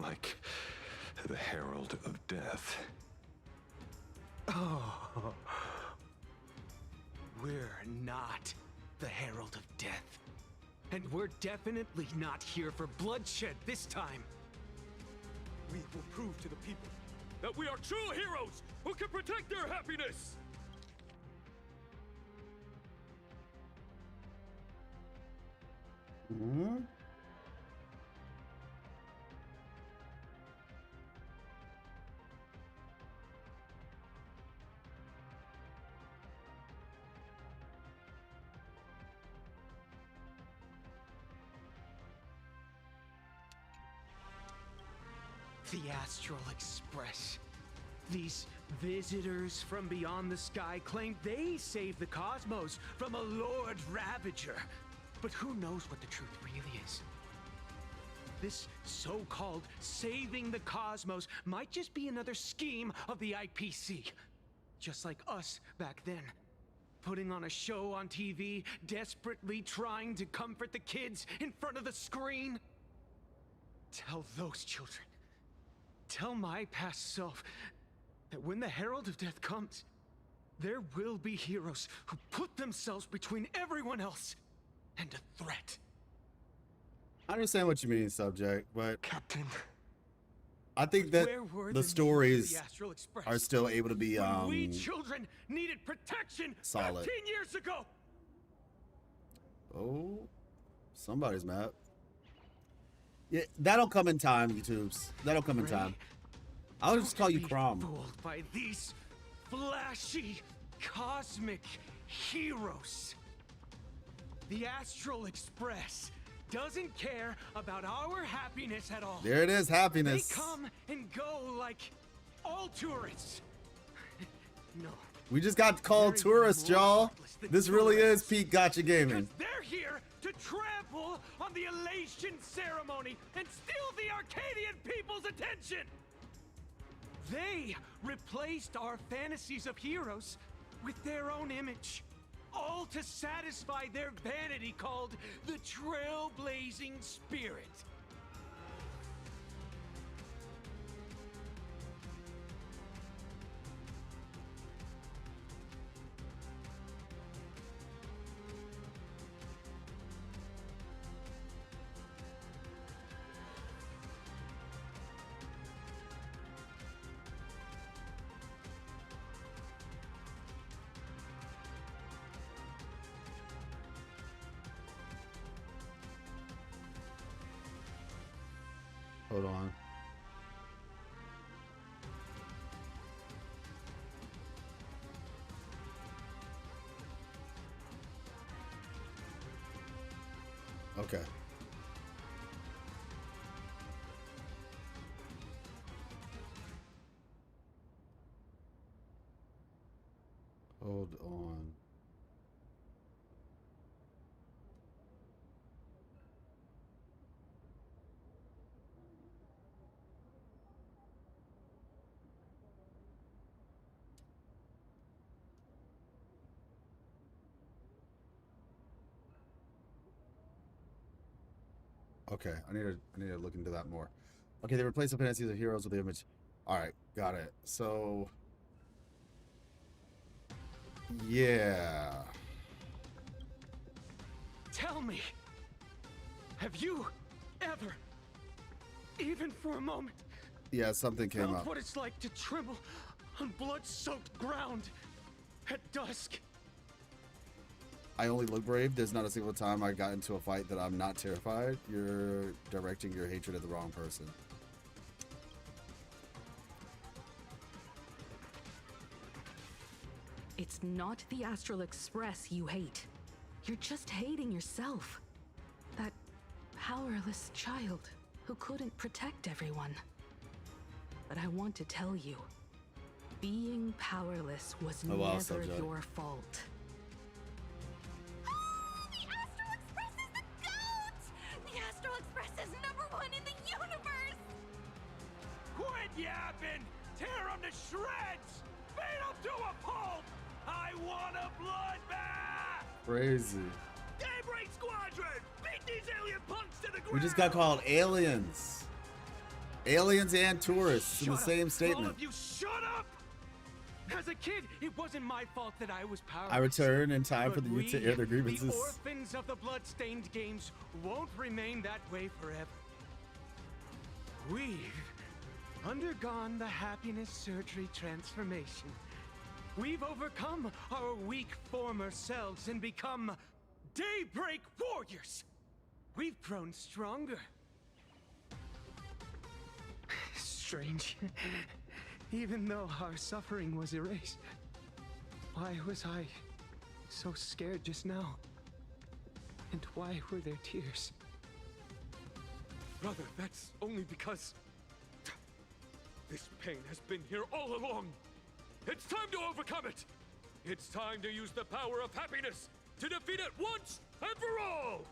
Like the Herald of Death. Oh. We're not the Herald of Death. And we're definitely not here for bloodshed this time. We will prove to the people that we are true heroes who can protect their happiness! Hmm? The Astral Express. These visitors from beyond the sky claim they saved the cosmos from a Lord Ravager. But who knows what the truth really is? This so-called saving the cosmos might just be another scheme of the IPC. Just like us back then. Putting on a show on TV, desperately trying to comfort the kids in front of the screen. Tell those children. Tell my past self that when the Herald of Death comes, there will be heroes who put themselves between everyone else and a threat. I understand what you mean, subject, but Captain, I think that Where were the the stories the Astral Express are still able to be when we children needed protection solid. 15 years ago. Oh, somebody's mad. Yeah, that'll come in time, YouTubes. That'll come in time. I'll just call you Crom. Fooled by these flashy cosmic heroes. The Astral Express doesn't care about our happiness at all. There it is, happiness. They come and go like all tourists. No. We just got called tourists, y'all. This really is peak gotcha gaming. They're here to trample on the elation ceremony and steal the Arcadian people's attention. They replaced our fantasies of heroes with their own image, all to satisfy their vanity called the trailblazing spirit. Hold on. Okay. Hold on. Okay, I need to look into that more. Okay, they replace the fantasies of heroes with the image. All right, got it. So, yeah. Tell me, have you ever, even for a moment, Yeah, something came felt up. what it's like to tremble on blood-soaked ground at dusk? I only look brave. There's not a single time I got into a fight that I'm not terrified. You're directing your hatred at the wrong person. It's not the Astral Express you hate. You're just hating yourself. That powerless child who couldn't protect everyone. But I want to tell you, being powerless was Oh, wow, never subject. your fault. The Astral Express is the GOAT! The Astral Express is #1 in the universe! Quit yapping! Tear them to shreds! Beat them to a pulp! I want a bloodbath! Crazy. Daybreak Squadron! Beat these alien punks to the ground! We just got called aliens. Aliens and tourists in the Shut up. same All statement. of you, shut up! As a kid, it wasn't my fault that I was powerless. I return in time for But the youth to we, air their grievances. The orphans of the blood-stained games won't remain that way forever. We've undergone the happiness surgery transformation. We've overcome our weak former selves and become Daybreak Warriors. We've grown stronger. Strange. Even though our suffering was erased, why was I so scared just now? And why were there tears? Brother, that's only because this pain has been here all along. It's time to overcome it. It's time to use the power of happiness to defeat it once and for all.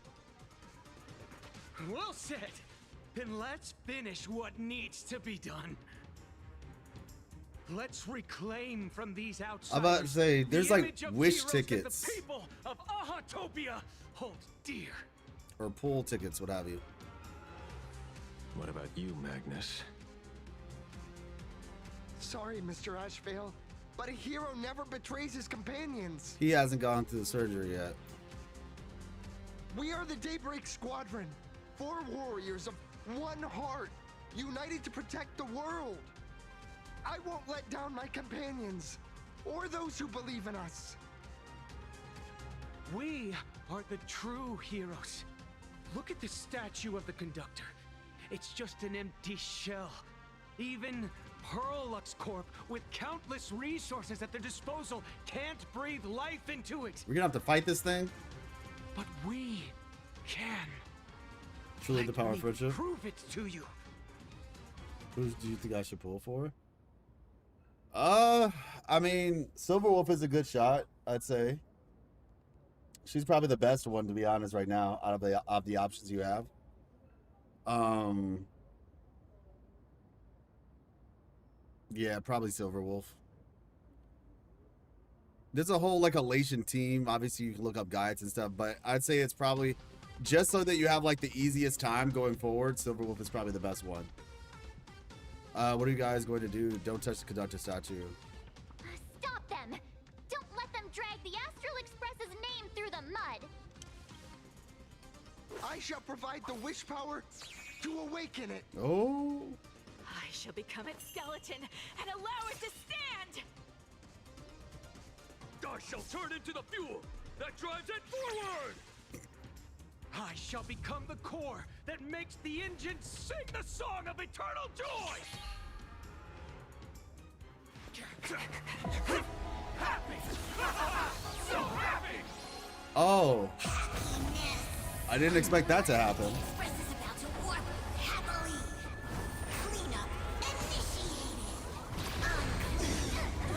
Well said. Then let's finish what needs to be done. Let's reclaim from these outsiders. I'm about to say, there's the like image of wish heroes tickets. That the people of Ahatopia hold dear. Or pool tickets, what have you. What about you, Magnus? Sorry, Mr. Ashvale, but a hero never betrays his companions. He hasn't gone through the surgery yet. We are the Daybreak Squadron, 4 warriors of one heart, united to protect the world. I won't let down my companions, or those who believe in us. We are the true heroes. Look at the statue of the conductor. It's just an empty shell. Even Pearlux Corp, with countless resources at their disposal, can't breathe life into it. We're gonna have to fight this thing? But we can. Truly the power of friendship. Prove it to you. Who do you think I should pull for? I mean, Silverwolf is a good shot, I'd say. She's probably the best one, to be honest, right now, out of the options you have. Yeah, probably Silverwolf. There's a whole like elation team. Obviously, you can look up guides and stuff, but I'd say it's probably just so that you have like the easiest time going forward. Silverwolf is probably the best one. What are you guys going to do? Don't touch the conductor statue. Stop them! Don't let them drag the Astral Express's name through the mud! I shall provide the wish power to awaken it. Oh. I shall become its skeleton and allow it to stand! I shall turn into the fuel that drives it forward! I shall become the core that makes the engine sing the song of eternal joy! Happy! So happy! Oh. I didn't expect that to happen. Express is about to warp happily! Cleanup initiated!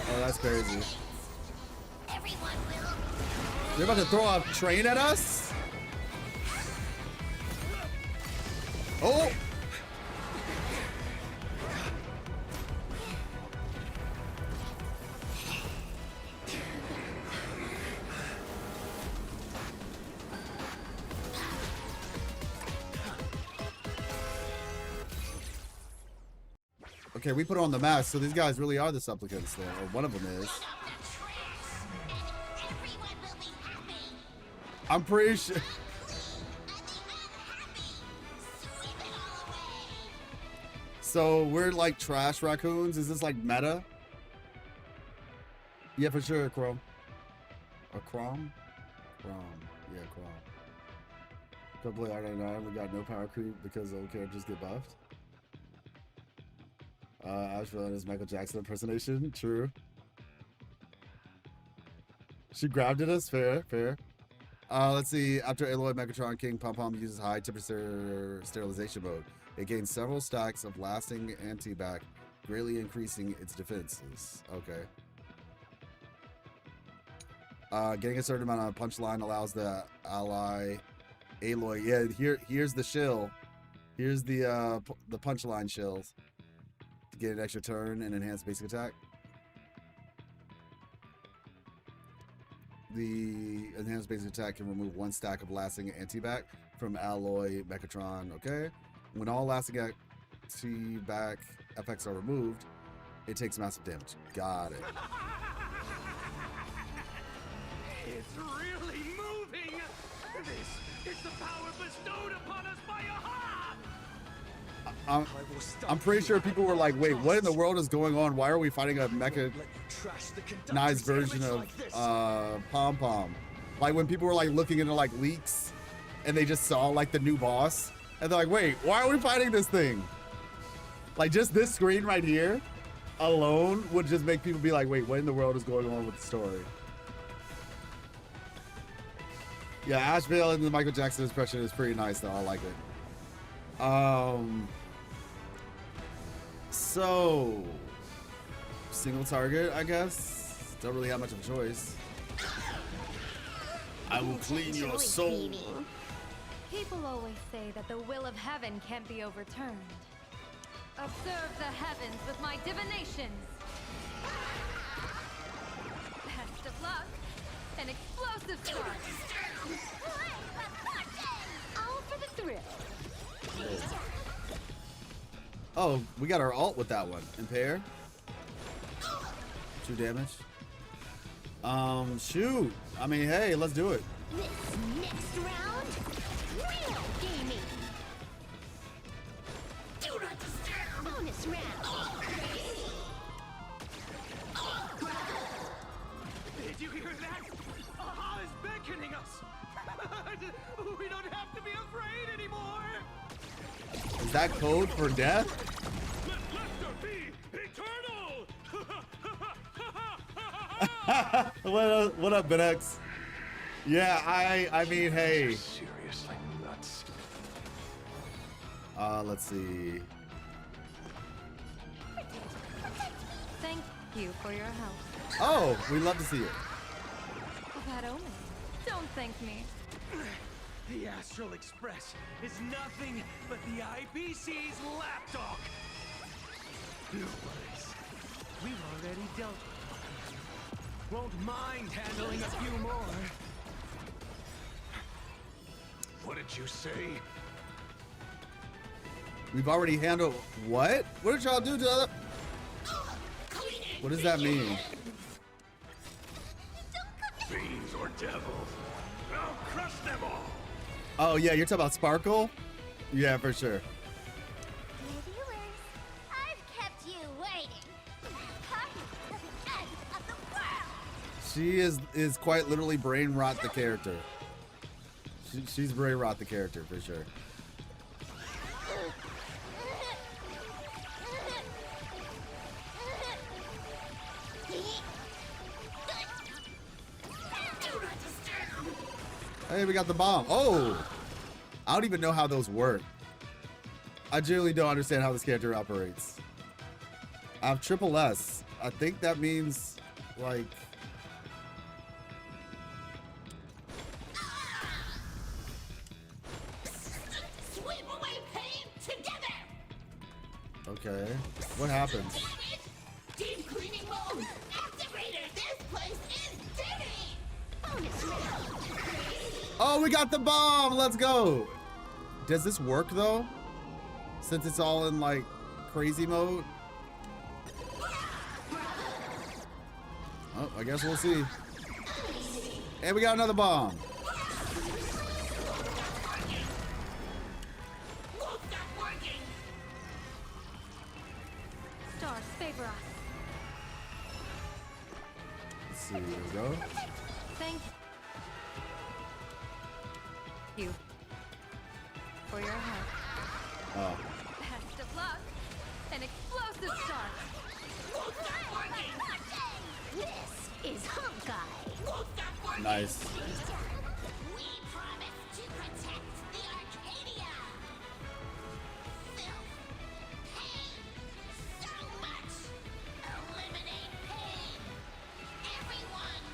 Oh, that's crazy. Everyone will... They're about to throw a train at us? Oh! Okay, we put on the mask, so these guys really are the supplicants then, or one of them is. I'm pretty sure. So we're like trash raccoons. Is this like meta? Yeah, for sure, Chrome. Or Chrome? Chrome. Yeah, Chrome. Don't play R99. We got no power creep because old characters get buffed. Asheville and his Michael Jackson impersonation. True. She grabbed at us. Fair, fair. Let's see. After Aloy Megatron, King Pom Pom uses high temperature sterilization mode. It gains several stacks of lasting anti-bac, greatly increasing its defenses. Okay. Getting a certain amount of punchline allows the ally Aloy. Yeah, here's the shill. Here's the punchline shills to get an extra turn and enhance basic attack. The enhanced basic attack can remove 1 stack of lasting anti-bac from Alloy Megatron. Okay. When all lasting anti-bac effects are removed, it takes massive damage. Got it. It's really moving! This is the power bestowed upon us by Aha! I'm pretty sure people were like, wait, what in the world is going on? Why are we fighting a mechanized version of Pom Pom? Like when people were like looking into like leaks and they just saw like the new boss and they're like, wait, why are we fighting this thing? Like just this screen right here alone would just make people be like, wait, what in the world is going on with the story? Yeah, Asheville and the Michael Jackson impression is pretty nice though. I like it. So single target, I guess. Don't really have much of a choice. I will clean your soul. People always say that the will of heaven can't be overturned. Observe the heavens with my divinations. Best of luck. An explosive start. All for the thrill. Oh, we got our ult with that one. Impair. 2 damage. Shoot. I mean, hey, let's do it. This next round, real gaming. Do not disturb. Bonus round. Did you hear that? Aha is beckoning us! We don't have to be afraid anymore! Is that code for death? Let laughter be eternal! What up, BenX? Yeah, I mean, hey. Seriously nuts. Let's see. Thank you for your help. Oh, we love to see it. Bad omen. Don't thank me. The Astral Express is nothing but the IPC's lapdog. No worries. We've already dealt with it. Won't mind handling a few more. What did you say? We've already handled what? What did y'all do to other? What does that mean? Fiends or devils? I'll crush them all! Oh yeah, you're talking about Sparkle? Yeah, for sure. Viewers, I've kept you waiting. Come to the end of the world. She is quite literally brain rot the character. She's brain rot the character for sure. Hey, we got the bomb. Oh, I don't even know how those work. I genuinely don't understand how this character operates. I have triple S. I think that means like. Sweep away pain together. Okay, what happens? Deep cleaning mode activated. This place is dirty. Bonus round. Oh, we got the bomb. Let's go. Does this work though? Since it's all in like crazy mode. Oh, I guess we'll see. And we got another bomb. stars favor us. Let's see, here we go. Thank you for your help. Oh. Best of luck. An explosive start. This is Honkai. Nice. We promise to protect the Arcadia. Filth, pain, so much. Eliminate pain. Everyone,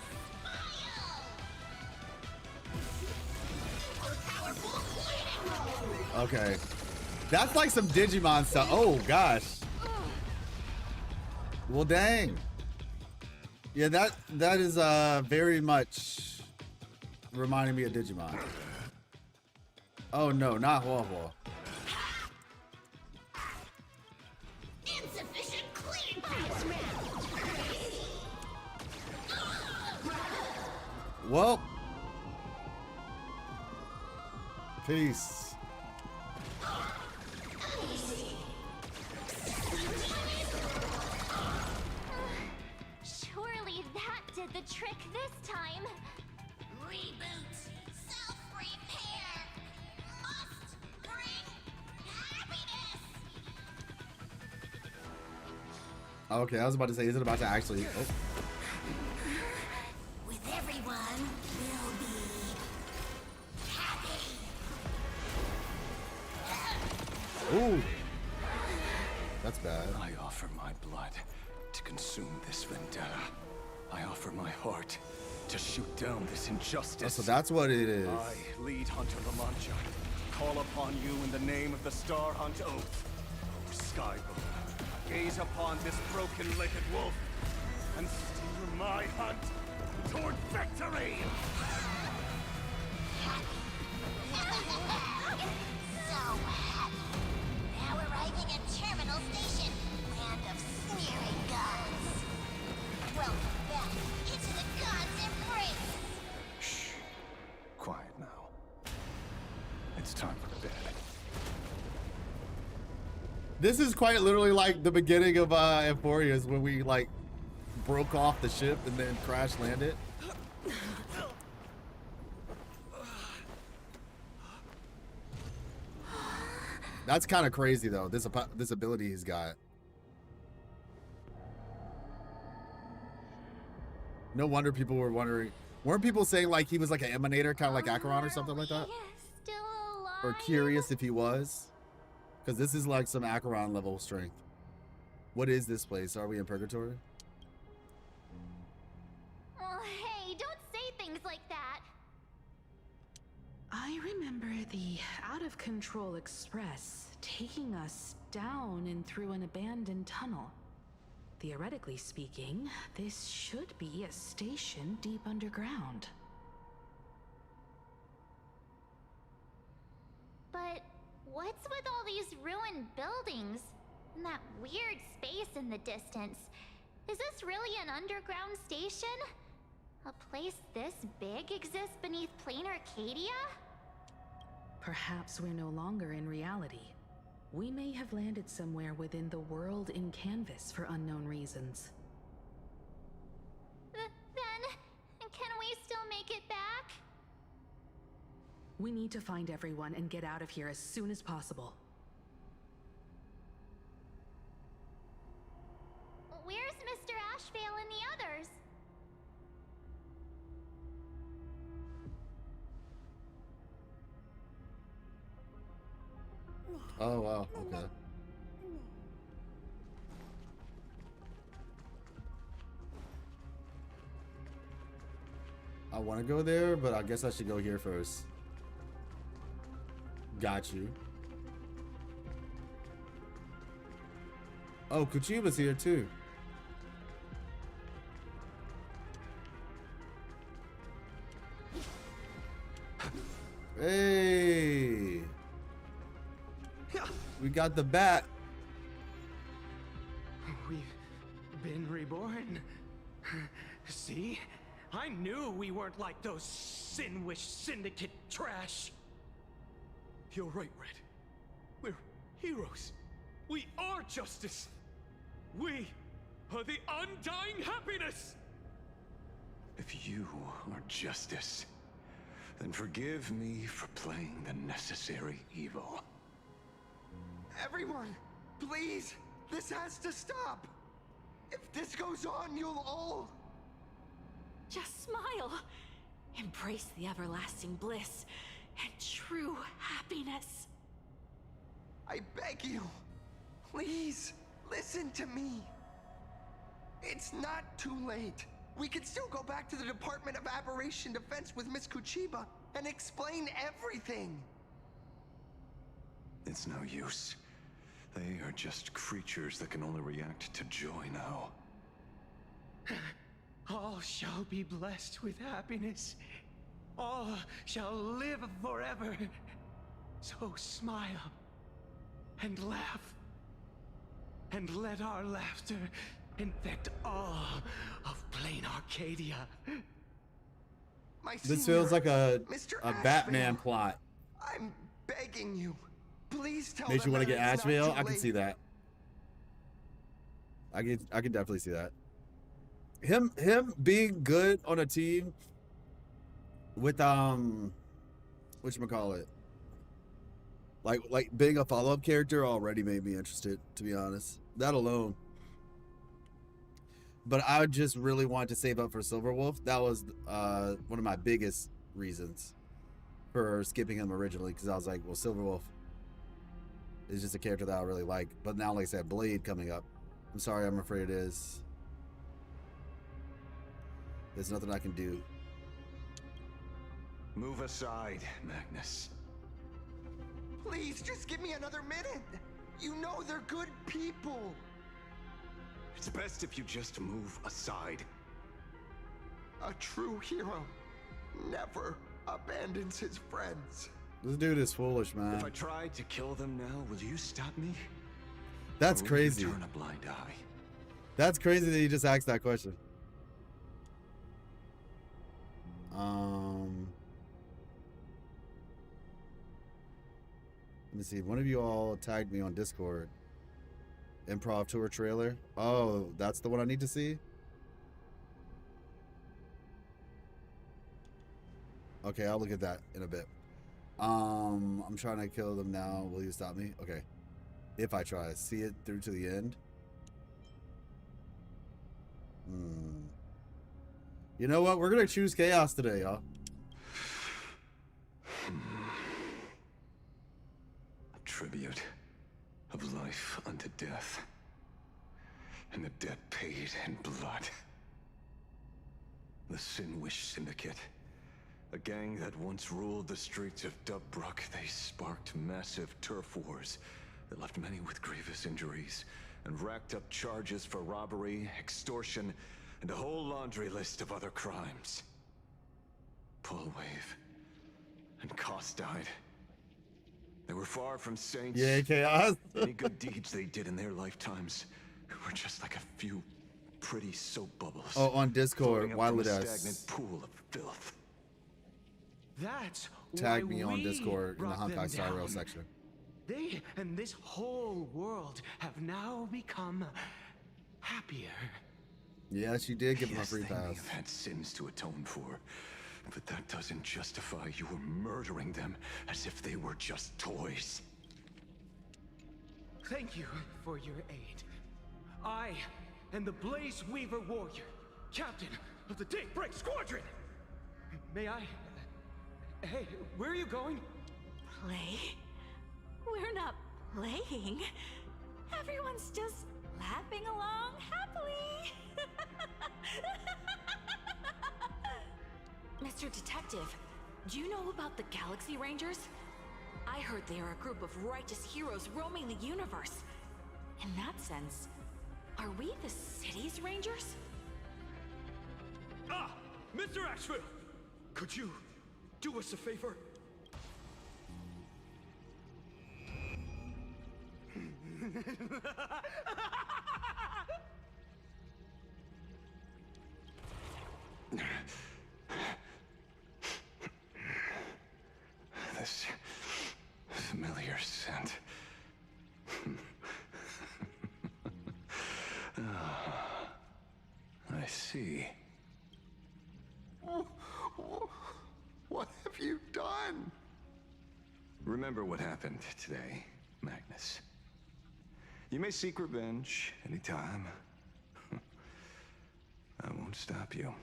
smile. Okay. That's like some Digimon stuff. Oh gosh. Well, dang. Yeah, that is very much reminding me of Digimon. Oh no, not Huohuo. Insufficient clean pass round. Well. Peace. Surely that did the trick this time. Reboot. Self-repair. Must bring happiness. Okay, I was about to say, is it about to actually? Oh. With everyone, we'll be happy. Ooh. That's bad. I offer my blood to consume this vendetta. I offer my heart to shoot down this injustice. Oh, so that's what it is. I, lead Hunter La Mancha, call upon you in the name of the Star Hunt Oath. O Skybow, gaze upon this broken-legged wolf and steer my hunt toward victory! So happy. Now arriving at Terminal Station, land of sneering gods. Welcome back into the gods' embrace. Shh. Quiet now. It's time for bed. This is quite literally like the beginning of Euphoria's when we like broke off the ship and then crash landed. That's kind of crazy though. This ability he's got. No wonder people were wondering. Weren't people saying like he was like an emanator, kind of like Acheron or something like that? Still alive. Or curious if he was? Because this is like some Acheron level strength. What is this place? Are we in purgatory? Oh, hey, don't say things like that. I remember the out-of-control express taking us down and through an abandoned tunnel. Theoretically speaking, this should be a station deep underground. But what's with all these ruined buildings? And that weird space in the distance? Is this really an underground station? A place this big exists beneath plain Arcadia? Perhaps we're no longer in reality. We may have landed somewhere within the world in canvas for unknown reasons. Then, can we still make it back? We need to find everyone and get out of here as soon as possible. Where's Mr. Ashvale and the others? Oh wow, okay. I want to go there, but I guess I should go here first. Got you. Oh, Kuchiba's here too. Hey! We got the bat. We've been reborn. See? I knew we weren't like those Sin-Wish Syndicate trash. You're right, Red. We're heroes. We are justice. the undying happiness! If you are justice, then forgive me for playing the necessary evil. Everyone, please, this has to stop. If this goes on, you'll all... Just smile. Embrace the everlasting bliss and true happiness. I beg you, please, listen to me. It's not too late. We can still go back to the Department of Aberration Defense with Miss Kuchiba and explain everything. It's no use. They are just creatures that can only react to joy now. All shall be blessed with happiness. All shall live forever. So smile and laugh. And let our laughter infect all of plain Arcadia. My This senior, feels like a Mr. Batman Ashvale, plot. I'm begging you. Please tell Makes you them want to that get it's not Ashvale. too I can late. see that. I can definitely see that. Him being good on a team with whatchamacallit, like being a follow-up character already made me interested, to be honest. That alone. But I just really wanted to save up for Silverwolf. That was one of my biggest reasons for skipping him originally, because I was like, well, Silverwolf is just a character that I really like. But now, like I said, Blade coming up. I'm sorry, I'm afraid it is. There's nothing I can do. Move aside, Magnus. Please, just give me another minute. You know they're good people. It's best if you just move aside. A true hero never abandons his friends. This dude is foolish, man. If I tried to kill them now, will you stop me? That's Or will crazy. You turn a blind eye. That's crazy that you just asked that question. Let me see. One of you all tagged me on Discord. Improv tour trailer. Oh, that's the one I need to see? Okay, I'll look at that in a bit. I'm trying to kill them now. Will you stop me? Okay. If I try, see it through to the end. You know what? We're gonna choose chaos today, y'all. A tribute of life unto death, and the debt paid in blood. The Sinwish Syndicate, a gang that once ruled the streets of Dubbrook. They sparked massive turf wars that left many with grievous injuries and racked up charges for robbery, extortion, and a whole laundry list of other crimes. Pullwave and Koss died. They were far from saints. Yeah, chaos. Any good deeds they did in their lifetimes were just like a few pretty soap bubbles. Oh, on Discord, floating up from a Wildeus. stagnant pool of filth. That's Tag why me on we Discord in the brought them Honkai Star Rail down. section. They and this whole world have now become happier. Yeah, she did give him a Yes, free they may pass. have had sins to atone for, but that doesn't justify you murdering them as if they were just toys. Thank you for your aid. I am the Blaze Weaver Warrior, captain of the Daybreak Squadron. May I? Hey, where are you going? Play? We're not playing. Everyone's just laughing along happily. Mr. Detective, do you know about the Galaxy Rangers? I heard they are a group of righteous heroes roaming the universe. In that sense, are we the city's rangers? Ah! Mr. Ashville! Could you do us a favor? This familiar scent. see. What have you done? Remember what happened today, Magnus. You may seek revenge anytime. I won't stop you.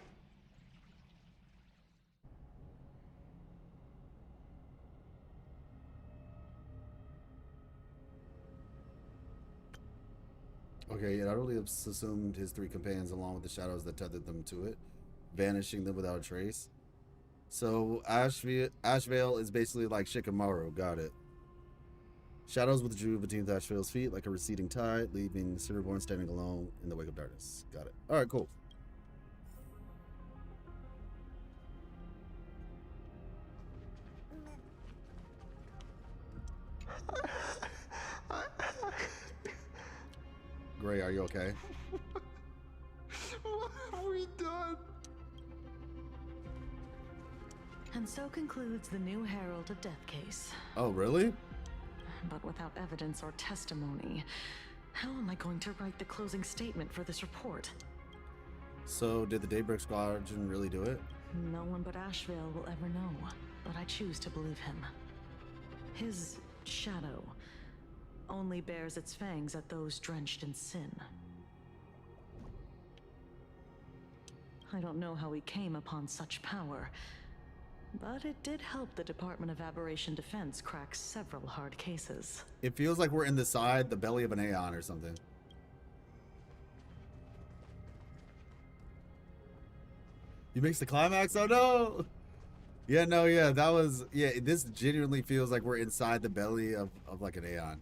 Okay, it utterly assumed his 3 companions along with the shadows that tethered them to it, vanishing them without a trace. So Ashvale is basically like Shikamaru. Got it. Shadows withdrew beneath Ashvale's feet like a receding tide, leaving Cinderborn standing alone in the wake of darkness. Got it. All right, cool. Gray, are you okay? What have we done? And so concludes the new Herald of Death case. Oh, really? But without evidence or testimony, how am I going to write the closing statement for this report? So, did the Daybreak Squadron really do it? No one but Ashvale will ever know, but I choose to believe him. His shadow only bears its fangs at those drenched in sin. I don't know how he came upon such power, but it did help the Department of Aberration Defense crack several hard cases. It feels like we're in the belly of an Aeon or something. You mixed the climax? Oh no! Yeah, no, yeah, that was, yeah, this genuinely feels like we're inside the belly of like an Aeon.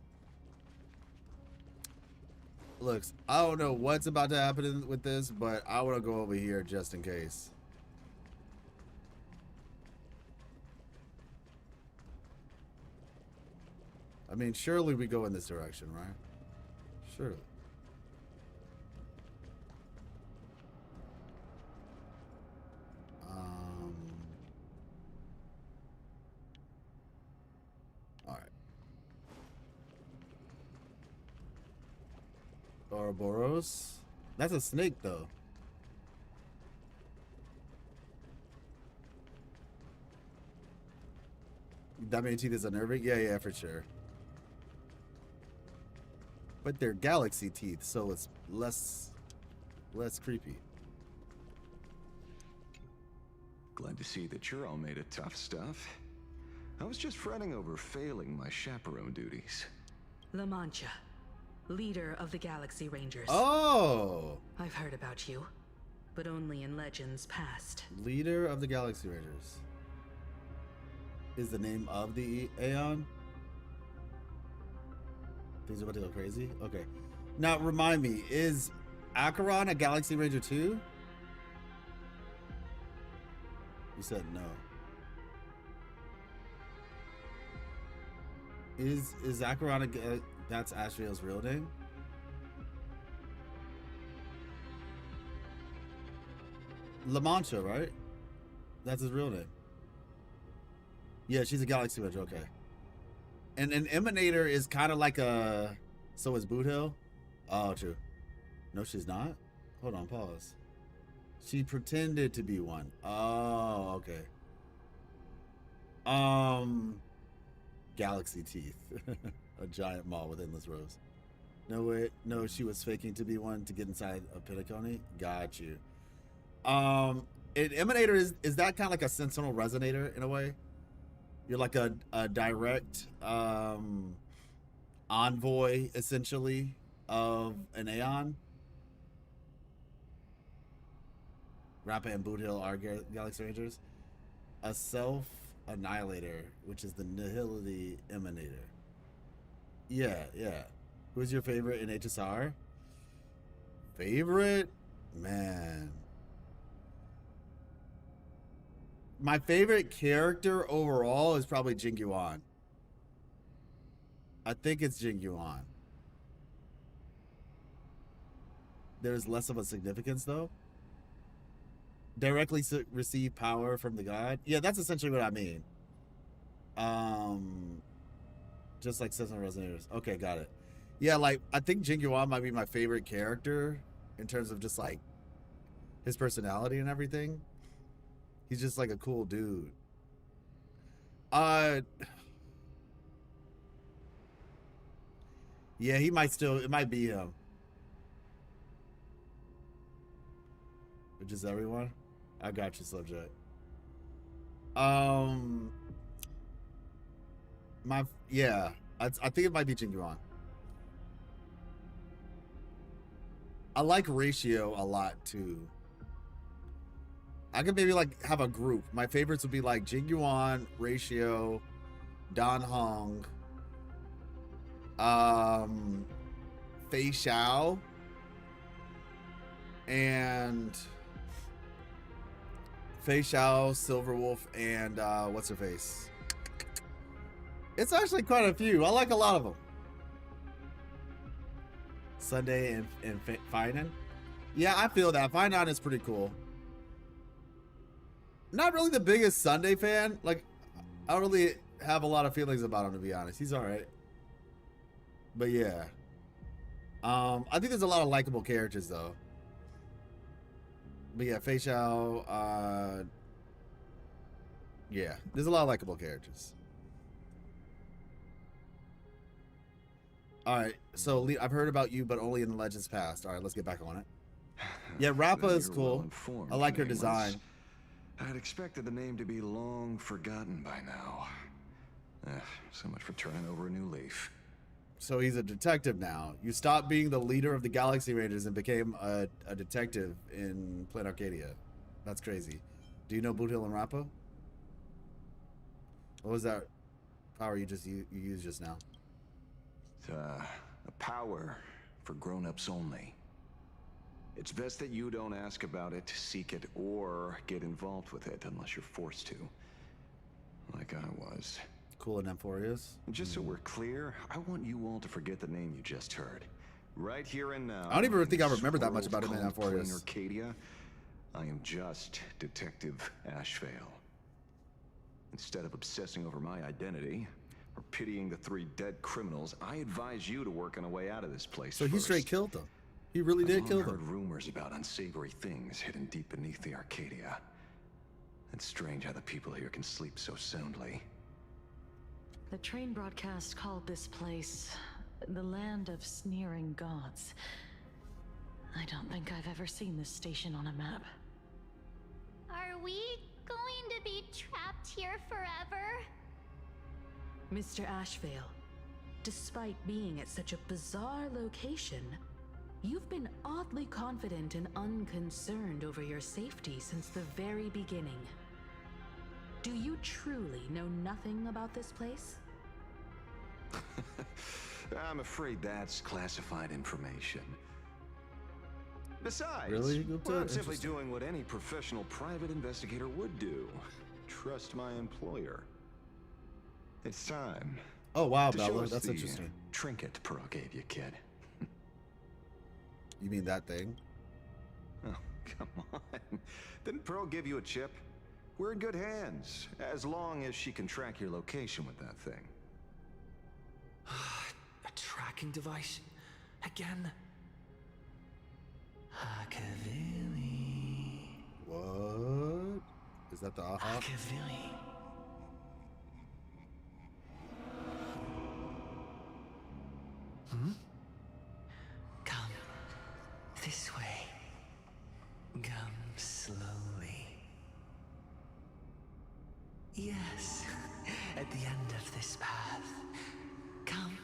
Looks, I don't know what's about to happen with this, but I want to go over here just in case. I mean, surely we go in this direction, right? Surely. All right. Ouroboros. That's a snake, though. That many teeth is unnerving? Yeah, yeah, for sure. But they're galaxy teeth, so it's less creepy. Glad to see that you're all made of tough stuff. I was just fretting over failing my chaperone duties. La Mancha, leader of the Galaxy Rangers. Oh! I've heard about you, but only in legends past. Leader of the Galaxy Rangers. Is the name of the Aeon? Things are about to go crazy? Okay. Now, remind me, is Acheron a Galaxy Ranger too? You said no. Is Acheron that's Ashvale's real name? La Mancha, right? That's his real name. Yeah, she's a Galaxy Ranger, okay. And an Emanator is kind of like a... So is Boot Hill? Oh, true. No, she's not? Hold on, pause. She pretended to be one. Oh, okay. Galaxy Teeth. A giant maw with endless rows. No, wait. No, she was faking to be one to get inside a Pitacone? Got you. An Emanator is that kind of like a Sentinel Resonator in a way? You're like a direct envoy, essentially, of an Aeon. Rappa and Boot Hill are Galaxy Rangers. A Self-Annihilator, which is the Nihility Emanator. Yeah, yeah. Who's your favorite in HSR? Favorite? Man. My favorite character overall is probably Jing Yuan. I think it's Jing Yuan. There's less of a significance, though. Directly receive power from the god. Yeah, that's essentially what I mean. Just like Sentinel Resonators. Okay, got it. Yeah, like, I think Jing Yuan might be my favorite character in terms of just, like, his personality and everything. He's just like a cool dude. Yeah, he might still, it might be him. But just everyone? I got you, subject. Yeah, I think it might be Jingyuan. I like Ratio a lot too. I could maybe like have a group. My favorites would be like Jingyuan, Ratio, Don Hong, Fei Xiao, and Fei Xiao, Silverwolf, and what's her face? It's actually quite a few. I like a lot of them. Sunday and Finan. Yeah, I feel that. Finan is pretty cool. Not really the biggest Sunday fan. Like, I don't really have a lot of feelings about him, to be honest. He's all right. But yeah. I think there's a lot of likable characters, though. But yeah, Fei Xiao, yeah, there's a lot of likable characters. All right, so I've heard about you, but only in the Legends Past. All right, let's get back on it. Yeah, Rappa is cool. I like her design. I'd expected the name to be long forgotten by now. So much for turning over a new leaf. So he's a detective now. You stopped being the leader of the Galaxy Rangers and became a detective in Planet Arcadia. That's crazy. Do you know Boot Hill and Rappa? What was that power you used just now? A power for grown-ups only. It's best that you don't ask about it, seek it, or get involved with it unless you're forced to. Like I was. Cool and Amphorius. Just so we're clear, I want you all to forget the name you just heard. Right here and now. I don't even think I remember that much about him in Planet Amphorius. Arcadia, I am just Detective Ashvale. Instead of obsessing over my identity, or pitying the 3 dead criminals, I advise you to work on a way out of this place. So he straight killed them. He really did kill I've heard them. rumors about unsavory things hidden deep beneath the Arcadia. It's strange how the people here can sleep so soundly. The train broadcast called this place the land of sneering gods. I don't think I've ever seen this station on a map. Are we going to be trapped here forever? Mr. Ashvale, despite being at such a bizarre location, you've been oddly confident and unconcerned over your safety since the very beginning. Do you truly know nothing about this place? I'm afraid that's classified information. Besides, Really? well, I'm simply doing what any professional private investigator would do. Trust my employer. It's time. Oh wow, to show Bella, us that's the interesting. Trinket Pearl gave you, kid. You mean that thing? Oh, come on. Didn't Pearl give you a chip? We're in good hands, as long as she can track your location with that thing. A tracking device? Again? Hakavili. What? Is that the aha? Hakavili. Come this way. Come slowly. Yes, at the end of this path. Come.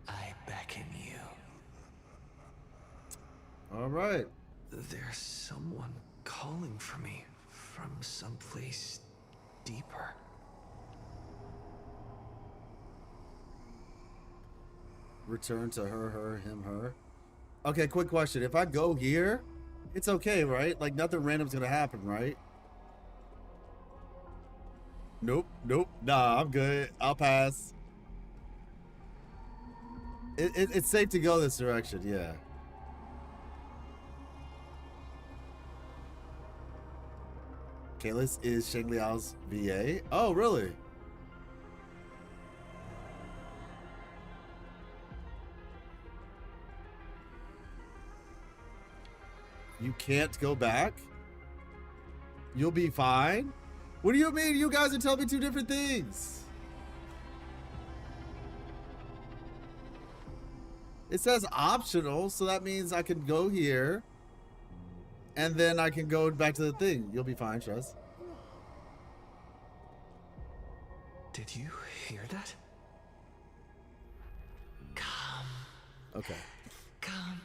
I beckon you. All right. There's someone calling for me from someplace deeper. Return to her, him, her. Okay, quick question. If I go here, it's okay, right? Like nothing random's gonna happen, right? Nope. Nah, I'm good. I'll pass. It's safe to go this direction, yeah. Kalis is Sheng Liao's VA. Oh, really? You can't go back? You'll be fine? What do you mean? You guys are telling me two different things. It says optional, so that means I can go here and then I can go back to the thing. You'll be fine, Chess. Did you hear that? Come. Okay. Come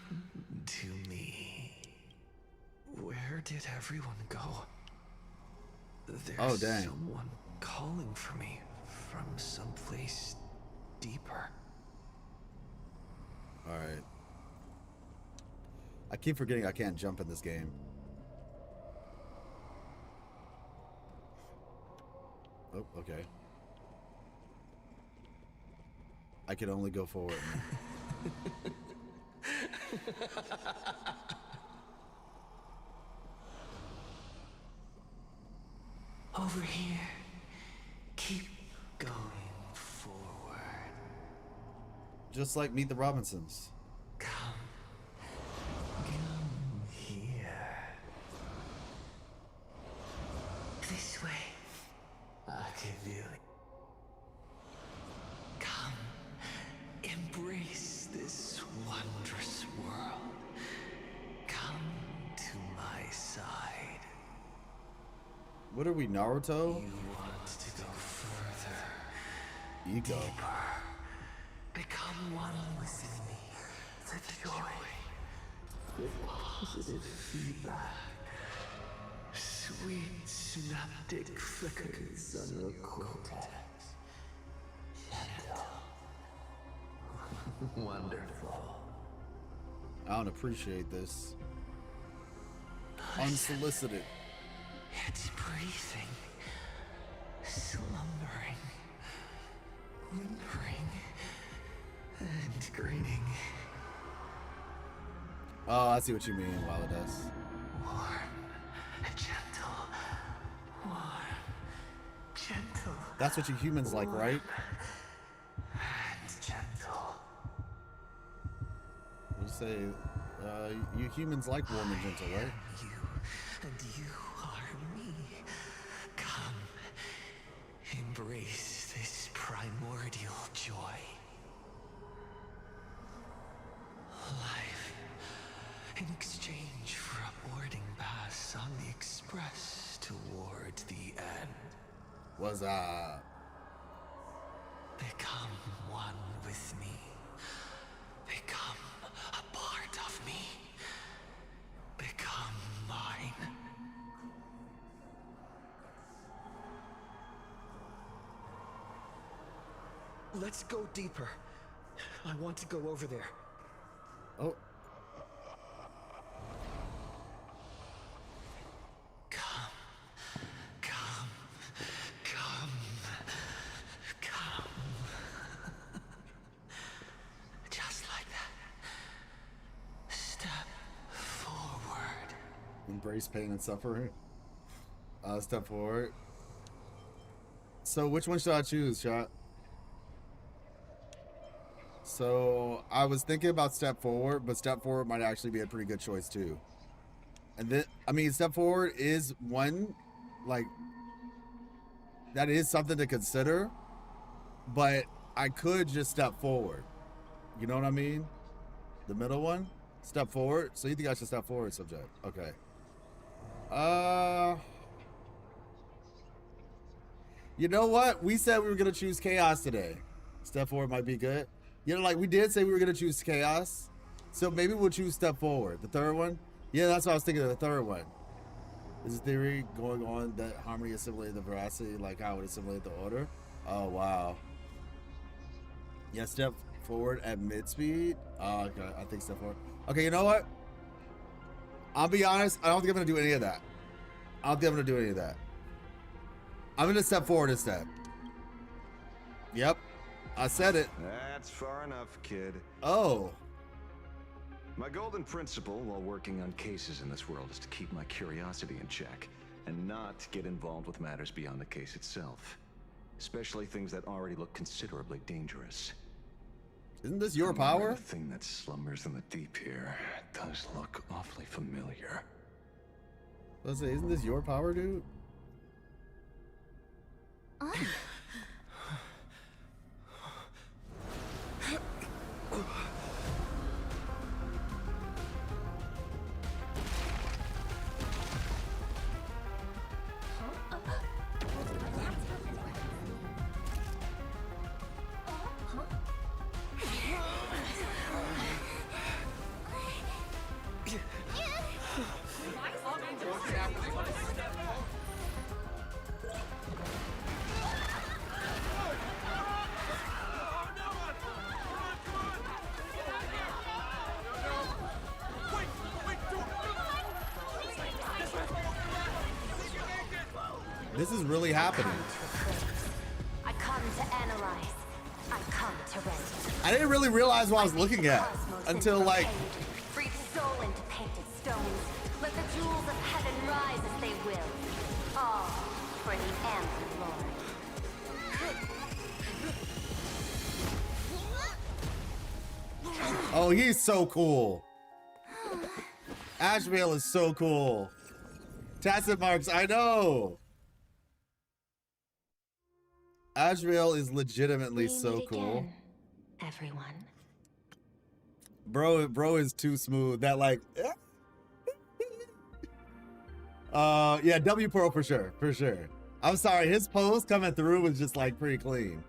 to me. Where did everyone go? There's Oh, dang. someone calling for me from someplace deeper. All right. I keep forgetting I can't jump in this game. Oh, okay. I can only go forward. Over here. Keep going forward. Just like Meet the Robinsons. Come here. This way. I can feel it. Come. Embrace this wondrous world. Come to my side. What are we, Naruto? You want to go further. Ego. Deeper. Become one with me. The joy. The positive feedback. Sweet synaptic flickers on your cortex. Gentle. Wonderful. I don't appreciate this. Unsolicited. It's breathing. Slumbering. Whimpering. And grinning. Oh, I see what you mean, Wildess. Warm. Gentle. Warm. Gentle. That's what you humans like, right? And gentle. You say, you humans like warm and gentle, right? You and you are me. Come. Embrace this primordial joy. Life in exchange for a boarding pass on the express toward the end. Was Become one with me. Become a part of me. Become mine. Let's go deeper. I want to go over there. Oh. Come. Come. Come. Come. Just like that. Step forward. Embrace pain and suffering. Step forward. So which one should I choose, Shot? So I was thinking about step forward, but step forward might actually be a pretty good choice too. And then, I mean, step forward is one, like, that is something to consider, but I could just step forward. You know what I mean? The middle one, step forward. So you think I should step forward, subject? Okay. You know what? We said we were gonna choose chaos today. Step forward might be good. You know, like we did say we were gonna choose chaos. So maybe we'll choose step forward. The third one? Yeah, that's what I was thinking of, the third one. Is a theory going on that harmony assimilated the veracity like how it assimilated the order? Oh, wow. Yeah, step forward at mid speed. Oh, okay, I think step forward. Okay, you know what? I'll be honest, I don't think I'm gonna do any of that. I don't think I'm gonna do any of that. I'm gonna step forward instead. Yep, I said it. That's far enough, kid. Oh. My golden principle while working on cases in this world is to keep my curiosity in check and not get involved with matters beyond the case itself, especially things that already look considerably dangerous. Isn't this your The power? thing that slumbers in the deep here does look awfully familiar. Let's say, isn't this your power, dude? This is really happening. I come to analyze. I come to rest. I didn't really realize what I was looking at until like Breathe soul into painted stones. Let the jewels of heaven rise as they will. All for the Amber Lord. oh, he's so cool. Ashvale is so cool. Tacit marks, I know. Ashvale is legitimately so cool. Everyone. Bro is too smooth. That like yeah, W Pearl for sure. I'm sorry, his pose coming through was just like pretty clean.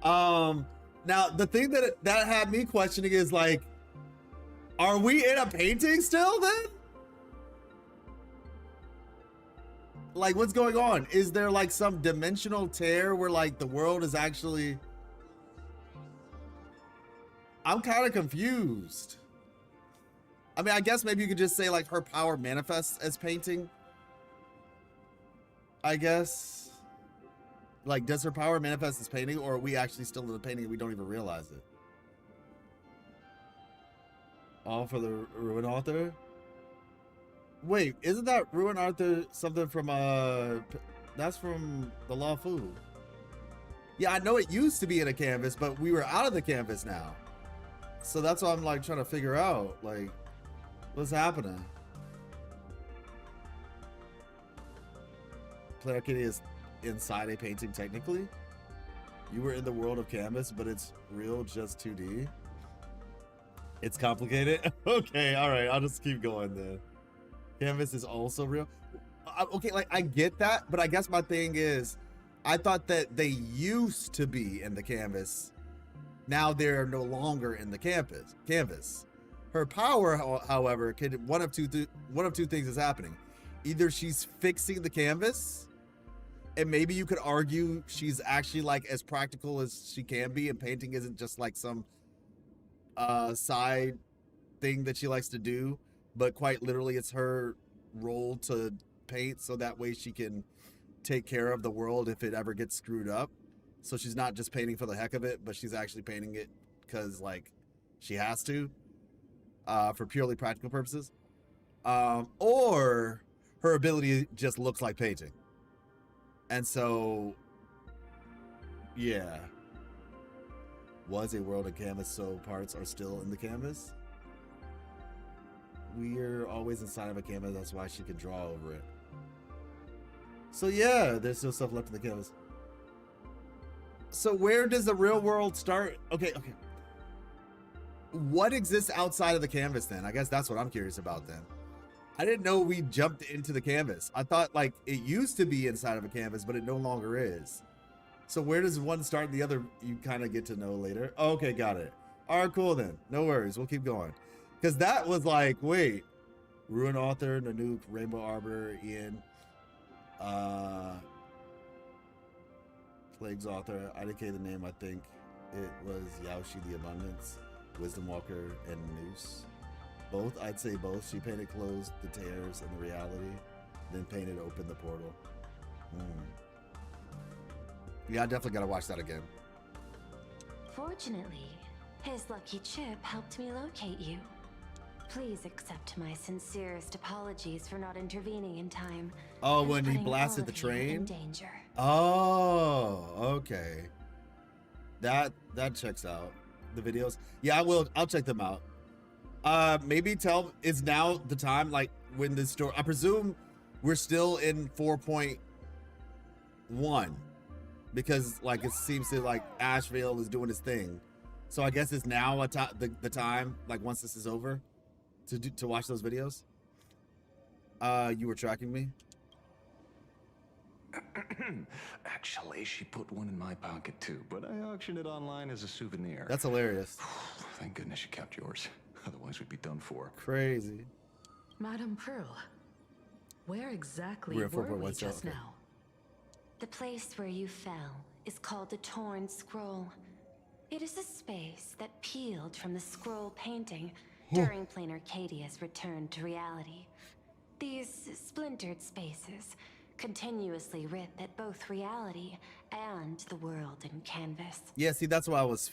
Now the thing that had me questioning is like, are we in a painting still then? Like, what's going on? Is there like some dimensional tear where like the world is actually... I'm kind of confused. I mean, I guess maybe you could just say like her power manifests as painting. I guess. Like, does her power manifest as painting, or are we actually still in the painting and we don't even realize it? All for the Ruin Author? Wait, isn't that Ruin Author something from that's from the Law Fu? Yeah, I know it used to be in a canvas, but we were out of the canvas now. So that's what I'm like trying to figure out, like, what's happening? Player Kitty is inside a painting technically. You were in the world of canvas, but it's real, just 2D. It's complicated. Okay, all right, I'll just keep going then. Canvas is also real. Okay, like I get that, but I guess my thing is, I thought that they used to be in the canvas. Now they're no longer in the canvas. Her power, however, could one of two things is happening. Either she's fixing the canvas, and maybe you could argue she's actually like as practical as she can be, and painting isn't just like some side thing that she likes to do, but quite literally it's her role to paint so that way she can take care of the world if it ever gets screwed up. So she's not just painting for the heck of it, but she's actually painting it because like she has to, for purely practical purposes. Or her ability just looks like painting. And so, yeah. Was a world of canvas, so parts are still in the canvas? We're always inside of a canvas, that's why she can draw over it. So yeah, there's still stuff left in the canvas. So where does the real world start? Okay. What exists outside of the canvas then? I guess that's what I'm curious about then. I didn't know we jumped into the canvas. I thought like it used to be inside of a canvas, but it no longer is. So where does one start and the other you kind of get to know later? Okay, got it. All right, cool then. No worries, we'll keep going. Because that was like, wait. Ruin Author, Nanook, Rainbow Arbor, Ian. Plague's Author, IDK the name, I think it was Yaoshi the Abundance, Wisdom Walker, and Noose. Both, I'd say both. She painted closed the tears and the reality, then painted open the portal. Yeah, I definitely gotta watch that again. Fortunately, his lucky chip helped me locate you. Please accept my sincerest apologies for not intervening in time. Oh, when he blasted the In train? danger. Oh, okay. That checks out. the videos. Yeah, I will. I'll check them out. Maybe tell is now the time, like when this story. I presume we're still in 4.1 because like it seems to like Asheville is doing his thing. So I guess it's now the time, like once this is over, to watch those videos. You were tracking me? Actually, she put one in my pocket too, but I auctioned it online as a souvenir. That's hilarious. Thank goodness you kept yours. Otherwise, we'd be done for. Crazy. Madame Pearl, where exactly We're at were we 4.1, just okay. now? The place where you fell is called the Torn Scroll. It is a space that peeled from the scroll painting during Plain Arcadia's return to reality. These splintered spaces continuously rip at both reality and the world in canvas. Yeah, see, that's what I was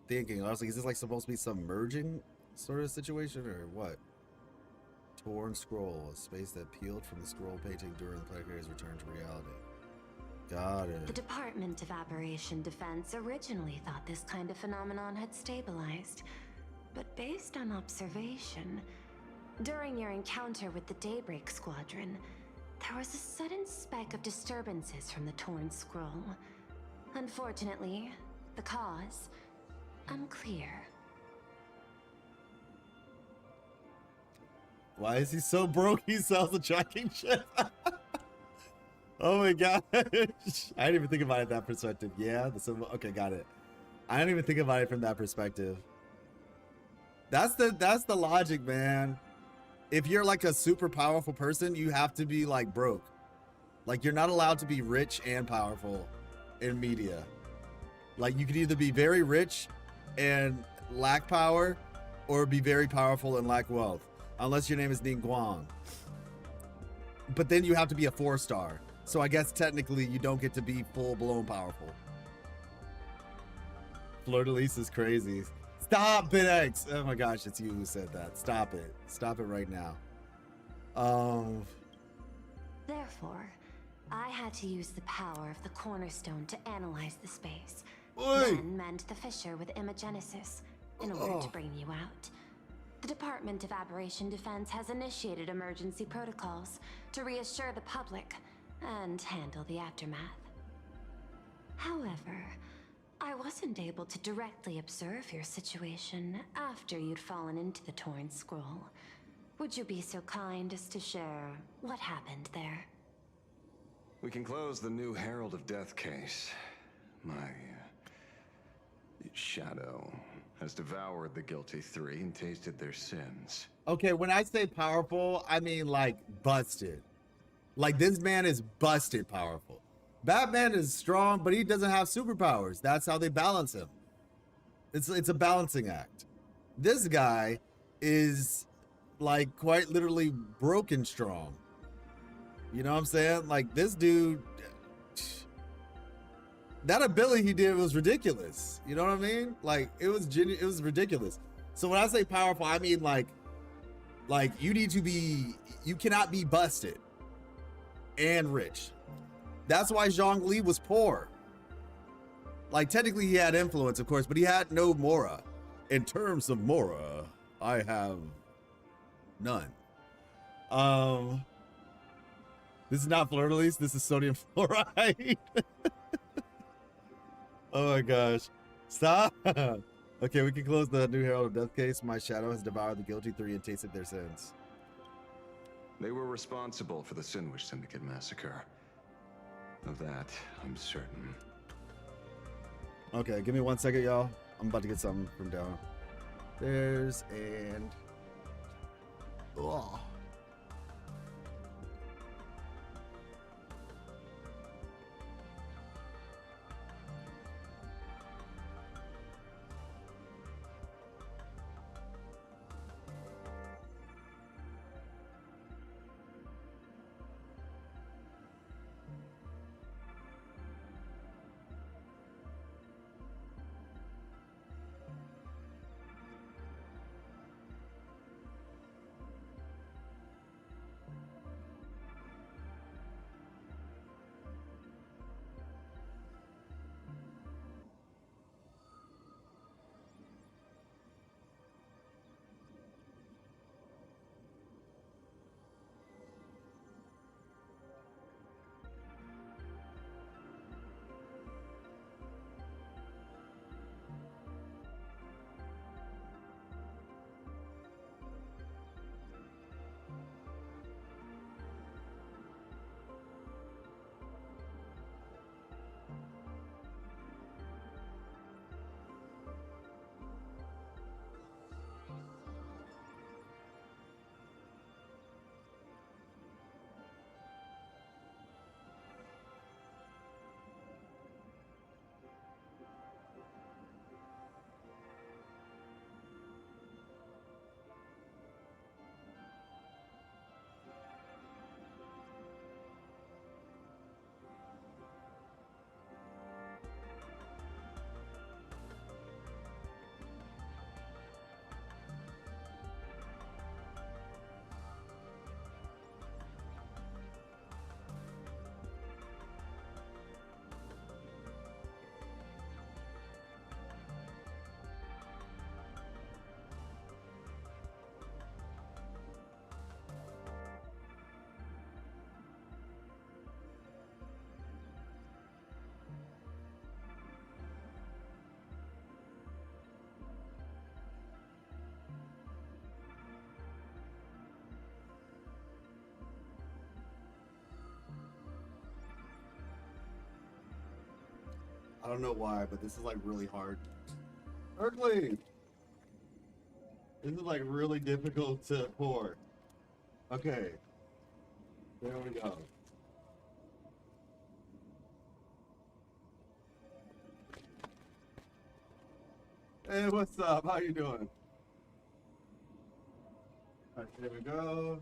thinking. I was like, is this like supposed to be some merging sort of situation or what? Torn Scroll, a space that peeled from the scroll painting during Plague's return to reality. Got it. The Department of Aberration Defense originally thought this kind of phenomenon had stabilized, but based on observation, during your encounter with the Daybreak Squadron, there was a sudden spike of disturbances from the Torn Scroll. Unfortunately, the cause, unclear. Why is he so broke he sells a tracking chip? Oh my gosh. I didn't even think about it that perspective. Yeah, okay, got it. I didn't even think about it from that perspective. That's the logic, man. If you're like a super powerful person, you have to be like broke. Like you're not allowed to be rich and powerful in media. Like you could either be very rich and lack power or be very powerful and lack wealth. Unless your name is Ning Guang. But then you have to be a 4-star. So I guess technically you don't get to be full-blown powerful. Fleur-de-lis is crazy. Stop it, X! Oh my gosh, it's you who said that. Stop it. Stop it right now. Therefore, I had to use the power of the Cornerstone to analyze the space. Oi. Then mend the fissure with Imagenesis in order to bring you out. The Department of Aberration Defense has initiated emergency protocols to reassure the public and handle the aftermath. However, I wasn't able to directly observe your situation after you'd fallen into the Torn Scroll. Would you be so kind as to share what happened there? We can close the new Herald of Death case. My shadow has devoured the guilty three and tasted their sins. Okay, when I say powerful, I mean like busted. Like this man is busted powerful. Batman is strong, but he doesn't have superpowers. That's how they balance him. It's a balancing act. This guy is like quite literally broken strong. You know what I'm saying? Like this dude, that ability he did was ridiculous. You know what I mean? Like it was ridiculous. So when I say powerful, I mean like you need to be, you cannot be busted and rich. That's why Zhongli was poor. Like technically he had influence, of course, but he had no Mora. In terms of Mora, I have none. This is not fleur-de-lis, this is sodium fluoride. Oh my gosh. Stop. Okay, we can close the new Herald of Death case. My shadow has devoured the guilty three and tasted their sins. They were responsible for the Sinwish Syndicate massacre. Of that, I'm certain. Okay, give me 1 second, y'all. I'm about to get something from down. There's and... Oh. I don't know why, but this is like really hard. Earthling! This is like really difficult to pour. Okay. There we go. Hey, what's up? How you doing? All right, there we go.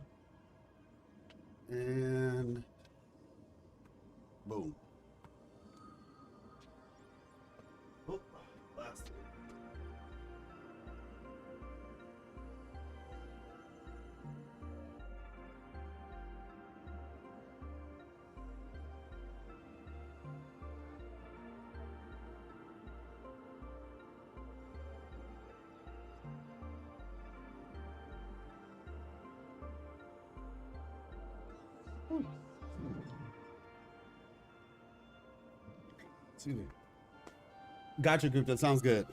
And boom. Oh, last one. Excuse me. Gotcha, group. That sounds good.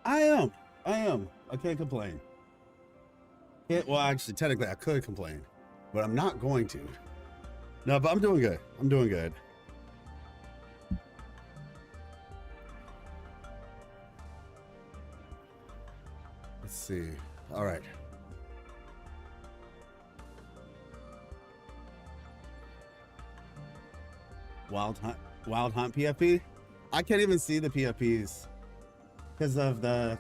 I am. I can't complain. Well, actually, technically, I could complain, but I'm not going to. No, but I'm doing good. I'm doing good. Let's see. All right. Wild Hunt PFP? I can't even see the PFPs because of the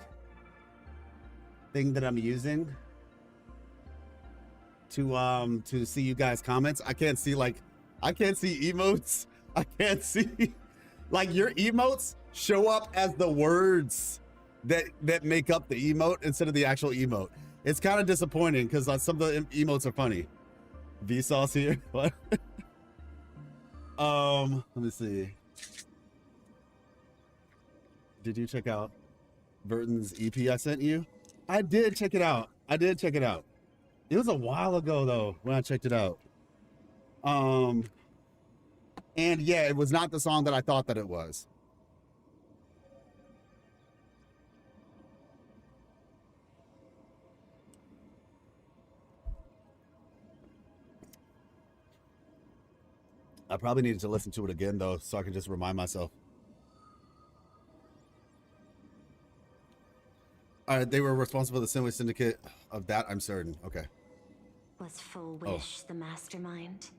thing that I'm using to see you guys' comments. I can't see emotes. I can't see like your emotes show up as the words that make up the emote instead of the actual emote. It's kind of disappointing because some of the emotes are funny. Vsauce here. What? Let me see. Did you check out Burton's EP I sent you? I did check it out. It was a while ago though when I checked it out. And yeah, it was not the song that I thought that it was. I probably needed to listen to it again though, so I can just remind myself. All right, they were responsible for the Sinway Syndicate. Of that, I'm certain. Okay. Was Full Wish the mastermind?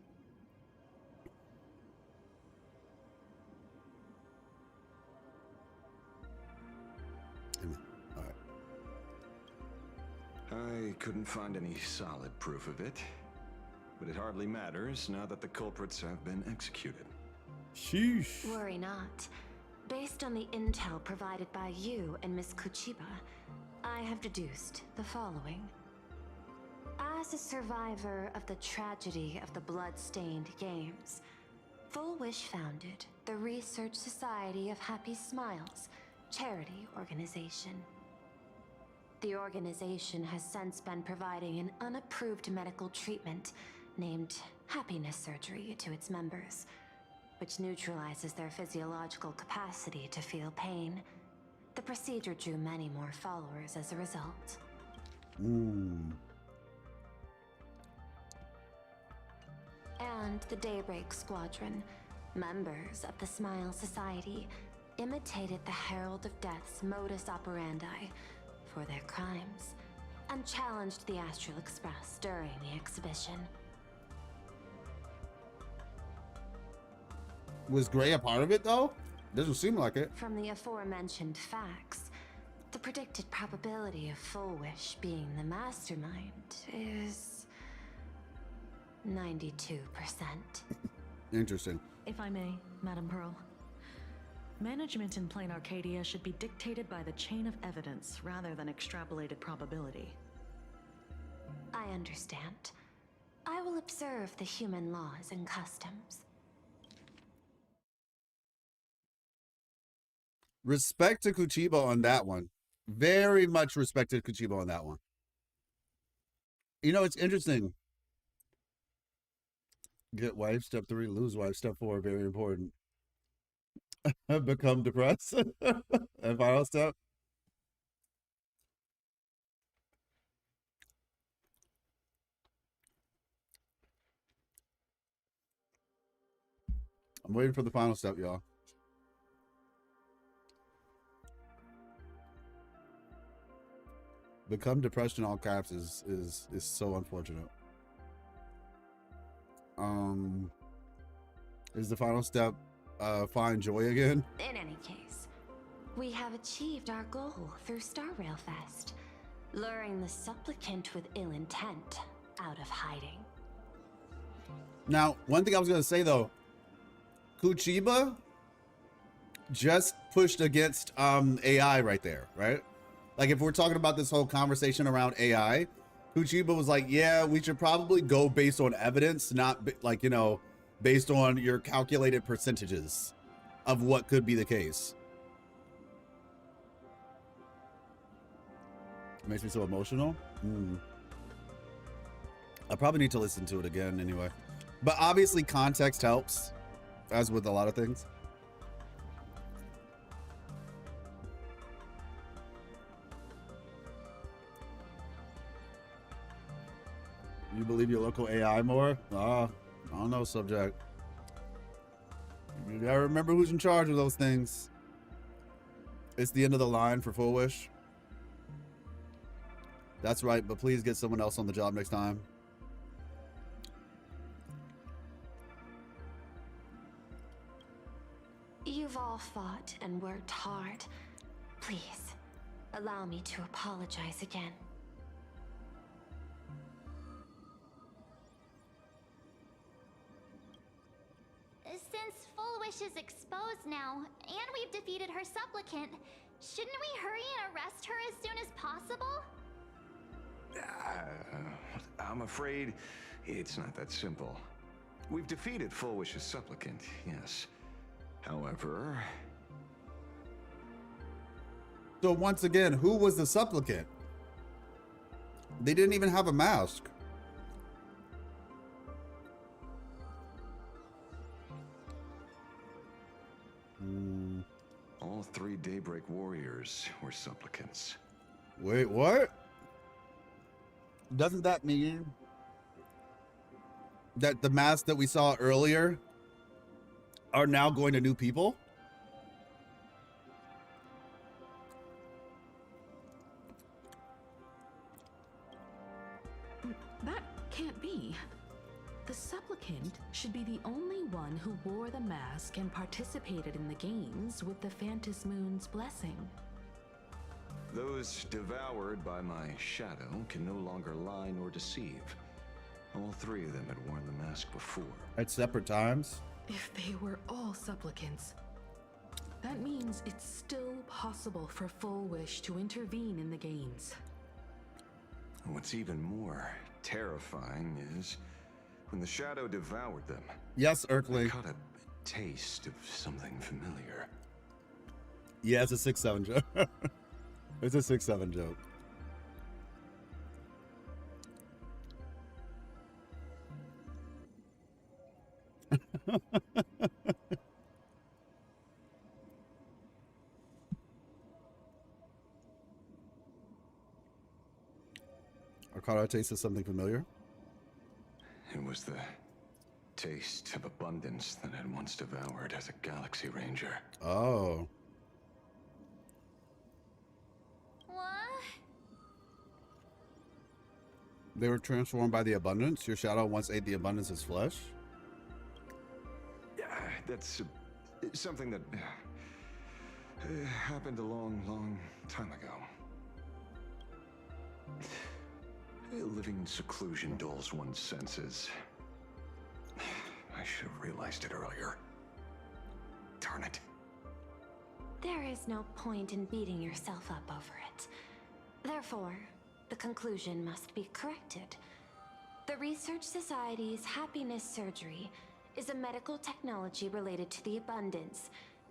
All right. I couldn't find any solid proof of it, but it hardly matters now that the culprits have been executed. Sheesh. Worry not. Based on the intel provided by you and Miss Kuchiba, I have deduced the following. As a survivor of the tragedy of the Blood-Stained Games, Full Wish founded the Research Society of Happy Smiles, charity organization. The organization has since been providing an unapproved medical treatment named happiness surgery to its members, which neutralizes their physiological capacity to feel pain. The procedure drew many more followers as a result. And the Daybreak Squadron, members of the Smile Society, imitated the Herald of Death's modus operandi for their crimes, and challenged the Astral Express during the exhibition. Was Gray a part of it though? Doesn't seem like it. From the aforementioned facts, the predicted probability of Full Wish being the mastermind is 92%. Interesting. If I may, Madam Pearl. Management in Plain Arcadia should be dictated by the chain of evidence rather than extrapolated probability. I understand. I will observe the human laws and customs. Respect to Kuchiba on that one. Very much respect to Kuchiba on that one. You know, it's interesting. Get wife, step 3, lose wife, step 4, very important. Become depressed. And final step. I'm waiting for the final step, y'all. Become depressed in all caps is so unfortunate. Is the final step find joy again? In any case, we have achieved our goal through Star Rail Fest, luring the supplicant with ill intent out of hiding. Now, one thing I was gonna say though, Kuchiba just pushed against AI right there, right? Like if we're talking about this whole conversation around AI, Kuchiba was like, yeah, we should probably go based on evidence, not like, you know, based on your calculated percentages of what could be the case. It makes me so emotional. I probably need to listen to it again anyway. But obviously context helps, as with a lot of things. You believe your local AI more? I don't know, subject. You gotta remember who's in charge of those things. It's the end of the line for Full Wish. That's right, but please get someone else on the job next time. You've all fought and worked hard. Please, allow me to apologize again. Since Full Wish is exposed now, and we've defeated her supplicant, shouldn't we hurry and arrest her as soon as possible? I'm afraid it's not that simple. We've defeated Full Wish's supplicant, yes. However... So once again, who was the supplicant? They didn't even have a mask. All 3 Daybreak warriors were supplicants. Wait, what? Doesn't that mean that the masks that we saw earlier are now going to new people? That can't be. The supplicant should be the only one who wore the mask and participated in the games with the Phantis Moon's blessing. Those devoured by my shadow can no longer lie nor deceive. All 3 of them had worn the mask before. At separate times? If they were all supplicants, that means it's still possible for Full Wish to intervene in the games. What's even more terrifying is when the shadow devoured them. Yes, Erkling. I caught a taste of something familiar. Yeah, it's a 6-7 joke. It's a 6-7 joke. I caught a taste of something familiar. It was the taste of abundance that I'd once devoured as a Galaxy Ranger. Oh. What? They were transformed by the abundance? Your shadow once ate the abundance as flesh? Yeah, that's something that happened a long, long time ago. Living in seclusion dulls one's senses. I should have realized it earlier. Darn it. There is no point in beating yourself up over it. Therefore, the conclusion must be corrected. The Research Society's happiness surgery is a medical technology related to the abundance,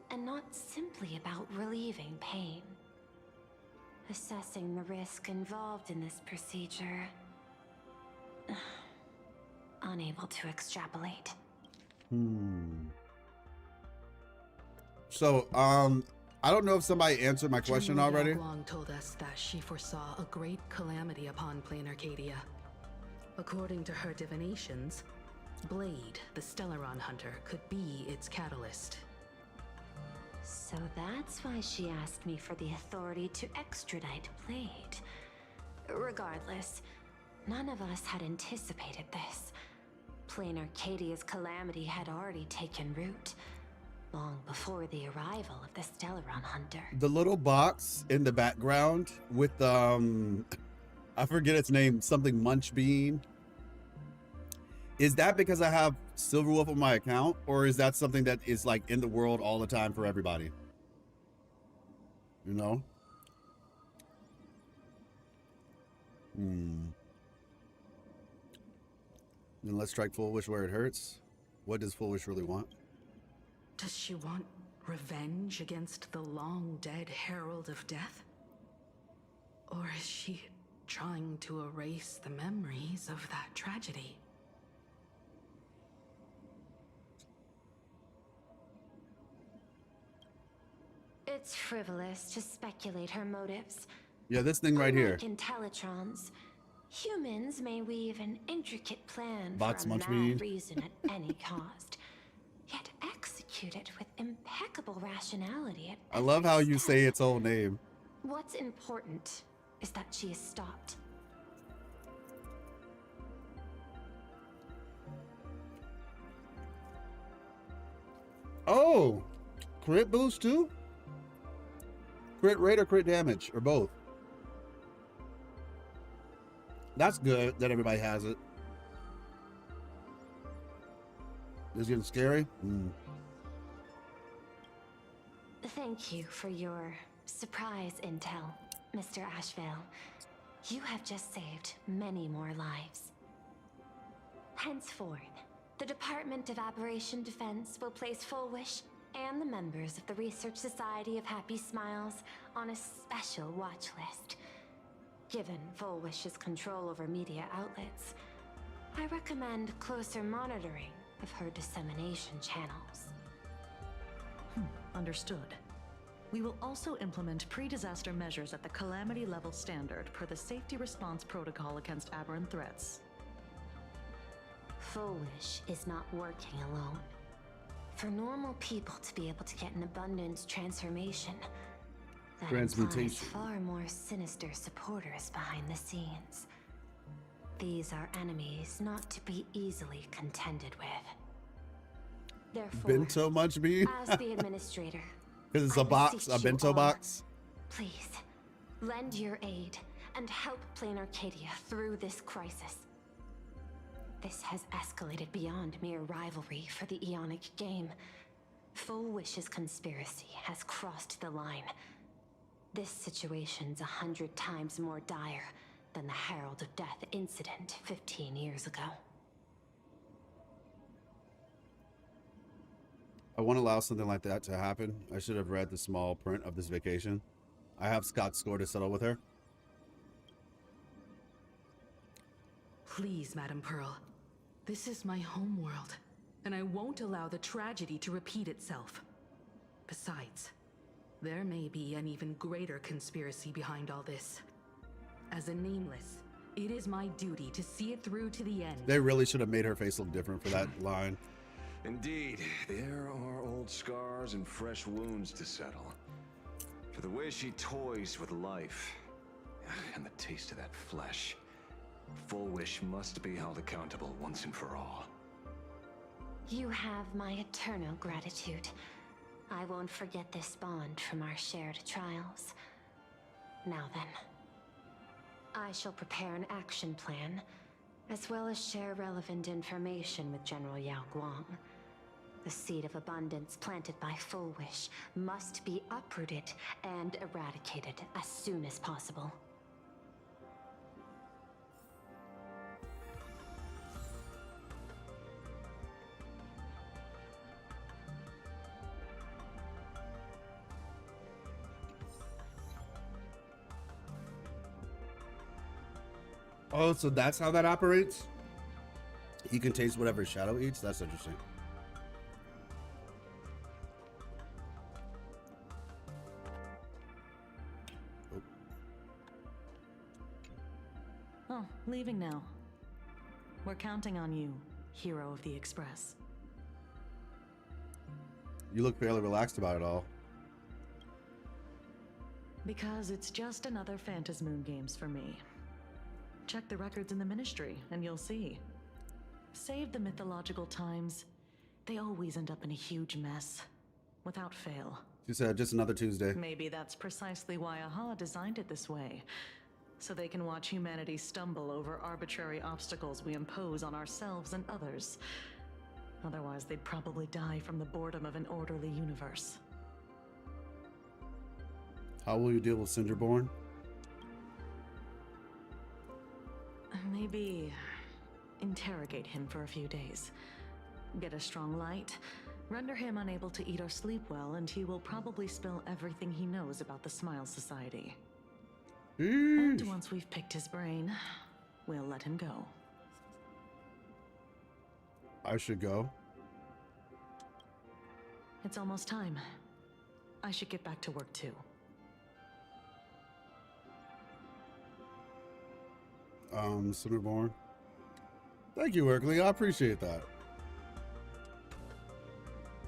and not simply about relieving pain. Assessing the risk involved in this procedure. Unable to extrapolate. So, I don't know if somebody answered my question General already. Long told us that she foresaw a great calamity upon plain Arcadia. According to her divinations, Blade, the Stellaron hunter, could be its catalyst. So that's why she asked me for the authority to extradite Blade. Regardless, none of us had anticipated this. Plain Arcadia's calamity had already taken root, long before the arrival of the Stellaron hunter. The little box in the background with I forget its name, something Munch Bean. Is that because I have Silverwolf on my account, or is that something that is like in the world all the time for everybody? You know? Then let's strike Full Wish where it hurts. What does Full Wish really want? Does she want revenge against the long-dead Herald of Death? Or is she trying to erase the memories of that tragedy? It's frivolous to speculate her motives. Yeah, this thing right here. Unlike Intellitrons, humans may weave an intricate plan Box for a Munch mad Bean. reason at any cost, yet execute it with impeccable rationality at I love how you say its whole name. What's important is that she is stopped. Oh, crit boost too? Crit rate or crit damage, or both? That's good that everybody has it. This is getting scary. Thank you for your surprise intel, Mr. Ashvale. You have just saved many more lives. Henceforth, the Department of Aberration Defense will place Full Wish and the members of the Research Society of Happy Smiles on a special watch list. Given Full Wish's control over media outlets, I recommend closer monitoring of her dissemination channels. Understood. We will also implement pre-disaster measures at the calamity level standard per the safety response protocol against aberrant threats. Full Wish is not working alone. For normal people to be able to get an abundance transformation, that implies Transmutation. far more sinister supporters behind the scenes. These are enemies not to be easily contended with. Therefore, Bento Munch Bean? as the administrator, Because it's I a box, beseech a you bento all, box. Please, lend your aid and help Plain Arcadia through this crisis. This has escalated beyond mere rivalry for the Eonic game. Full Wish's conspiracy has crossed the line. This situation's 100 times more dire than the Herald of Death incident 15 years ago. I won't allow something like that to happen. I should have read the small print of this vacation. I have Scott's score to settle with her. Please, Madam Pearl. This is my homeworld, and I won't allow the tragedy to repeat itself. Besides, there may be an even greater conspiracy behind all this. As a Nameless, it is my duty to see it through to the end. They really should have made her face look different for that line. Indeed, there are old scars and fresh wounds to settle. For the way she toys with life, and the taste of that flesh, Full Wish must be held accountable once and for all. You have my eternal gratitude. I won't forget this bond from our shared trials. Now then, I shall prepare an action plan, as well as share relevant information with General Yao Guang. The seed of abundance planted by Full Wish must be uprooted and eradicated as soon as possible. Oh, so that's how that operates? He can taste whatever Shadow eats? That's interesting. Oh, leaving now. We're counting on you. hero of the Express. You look fairly relaxed about it all. Because it's just another Phantasmoon Games for me. Check the records in the Ministry, and you'll see. Save the mythological times, they always end up in a huge mess, without fail. She said, just another Tuesday. Maybe that's precisely why AHA designed it this way. So they can watch humanity stumble over arbitrary obstacles we impose on ourselves and others. Otherwise, they'd probably die from the boredom of an orderly universe. How will you deal with Cinderborn? Maybe interrogate him for a few days. Get a strong light, render him unable to eat or sleep well, and he will probably spill everything he knows about the Smile Society. And once we've picked his brain, we'll let him go. I should go. It's almost time. I should get back to work too. Cinderborn. Thank you, Erkley. I appreciate that.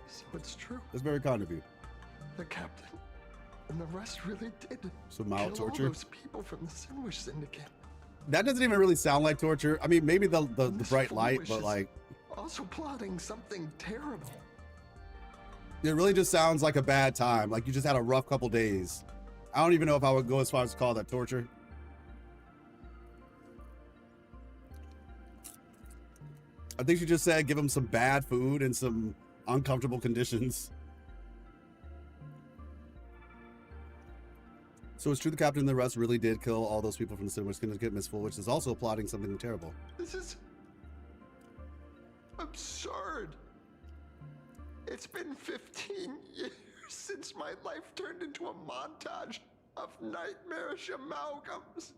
So it's true. That's very kind of you. The captain and the rest really did So mild kill torture? all those people from the Sinwish Syndicate. That doesn't even really sound like torture. I mean, maybe the bright light, Sinwish but is like, also plotting something terrible. it really just sounds like a bad time. Like you just had a rough couple days. I don't even know if I would go as far as to call that torture. I think she just said give him some bad food and some uncomfortable conditions. So it's true the captain and the rest really did kill all those people from the Sinwish Syndicate. Miss Full, which is also plotting something terrible. This is absurd. It's been 15 years since my life turned into a montage of nightmarish amalgams.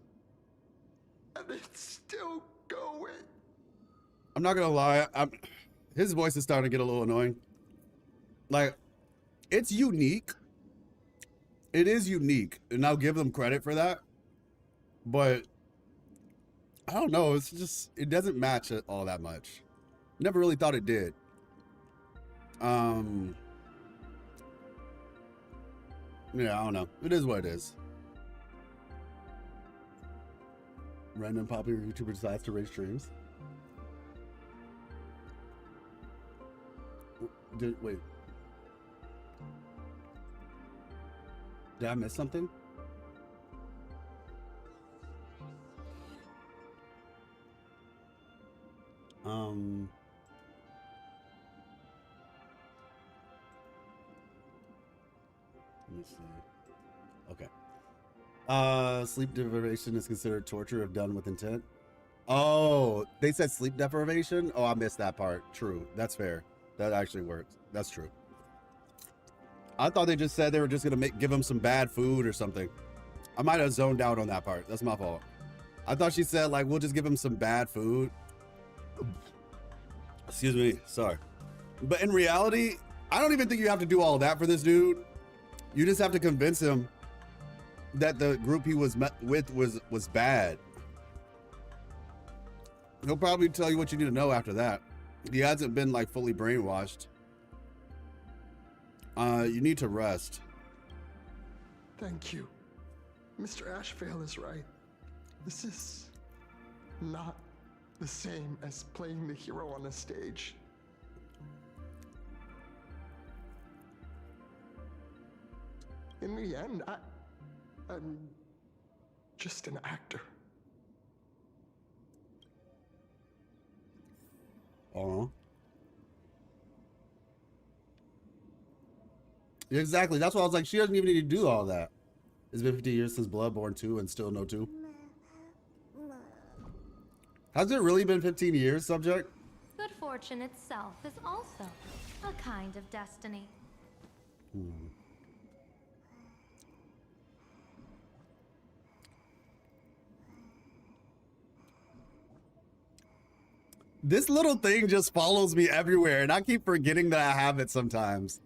And it's still going. I'm not gonna lie, his voice is starting to get a little annoying. Like, it's unique. It is unique, and I'll give them credit for that. But I don't know, it's just, it doesn't match it all that much. Never really thought it did. Yeah, I don't know. It is what it is. Random popular YouTuber decides to raise streams. Wait. Did I miss something? Let me see. Okay. Sleep deprivation is considered torture if done with intent. Oh, they said sleep deprivation? Oh, I missed that part. True. That's fair. That actually works. That's true. I thought they just said they were just gonna give him some bad food or something. I might have zoned out on that part. That's my fault. I thought she said like we'll just give him some bad food. Excuse me. Sorry. But in reality, I don't even think you have to do all of that for this dude. You just have to convince him that the group he was met with was bad. He'll probably tell you what you need to know after that. He hasn't been like fully brainwashed. You need to rest. Thank you. Mr. Ashvale is right. This is not the same as playing the hero on a stage. In the end, I'm just an actor. Exactly. That's why I was like, she doesn't even need to do all that. It's been 50 years since Bloodborne 2 and still no 2. Has it really been 15 years, subject? Good fortune itself is also a kind of destiny. This little thing just follows me everywhere, and I keep forgetting that I have it sometimes.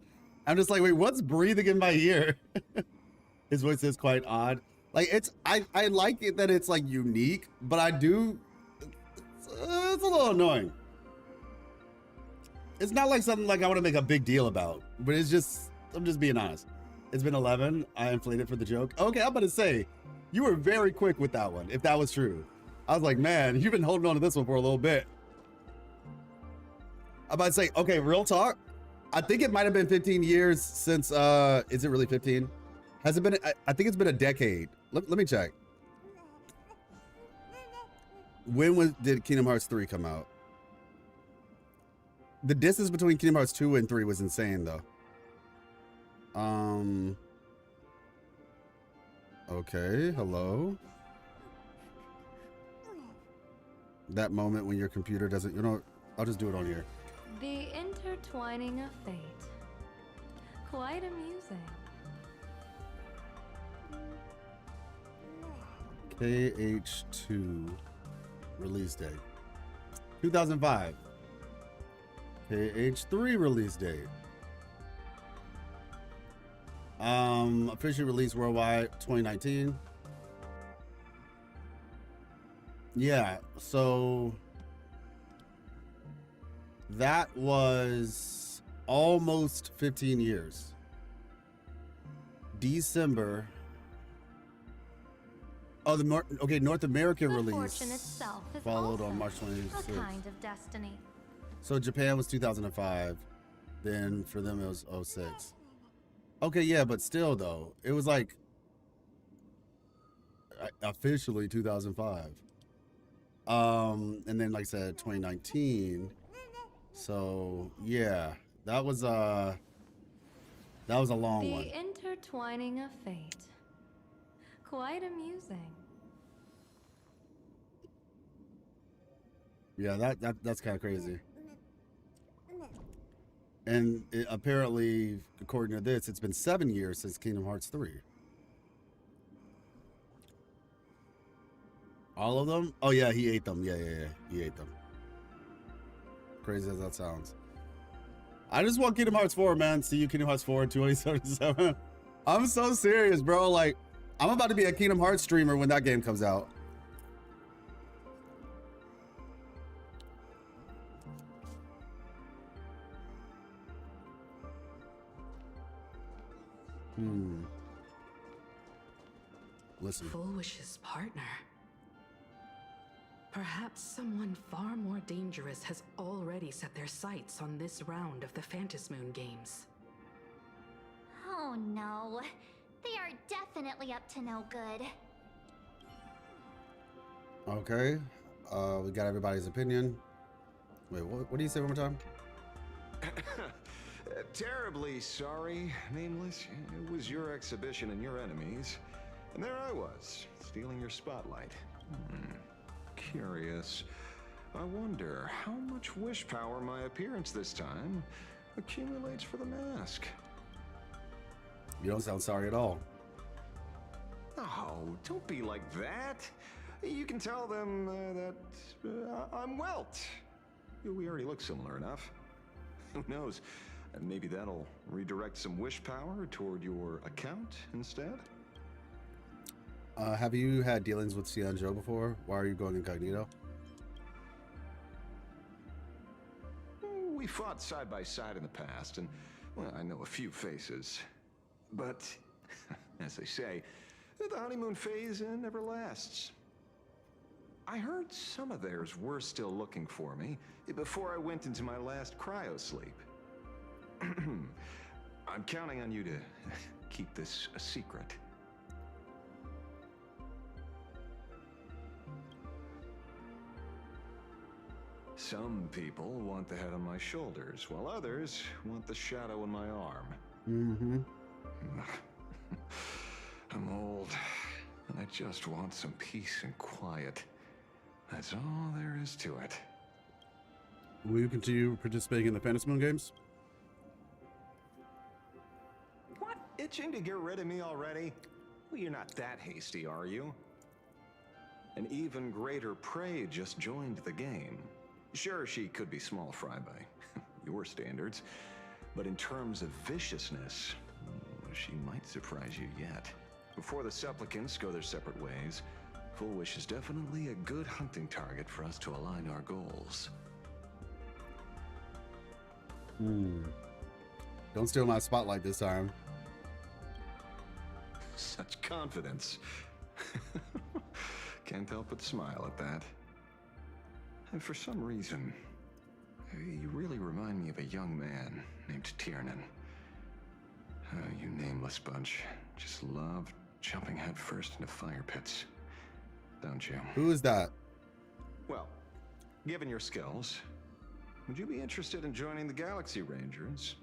I'm just like, wait, what's breathing in my ear? His voice is quite odd. Like, I like it that it's like unique, but I do, it's a little annoying. It's not like something like I want to make a big deal about, but it's just, I'm just being honest. It's been 11. I inflated for the joke. Okay, I'm about to say, you were very quick with that one, if that was true. I was like, man, you've been holding on to this one for a little bit. I'm about to say, okay, real talk. I think it might have been 15 years since, is it really 15? Has it been, I think it's been a decade. Let me check. When did Kingdom Hearts 3 come out? The distance between Kingdom Hearts 2 and 3 was insane though. Okay, hello. That moment when your computer doesn't, you know, I'll just do it on here. The intertwining of fate. Quite amusing. KH2 release date 2005. KH3 release date. Officially released worldwide 2019. Yeah, so that was almost 15 years. December. Oh, North American The release fortune itself is followed also on March a 26th. kind of destiny. So Japan was 2005. Then for them it was 06. Okay, yeah, but still though, it was like officially 2005. And then like I said, 2019. So yeah, that was a long one. The intertwining of fate. Quite amusing. Yeah, that's kind of crazy. And apparently, according to this, it's been 7 years since Kingdom Hearts 3. All of them? Oh yeah, he ate them. Yeah, he ate them. Crazy as that sounds. I just want Kingdom Hearts 4, man. See you Kingdom Hearts 4 in 2077. I'm so serious, bro. Like, I'm about to be a Kingdom Hearts streamer when that game comes out. Listen. Full Wish's partner. Perhaps someone far more dangerous has already set their sights on this round of the Phantasmoon Games. Oh no. They are definitely up to no good. Okay. We got everybody's opinion. Wait, what do you say one more time? Terribly sorry, Nameless. It was your exhibition and your enemies. And there I was, stealing your spotlight. Curious. I wonder how much wish power my appearance this time accumulates for the mask. You don't sound sorry at all. Oh, don't be like that. You can tell them that I'm Welt. We already look similar enough. Who knows? Maybe that'll redirect some wish power toward your account instead? Have you had dealings with Xian Zhou before? Why are you going incognito? We fought side by side in the past, and well, I know a few faces. But, as they say, the honeymoon phase never lasts. I heard some of theirs were still looking for me before I went into my last cryo sleep. I'm counting on you to keep this a secret. Some people want the head on my shoulders, while others want the shadow in my arm. Mm-hmm. I'm old, and I just want some peace and quiet. That's all there is to it. Will you continue participating in the Phantasmoon Games? What? Itching to get rid of me already? Well, you're not that hasty, are you? An even greater prey just joined the game. Sure, she could be small fry by your standards, but in terms of viciousness, she might surprise you yet. Before the supplicants go their separate ways, Full Wish is definitely a good hunting target for us to align our goals. Don't steal my spotlight this time. Such confidence. Can't help but smile at that. And for some reason, you really remind me of a young man named Tiernan. You nameless bunch just love jumping headfirst into fire pits, don't you? Who is that? Well, given your skills, would you be interested in joining the Galaxy Rangers?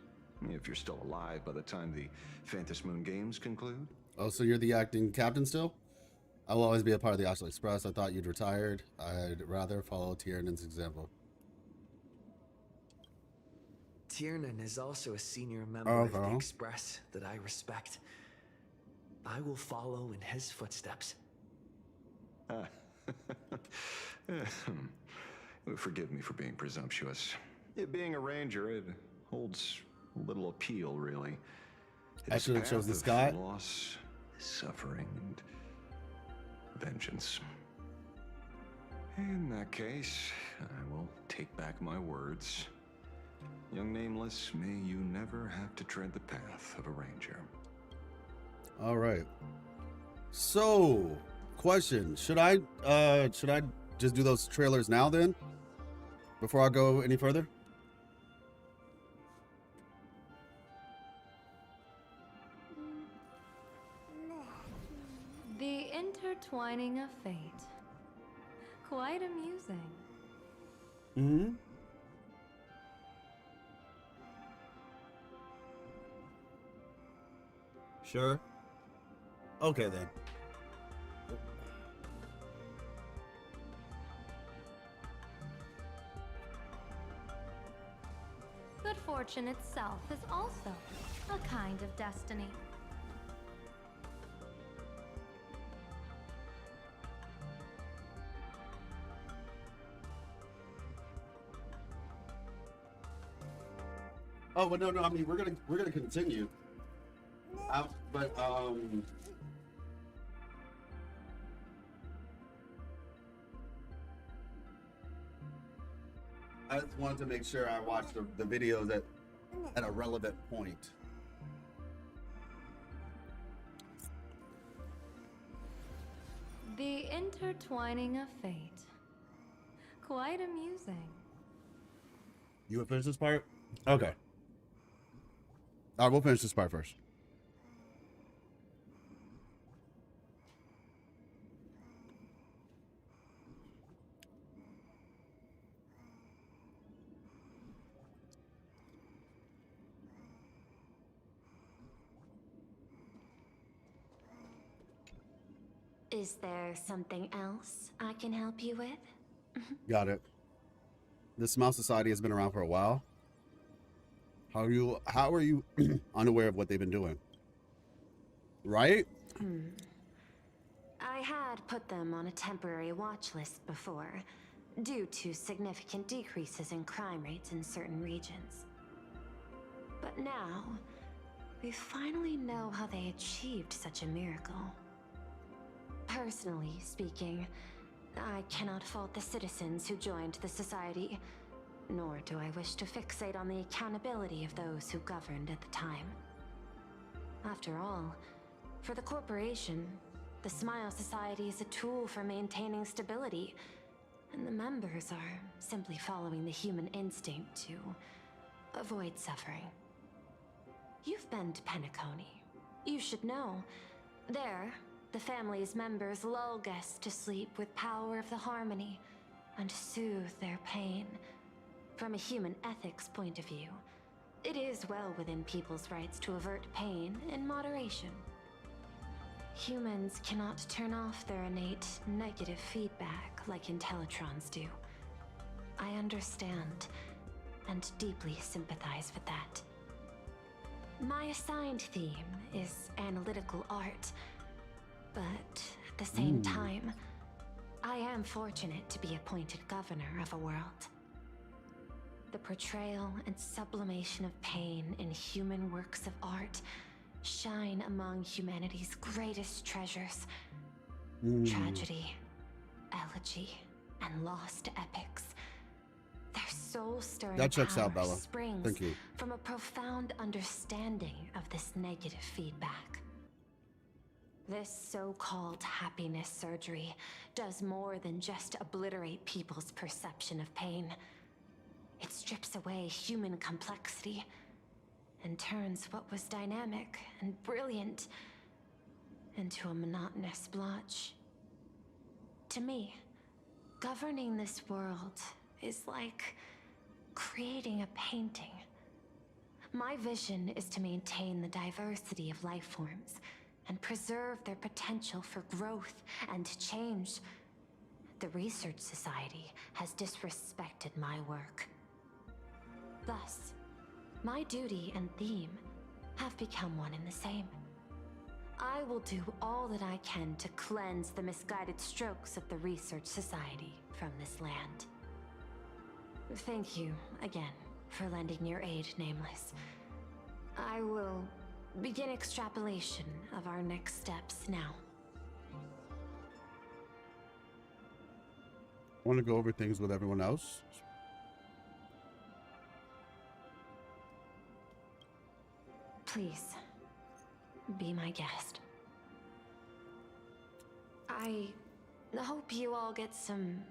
If you're still alive by the time the Fantasy Moon Games conclude? Oh, so you're the acting captain still? I will always be a part of the Astral Express. I thought you'd retired. I'd rather follow Tiernan's example. Tiernan is also a senior member of the Express that I respect. I will follow in his footsteps. Forgive me for being presumptuous. Being a ranger, it holds little appeal, really. Actually, it shows the sky. Loss, suffering, and vengeance. In that case, I will take back my words. Young Nameless, may you never have to tread the path of a ranger. All right. So, question: should I just do those trailers now then, before I go any further? The intertwining of fate. Quite amusing. Mm-hmm. Sure. Okay then. Good fortune itself is also a kind of destiny. Oh, but no. I mean, we're gonna continue. But I just wanted to make sure I watched the videos at a relevant point. The intertwining of fate. Quite amusing. You want to finish this part? Okay. All right, we'll finish this part first. Is there something else I can help you with? Got it. The Smile Society has been around for a while. How are you unaware of what they've been doing? Right? I had put them on a temporary watch list before, due to significant decreases in crime rates in certain regions. But now, we finally know how they achieved such a miracle. Personally speaking, I cannot fault the citizens who joined the society, nor do I wish to fixate on the accountability of those who governed at the time. After all, for the corporation, the Smile Society is a tool for maintaining stability, and the members are simply following the human instinct to avoid suffering. You've been to Penacony. You should know. There, the family's members lull guests to sleep with power of the harmony and soothe their pain. From a human ethics point of view, it is well within people's rights to avert pain in moderation. Humans cannot turn off their innate negative feedback like Intellitrons do. I understand and deeply sympathize with that. My assigned theme is analytical art, but at the same time, I am fortunate to be appointed governor of a world. The portrayal and sublimation of pain in human works of art shine among humanity's greatest treasures. Tragedy, elegy, and lost epics. They're soul-stirring That checks power out, Bella. springs Thank you. from a profound understanding of this negative feedback. This so-called happiness surgery does more than just obliterate people's perception of pain. It strips away human complexity and turns what was dynamic and brilliant into a monotonous blotch. To me, governing this world is like creating a painting. My vision is to maintain the diversity of life forms and preserve their potential for growth and change. The Research Society has disrespected my work. Thus, my duty and theme have become one and the same. I will do all that I can to cleanse the misguided strokes of the Research Society from this land. Thank you again for lending your aid, Nameless. I will begin extrapolation of our next steps now. Want to go over things with everyone else? Please, be my guest. I hope you all get some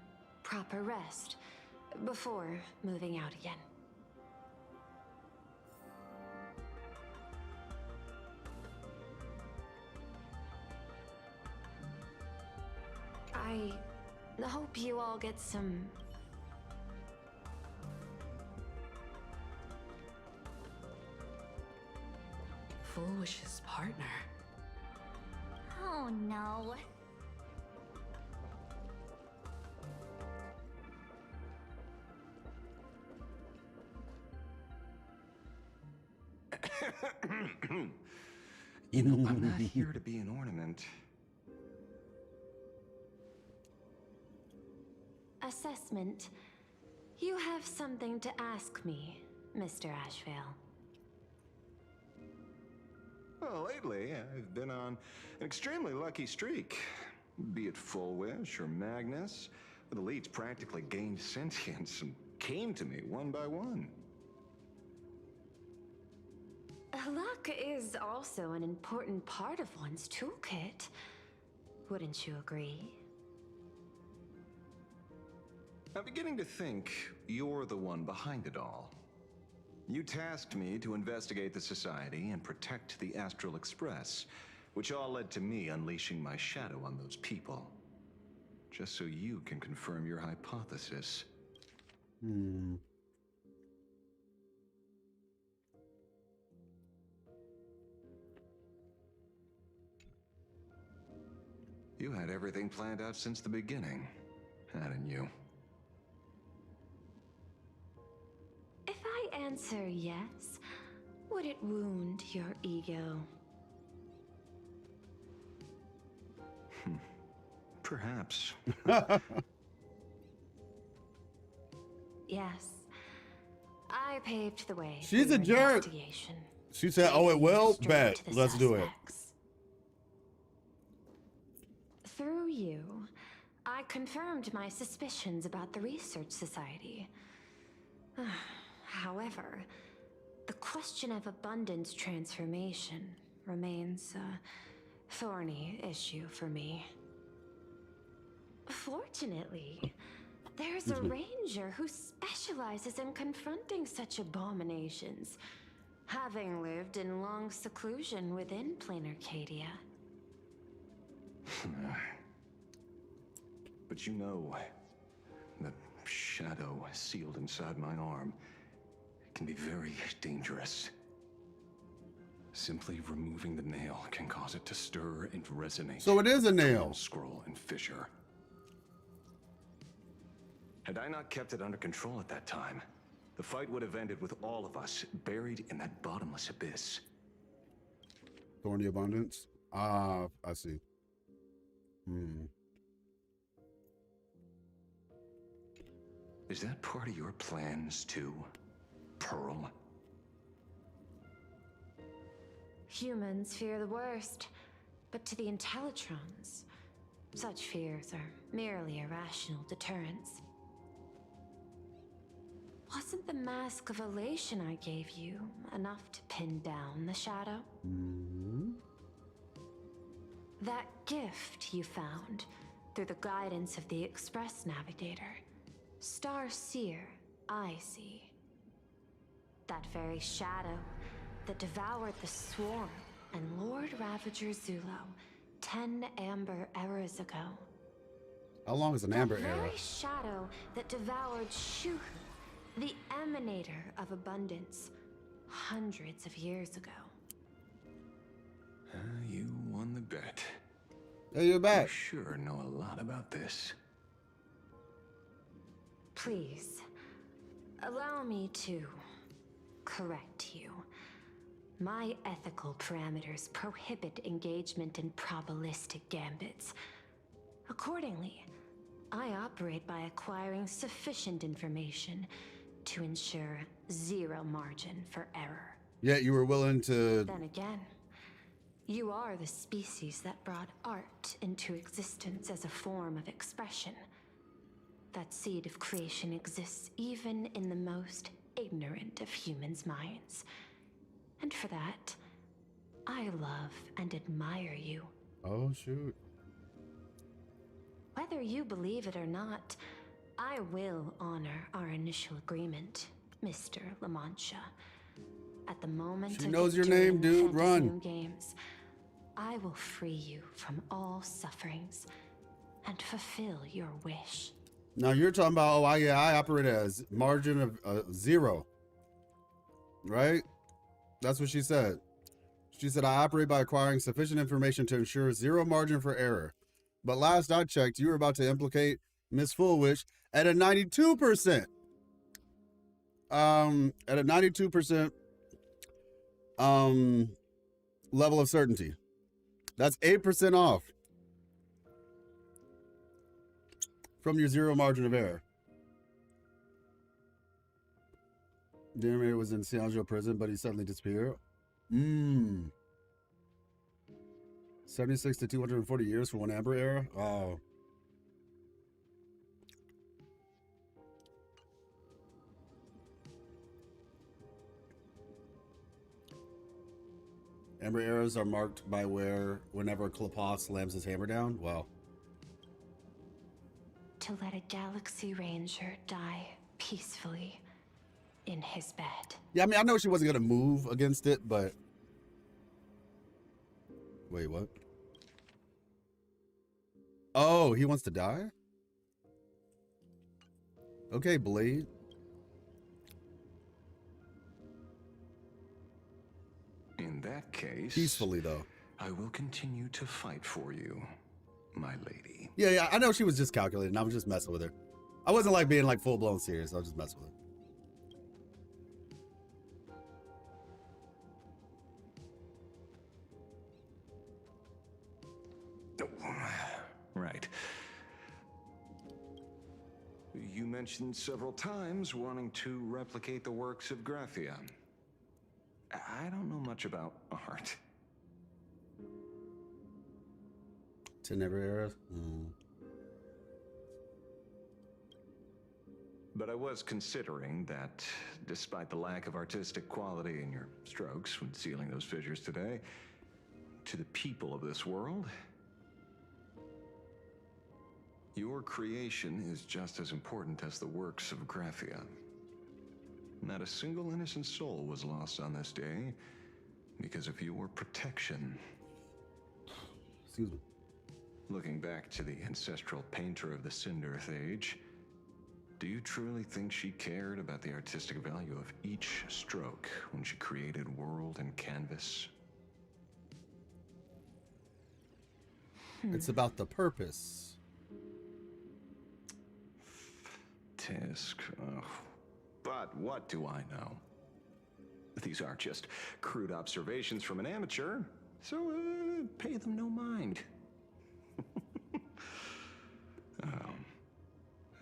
proper rest before moving out again. I hope you all get some... Foolish's partner. Oh no. You know, I'm not here to be an ornament. Assessment. You have something to ask me, Mr. Ashvale. Well, lately, I've been on an extremely lucky streak. Be it Full Wish or Magnus, the leads practically gained sentience and came to me one by one. Luck is also an important part of one's toolkit. Wouldn't you agree? I'm beginning to think you're the one behind it all. You tasked me to investigate the Society and protect the Astral Express, which all led to me unleashing my shadow on those people. Just so you can confirm your hypothesis. You had everything planned out since the beginning, hadn't you? If I answer yes, would it wound your ego? Perhaps. Yes. I paved the way. She's for a your jerk. investigation. She said, "Oh, it will." Straight Bet. to the Let's do it. suspects. Through you, I confirmed my suspicions about the Research Society. However, the question of abundance transformation remains a thorny issue for me. Fortunately, there's a ranger who specializes in confronting such abominations, having lived in long seclusion within plain Arcadia. But you know, the shadow sealed inside my arm can be very dangerous. Simply removing the nail can cause it to stir and resonate. So it is a nail. Scroll and fissure. Had I not kept it under control at that time, the fight would have ended with all of us buried in that bottomless abyss. Thorny abundance. Ah, I see. Is that part of your plans too, Pearl? Humans fear the worst, but to the Intellitrons, such fears are merely irrational deterrents. Wasn't the mask of elation I gave you enough to pin down the shadow? That gift you found through the guidance of the Express Navigator, Star Seer, I see. That very shadow that devoured the Swarm and Lord Ravager Zulo 10 amber eras ago. How long is an amber That era? very shadow that devoured Shuhu, the emanator of abundance, hundreds of years ago. You won the bet. Hey, you're back. You sure know a lot about this. Please, allow me to correct you. My ethical parameters prohibit engagement in probabilistic gambits. Accordingly, I operate by acquiring sufficient information to ensure zero margin for error. Yet you were willing to. Then again, you are the species that brought art into existence as a form of expression. That seed of creation exists even in the most ignorant of humans' minds. And for that, I love and admire you. Oh, shoot. Whether you believe it or not, I will honor our initial agreement, Mr. La Mancha. At the moment She of knows your victory name, in the dude. Fantasy Run. Moon Games, I will free you from all sufferings and fulfill your wish. Now you're talking about, oh, I operate as margin of 0. Right? That's what she said. She said, I operate by acquiring sufficient information to ensure zero margin for error. But last I checked, you were about to implicate Miss Fullwish at a 92%. At a 92% level of certainty. That's 8% off from your zero margin of error. Dearmere was in Siangio prison, but he suddenly disappeared. 76 to 240 years for one amber era? Oh. Amber eras are marked by whenever Klapos slams his hammer down? Wow. To let a Galaxy Ranger die peacefully in his bed. Yeah, I mean, I know she wasn't going to move against it, but... Wait, what? Oh, he wants to die? Okay, Blade. In that case... Peacefully, though. I will continue to fight for you, my lady. Yeah, I know she was just calculating. I was just messing with her. I wasn't like being like full-blown serious. I was just messing with her. Right. You mentioned several times wanting to replicate the works of Graphia. I don't know much about art. Never era? But I was considering that, despite the lack of artistic quality in your strokes when sealing those fissures today, to the people of this world, your creation is just as important as the works of Graphia. Not a single innocent soul was lost on this day because of your protection. Excuse me. Looking back to the ancestral painter of the Cinderth Age, do you truly think she cared about the artistic value of each stroke when she created world and canvas? It's about the purpose. Tisk. But what do I know? These are just crude observations from an amateur, so pay them no mind.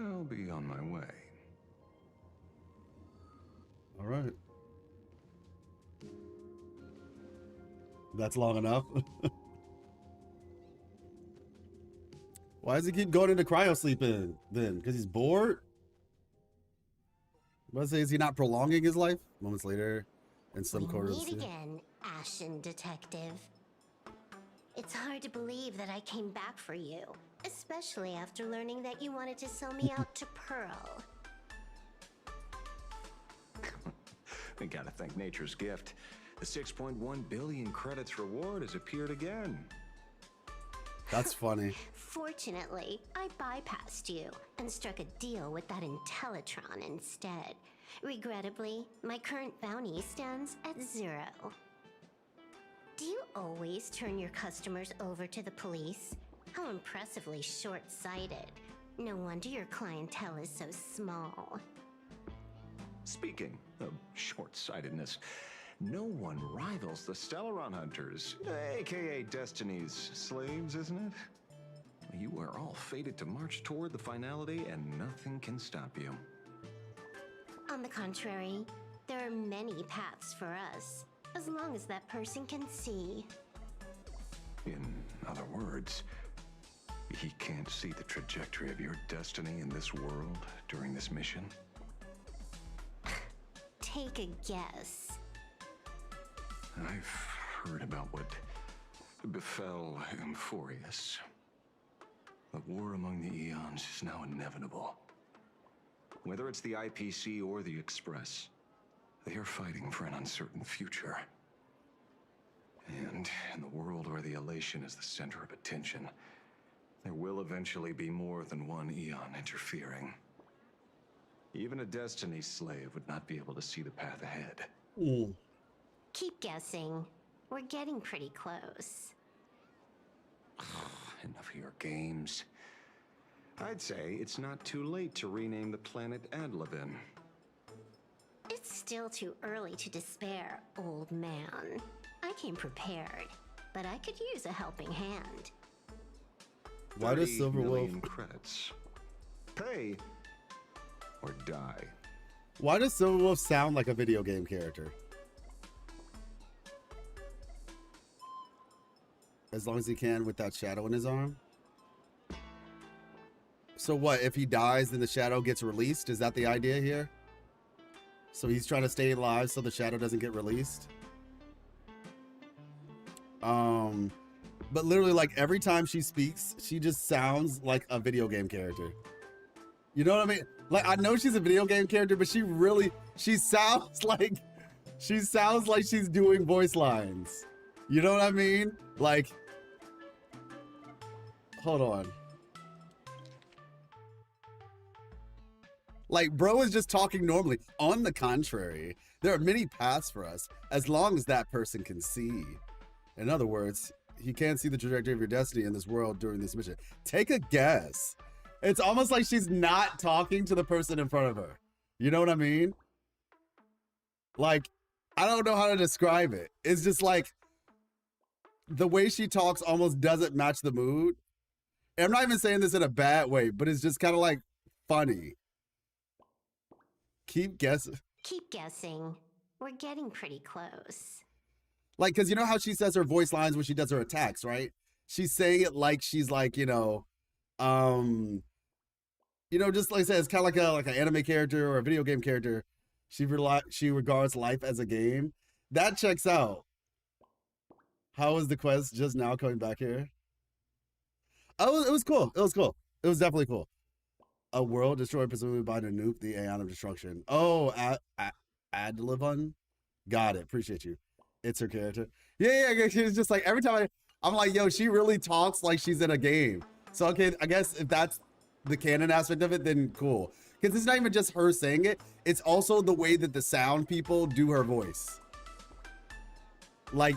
I'll be on my way. All right. That's long enough. Why does he keep going into cryo sleep then? Because he's bored? What is he not prolonging his life? Moments later, in some We quarters. meet again, Ashen Detective. It's hard to believe that I came back for you, especially after learning that you wanted to sell me out to Pearl. We gotta thank nature's gift. The 6.1 billion credits reward has appeared again. That's funny. Fortunately, I bypassed you and struck a deal with that Intellitron instead. Regrettably, my current bounty stands at 0. Do you always turn your customers over to the police? How impressively short-sighted. No wonder your clientele is so small. Speaking of short-sightedness, no one rivals the Stellaron Hunters, aka Destiny's slaves, isn't it? You are all fated to march toward the finality, and nothing can stop you. On the contrary, there are many paths for us, as long as that person can see. In other words, he can't see the trajectory of your destiny in this world during this mission? Take a guess. I've heard about what befell Euphorius. The war among the Eons is now inevitable. Whether it's the IPC or the Express, they are fighting for an uncertain future. And in the world where the elation is the center of attention, there will eventually be more than one Eon interfering. Even a Destiny slave would not be able to see the path ahead. Keep guessing. We're getting pretty close. Enough of your games. I'd say it's not too late to rename the planet Adlevin. It's still too early to despair, old man. I came prepared, but I could use a helping hand. Why does 30 Silverwolf million credits? Pay or die. Why does Silverwolf sound like a video game character? As long as he can with that shadow in his arm. So what, if he dies, then the shadow gets released? Is that the idea here? So he's trying to stay alive so the shadow doesn't get released? But literally, like, every time she speaks, she just sounds like a video game character. You know what I mean? Like, I know she's a video game character, but she sounds like she's doing voice lines. You know what I mean? Like, hold on. Like, bro is just talking normally. On the contrary, there are many paths for us as long as that person can see. In other words, he can't see the trajectory of your destiny in this world during this mission. Take a guess. It's almost like she's not talking to the person in front of her. You know what I mean? Like, I don't know how to describe it. It's just like the way she talks almost doesn't match the mood. And I'm not even saying this in a bad way, but it's just kind of like funny. Keep guessing. Keep guessing. We're getting pretty close. Like, because you know how she says her voice lines when she does her attacks, right? She's saying it like she's like, just like I said, it's kind of like an anime character or a video game character. She regards life as a game. That checks out. How was the quest just now coming back here? Oh, it was cool. It was cool. It was definitely cool. A world destroyed presumably by the nuke, the Aeon of Destruction. Oh, Adlevin? Got it. Appreciate you. It's her character. Yeah. She's just like, every time I'm like, yo, she really talks like she's in a game. So, okay, I guess if that's the canon aspect of it, then cool. Because it's not even just her saying it. It's also the way that the sound people do her voice. Like,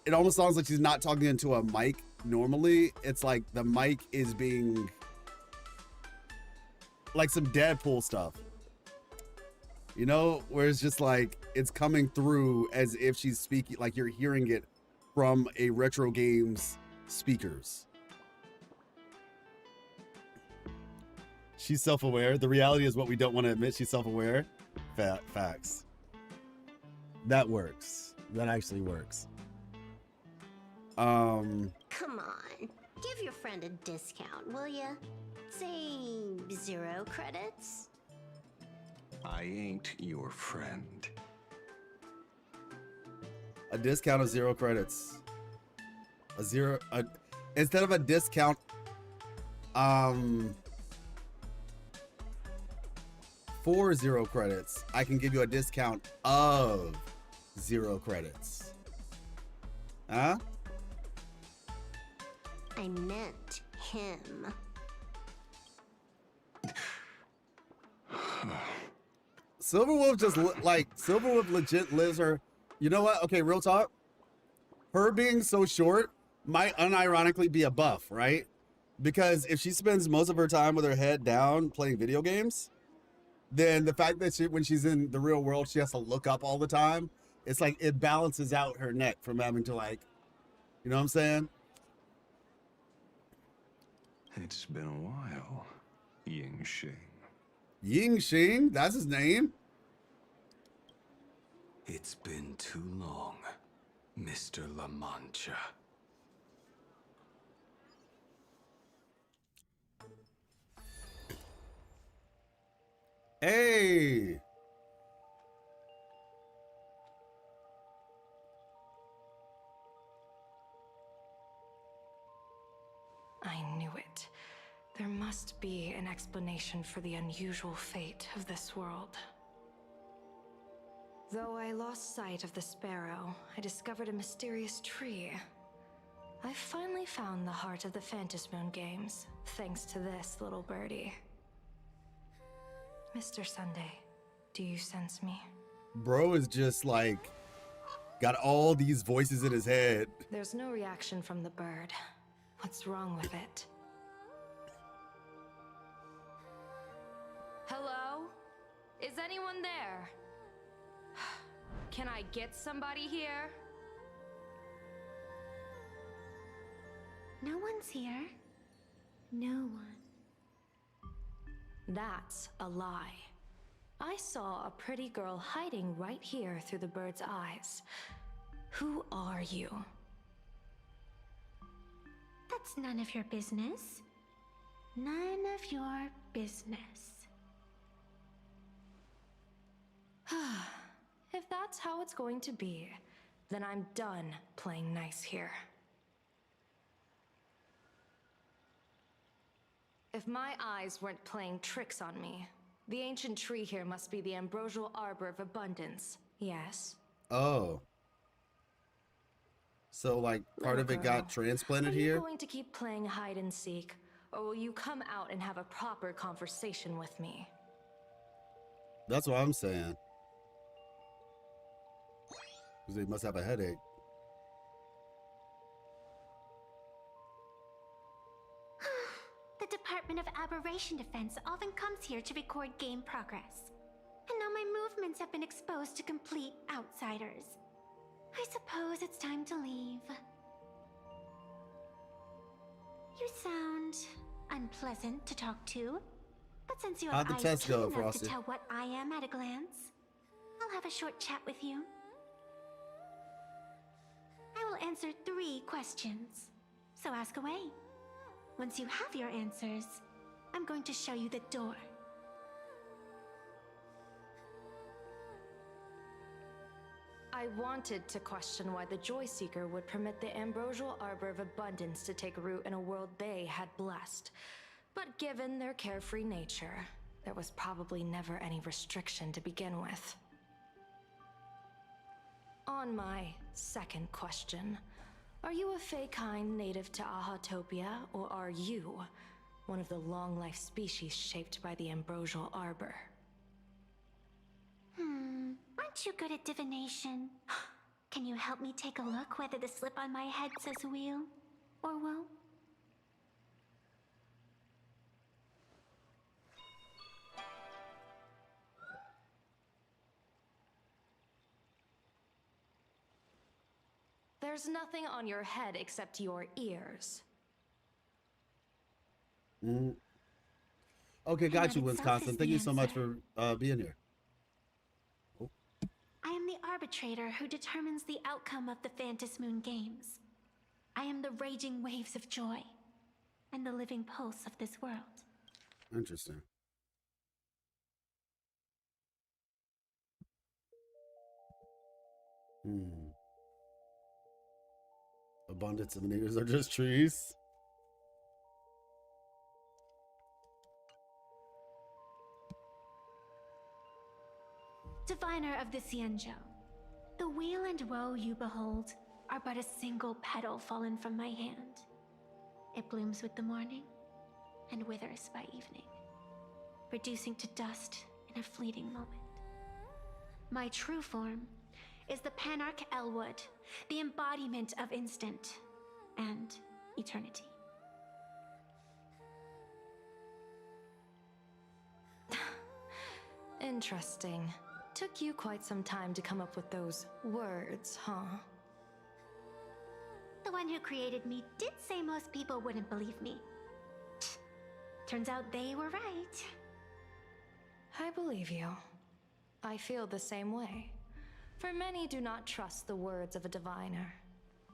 it almost sounds like she's not talking into a mic normally. It's like the mic is being like some Deadpool stuff. You know, where it's just like, it's coming through as if she's speaking, like you're hearing it from a retro games speakers. She's self-aware. The reality is what we don't want to admit. She's self-aware. Facts. That works. That actually works. Come on. Give your friend a discount, will ya? Say 0 credits? I ain't your friend. A discount of 0 credits. Instead of a discount, for 0 credits, I can give you a discount of 0 credits. Huh? I meant him. Silverwolf just Silverwolf legit lives her. You know what? Okay, real talk. Her being so short might unironically be a buff, right? Because if she spends most of her time with her head down playing video games, then the fact that when she's in the real world, she has to look up all the time. It's like it balances out her neck from having to you know what I'm saying? It's been a while, Ying Xing. Ying Xing? That's his name? It's been too long, Mr. La Mancha. Hey! I knew it. There must be an explanation for the unusual fate of this world. Though I lost sight of the sparrow, I discovered a mysterious tree. I finally found the heart of the Phantasmoon games, thanks to this little birdie. Mr. Sunday, do you sense me? Bro is just got all these voices in his head. There's no reaction from the bird. What's wrong with it? Hello? Is anyone there? Can I get somebody here? No one's here. No one. That's a lie. I saw a pretty girl hiding right here through the bird's eyes. Who are you? That's none of your business. None of your business. If that's how it's going to be, then I'm done playing nice here. If my eyes weren't playing tricks on me, the ancient tree here must be the ambrosial arbor of abundance, yes? Oh. So part of it got transplanted here? Are you going to keep playing hide and seek, or will you come out and have a proper conversation with me? That's what I'm saying. Because they must have a headache. The Department of Aberration Defense often comes here to record game progress. And now my movements have been exposed to complete outsiders. I suppose it's time to leave. You sound unpleasant to talk to. But since you have How'd the eyes test keen go, enough Frosty? to tell what I am at a glance, I'll have a short chat with you. I will answer 3 questions. So ask away. Once you have your answers, I'm going to show you the door. I wanted to question why the Joy Seeker would permit the ambrosial arbor of abundance to take root in a world they had blessed. But given their carefree nature, there was probably never any restriction to begin with. On my second question, are you a Fey-kind native to Ahatopia, or are you one of the long-life species shaped by the ambrosial arbor? Aren't you good at divination? Can you help me take a look whether the slip on my head says wheel or woe? There's nothing on your head except your ears. Okay, got That you, itself Wisconsin. is Thank the you so much answer. for being here. I am the arbitrator who determines the outcome of the Phantasmoon games. I am the raging waves of joy and the living pulse of this world. Interesting. Abundance emanators are just trees. Diviner of the Xianzhou, the weal and woe you behold are but a single petal fallen from my hand. It blooms with the morning and withers by evening, reducing to dust in a fleeting moment. My true form is the Panarch Elwood, the embodiment of instant and eternity. Interesting. Took you quite some time to come up with those words, huh? The one who created me did say most people wouldn't believe me. Turns out they were right. I believe you. I feel the same way. For many do not trust the words of a diviner.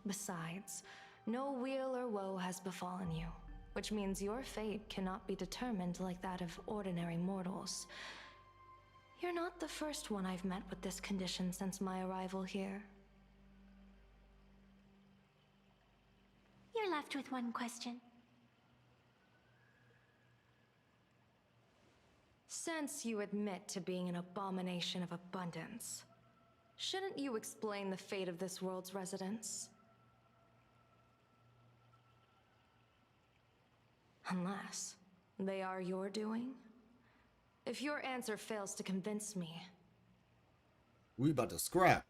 Besides, no weal or woe has befallen you, which means your fate cannot be determined like that of ordinary mortals. You're not the first one I've met with this condition since my arrival here. You're left with one question. Since you admit to being an abomination of abundance, shouldn't you explain the fate of this world's residents? Unless they are your doing? If your answer fails to convince me, We about to scrap.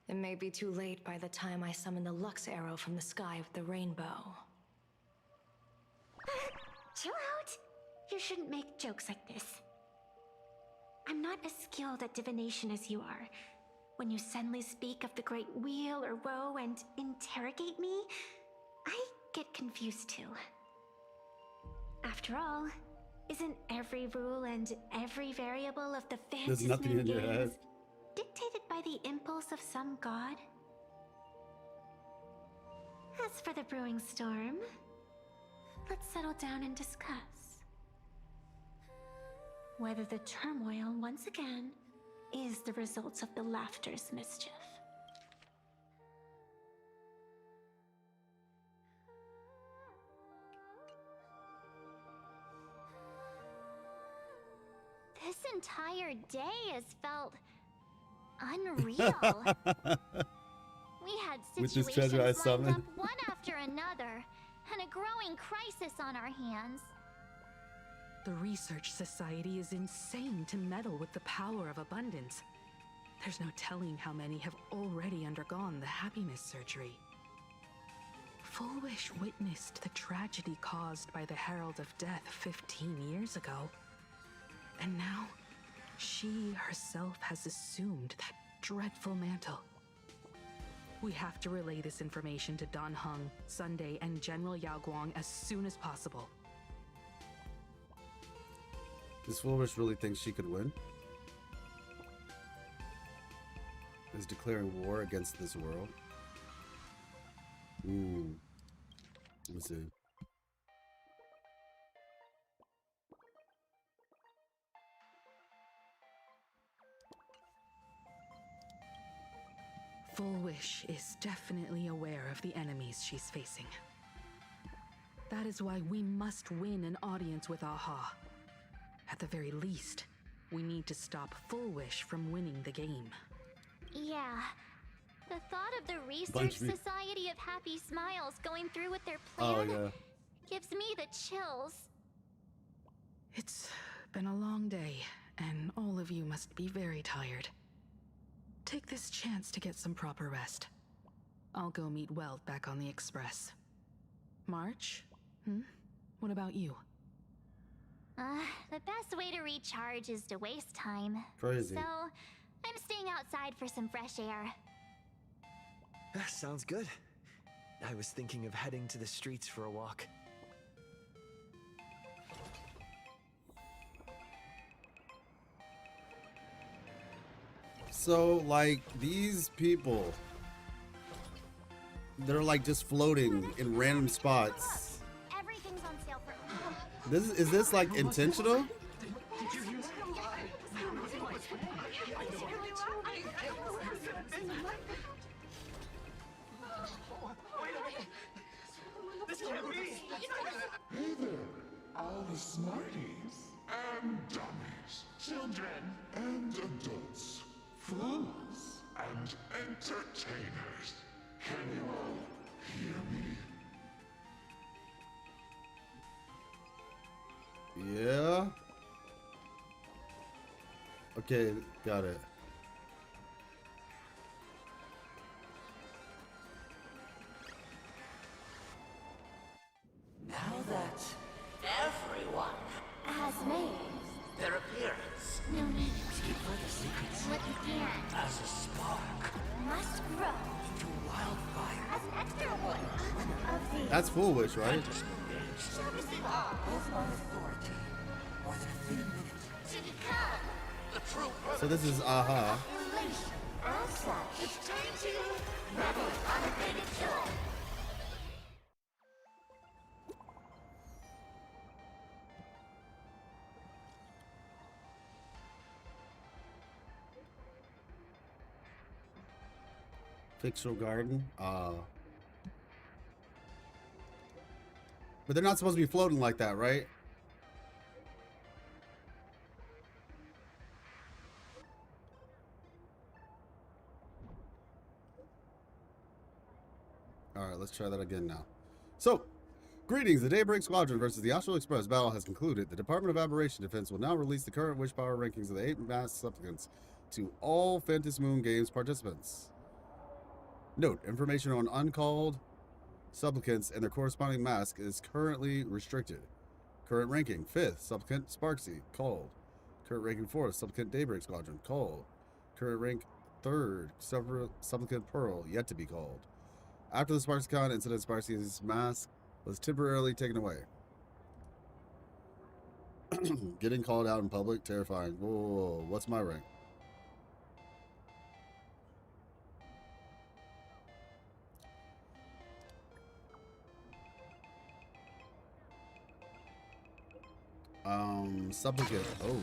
it may be too late by the time I summon the Lux Arrow from the sky of the rainbow. Chill out. You shouldn't make jokes like this. I'm not as skilled at divination as you are. When you suddenly speak of the great wheel or woe and interrogate me, I get confused too. After all, isn't every rule and every variable of the There's nothing Fantasmoon in your head. games dictated by the impulse of some god? As for the brewing storm, let's settle down and discuss whether the turmoil once again is the result of the laughter's mischief. This entire day has felt unreal. We had With this situations treasure I lined summoned. up one after another, and a growing crisis on our hands. The Research Society is insane to meddle with the power of abundance. There's no telling how many have already undergone the happiness surgery. Full Wish witnessed the tragedy caused by the Herald of Death 15 years ago. And now, she herself has assumed that dreadful mantle. We have to relay this information to Dan Heng, Sunday, and General Yao Guang as soon as possible. Does Fulvish really think she could win? Is declaring war against this world? Let me see. Full Wish is definitely aware of the enemies she's facing. That is why we must win an audience with Aha. At the very least, we need to stop Full Wish from winning the game. Yeah. The thought of the Research Bunch me. Society of Happy Smiles going through with their Oh, plan yeah. gives me the chills. It's been a long day, and all of you must be very tired. Take this chance to get some proper rest. I'll go meet Weld back on the Express. March? What about you? The best way to recharge is to waste time. Crazy. So, I'm staying outside for some fresh air. Sounds good. I was thinking of heading to the streets for a walk. So, like, these people, they're like just floating in random spots. Everything's on sale for... Is this like intentional? smarties and dummies, children and adults, fools and entertainers. Can you all hear me? Yeah. Okay, got it. Now that everyone Has made their appearance, no need. keep further secrets What you can as a spark must grow into wildfire. as an extra one of these. That's foolish, right? Shall receive all Of my authority, more than a thin minute to become the true So this is aha. relation. As such, it's time to revel in unabated joy. Fictional garden. But they're not supposed to be floating like that, right? Alright, let's try that again now. So, greetings. The Daybreak Squadron versus the Astral Express battle has concluded. The Department of Aberration Defense will now release the current wish power rankings of the 8 mass supplicants to all Fantasy Moon Games participants. Note, information on uncalled supplicants and their corresponding mask is currently restricted. Current ranking, 5th, supplicant Sparksy, called. Current ranking 4th, supplicant Daybreak Squadron, called. Current rank 3rd, supplicant Pearl, yet to be called. After the SparksCon incident, Sparksy's mask was temporarily taken away. Getting called out in public, terrifying. Whoa, whoa, whoa, what's my rank? Supplicant. Oh.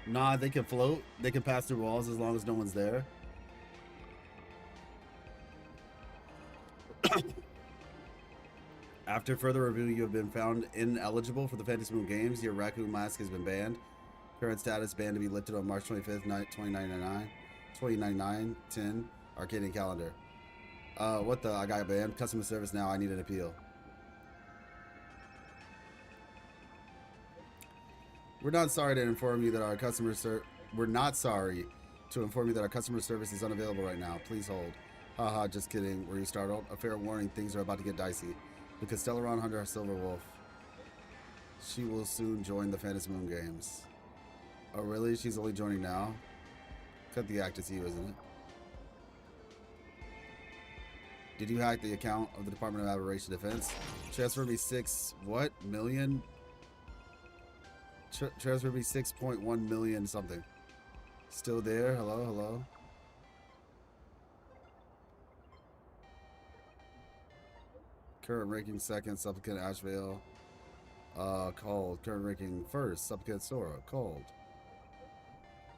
Nah, they can float. They can pass through walls as long as no one's there. After further review, you have been found ineligible for the Fantasy Moon Games. Your raccoon mask has been banned. Current status banned to be lifted on March 25th, 2099, 10, Arcadian calendar. What the? I got banned. Customer service now. I need an appeal. We're not sorry to inform you that our customer service is unavailable right now. Please hold. Haha, just kidding. Were you startled? A fair warning, things are about to get dicey. Because Stellaron Hunter Silver Wolf. She will soon join the Fantasy Moon Games. Oh really? She's only joining now? Cut the act, it's you, isn't it? Did you hack the account of the Department of Aberration Defense? Transfer me 6 what? Million? Transfer me 6.1 million something. Still there? Hello, hello? Current ranking 2nd, supplicant Ashvale. Called. Current ranking 1st, supplicant Sora. Called.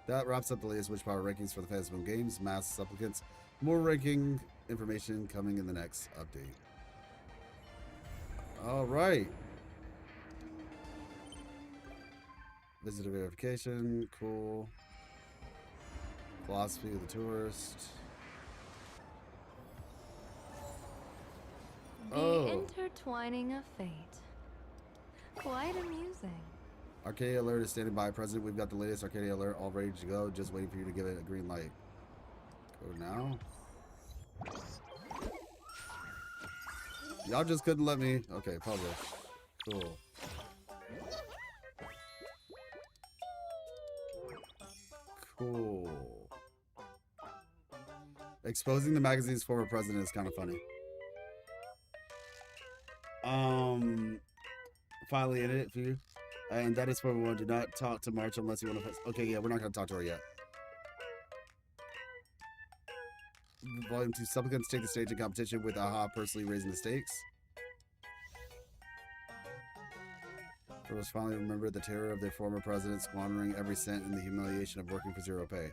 That wraps up the latest Wish Power rankings for the Fantasy Moon Games. Mass supplicants. More ranking information coming in the next update. Alright. Visitor verification. Cool. Philosophy of the tourist. The intertwining of fate. Quite amusing. Arcadia Alert is standing by, President. We've got the latest Arcadia Alert all ready to go. Just waiting for you to give it a green light. Go now. Y'all just couldn't let me. Okay, publish. Cool. Cool. Exposing the magazine's former president is kind of funny. Finally in it for you. And that is for everyone. Do not talk to March unless you want to. Okay, yeah, we're not going to talk to her yet. Volume 2 supplicants take the stage in competition with AHA personally raising the stakes. First, finally remember the terror of their former president squandering every cent in the humiliation of working for zero pay.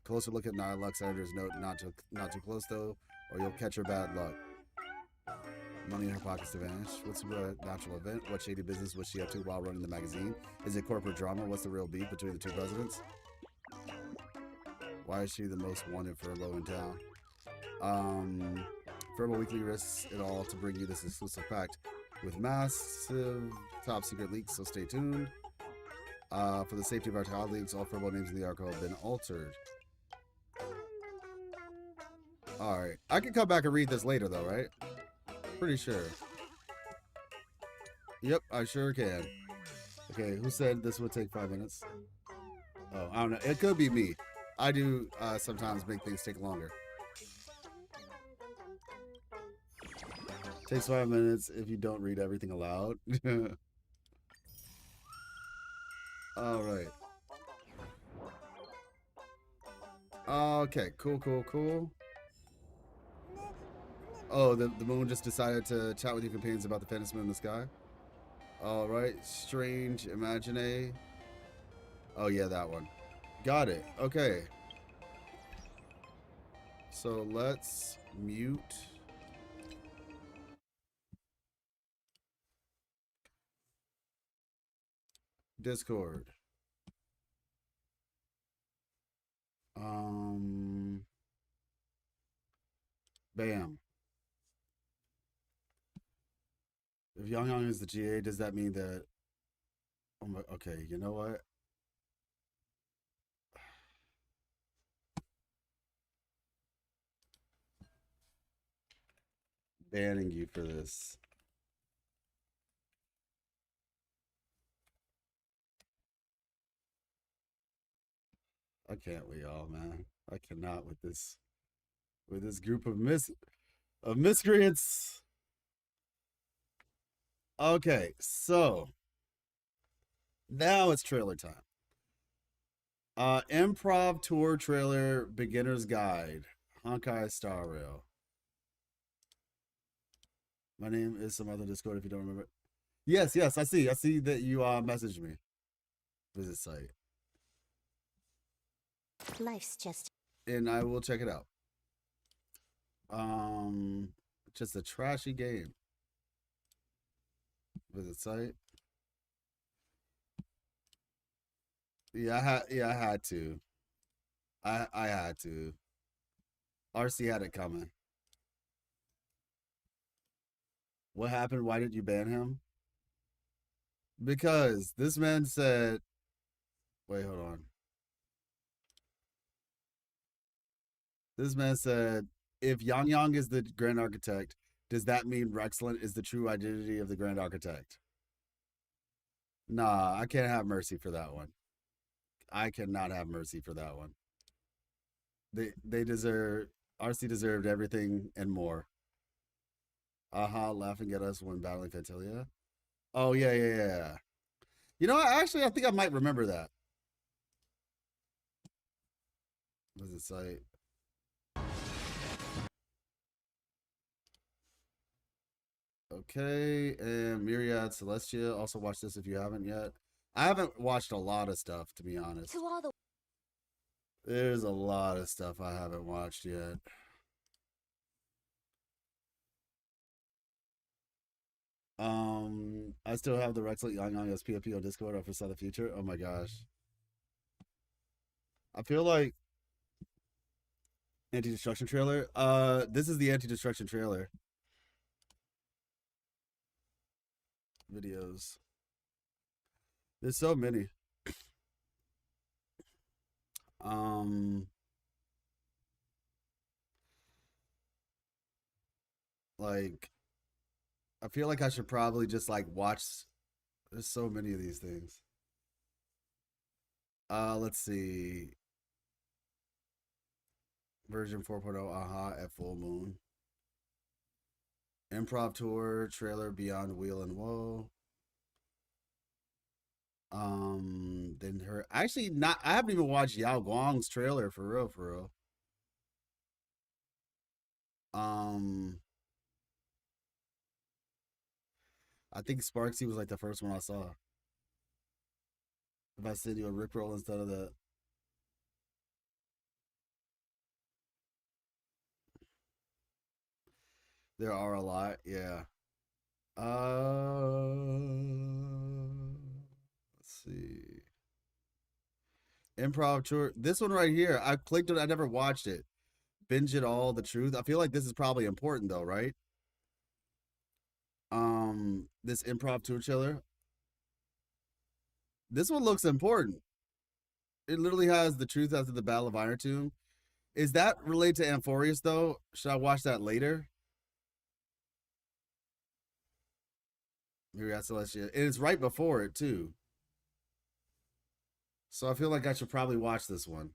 Closer look at Nylux editor's note. Not too close though, or you'll catch her bad luck. Money in her pockets to vanish. What's the natural event? What shady business was she up to while running the magazine? Is it corporate drama? What's the real beef between the two presidents? Why is she the most wanted furlough in town? Furlough Weekly risks it all to bring you this exclusive fact with massive top secret leaks, so stay tuned. For the safety of our colleagues, all Furlough names in the article have been altered. Alright. I can come back and read this later though, right? Pretty sure. Yep, I sure can. Okay, who said this would take 5 minutes? Oh, I don't know. It could be me. I do sometimes make things take longer. Takes 5 minutes if you don't read everything aloud. All right. Okay, cool. Oh, the moon just decided to chat with your companions about the faintest moon in the sky. All right, strange imagine. Oh yeah, that one. Got it. Okay. So let's mute. Discord. Bam. If Yang is the GA, does that mean that? Oh my, okay, you know what? Banning you for this. I can't we all, man. I cannot with this group of miscreants. Okay, so now it's trailer time. Improv tour trailer beginner's guide. Honkai Star Rail. My name is some other Discord if you don't remember. Yes, I see. I see that you messaged me. Visit site. Life's just. And I will check it out. Just a trashy game. Visit site. Yeah, I had to. I had to. RC had it coming. What happened? Why did you ban him? Because this man said, wait, hold on. This man said, if Yang is the Grand Architect, does that mean Rexlent is the true identity of the Grand Architect? Nah, I can't have mercy for that one. I cannot have mercy for that one. They deserve, RC deserved everything and more. Aha, laughing at us when battling Fantilia. Oh, yeah. You know, actually, I think I might remember that. Visit site. Okay, and Myriad Celestia. Also watch this if you haven't yet. I haven't watched a lot of stuff, to be honest. To all the. There's a lot of stuff I haven't watched yet. I still have the Rexlet Yang as PFP on Discord or for Southern Future. Oh my gosh. I feel like anti-destruction trailer. This is the anti-destruction trailer. Videos. There's so many. Like, I feel like I should probably just like watch. There's so many of these things. Let's see. Version 4.0, aha, at full moon. Improv tour trailer Beyond Wheel and Woe. Then her actually not. I haven't even watched Yao Guang's trailer for real. I think Sparksy was like the first one I saw. If I send you a Rickroll instead of the There are a lot, yeah. Let's see. Improv tour. This one right here, I clicked it. I never watched it. Binge It All, The Truth. I feel like this is probably important though, right? This improv tour chiller. This one looks important. It literally has The Truth After the Battle of Iron Tomb. Is that related to Amphorius though? Should I watch that later? Maybe that's Celestia. And it's right before it too. So I feel like I should probably watch this one.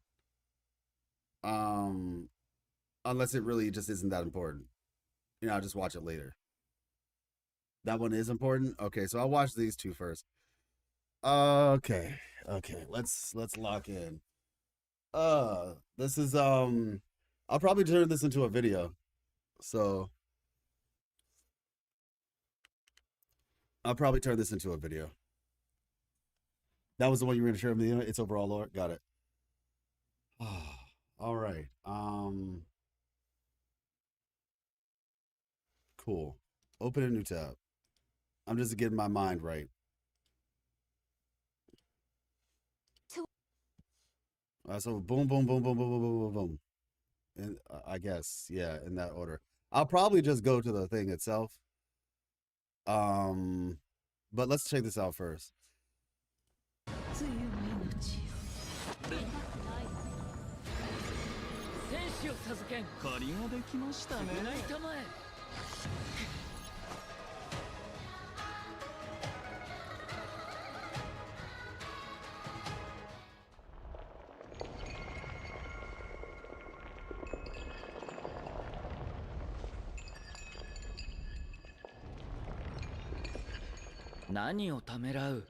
Unless it really just isn't that important. You know, I'll just watch it later. That one is important? Okay, so I'll watch these two first. Okay. Let's lock in. This is I'll probably turn this into a video. So I'll probably turn this into a video. That was the one you were gonna share with me. It's overall lore. Got it. All right. Cool. Open a new tab. I'm just getting my mind right. So boom, boom, boom, boom, boom, boom, boom, boom, boom. And I guess, yeah, in that order. I'll probably just go to the thing itself. But let's check this out first. 何をためらう。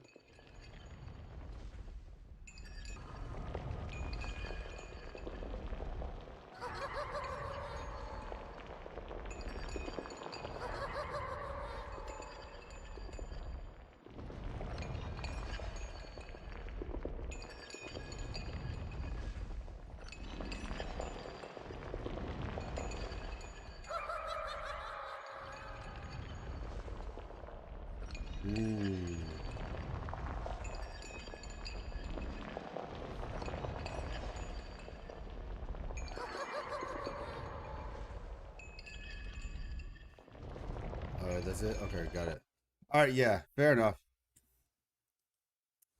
That's it? Okay, got it. All right, yeah, fair enough.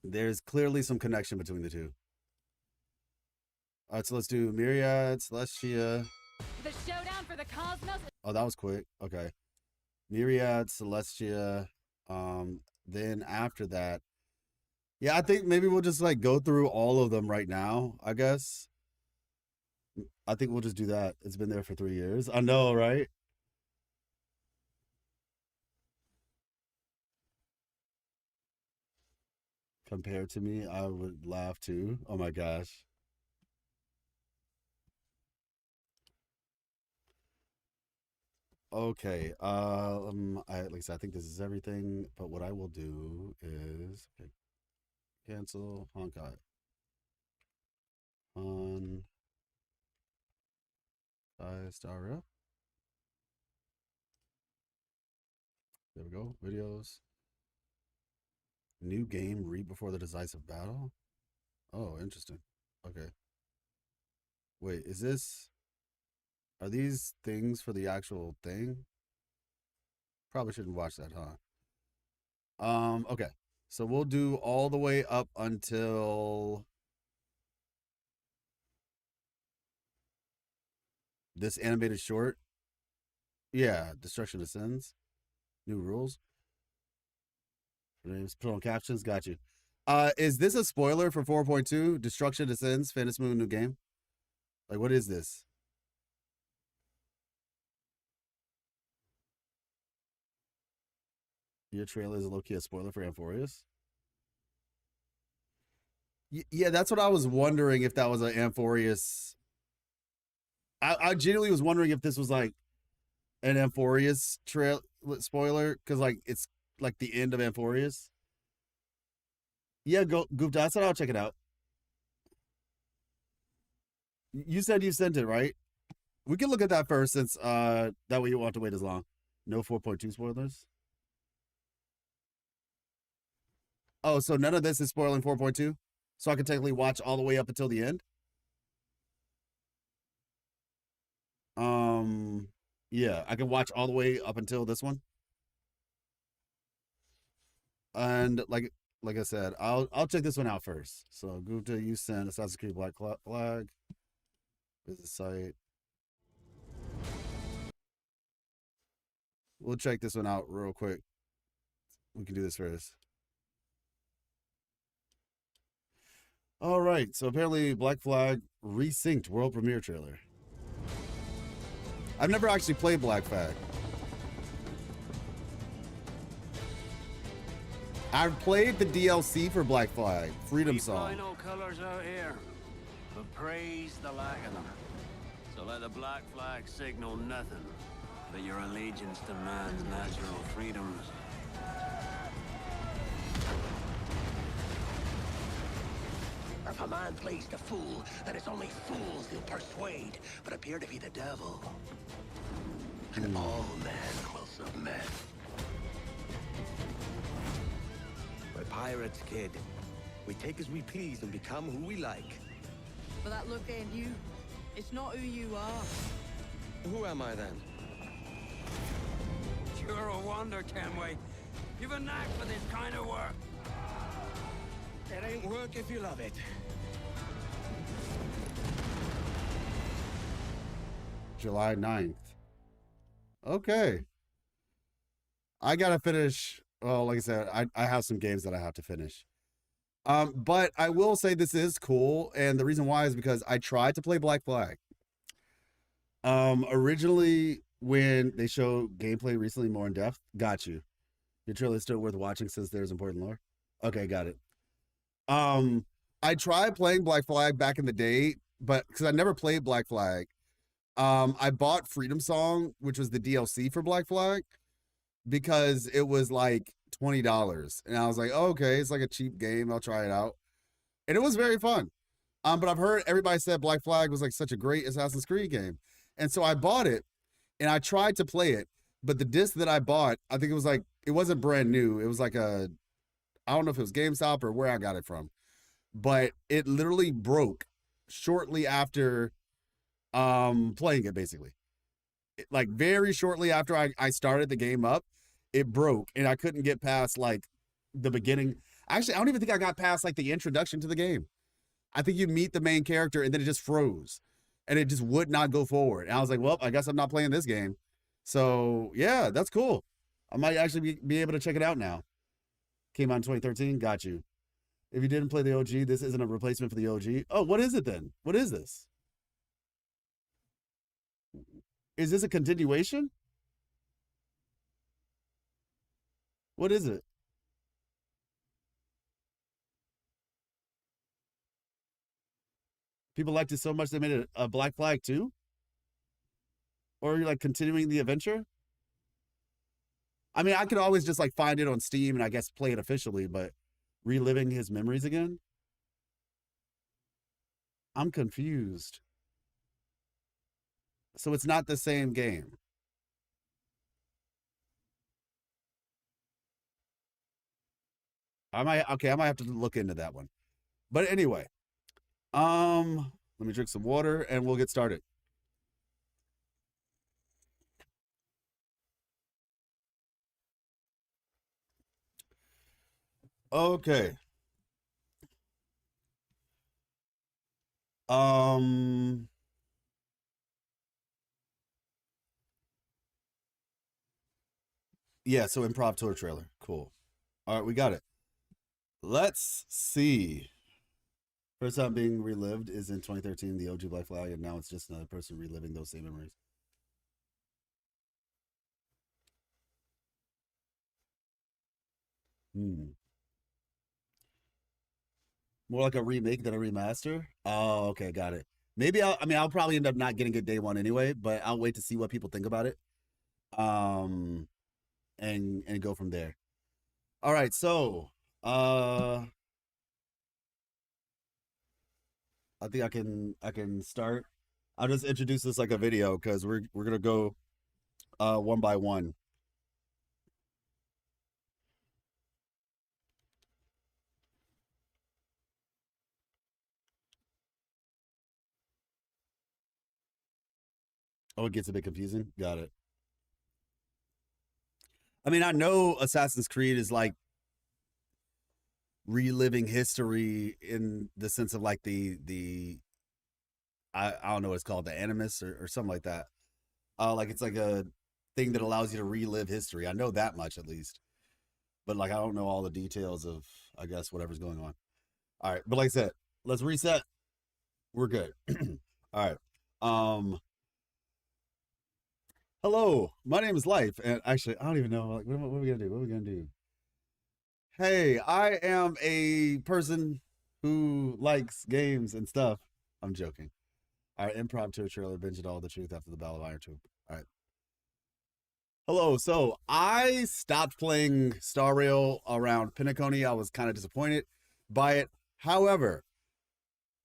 There's clearly some connection between the two. All right, so let's do Myriad, Celestia. The showdown for the cosmos. Oh, that was quick. Okay. Myriad, Celestia. Then after that, yeah, I think maybe we'll just like go through all of them right now, I guess. I think we'll just do that. It's been there for 3 years. I know, right? Compared to me, I would laugh too. Oh my gosh. Okay. Like I said, I think this is everything. But what I will do is okay, cancel Honkai. On Star up. There we go. Videos. New game, read before the decisive battle. Oh, interesting. Okay. Wait, is this... Are these things for the actual thing? Probably shouldn't watch that, huh? Okay. So we'll do all the way up until... this animated short. Yeah, Destruction Descends. New rules. Names, put on captions. Got you. Is this a spoiler for 4.2? Destruction Descends, Phantom Moon, new game? Like, what is this? Your trailer is low-key a spoiler for Amphorius? Yeah, that's what I was wondering, if that was an Amphorius. I genuinely was wondering if this was like an Amphorius trail spoiler, because like it's like the end of Amphorius. Yeah, go Gupta. I said I'll check it out. You said you sent it, right? We can look at that first since that way you won't have to wait as long. No 4.2 spoilers. Oh, so none of this is spoiling 4.2? So I can technically watch all the way up until the end? Yeah, I can watch all the way up until this one. And like I said, I'll check this one out first. So Gupta, you send Assassin's Creed Black Flag. Visit site. We'll check this one out real quick. We can do this first. All right, so apparently Black Flag resynced world premiere trailer. I've never actually played Black Flag. I've played the DLC for Black Flag, Freedom Song. No colors out here, but praise the lack of them. So let the Black Flag signal nothing but your allegiance to man's natural freedoms. If a man plays the fool, then it's only fools he'll persuade, but appear to be the devil. And all men will submit. We're pirates, kid. We take as we please and become who we like. But that look ain't you. It's not who you are. Who am I then? You're a wonder, Kenway. You've a knack for this kind of work. It ain't work if you love it. July 9th. Okay. I gotta finish. Well, like I said, I have some games that I have to finish. But I will say this is cool, and the reason why is because I tried to play Black Flag. Originally, when they showed gameplay recently more in depth, got you. Your trailer is still worth watching since there's important lore. Okay, got it. I tried playing Black Flag back in the day, but because I never played Black Flag, I bought Freedom Song, which was the DLC for Black Flag, because it was like $20. And I was like, oh, okay, it's like a cheap game. I'll try it out. And it was very fun. But I've heard everybody said Black Flag was like such a great Assassin's Creed game. And so I bought it and I tried to play it. But the disc that I bought, I think it was like, it wasn't brand new. It was like I don't know if it was GameStop or where I got it from. But it literally broke shortly after playing it, basically. Like very shortly after I started the game up, it broke and I couldn't get past like the beginning. Actually, I don't even think I got past like the introduction to the game. I think you meet the main character and then it just froze and it just would not go forward. And I was like, well, I guess I'm not playing this game. So yeah, that's cool. I might actually be able to check it out now. Came out in 2013. Got you. If you didn't play the OG, this isn't a replacement for the OG. Oh, what is it then? What is this? Is this a continuation? What is it? People liked it so much they made it a Black Flag too? Or are you like continuing the adventure? I mean, I could always just like find it on Steam and I guess play it officially, but reliving his memories again? I'm confused. So it's not the same game. I might have to look into that one. But anyway, let me drink some water and we'll get started. Okay. Yeah, so improv tour trailer. Cool. All right, we got it. Let's see. First time being relived is in 2013, the OG Black Flag, and now it's just another person reliving those same memories. More like a remake than a remaster? Oh, okay, got it. Maybe I'll probably end up not getting it day one anyway, but I'll wait to see what people think about it. And go from there. All right, so I think I can start. I'll just introduce this like a video because we're gonna go one by one. Oh, it gets a bit confusing. Got it. I mean, I know Assassin's Creed is like reliving history in the sense of like the I don't know what it's called, the animus or something like that. Like it's like a thing that allows you to relive history. I know that much at least. But like I don't know all the details of I guess whatever's going on. All right, but like I said, let's reset. We're good. All right. Hello, my name is Life, and actually I don't even know like what are we gonna do? What are we gonna do? Hey, I am a person who likes games and stuff. I'm joking. All right, improv to a trailer, binge it all the truth after the Battle of Iron Tomb. All right. Hello. So I stopped playing Star Rail around Pinnaconey. I was kind of disappointed by it. However,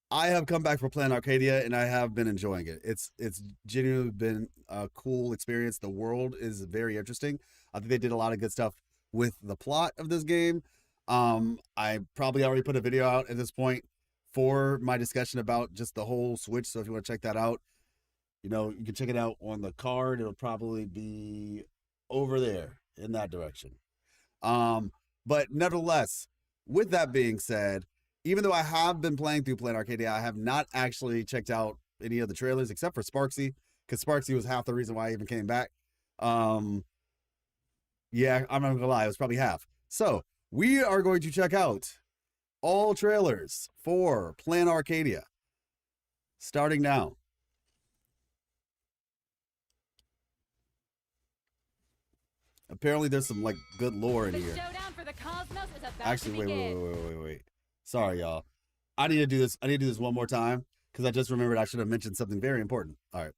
I have come back for Plan Arcadia and I have been enjoying it. It's genuinely been a cool experience. The world is very interesting. I think they did a lot of good stuff with the plot of this game. I probably already put a video out at this point for my discussion about just the whole Switch. So if you want to check that out, you know, you can check it out on the card. It'll probably be over there in that direction. But nevertheless, with that being said, even though I have been playing through Plan Arcadia, I have not actually checked out any of the trailers except for Sparksy, because Sparksy was half the reason why I even came back. Yeah, I'm not gonna lie, it was probably half. So we are going to check out all trailers for Plan Arcadia, starting now. Apparently there's some like good lore in here. Actually, wait. Sorry, y'all. I need to do this one more time because I just remembered I should have mentioned something very important. All right.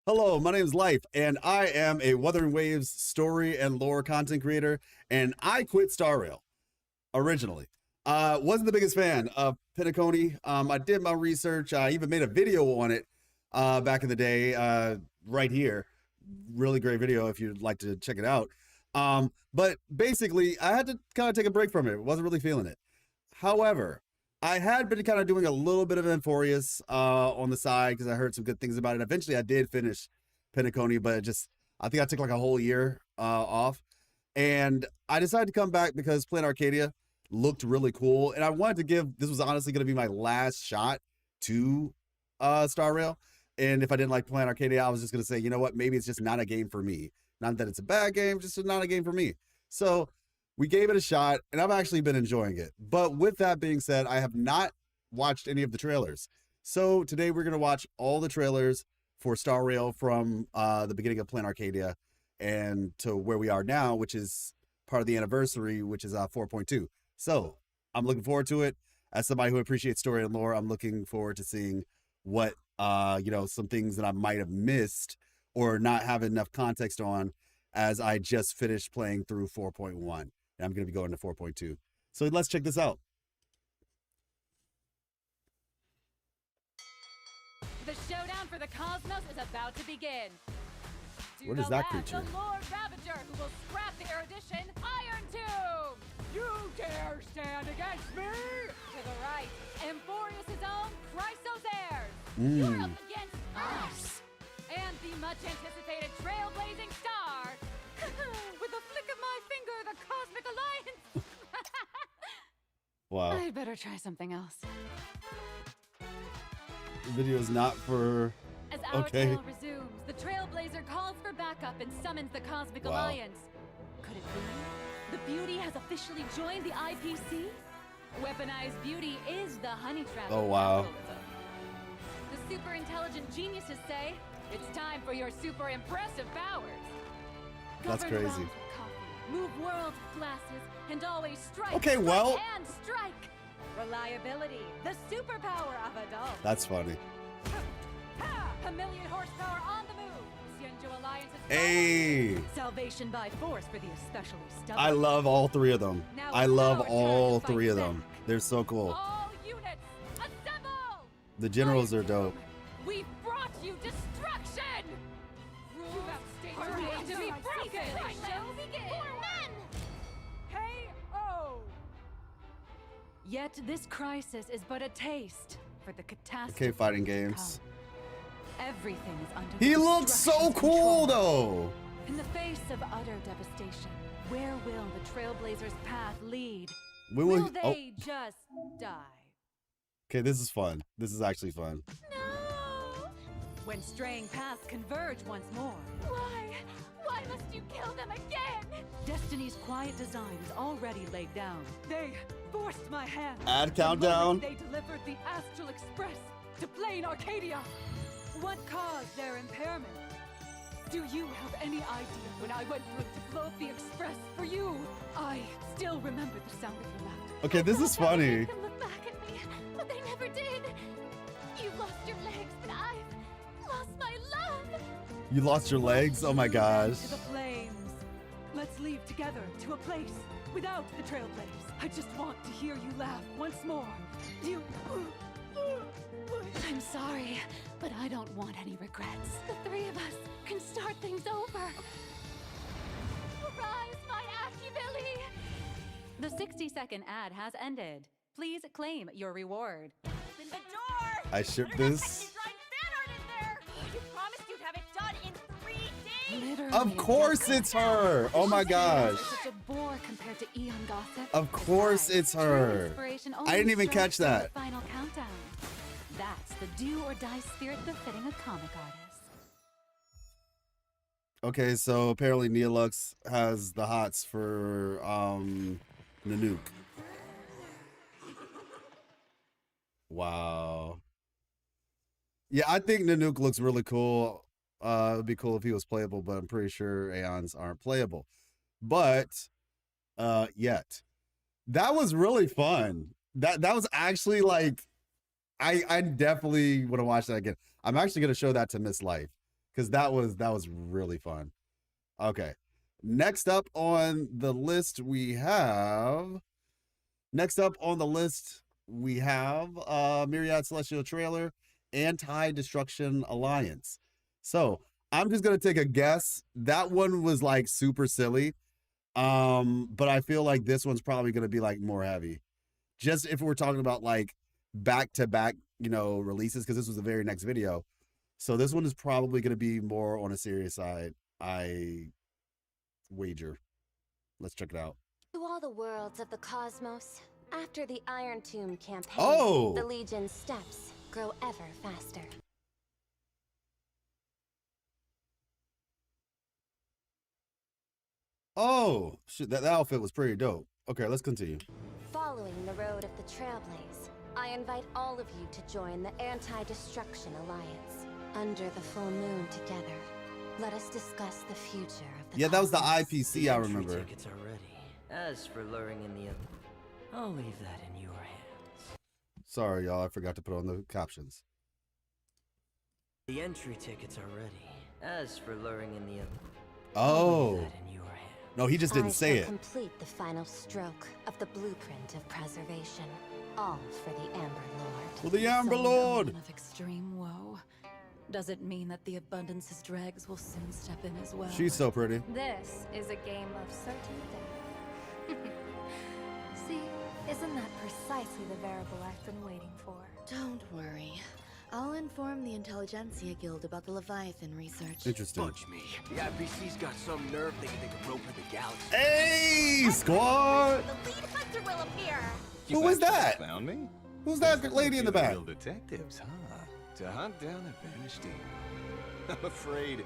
Hello, my name is Life, and I am a Wuthering Waves story and lore content creator, and I quit Star Rail originally. Wasn't the biggest fan of Pinnaconey. I did my research. I even made a video on it back in the day, right here. Really great video if you'd like to check it out. But basically, I had to kind of take a break from it. Wasn't really feeling it. However, I had been kind of doing a little bit of Enforius on the side because I heard some good things about it. Eventually, I did finish Pinnaconey, but I think I took like a whole year off. And I decided to come back because Plan Arcadia looked really cool. And I wanted to this was honestly going to be my last shot to Star Rail. And if I didn't like Plan Arcadia, I was just going to say, you know what, maybe it's just not a game for me. Not that it's a bad game, just not a game for me. So we gave it a shot, and I've actually been enjoying it. But with that being said, I have not watched any of the trailers. So today we're going to watch all the trailers for Star Rail from the beginning of Plan Arcadia and to where we are now, which is part of the anniversary, which is 4.2. So I'm looking forward to it. As somebody who appreciates story and lore, I'm looking forward to seeing what, some things that I might have missed or not have enough context on as I just finished playing through 4.1. And I'm going to be going to 4.2. So let's check this out. The showdown for the cosmos is about to begin. What is that creature? The Lord Ravager, who will scrap the erudition Iron Tomb! You dare stand against me? To the right, Enforius' own Chrysos Heirs. You're up against us! And the much-anticipated trailblazing star, with a flick of my finger, the Cosmic Alliance! Wow. I'd better try something else. The video is not for... As our tale resumes, the Trailblazer calls for backup and summons the Cosmic Alliance. Could it be? The Beauty has officially joined the IPC? Weaponized Beauty is the honey trap. Oh, wow. The super intelligent geniuses say, it's time for your super impressive powers. That's Govern crazy. realms with coffee, move worlds with glasses, and always strike. Okay, well. Strike and strike. Reliability, the superpower of adults. That's funny. A million horsepower on the move. Xianzhou Alliance is Hey! Salvation by force for the especially stubborn. I love all three of them. Now I it's love our all turn to three of fight them. They're so cool. All units, assemble! The generals are dope. We've brought you destruction! You have staged your game to be broken! Shall begin! For men! K.O. Yet this crisis is but a taste for the catastrophe. Okay, fighting games. Everything is under He the looks so cool though. In the face of utter devastation, where will the Trailblazers' path lead? Will they just die? Okay, this is fun. This is actually fun. No! When straying paths converge once more. Why? Why must you kill them again? Destiny's quiet design is already laid down. They forced my hand. Add the countdown. moment they delivered the Astral Express to Plain Arcadia. What caused their impairment? Do you have any idea when I went through to blow up the Express for you? I still remember the sound of your laughter. Okay, this is funny. They look back at me, but they never did. You've lost your legs, but I've lost my love. You lost your legs? Oh my gosh. To the flames. Let's leave together to a place without the Trailblazers. I just want to hear you laugh once more. You... I'm sorry, but I don't want any regrets. The three of us can start things over. Rise, my Achilles! The 60-second ad has ended. Please claim your reward. Open the door! I ship this. You promised you'd have it done in 3 days! Literally Of course it's her. Oh my gosh. Such a bore compared to Eon Gossip. Of course it's her. I didn't even catch that. Final countdown. That's the do or die spirit befitting a comic artist. Okay, so apparently Neolux has the hots for Nanook. Wow. Yeah, I think Nanook looks really cool. It'd be cool if he was playable, but I'm pretty sure Aeons aren't playable. But yet. That was really fun. That was actually like I definitely want to watch that again. I'm actually going to show that to Miss Life because that was really fun. Okay. Next up on the list we have Myriad Celestial trailer, Anti-Destruction Alliance. So I'm just going to take a guess. That one was like super silly. But I feel like this one's probably going to be like more heavy. Just if we're talking about like back-to-back, releases, because this was the very next video. So this one is probably going to be more on a serious side, I wager. Let's check it out. To all the worlds of the cosmos, after the Iron Tomb campaign, the Legion's steps grow ever faster. Oh, shit, that outfit was pretty dope. Okay, let's continue. Following the road of the Trailblaze, I invite all of you to join the Anti-Destruction Alliance. Under the full moon together, let us discuss the future of the that was the cosmos. IPC, I remember. Tickets are ready. As for luring in the I'll leave that in your hands. Sorry, y'all, I forgot to put on the captions. The entry tickets are ready. As for luring in the Oh. No, he just didn't say it. Complete the final stroke of the blueprint of preservation, all for the Amber Lord. For the Amber Lord! Of extreme woe. Does it mean that the Abundance's dregs will soon step in as well? She's so pretty. This is a game of certain death. See, isn't that precisely the variable I've been waiting for? Don't worry. I'll inform the Intelligentsia Guild about the Leviathan research. Interesting. Punch me. The IPC's got some nerve thinking they can rope in the galaxy. Hey, squad! The lead hunter will appear. Who was that? Found me? Who's that lady in the back? Real detectives, huh? To hunt down a vanished demon. I'm afraid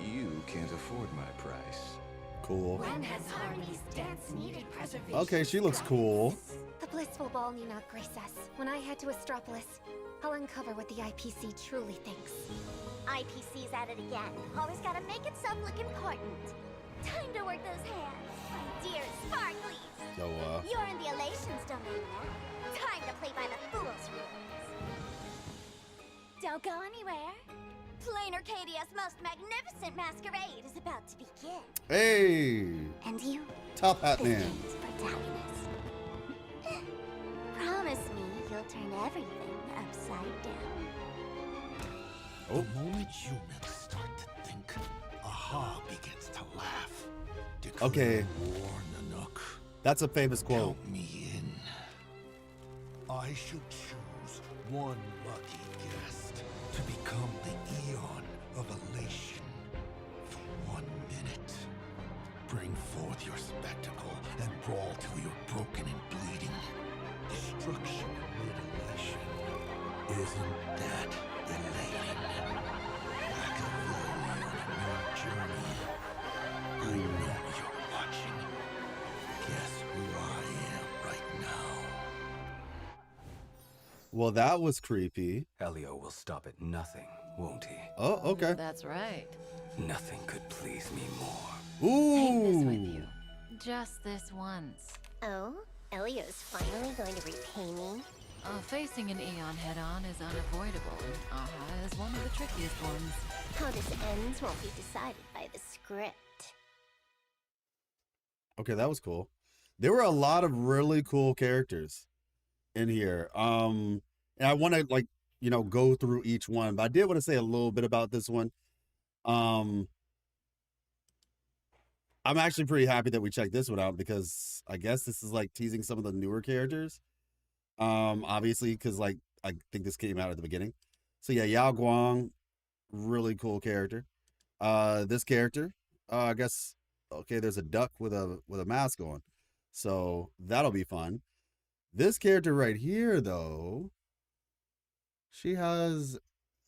you can't afford my price. Cool. When has Harmony's dance needed preservation? Okay, she looks cool. The blissful ball need not grace us. When I head to Astropolis, I'll uncover what the IPC truly thinks. IPC's at it again. Always gotta make itself look important. Time to work those hands, my dear Sparklies. So, You're in the Elations domain now. Time to play by the fool's rules. Don't go anywhere. Plain Arcadia's most magnificent masquerade is about to begin. Hey! And you, Top Hat this Man. game's protagonist. Promise me you'll turn everything upside down. Oh. The moment humans start to think, Aha begins to laugh. Okay. War, Nanook. That's a famous quote. Count me in. I shall choose one lucky guest to become the Eon of Elation for 1 minute. Bring forth your spectacle and brawl till you're broken and bleeding. Destruction amid elation. Isn't that elating? Machiavelli on a new journey. I know you're watching. Guess who I am right now? Well, that was creepy. Elio will stop at nothing, won't he? Oh, okay. That's right. Nothing could please me more. Take this with Ooh. you. Just this once. Oh, Elio's finally going to repay me? Facing an Eon head-on is unavoidable, and Aha is one of the trickiest ones. How this ends won't be decided by the script. Okay, that was cool. There were a lot of really cool characters in here. And I want to go through each one, but I did want to say a little bit about this one. I'm actually pretty happy that we checked this one out because I guess this is like teasing some of the newer characters. Obviously, because I think this came out at the beginning. So yeah, Yao Guang, really cool character. This character, I guess, okay, there's a duck with a mask on, so that'll be fun. This character right here, though, she has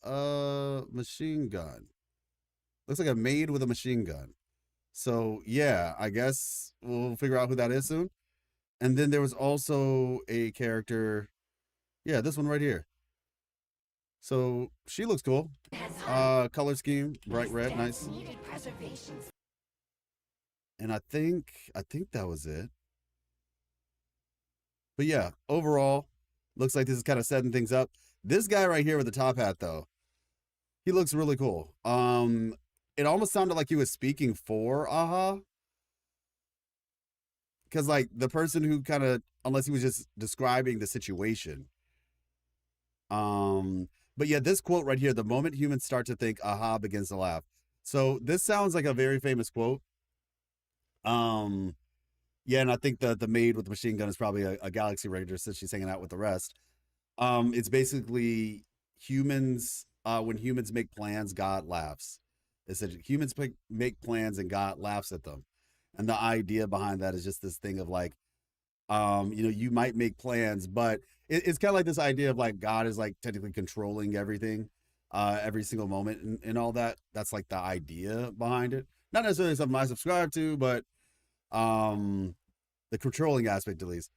a machine gun. Looks like a maid with a machine gun. So yeah, I guess we'll figure out who that is soon. And then there was also a character, yeah, this one right here. So she looks cool. Color scheme, bright red, nice. And I think that was it. But yeah, overall, looks like this is kind of setting things up. This guy right here with the top hat, though, he looks really cool. It almost sounded like he was speaking for Aha. Because, like, the person who kind of, unless he was just describing the situation. But yeah, this quote right here, the moment humans start to think, Aha begins to laugh. So this sounds like a very famous quote. Yeah, and I think that the maid with the machine gun is probably a Galaxy Ranger since she's hanging out with the rest. It's basically humans, when humans make plans, God laughs. It said humans make plans and God laughs at them. And the idea behind that is just this thing of like, you might make plans, but it's kind of like this idea of like God is like technically controlling everything, every single moment and all that. That's like the idea behind it. Not necessarily something I subscribe to, but the controlling aspect at least.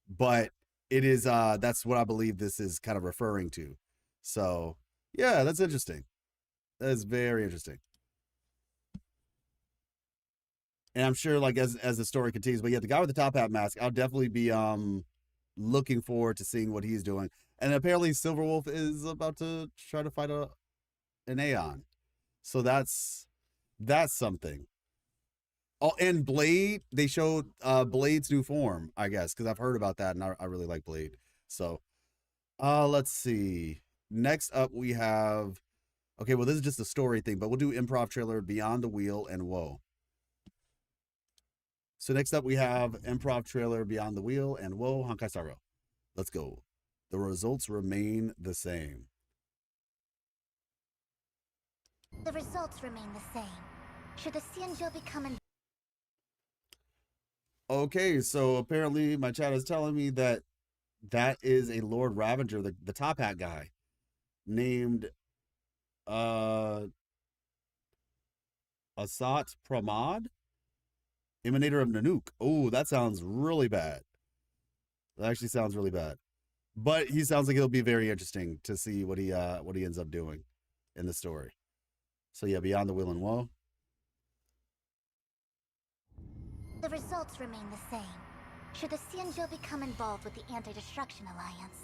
But it is, that's what I believe this is kind of referring to. So yeah, that's interesting. That is very interesting. And I'm sure, like, as the story continues, but yeah, the guy with the top hat mask, I'll definitely be looking forward to seeing what he's doing. And apparently, Silverwolf is about to try to fight an Aeon, so that's something. Oh, and Blade, they showed Blade's new form, I guess, because I've heard about that, and I really like Blade. So, let's see. Next up, we have. Okay, well, this is just a story thing, but we'll do improv trailer Beyond the Wheel and Whoa. So next up, we have improv trailer Beyond the Wheel and Whoa, Hankai Saro. Let's go. The results remain the same. The results remain the same. Should the Xianzhou become an... Okay, so apparently my chat is telling me that is a Lord Ravager, the top hat guy, named Asat Pramod, Emanator of Nanook. Oh, that sounds really bad. That actually sounds really bad. But he sounds like it'll be very interesting to see what he ends up doing in the story. So yeah, Beyond the Wheel and Woe. The results remain the same. Should the Xianzhou become involved with the Anti-Destruction Alliance?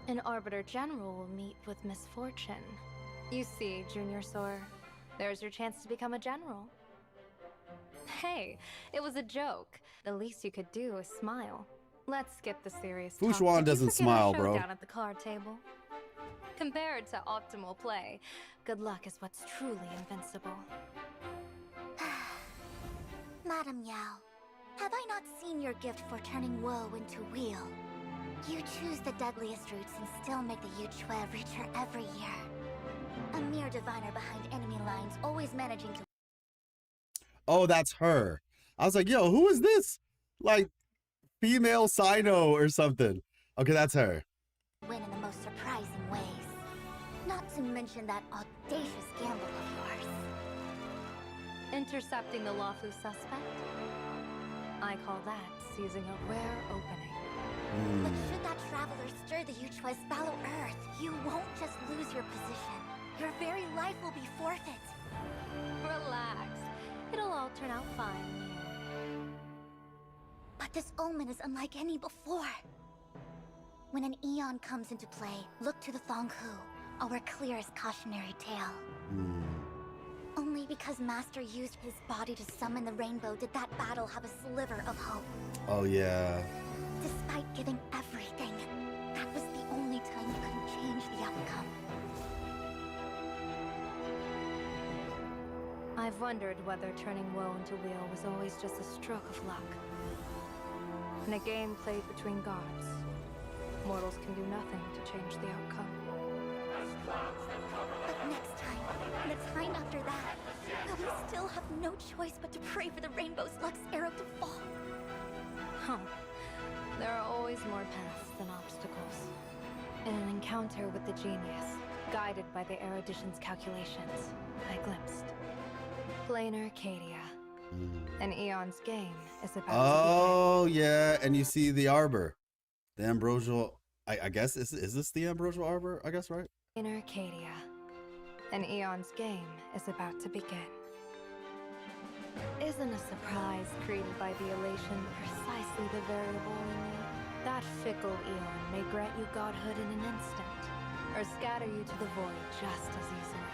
An Arbiter General will meet with misfortune. You see, Junior Sor, there's your chance to become a general. Hey, it was a joke. The least you could do is smile. Let's skip the serious talk. Fushuan Did you doesn't forget our smile, bro. showdown at the card table? Compared to optimal play, good luck is what's truly invincible. Madam Yao, have I not seen your gift for turning woe into weal? You choose the deadliest routes and still make the Yuchue reach her every year. A mere diviner behind enemy lines, always managing to Oh, that's her. I was like, yo, who is this? Like, female Sino or something. Okay, that's her. win in the most surprising ways. Not to mention that audacious gamble of yours. Intercepting the lawful suspect? I call that seizing a rare opening. But should that traveler stir the Yuchue's fallow earth, you won't just lose your position. Your very life will be forfeit. Relax. It'll all turn out fine. But this omen is unlike any before. When an Eon comes into play, look to the Thonghu, our clearest cautionary tale. Only because Master used his body to summon the rainbow did that battle have a sliver of hope. Oh, yeah. Despite giving everything, that was the only time you couldn't change the outcome. I've wondered whether turning woe into weal was always just a stroke of luck. In a game played between gods, mortals can do nothing to change the outcome. But next time, and the time after that, we still have no choice but to pray for the Rainbow's Luck's arrow to fall. Huh. There are always more paths than obstacles. In an encounter with the genius, guided by the erudition's calculations, I glimpsed Planar Arcadia. An Eon's game is about Oh, yeah. And you see the arbor. The ambrosial, I guess, is this the ambrosial arbor? I guess, right? in Arcadia. An Eon's game is about to begin. Isn't a surprise created by the elation precisely the variable in you? That fickle Eon may grant you godhood in an instant, or scatter you to the void just as easily.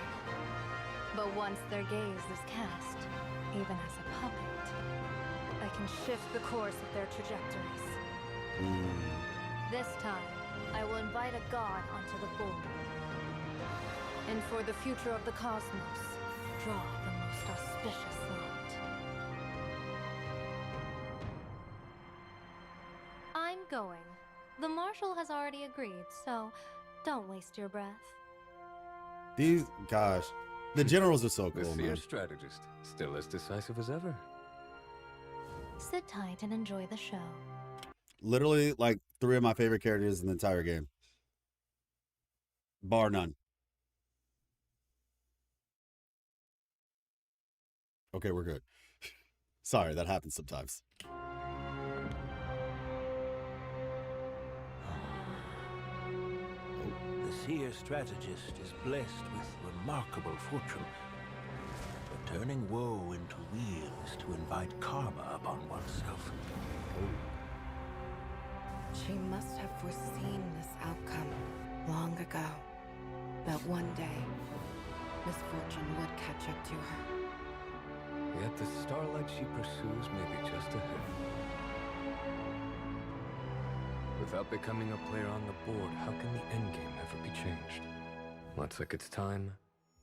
But once their gaze is cast, even as a puppet, I can shift the course of their trajectories. This time, I will invite a god onto the board. And for the future of the cosmos, draw the most auspicious lot. I'm going. The Marshal has already agreed, so don't waste your breath. These, gosh, the generals are so The cool, seer man. strategist, still as decisive as ever. Sit tight and enjoy the show. Literally, like, 3 of my favorite characters in the entire game. Bar none. Okay, we're good. Sorry, that happens sometimes. The seer strategist is blessed with remarkable fortune. But turning woe into weal is to invite karma upon oneself. She must have foreseen this outcome long ago. That one day, misfortune would catch up to her. Yet the starlight she pursues may be just ahead. Without becoming a player on the board, how can the endgame ever be changed? Looks like it's time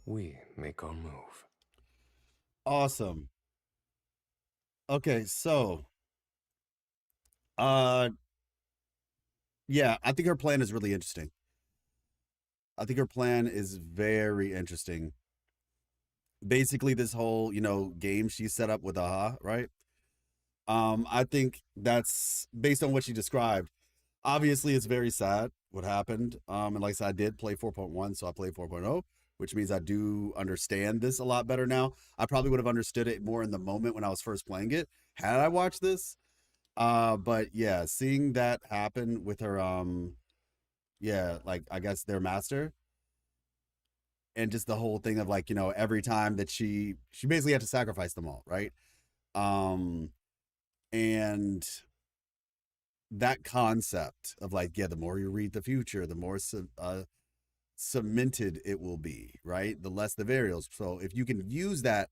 we make our move. Awesome. Okay, so yeah, I think her plan is really interesting. I think her plan is very interesting. Basically, this whole, game she set up with Aha, right? I think that's based on what she described. Obviously, it's very sad what happened. And like I said, I did play 4.1, so I played 4.0, which means I do understand this a lot better now. I probably would have understood it more in the moment when I was first playing it, had I watched this. But yeah, seeing that happen with her, like, I guess their master, and just the whole thing of, like, every time that she basically had to sacrifice them all, right? And that concept of, like, yeah, the more you read the future, the more cemented it will be, right? The less the variables. So if you can use that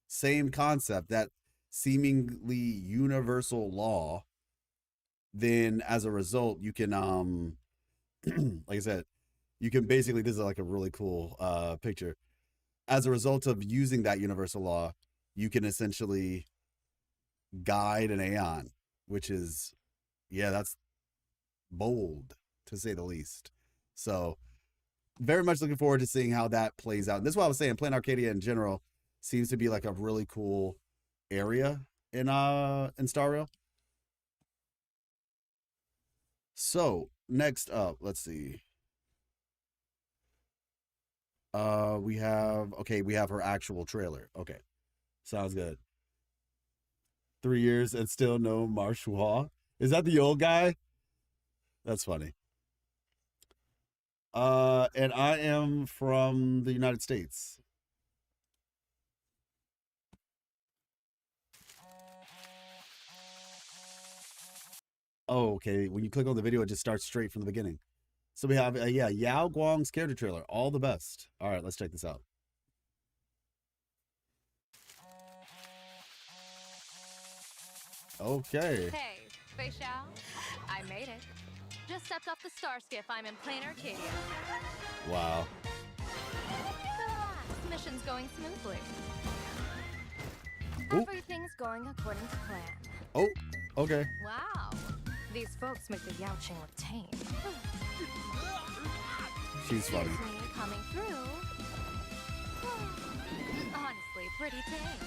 same concept, that seemingly universal law, then as a result, you can, like I said, you can basically, this is like a really cool picture. As a result of using that universal law, you can essentially guide an Aeon, which is, yeah, that's bold to say the least. So very much looking forward to seeing how that plays out. And this is what I was saying, playing Arcadia in general seems to be like a really cool area in Star Rail. So next up, let's see. We have her actual trailer. Okay. Sounds good. 3 years and still no Marshua. Is that the old guy? That's funny. And I am from the United States. Oh, okay. When you click on the video, it just starts straight from the beginning. So we have, yeah, Yao Guang's character trailer. All the best. All right, let's check this out. Okay. Hey, Fei Xiao. I made it. Just stepped off the star skiff. I'm in plain Arcadia. Wow. Relax. Mission's going smoothly. Ooh. Everything's going according to plan. Oh, okay. Wow. These folks make the Yaoqing look tame. She's funny. Excuse me, coming through. Honestly, pretty tame.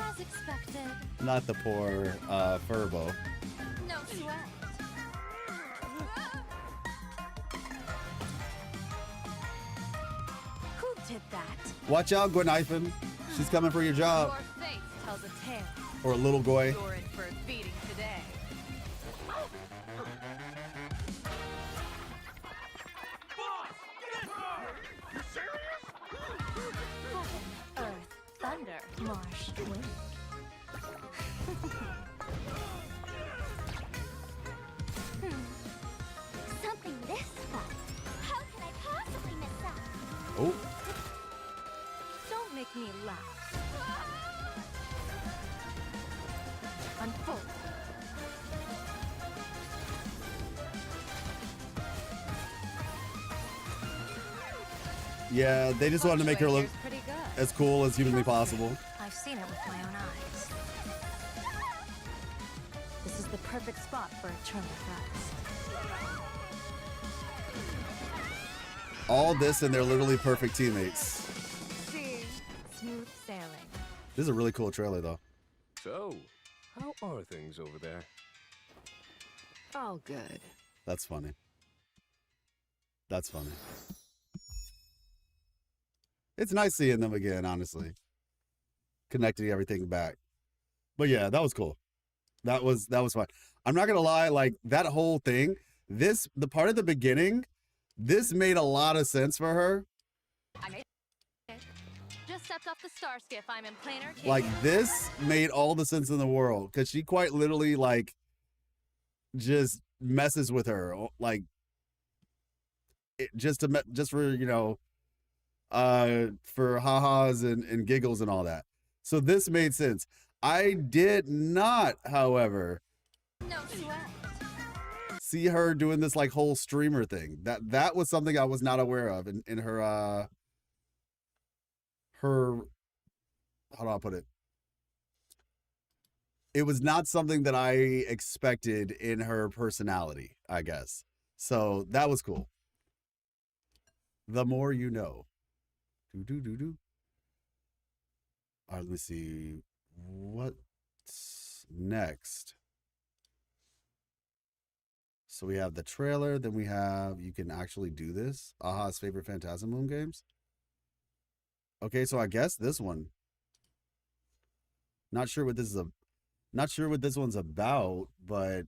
As expected. Not the poor Furbo. No sweat. Who did that? Watch out, Gwenithan. She's coming for your job. Your face tells a tale. Or Little Goy. You're in for a beating today. Earth, thunder, marsh, wind. Something this fun. How could I possibly miss out? Oh. Don't make me laugh. Unfold. Yeah, they just wanted to make her look Pretty good. as cool as humanly possible. I've seen it with my own eyes. This is the perfect spot for eternal rest. All this and they're literally perfect teammates. See, smooth sailing. This is a really cool trailer though. So, how are things over there? All good. That's funny. That's funny. It's nice seeing them again, honestly. Connecting everything back. But yeah, that was cool. That was fun. I'm not gonna lie, like that whole thing, the part at the beginning, this made a lot of sense for her. I made it. Just stepped off the star skiff. I'm in plain Arcadia. Like this made all the sense in the world because she quite literally like just messes with her, like just for for ha-has and giggles and all that. So this made sense. I did not, however, no sweat. see her doing this like whole streamer thing. That was something I was not aware of in her how do I put it? It was not something that I expected in her personality, I guess. So that was cool. The more you know. Do. All right, let me see. What's next? So we have the trailer, then we have, you can actually do this. Aha's favorite Phantasm Moon games. Okay, so I guess this one. Not sure what this one's about, but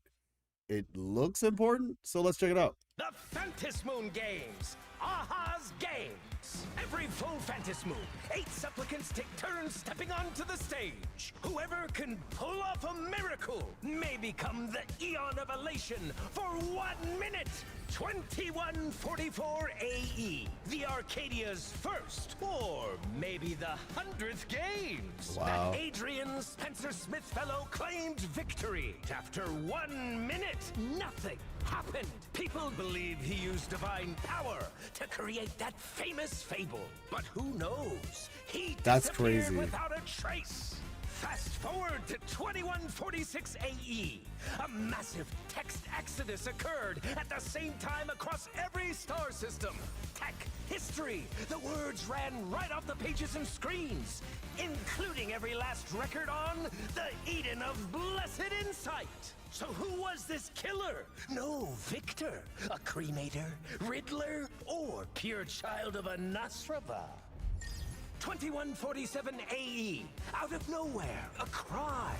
it looks important, so let's check it out. The Phantasm Moon Games! Aha's Games. Every full Fantasy move, 8 supplicants take turns stepping onto the stage. Whoever can pull off a miracle may become the Eon of Elation for 1 minute. 2144 AE, the Arcadia's first, or maybe the 100th games. Wow. That Adrian Spencer Smith fellow claimed victory. After 1 minute, nothing happened. People believe he used divine power to create that famous fable. But who knows? He That's disappeared crazy. without a trace. Fast forward to 2146 AE. A massive text exodus occurred at the same time across every star system. Tech, history, the words ran right off the pages and screens, including every last record on the Eden of Blessed Insight. So who was this killer? No Victor, a cremator, Riddler, or pure child of a Nasrava? 2147 AE. Out of nowhere, a cry.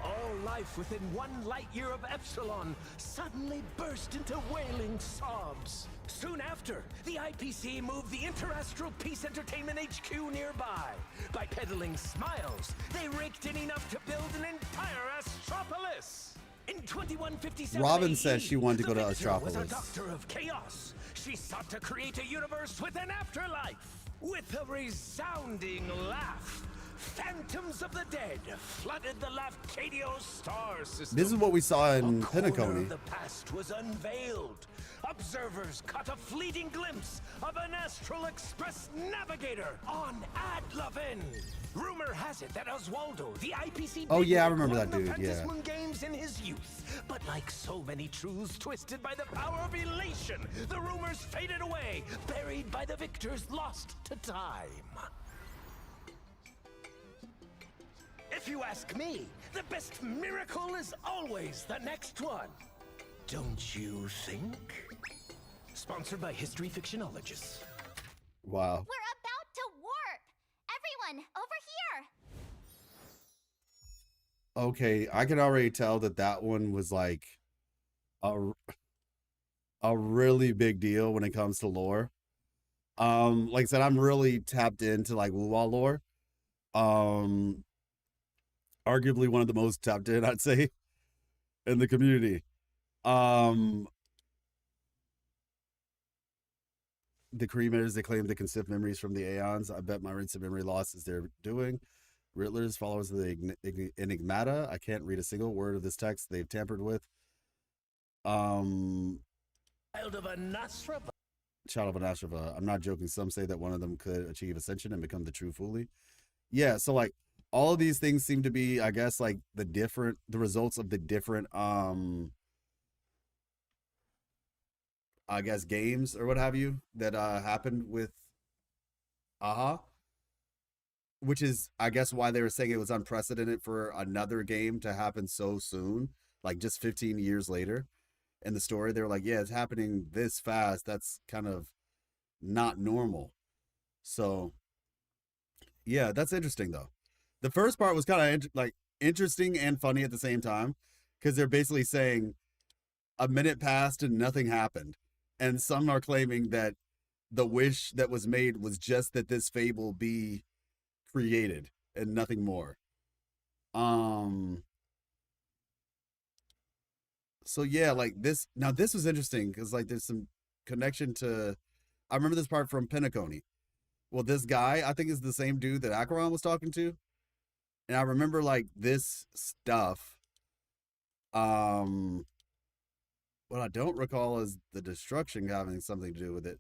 All life within 1 light year of Epsilon suddenly burst into wailing sobs. Soon after, the IPC moved the Interastral Peace Entertainment HQ nearby. By peddling smiles, they raked in enough to build an entire Astropolis. In 2157 Robin AE, said she wanted to go to the Victor was a Astropolis. doctor of chaos. She sought to create a universe with an afterlife. With a resounding laugh, phantoms of the dead flooded the Lafcadio star system. This is what we saw in A corner Penacony. of the past was unveiled. Observers caught a fleeting glimpse of an Astral Express navigator on Adlovin. Rumor has it that Oswaldo, the IPC Oh, yeah, I bigwig, remember won that the dude, yeah. Fantasmoon Games in his youth. But like so many truths twisted by the power of elation, the rumors faded away, buried by the victors lost to time. If you ask me, the best miracle is always the next one. Don't you think? Sponsored by History Fictionologists. Wow. We're about to warp! Everyone, over here! Okay, I can already tell that that one was like a really big deal when it comes to lore. Like I said, I'm really tapped into like Wuwa lore. Arguably one of the most tapped in, I'd say, in the community. The cremators, they claim they can sift memories from the Aeons. I bet my recent memory loss is they're doing. Riddler's followers of the Enigmata. I can't read a single word of this text they've tampered with. Child of a Nasrava. Child of an Ashrava. I'm not joking. Some say that one of them could achieve ascension and become the true Fuli. Yeah, so like all of these things seem to be, I guess, like the results of the different I guess games or what have you that happened with Aha. Which is, I guess, why they were saying it was unprecedented for another game to happen so soon, like just 15 years later. In the story, they were like, yeah, it's happening this fast. That's kind of not normal. So, yeah, that's interesting, though. The first part was kind of interesting and funny at the same time, because they're basically saying a minute passed and nothing happened. And some are claiming that the wish that was made was just that this fable be created and nothing more. So yeah, like this was interesting because like there's some connection to, I remember this part from Penacony. Well, this guy I think is the same dude that Acheron was talking to, and I remember like this stuff. What I don't recall is the destruction having something to do with it.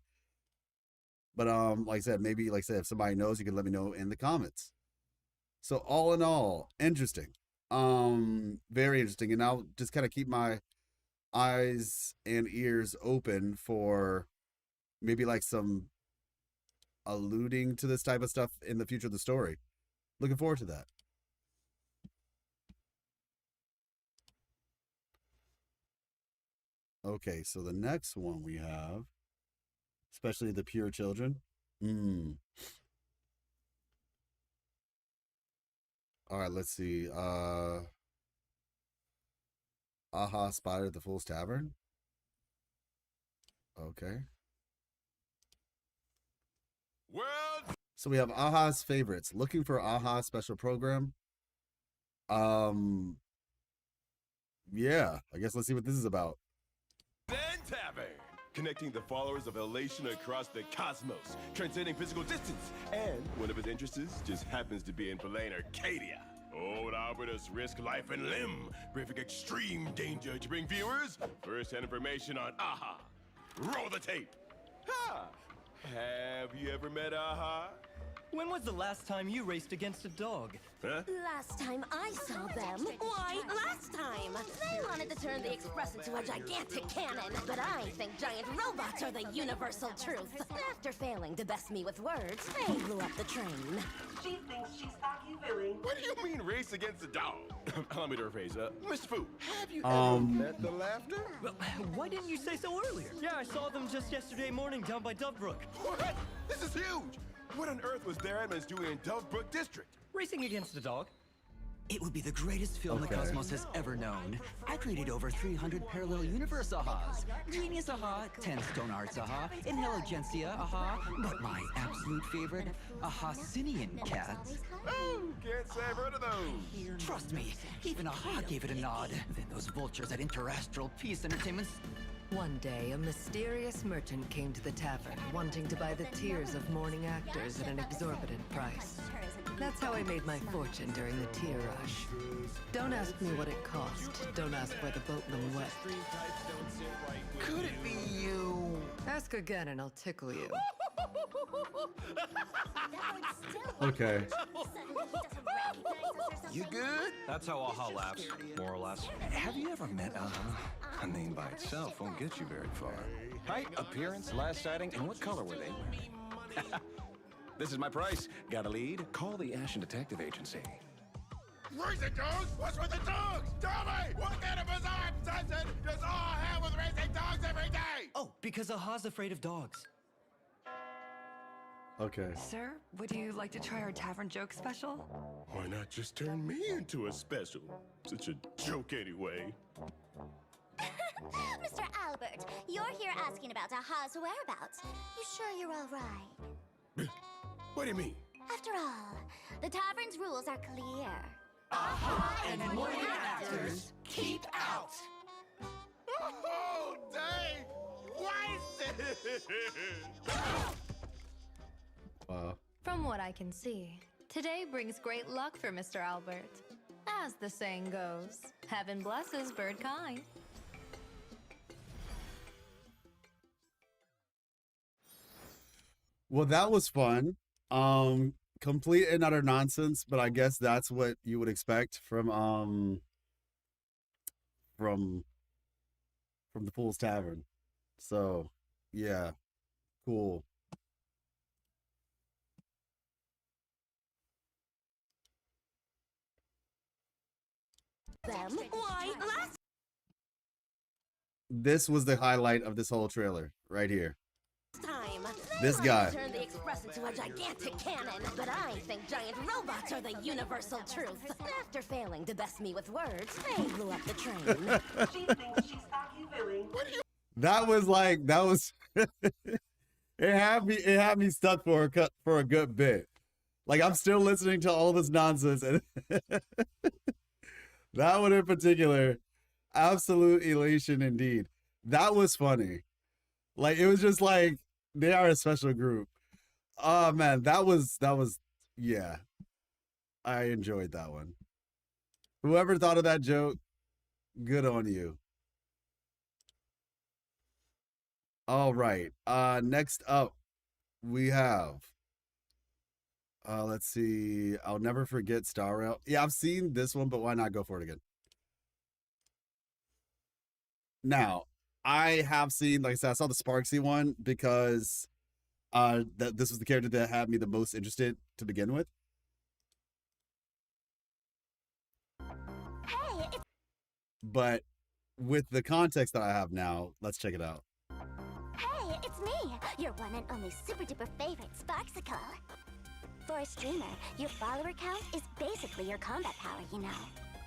But like I said, maybe like I said, if somebody knows, you can let me know in the comments. So all in all, interesting. Very interesting. And I'll just kind of keep my eyes and ears open for maybe like some alluding to this type of stuff in the future of the story. Looking forward to that. Okay, so the next one we have, especially the pure children. All right, let's see. Aha, spotted at the Fool's Tavern. Okay. So we have Aha's favorites. Looking for Aha special program. Yeah, I guess let's see what this is about. Then Tavern, connecting the followers of Elation across the cosmos, transcending physical distance. And one of his interests just happens to be in Belaine, Arcadia. Old Albertus risk life and limb, braving extreme danger to bring viewers first-hand information on Aha. Roll the tape. Ha! Have you ever met Aha? When was the last time you raced against a dog? Huh? Last time I saw them, why, last time, they wanted to turn the Express into a gigantic cannon. But I think giant robots are the universal truth. After failing to best me with words, they blew up the train. She thinks she's Aki Billy. What do you mean race against a dog? Allow me to rephrase. Mr. Fu, have you ever met the laughter? Well, why didn't you say so earlier? Yeah, I saw them just yesterday morning down by Dovebrook. What? This is huge! What on earth was their admins doing in Dovebrook District? Racing against a dog? It would be the greatest film the cosmos has ever known. I created over 300 parallel universe ahas. Genius aha, 10 Stone Arts aha, Intelligentsia aha, but my absolute favorite, Aha-Sinian cats. Oh, can't say I've heard of those. Trust me, even aha gave it a nod. Then those vultures at Interastral Peace Entertainment's. One day, a mysterious merchant came to the tavern, wanting to buy the tears of mourning actors at an exorbitant price. That's how I made my fortune during the tear rush. Don't ask me what it cost. Don't ask where the boatman went. Could it be you? Ask again and I'll tickle you. Okay. You good? That's how Aha laughs, more or less. Have you ever met Aha? A name by itself won't get you very far. Height, appearance, last sighting, and what color were they wearing? This is my price. Got a lead? Call the Ashen Detective Agency. Racing dogs? What's with the dogs? Tell me! What kind of bizarre obsession does Aha have with racing dogs every day? Oh, because Aha's afraid of dogs. Okay. Sir, would you like to try our tavern joke special? Why not just turn me into a special? Such a joke anyway. Mr. Albert, you're here asking about Aha's whereabouts. You sure you're all right? What do you mean? After all, the tavern's rules are clear. Aha and mourning actors, keep out! Oh, dang! Wasted! Wow. From what I can see, today brings great luck for Mr. Albert. As the saying goes, heaven blesses bird kind. Well, that was fun. Complete and utter nonsense, but I guess that's what you would expect from the Fool's Tavern. So, yeah. Cool. Them? Why, last This was the highlight of this whole trailer right here. time, This they guy. wanted to turn the Express into a gigantic cannon. But I think giant robots are the universal truth. After failing to best me with words, they blew up the train. She thinks she's Aki Billy. That was it had me stuck for a good bit. Like I'm still listening to all this nonsense and that one in particular, absolute elation indeed. That was funny. Like it was just like they are a special group. Oh man, that was yeah. I enjoyed that one. Whoever thought of that joke, good on you. All right. Next up we have let's see. I'll never forget Star Rail. Yeah, I've seen this one, but why not go for it again? Now, I have seen, like I said, I saw the Sparksy one because this was the character that had me the most interested to begin with. Hey, it's But with the context that I have now, let's check it out. Hey, it's me, your one and only super duper favorite Sparksicle. For a streamer, your follower count is basically your combat power, you know.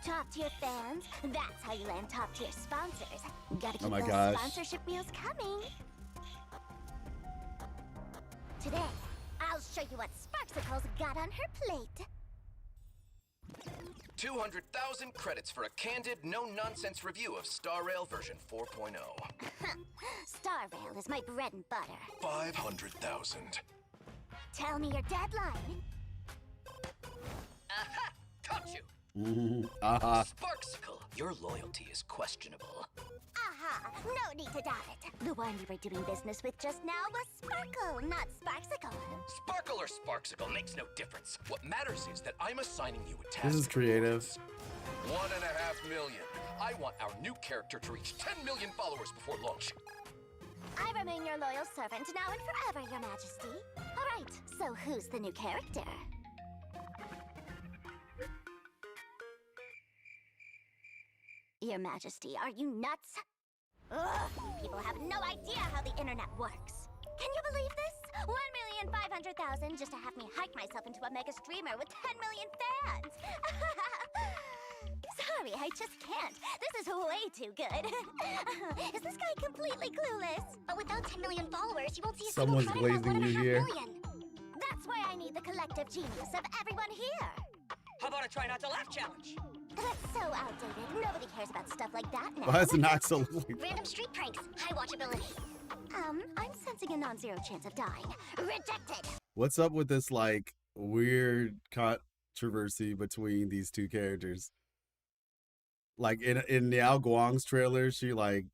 Top tier fans, that's how you land top tier sponsors. Gotta keep Oh my those gosh. sponsorship wheels coming. Today, I'll show you what Sparksicle's got on her plate. 200,000 credits for a candid, no-nonsense review of Star Rail version 4.0. Star Rail is my bread and butter. 500,000. Tell me your deadline. Aha! Caught you! Sparksicle, your loyalty is questionable. Aha! No need to doubt it. The one we were doing business with just now was Sparkle, not Sparksicle. Sparkle or Sparksicle makes no difference. What matters is that I'm assigning you a task. This is creative. 1.5 million. I want our new character to reach 10 million followers before launch. I remain your loyal servant now and forever, Your Majesty. All right, so who's the new character? Your Majesty, are you nuts? Ugh, people have no idea how the internet works. Can you believe this? 1,500,000 just to have me hike myself into a mega streamer with 10 million fans. Sorry, I just can't. This is way too good. Is this guy completely clueless? But without 10 million followers, you won't see a single Someone's credit on glazing you 1.5 here. million. That's why I need the collective genius of everyone here. How about a try not to laugh challenge? That's so outdated. Nobody cares about stuff like that now. Why is it not so? Random street pranks. High watchability. I'm sensing a non-zero chance of dying. Rejected. What's up with this like weird controversy between these two characters? Like in Niao Guang's trailer, she like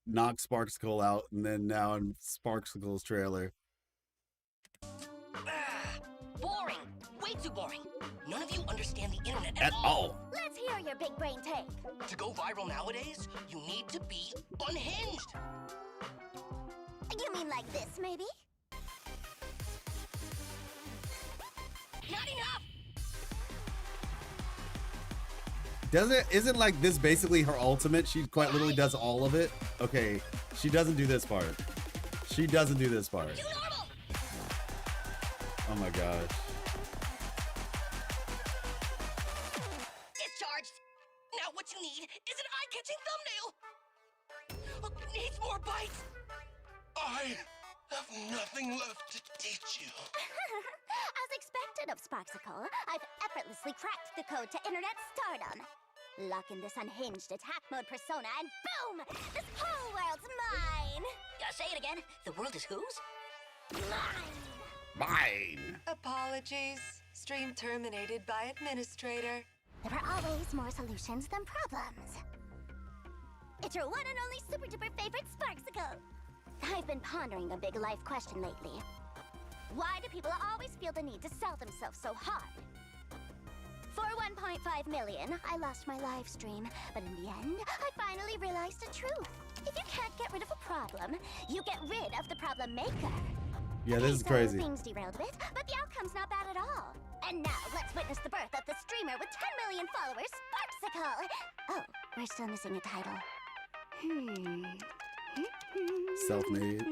knocked Sparksicle out, and then now in Sparksicle's trailer. Boring. Way too boring. None of you understand the internet At all. Let's hear your big brain take. To go viral nowadays, you need to be unhinged. You mean like this, maybe? Not enough. Isn't like this basically her ultimate? She quite literally does all of it. Okay, she doesn't do this part. She doesn't do this part. Oh my gosh. Discharged. Now what you need is an eye-catching thumbnail. Needs more bites. I have nothing left to teach you. As expected of Sparksicle, I've effortlessly cracked the code to internet stardom. Lock in this unhinged attack mode persona and boom! This whole world's mine! Say it again. The world is whose? Mine. Apologies. Stream terminated by administrator. There are always more solutions than problems. It's your one and only super duper favorite Sparksicle. I've been pondering a big life question lately. Why do people always feel the need to sell themselves so hard? For 1.5 million, I lost my live stream, but in the end, I finally realized the truth. If you can't get rid of a problem, you get rid of the problem maker. Yeah, this is crazy. Things derailed a bit, but the outcome's not bad at all. And now, let's witness the birth of the streamer with 10 million followers, Sparksicle! Oh, we're still missing a title. Self-made.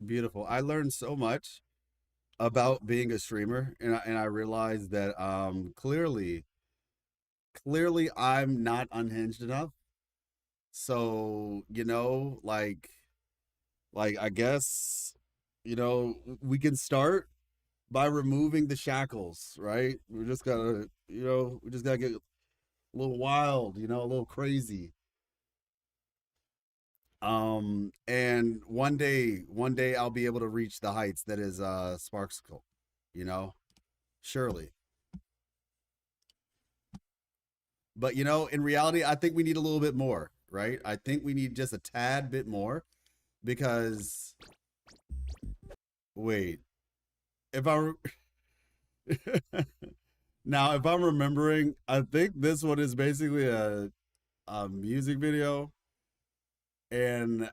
Beautiful. I learned so much about being a streamer, and I realized that clearly I'm not unhinged enough. So, you know, like I guess, you know, we can start by removing the shackles, right? We just gotta get a little wild, you know, a little crazy. And one day I'll be able to reach the heights that is Sparksicle, you know, surely. But you know, in reality, I think we need a little bit more, right? I think we need just a tad bit more, because wait, if I now if I'm remembering, I think this one is basically a music video. And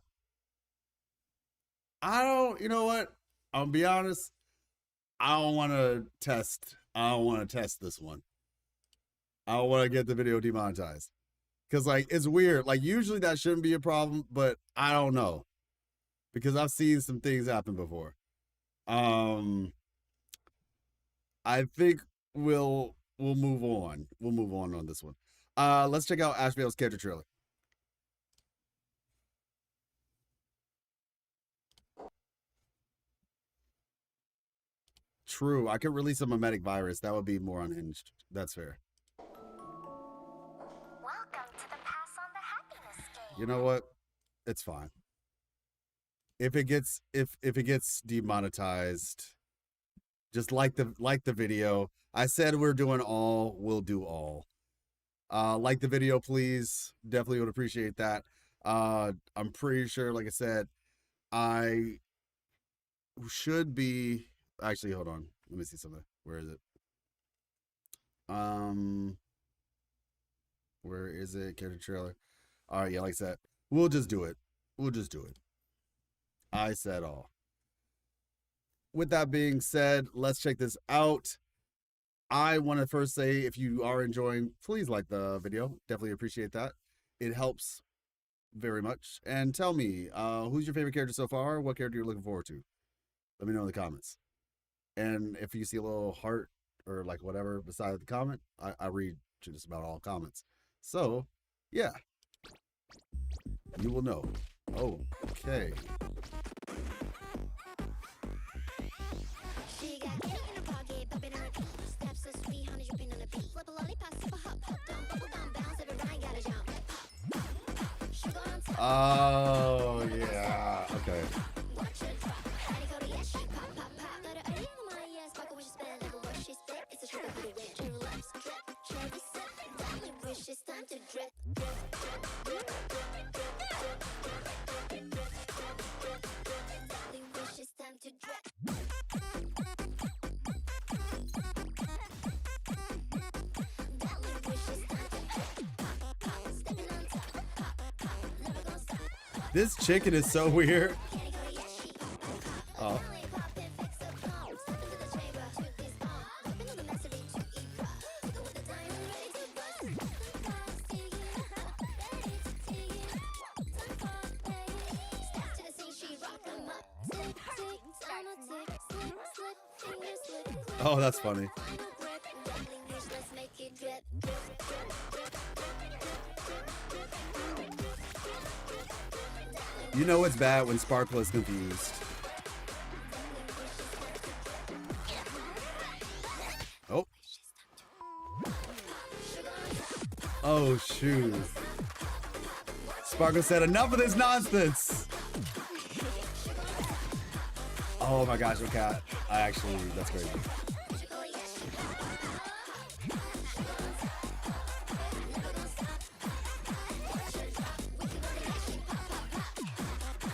I don't, you know what? I'll be honest. I don't want to test this one. I don't want to get the video demonetized. Because, like, it's weird. Like, usually that shouldn't be a problem, but I don't know. Because I've seen some things happen before. I think we'll move on. We'll move on this one. Let's check out Ash Bale's character trailer. True. I could release a mimetic virus. That would be more unhinged. That's fair. Welcome to the Pass on the Happiness game. You know what? It's fine. If it gets demonetized, just like the video. I said we're doing all, we'll do all. Like the video, please. Definitely would appreciate that. I'm pretty sure, like I said, I should be actually, hold on. Let me see something. Where is it? Where is it? Character trailer. All right, yeah, like I said, we'll just do it. We'll just do it. I said all. With that being said, let's check this out. I want to first say, if you are enjoying, please like the video. Definitely appreciate that. It helps very much. And tell me, who's your favorite character so far? What character you're looking forward to? Let me know in the comments. And if you see a little heart or like whatever beside the comment, I read just about all comments. So, yeah. You will know. Okay. She got kitty in her pocket, bumping her feet. Steps so sweet, honey dripping on the beat. Flip a lollipop, sip a hop, hop down, bubble down, bounce. Every ride gotta jump. Sugar on top. Oh, yeah. Okay. Watch it drop. Honey go to yes, she pop, pop, pop. Got her early in my yes, sparkle when she spin. Never what she spit. It's a sugar for the win. Cherry lips, drip, cherry sip. Darling, wish it's time to drip, drip, drip, drip, drip, drip. Darling, wish it's time to drip. This chicken is so weird. Oh. Oh, that's funny. You know it's bad when Sparkle is confused. Oh. Oh, shoot. Sparkle said, enough of this nonsense. Oh my gosh, okay. That's crazy.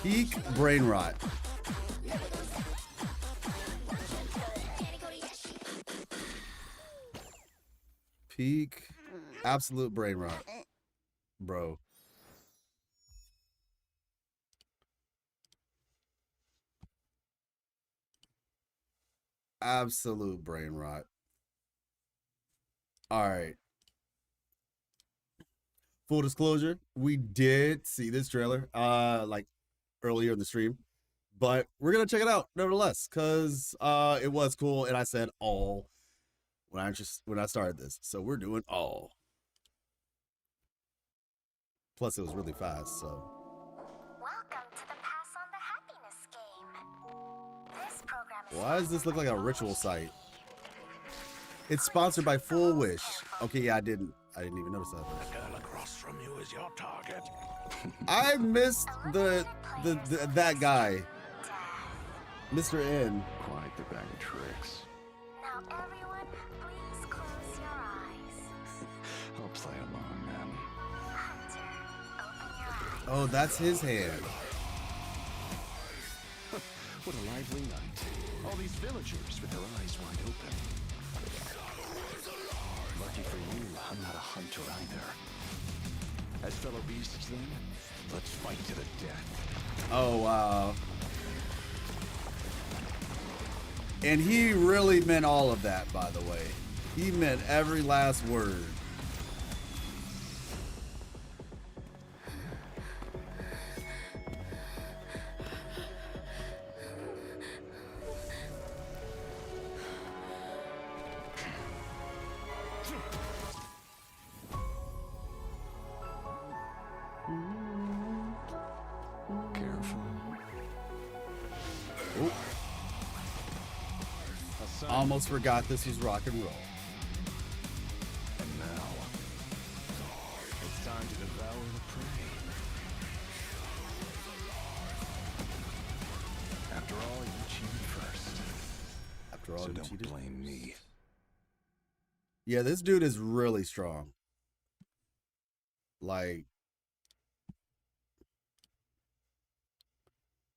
Peak brain rot. Peak absolute brain rot. Bro. Absolute brain rot. All right. Full disclosure, we did see this trailer like earlier in the stream, but we're gonna check it out nevertheless because it was cool, and I said all when I started this, so we're doing all. Plus, it was really fast, so. Welcome to the Pass on the Happiness game. This program is Why does this look like a ritual site? It's sponsored by Full Wish. Okay, yeah, I didn't even notice that. The girl across from you is your target. I missed that guy, Mr. N. Quite the bag of tricks. Now everyone, please close your eyes. I'll play along then. Hunter, open your eyes. Oh, that's his hand. What a lively night. All these villagers with their eyes wide open. Lucky for you, I'm not a hunter either. As fellow beasts then, let's fight to the death. Oh, wow. And he really meant all of that, by the way. He meant every last word. Almost forgot this was rock and roll. And now, it's time to devour the prey. After all, you cheated first. After all, so you don't cheated. blame me. Yeah, this dude is really strong. Like,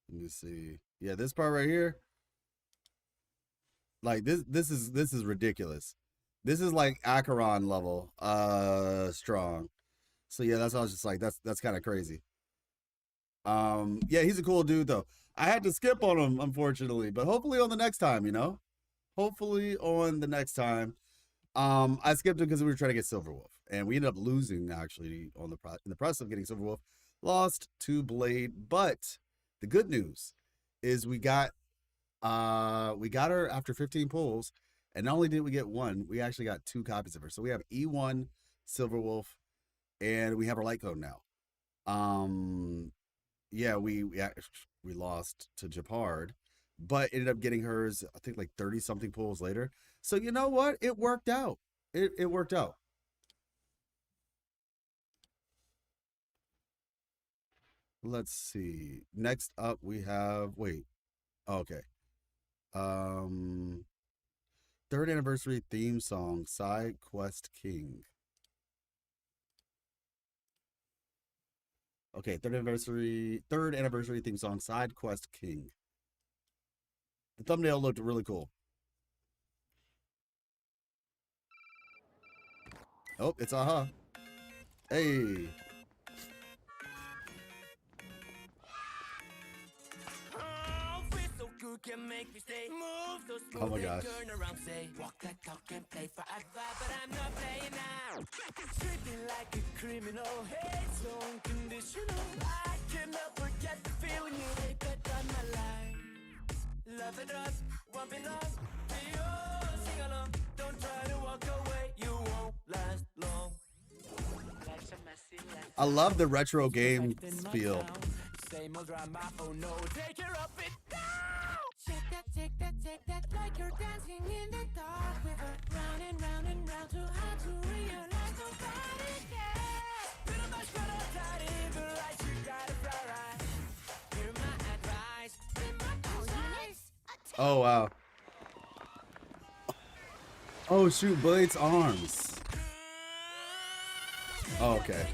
let me see. Yeah, this part right here. Like this is ridiculous. This is like Acheron level strong. So yeah, that's why I was just like, that's kind of crazy. Yeah, he's a cool dude though. I had to skip on him, unfortunately, but hopefully on the next time, you know? Hopefully on the next time. I skipped him because we were trying to get Silverwolf, and we ended up losing actually on in the process of getting Silverwolf. Lost to Blade, but the good news is we got her after 15 pulls, and not only did we get one, we actually got 2 copies of her. So we have E1 Silverwolf, and we have her light code now. Yeah, we lost to Japard, but ended up getting hers, I think like 30 something pulls later. So you know what? It worked out. It worked out. Let's see. Next up we have, wait. Okay. 3rd anniversary theme song, Side Quest King. Okay, 3rd anniversary theme song, Side Quest King. The thumbnail looked really cool. Oh, it's aha. Hey. Oh my gosh. Walk that talk and play forever, but I'm not playing now. Treat me like a criminal, hate so unconditional. I cannot forget the feeling you make that on my life. Love it up, won't be long. Sing along, don't try to walk away, you won't last long. I love the retro game feel. Same old drama, oh no, take care of it now. Take that, like you're dancing in the dark river. Round and round and round, too hard to realize nobody cares. Pretty much what I'm tired of the lights, you gotta fly right. Hear my advice, be my advice. Oh wow. Oh shoot, Blade's arms. Oh, okay.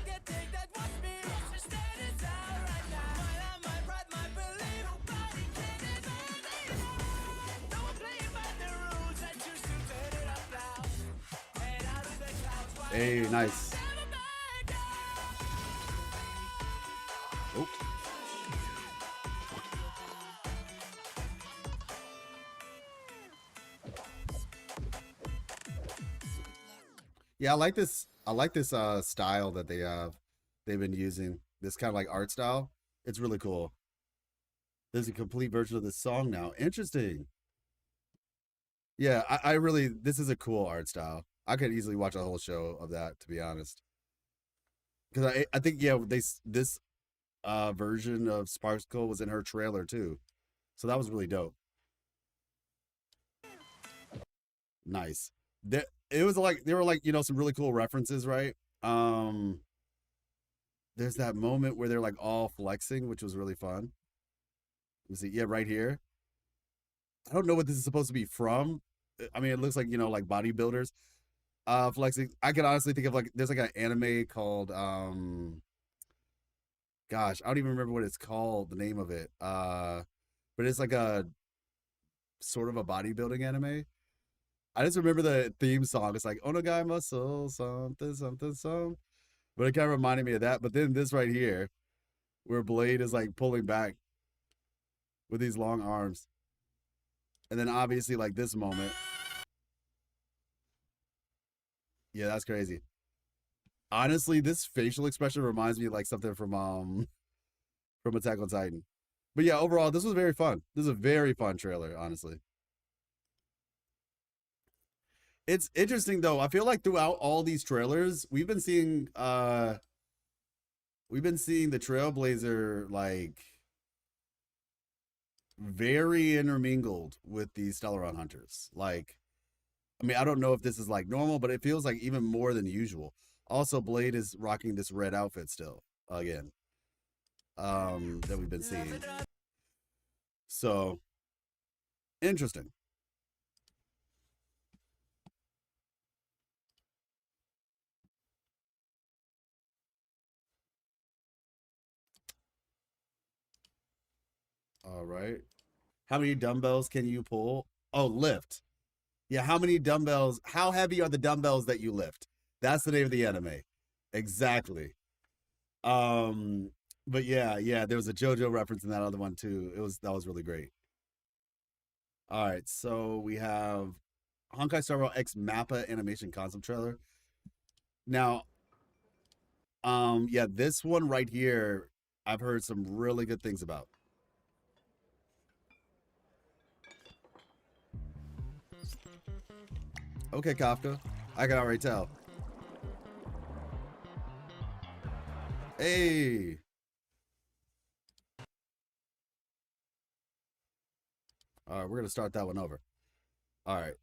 Hey, nice. Oh. Yeah, I like this. I like this style that they've been using. This kind of like art style. It's really cool. There's a complete version of this song now. Interesting. Yeah, I really, this is a cool art style. I could easily watch a whole show of that, to be honest. Because I think, yeah, this version of Sparkle was in her trailer too. So that was really dope. Nice. It was like, they were like, you know, some really cool references, right? There's that moment where they're like all flexing, which was really fun. Let me see. Yeah, right here. I don't know what this is supposed to be from. I mean, it looks like, you know, like bodybuilders flexing. I could honestly think of like, there's like an anime called gosh, I don't even remember what it's called, the name of it. But it's like a sort of a bodybuilding anime. I just remember the theme song. It's like Onagai Muscle, something, something, something. But it kind of reminded me of that. But then this right here, where Blade is like pulling back with these long arms. And then obviously like this moment. Yeah, that's crazy. Honestly, this facial expression reminds me of like something from Attack on Titan. But yeah, overall, this was very fun. This is a very fun trailer, honestly. It's interesting though. I feel like throughout all these trailers, we've been seeing the Trailblazer like very intermingled with the Stellaron hunters. Like, I mean, I don't know if this is like normal, but it feels like even more than usual. Also, Blade is rocking this red outfit still again, that we've been seeing. So interesting. All right. How many dumbbells can you pull? Oh, lift. Yeah, how many dumbbells? How heavy are the dumbbells that you lift? That's the name of the anime. Exactly. But yeah, there was a JoJo reference in that other one too. That was really great. All right, so we have Honkai Star Rail X Mappa animation concept trailer. Now, yeah, this one right here, I've heard some really good things about. Okay, Kafka. I can already tell. Hey. All right, we're going to start that one over. All right.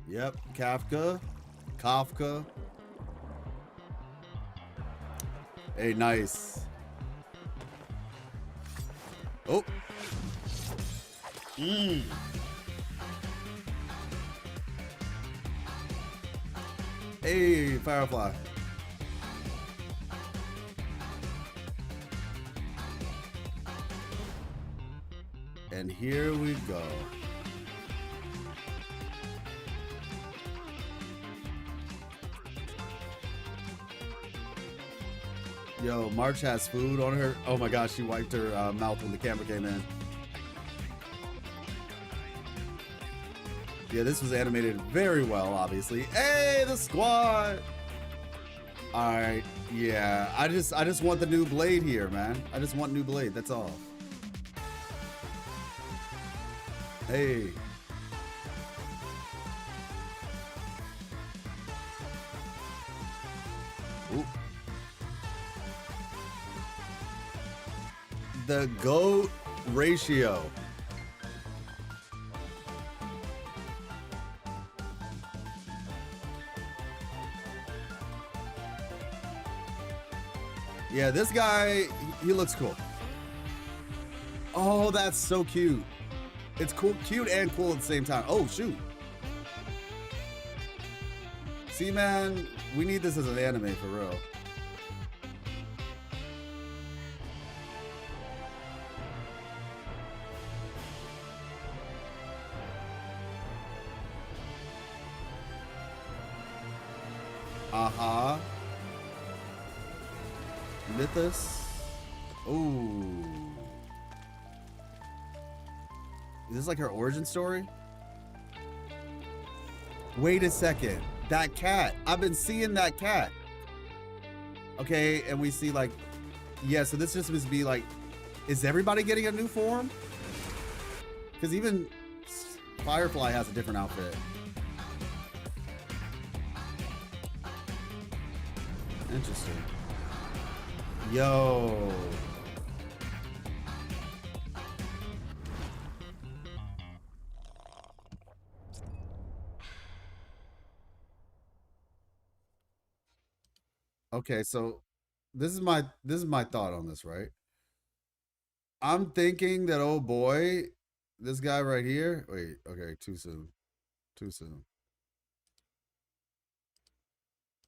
Yep, Kafka. Hey, nice. Oh. Hey, Firefly. And here we go. Yo, March has food on her. Oh my gosh, she wiped her mouth when the camera came in. Yeah, this was animated very well, obviously. Hey, the squad! All right, yeah. I just want the new Blade here, man. I just want new Blade. That's all. Hey. Ooh. The GOAT ratio. Yeah, this guy, he looks cool. Oh, that's so cute. It's cool, cute and cool at the same time. Oh, shoot. See, man, we need this as an anime for real. Uh-huh. Mythos. Ooh. Is this like her origin story? Wait a second. That cat. I've been seeing that cat. Okay, and we see like, yeah, so this just must be like, is everybody getting a new form? Because even Firefly has a different outfit. Interesting. Yo. Okay, so this is my thought on this, right? I'm thinking that, oh boy, this guy right here. Wait, okay, too soon. Too soon.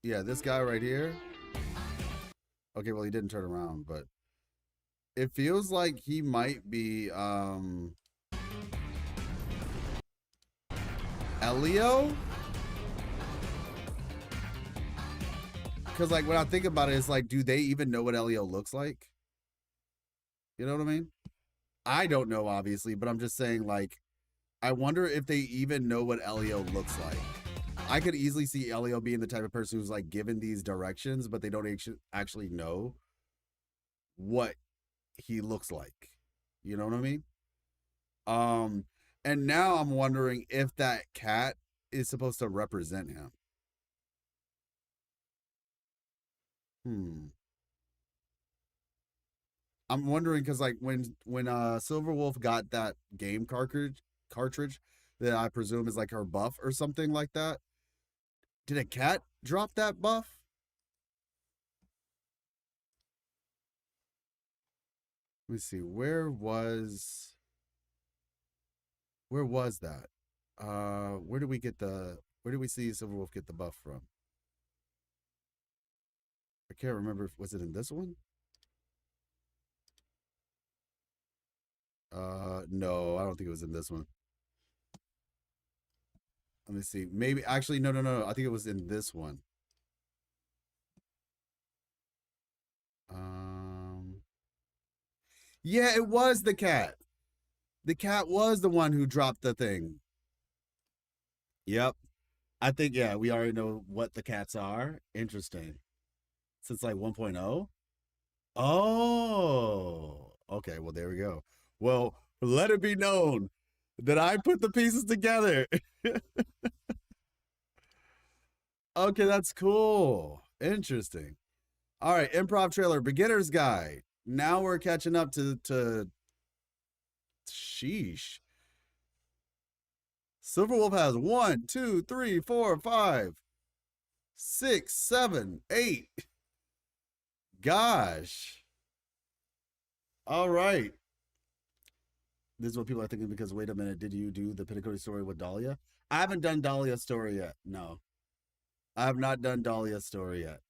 Yeah, this guy right here. Okay, well, he didn't turn around, but it feels like he might be Elio? Because like when I think about it, it's like, do they even know what Elio looks like? You know what I mean? I don't know, obviously, but I'm just saying, like, I wonder if they even know what Elio looks like. I could easily see Elio being the type of person who's like given these directions, but they don't actually know what he looks like. You know what I mean? And now I'm wondering if that cat is supposed to represent him. I'm wondering because like when Silverwolf got that game cartridge that I presume is like her buff or something like that. Did a cat drop that buff? Let me see. Where was that? Where did we see Silverwolf get the buff from? I can't remember. Was it in this one? No, I don't think it was in this one. Let me see. Maybe actually no. I think it was in this one. Yeah, it was the cat. The cat was the one who dropped the thing. Yep. I think yeah, we already know what the cats are. Interesting. Since like 1.0? Oh. Okay, well there we go. Well, let it be known that I put the pieces together. Okay, that's cool. Interesting. All right, improv trailer, beginner's guide. Now we're catching up to sheesh. Silverwolf has 1, 2, 3, 4, 5, 6, 7, 8. Gosh. All right. This is what people are thinking because wait a minute, did you do the Pinnacle story with Dahlia? I haven't done Dahlia's story yet. No. I have not done Dahlia's story yet.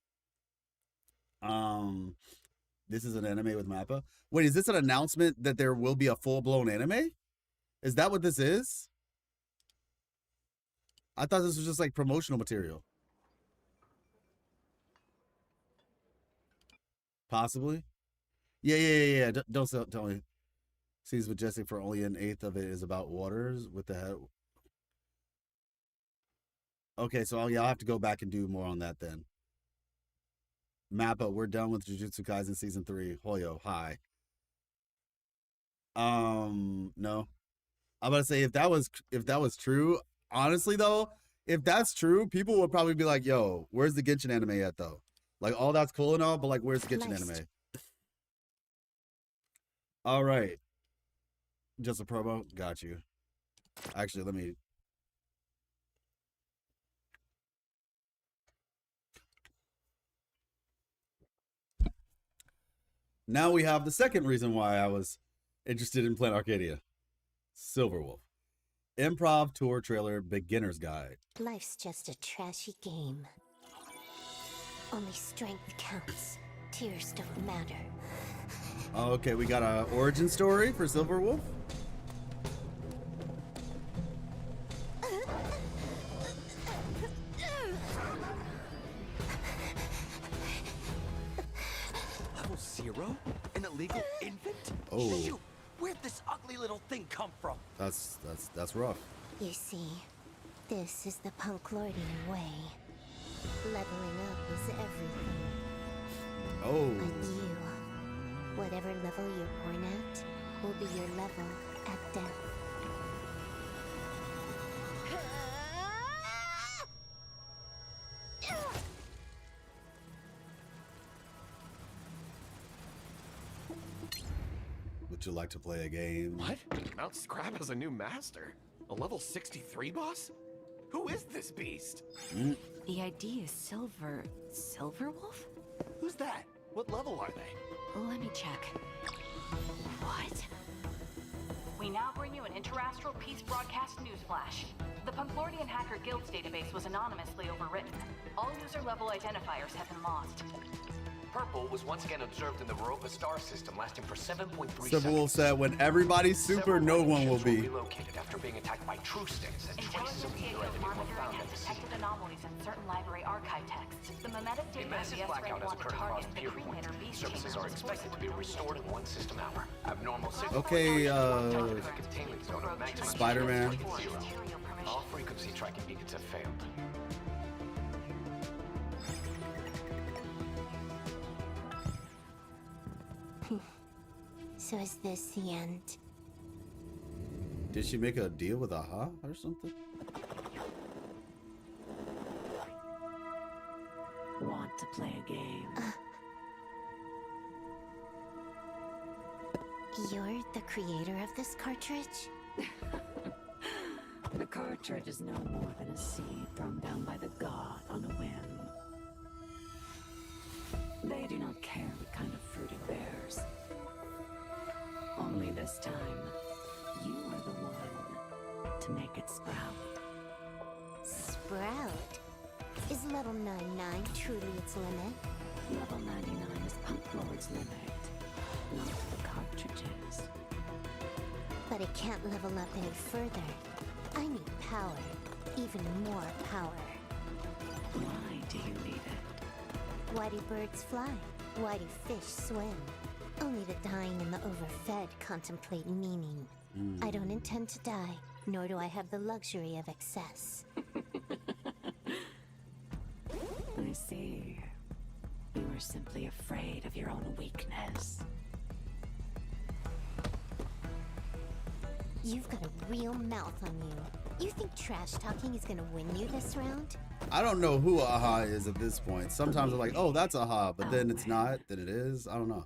This is an anime with Mappa. Wait, is this an announcement that there will be a full-blown anime? Is that what this is? I thought this was just like promotional material. Possibly. Yeah. Don't tell me. Seems majestic for only an eighth of it is about waters with the head. Okay, so I'll have to go back and do more on that then. Mappa, we're done with Jujutsu Kaisen season 3. Hoyo, hi. No. I'm about to say if that was true, honestly though, if that's true, people would probably be like, "Yo, where's the Genshin anime at though?" Like all that's cool and all, but like where's the Genshin anime? All right. Just a promo? Got you. Actually, let me Now we have the second reason why I was interested in playing Arcadia. Silverwolf. Improv tour trailer beginner's guide. Life's just a trashy game. Only strength counts. Tears don't matter. Okay, we got an origin story for Silverwolf. Level 0? An illegal infant? Oh. Shoot! Where'd this ugly little thing come from? That's rough. You see, this is the Punklordian way. Leveling up is everything. Oh. But you, whatever level you're born at, will be your level at death. Would you like to play a game? What? Mount Scrap has a new master? A level 63 boss? Who is this beast? The ID is Silverwolf? Who's that? What level are they? Let me check. What? We now bring you an interastral peace broadcast newsflash. The Punklordian Hacker Guild's database was anonymously overwritten. All user level identifiers have been lost. Purple was once again observed in the Europa star system, lasting for 7.3 Silverwolf said, "When everybody's super, no one will be." Relocated after being attacked by true sticks, and traces of the enemy were found at the scene. Detected anomalies in certain library archive texts. The memetic A data massive blackout has occurred across Pier Point. Services are expected to be restored in 1 system hour. Abnormal signal. Okay, containment zone of maximum Spider-Man. 0. All frequency tracking beacons have failed. So is this the end? Did she make a deal with AHA or something? Want to play a game? You're the creator of this cartridge? The cartridge is no more than a seed thrown down by the god on a whim. They do not care what kind of fruit it bears. Only this time, you are the one to make it sprout. Sprout? Is level 99 truly its limit? Level 99 is Punk Lord's limit, not the cartridges. But it can't level up any further. I need power. Even more power. Why do you need it? Why do birds fly? Why do fish swim? Only the dying and the overfed contemplate meaning. I don't intend to die, nor do I have the luxury of excess. I see. You are simply afraid of your own weakness. You've got a real mouth on you. You think trash talking is gonna win you this round? I don't know who Aha is at this point. Sometimes I'm like, oh, that's Aha, but then it's not, then it is. I don't know.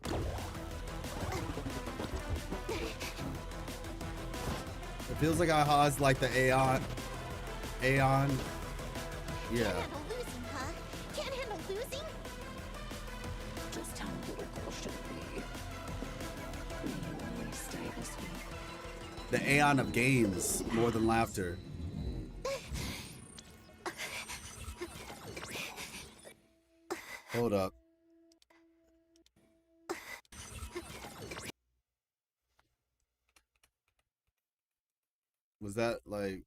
It feels like Aha is like the Aeon. Yeah. Can't handle losing, huh? Can't handle losing? Just how political should it be? May you always stay this week. The Aeon of games, more than laughter. Hold up. Was that like...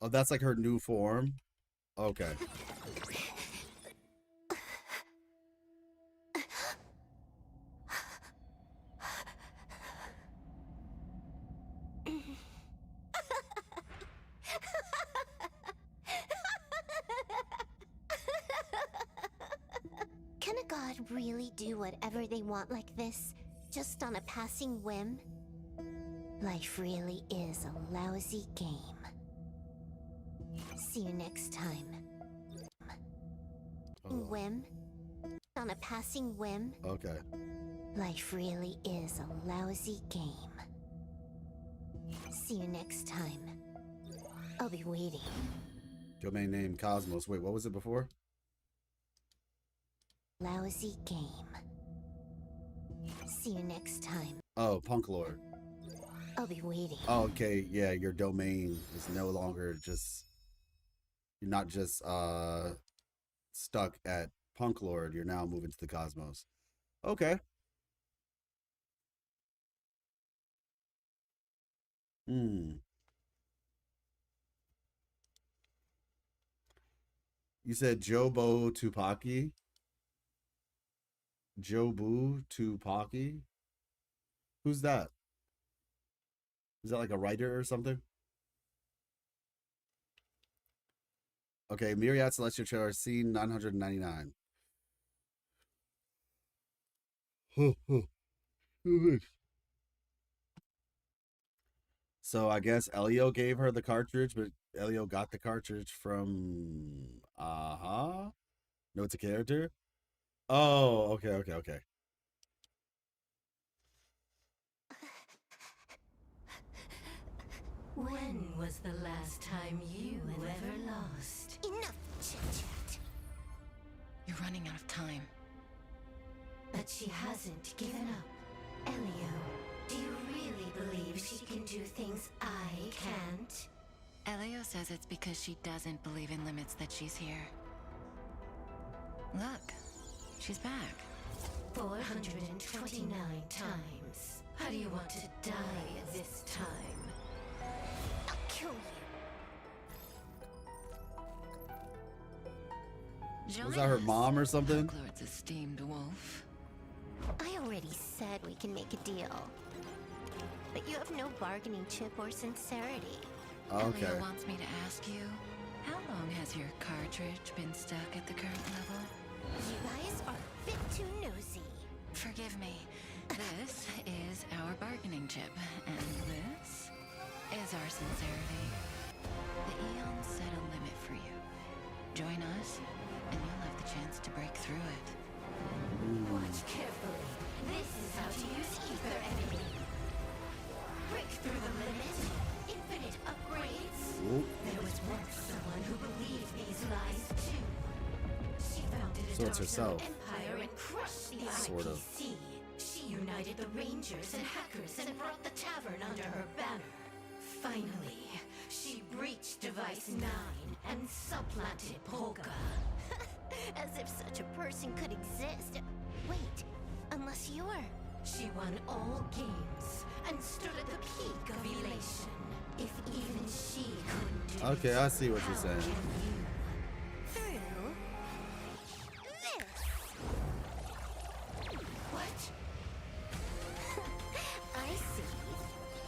Oh, that's like her new form? Okay. Can a god really do whatever they want like this, just on a passing whim? Life really is a lousy game. See you next time. Whim? On a passing whim? Okay. Life really is a lousy game. See you next time. I'll be waiting. Domain name Cosmos. Wait, what was it before? Lousy game. See you next time. Oh, Punk Lord. I'll be waiting. Oh, okay, yeah, your domain is no longer just... You're not just stuck at Punk Lord. You're now moving to the Cosmos. Okay. You said Jobo Tupaki? Jobu Tupaki? Who's that? Is that like a writer or something? Okay, Myriad Celestial Trailer, scene 999. So I guess Elio gave her the cartridge, but Elio got the cartridge from Aha? No, it's a character? Oh, okay. When was the last time you ever lost? Enough chit-chat. You're running out of time. But she hasn't given up. Elio, do you really believe she can do things I can't? Elio says it's because she doesn't believe in limits that she's here. Look, she's back. 429 times. How do you want to die this time? I'll kill you. Was that her mom or something? Lord's esteemed wolf. I already said we can make a deal. But you have no bargaining chip or sincerity. Okay. Elio wants me to ask you, how long has your cartridge been stuck at the current level? You guys are a bit too nosy. Forgive me. This is our bargaining chip, and this is our sincerity. The Eons set a limit for you. Join us, and you'll have the chance to break through it. Watch carefully. This is how to use ether enemy. Break through the limit. Infinite upgrades. Oop. There was once someone who believed these lies too. She founded a So it's dark herself. empire and crushed the Sort of. IPC. She united the Rangers and hackers and brought the tavern under her banner. Finally, she breached Device 9 and supplanted Polka. As if such a person could exist. Wait, unless you're... She won all games and stood at the peak of elation. If even she couldn't do Okay, I see what you're saying. Through... this. What? I see.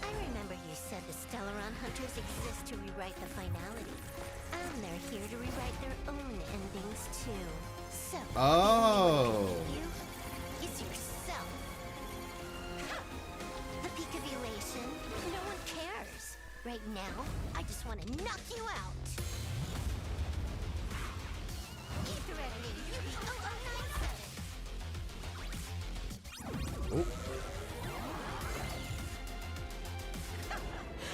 I remember you said the Stellaron Hunters exist to rewrite the finality. And they're here to rewrite their own endings too. So, Oh. you is yourself. The peak of elation, no one cares. Right now, I just want to knock you out. Ether enemy, UB-0097. Oh.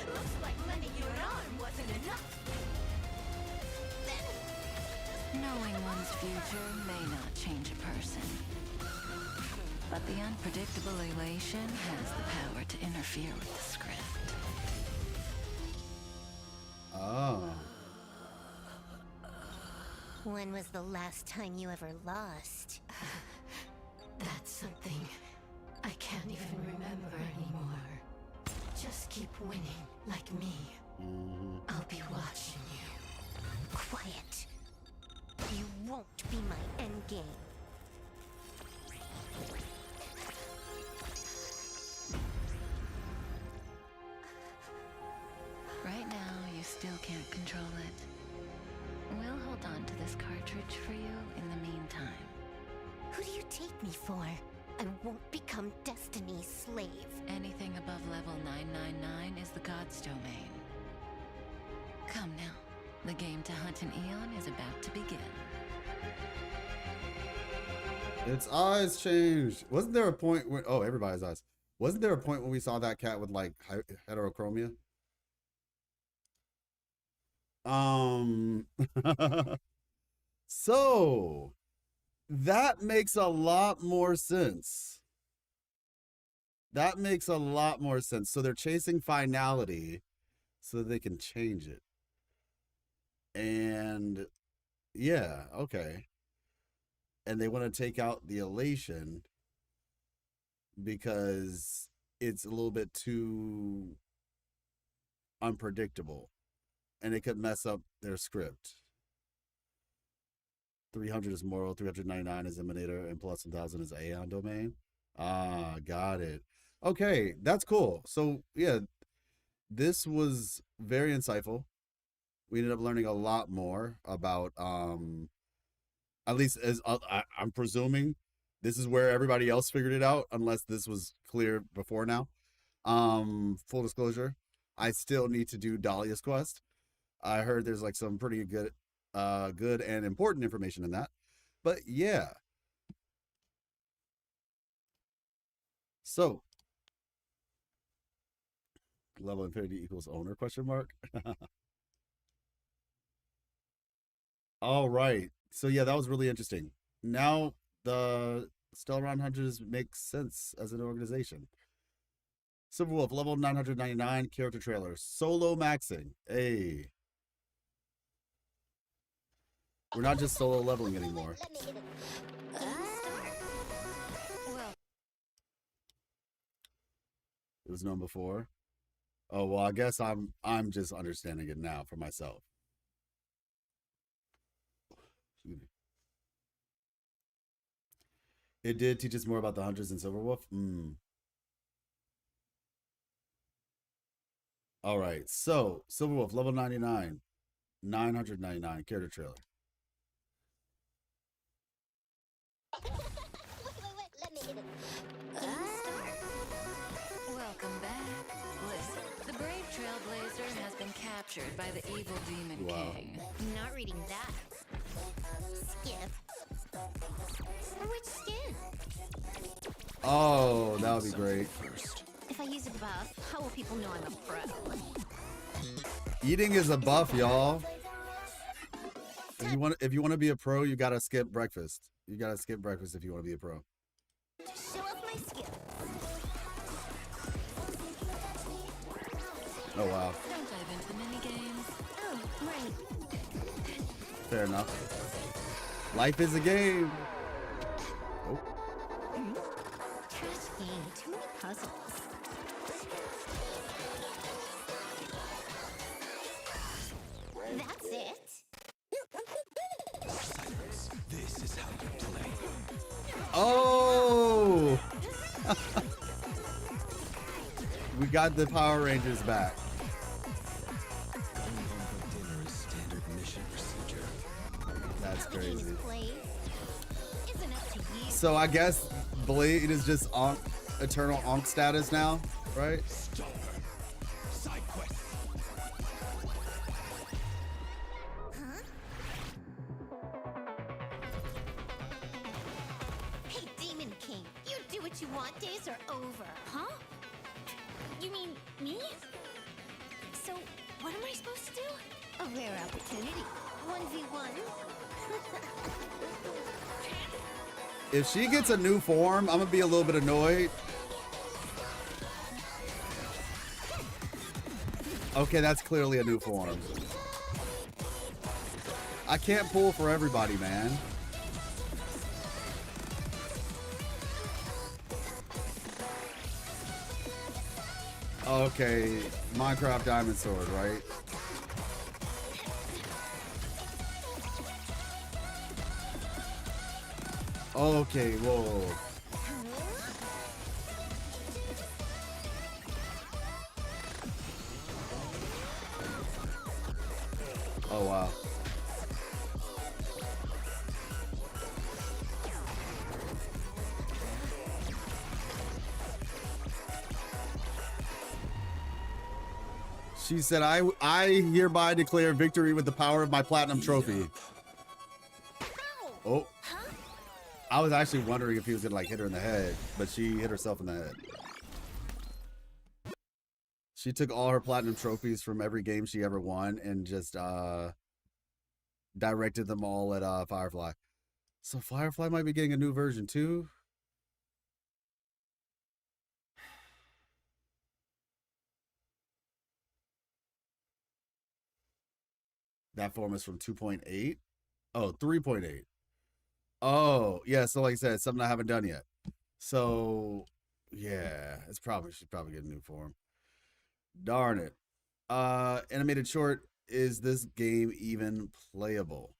Looks like lending you an arm wasn't enough. Knowing one's future may not change a person. But the unpredictable elation has the power to interfere with the script. Oh. When was the last time you ever lost? That's something I can't even remember anymore. Just keep winning like me. I'll be watching you. Quiet. You won't be my endgame. Right now, you still can't control it. We'll hold on to this cartridge for you in the meantime. Who do you take me for? I won't become Destiny's slave. Anything above level 999 is the God's domain. Come now. The game to hunt an Eon is about to begin. Its eyes changed. Wasn't there a point when... Oh, everybody's eyes. Wasn't there a point when we saw that cat with, like, heterochromia? So... that makes a lot more sense. That makes a lot more sense. So they're chasing finality so they can change it. And yeah, okay. And they want to take out the elation because it's a little bit too unpredictable and it could mess up their script. 300 is moral, 399 is emanator, and plus 1000 is Aeon domain. Ah, got it. Okay, that's cool. So yeah, this was very insightful. We ended up learning a lot more about, at least as I'm presuming, this is where everybody else figured it out, unless this was clear before now. Full disclosure, I still need to do Dahlia's quest. I heard there's like some pretty good and important information in that. But yeah. So, level infinity equals owner, question mark? All right. So yeah, that was really interesting. Now the Stellaron Hunters make sense as an organization. Silverwolf, level 999, character trailer. Solo maxing. Hey. We're not just solo leveling anymore. It was known before. Oh, well, I guess I'm just understanding it now for myself. It did teach us more about the Hunters and Silverwolf. All right, so Silverwolf, level 99, 999, character trailer. Welcome back. Listen, the brave trailblazer has been captured by the evil demon king. Not reading that. Skip. Oh, that would be great. If I use a buff, how will people know I'm a pro? Eating is a buff, y'all. If you want to be a pro, you gotta skip breakfast. You gotta skip breakfast if you want to be a pro. Show off my skills. Oh wow. Don't dive into mini games. Oh, right. Fair enough. Life is a game. Oh. Trash game. Too many puzzles. That's it. Silence. This is how you play. Oh! We got the Power Rangers back. Going home for dinner is standard mission procedure. That's crazy. Isn't up to you. So I guess Blade is just eternal Onk status now, right? Stop her. Side quest. Huh? Hey, Demon King, you do what you want. Days are over. Huh? You mean me? So, what am I supposed to do? A rare opportunity. 1v1. If she gets a new form, I'm gonna be a little bit annoyed. Okay, that's clearly a new form. I can't pull for everybody, man. Okay, Minecraft Diamond Sword, right? Okay, whoa. Oh, wow. She said, I hereby declare victory with the power of my platinum trophy. Oh. I was actually wondering if he was gonna like hit her in the head, but she hit herself in the head. She took all her platinum trophies from every game she ever won and just directed them all at Firefly. So Firefly might be getting a new version too. That form is from 2.8. Oh, 3.8. Oh, yeah. So like I said, something I haven't done yet. So yeah, should probably get a new form. Darn it. Animated short, is this game even playable?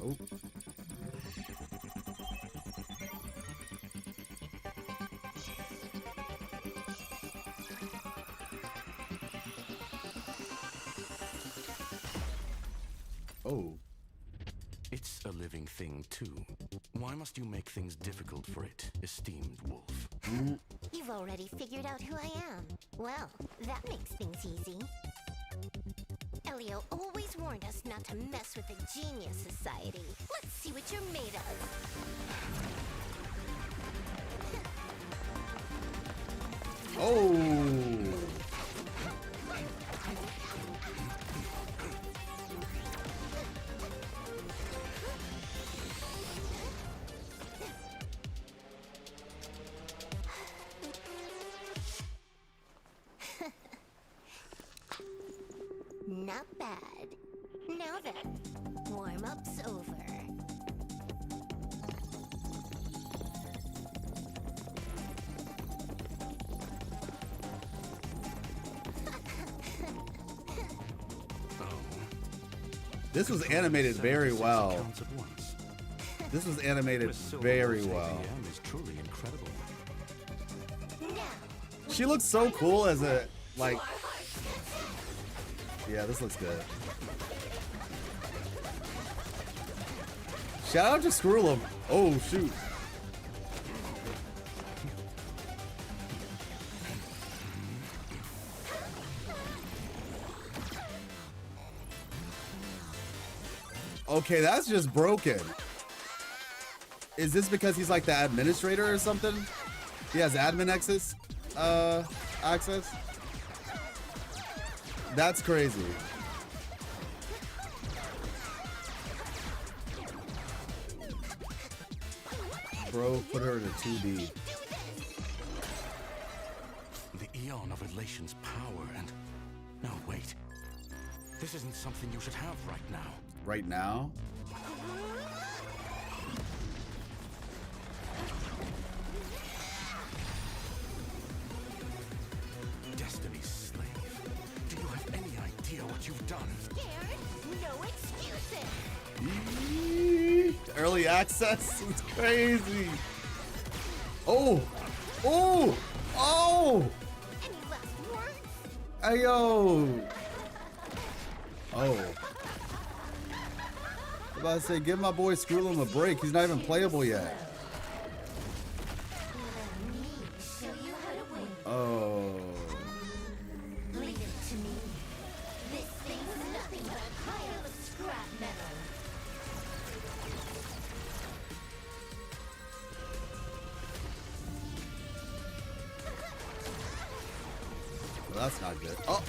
Oh. Oh. It's a living thing, too. Why must you make things difficult for it, esteemed wolf? You've already figured out who I am. Well, that makes things easy. Elio always warned us not to mess with the Genius Society. Let's see what you're made of. Oh. Not bad. Now then, warm-up's over. This was animated very well. This was animated very well. Is truly incredible. She looks so cool as a, like... Yeah, this looks good. Shout out to Screwlum. Oh, shoot. Okay, that's just broken. Is this because he's like the administrator or something? He has admin access? Access? That's crazy. Bro, put her in a 2D. The eon of elation's power and... No, wait. This isn't something you should have right now. Right now? Destiny's slave. Do you have any idea what you've done? Scared? No excuses. Early access? It's crazy. Oh! Oh! Oh! Any last words? Ayo! Oh. I'm about to say, give my boy Screwlum a break. He's not even playable yet. Oh. Leave it to me. This thing's nothing but a pile of scrap metal. Well, that's not good. Oh.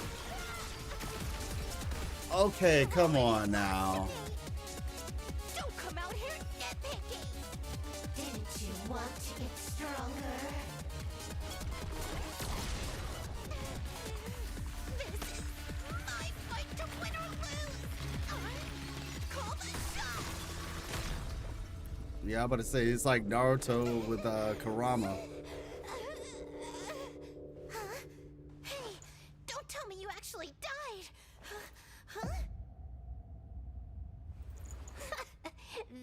Okay, come on now. Don't come out here nitpicking. Didn't you want to get stronger? This is my fight to win or lose. Call the shot. Yeah, I'm about to say, it's like Naruto with Kurama. Hey, don't tell me you actually died. Huh?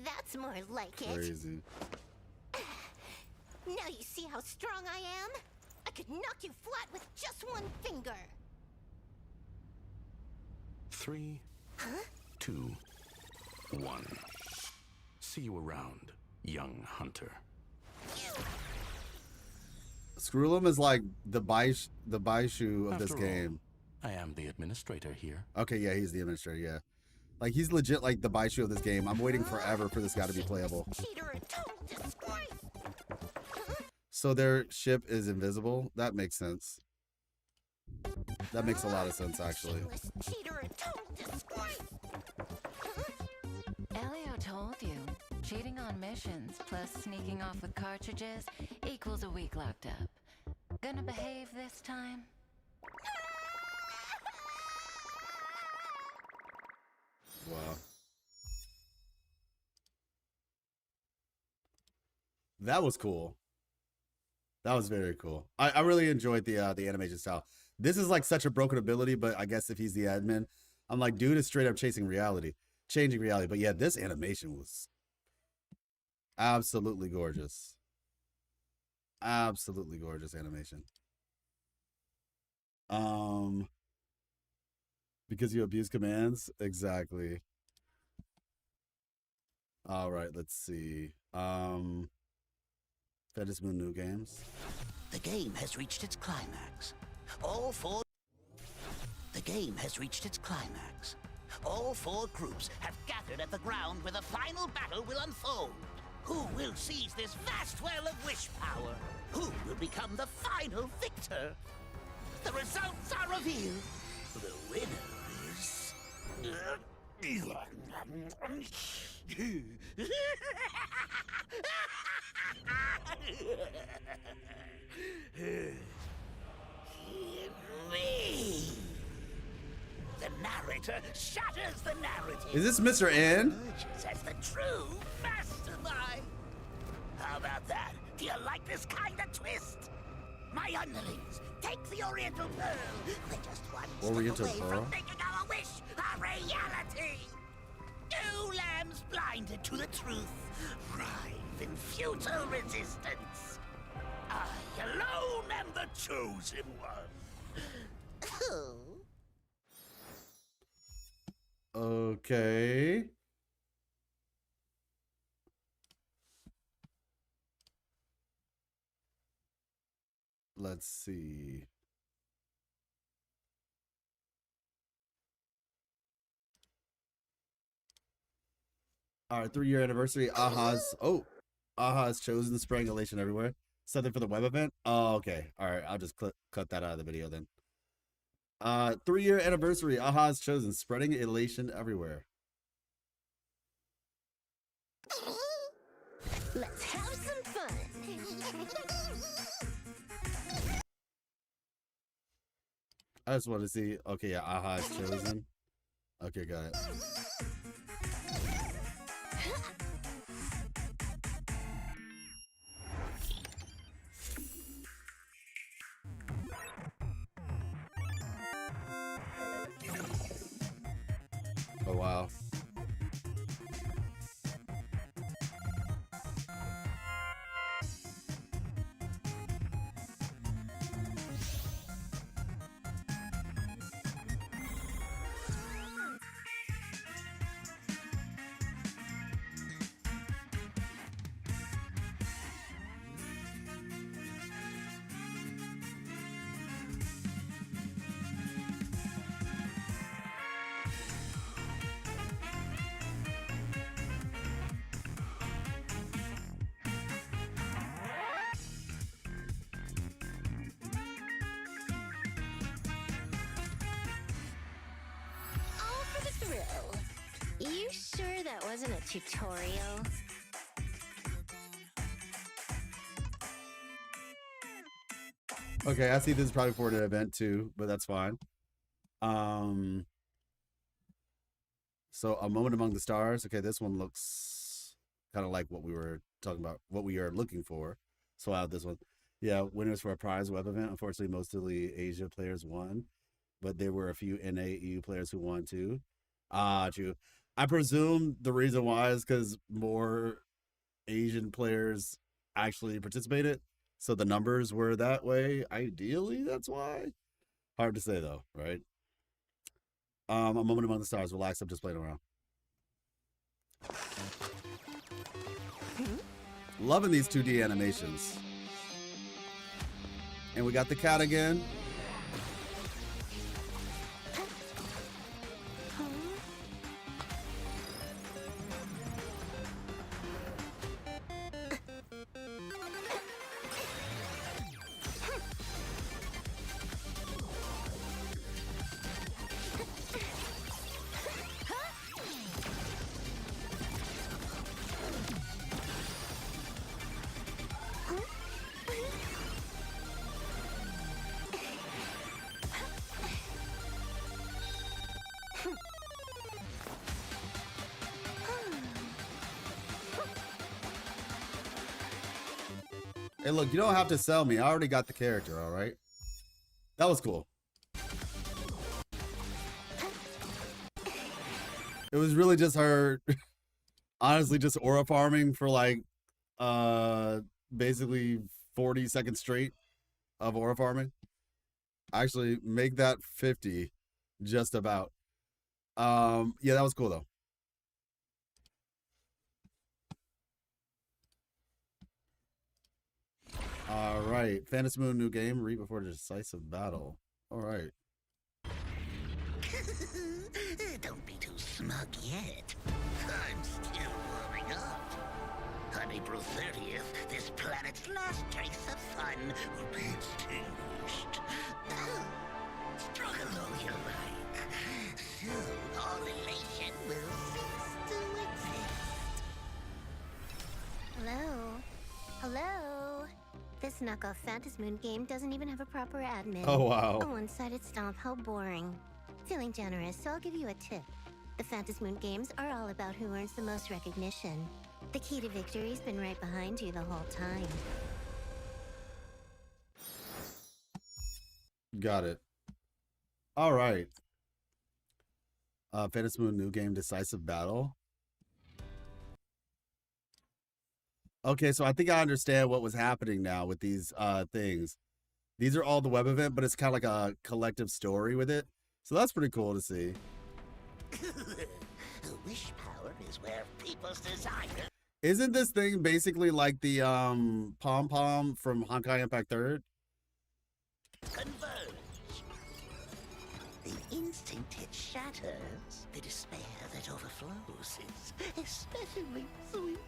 That's more like it. Crazy. Now you see how strong I am? I could knock you flat with just one finger. 3, 2, 1. See you around, young hunter. Screwlum is like the Baishu of this After all, game. I am the administrator here. Okay, yeah, he's the administrator, yeah. Like, he's legit like the Baishu of this game. I'm waiting forever for this guy to be playable. Cheater and total disgrace. So their ship is invisible? That makes sense. That makes a lot of sense, actually. Cheater and total disgrace. Elio told you. Cheating on missions plus sneaking off with cartridges equals a week locked up. Gonna behave this time? Wow. That was cool. That was very cool. I really enjoyed the animation style. This is like such a broken ability, but I guess if he's the admin, I'm like, dude is straight up changing reality. But yeah, this animation was absolutely gorgeous. Absolutely gorgeous animation. Because you abuse commands? Exactly. All right, let's see. Fetish Moon New Games. The game has reached its climax. All four... The game has reached its climax. All four groups have gathered at the ground where the final battle will unfold. Who will seize this vast well of wish power? Who will become the final victor? The results are revealed. The winner is... me. The narrator shatters the narrative. Is this Mr. N? Emerges as the true mastermind. How about that? Do you like this kind of twist? My underlings, take the Oriental Pearl. We're just one Oriental step away Pearl? from making our wish a reality. Two lambs blinded to the truth, writhe in futile resistance. I alone am the chosen one. Okay. Let's see. All right, 3-year anniversary. Aha's chosen spreading elation everywhere. Something for the web event. Oh, okay. All right, I'll just cut that out of the video then. 3-year anniversary. Aha's chosen spreading elation everywhere. Let's have some fun. I just want to see. Okay, yeah, Aha's chosen. Okay, got it. Oh, wow. All for the thrill. You sure that wasn't a tutorial? Okay, I see this is probably for an event too, but that's fine. So A Moment Among the Stars. Okay, this one looks kind of like what we were talking about, what we are looking for. So out this one. Yeah, winners for a prize web event. Unfortunately, mostly Asia players won, but there were a few NA EU players who won too. Ah, true. I presume the reason why is because more Asian players actually participated. So the numbers were that way. Ideally, that's why. Hard to say though, right? A Moment Among the Stars. Relax, I'm just playing around. Loving these 2D animations. And we got the cat again. Hey, look, you don't have to sell me. I already got the character, all right? That was cool. It was really just her, honestly, just aura farming for like, basically 40 seconds straight of aura farming. Actually, make that 50, just about. Yeah, that was cool though. All right, Fantasy Moon new game, read before the decisive battle. All right. Don't be too smug yet. I'm still warming up. On April 30th, this planet's last trace of fun will be extinguished. Struggle all you like. Soon, all elation will cease to exist. Hello? Hello? This knockoff Phantasmoon game doesn't even have a proper admin. Oh, wow. A one-sided stomp, how boring. Feeling generous, so I'll give you a tip. The Phantasmoon games are all about who earns the most recognition. The key to victory's been right behind you the whole time. Got it. All right. Fantasy Moon new game, decisive battle. Okay, so I think I understand what was happening now with these things. These are all the web event, but it's kind of like a collective story with it. So that's pretty cool to see. Wish power is where people's desire. Isn't this thing basically like the Pom Pom from Honkai Impact 3rd? Converge. The instinct it shatters. The despair that overflows is especially sweet.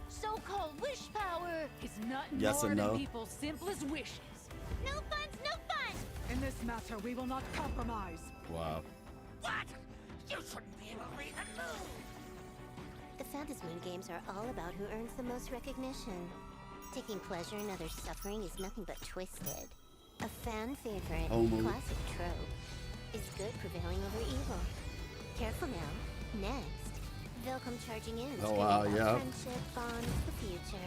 So-called wish power is nothing Yes more and no. than people's simplest wishes. No funds, no fun! In this matter, we will not compromise. Wow. What? You shouldn't be able to read the moon. The Fantasmoon games are all about who earns the most recognition. Taking pleasure in others' suffering is nothing but twisted. A fan favorite, Homo. classic trope, is good prevailing over evil. Careful now. Next, they'll come charging in. Oh, screaming wow, about yeah. friendship, bonds, the future.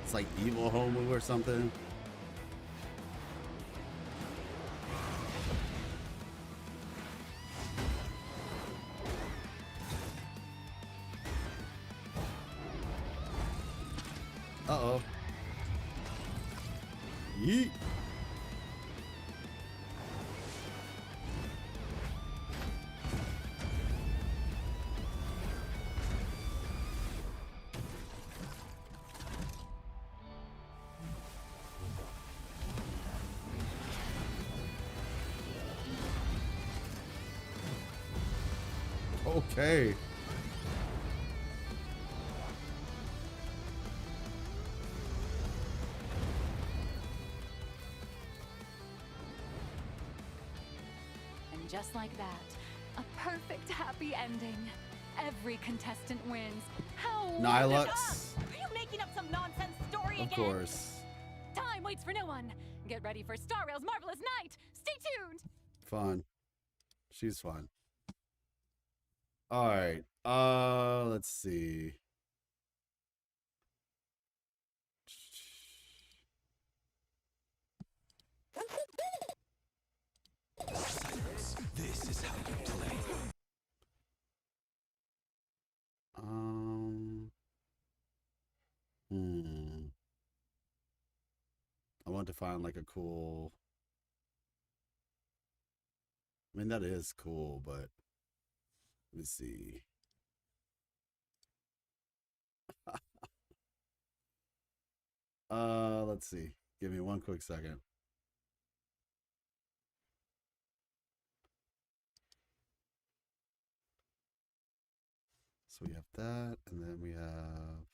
It's like evil homo or something. Uh-oh. Yeet. Okay. And just like that, a perfect happy ending. Every contestant wins. How Nihilux. Are you making up some nonsense story Of again? course. Time waits for no one. Get ready for Star Rail's Marvelous Night. Stay tuned. Fun. She's fun. All right. Let's see. This is how you play. I want to find like a cool. I mean, that is cool, but let me see. Let's see. Give me one quick second. So we have that, and then we have.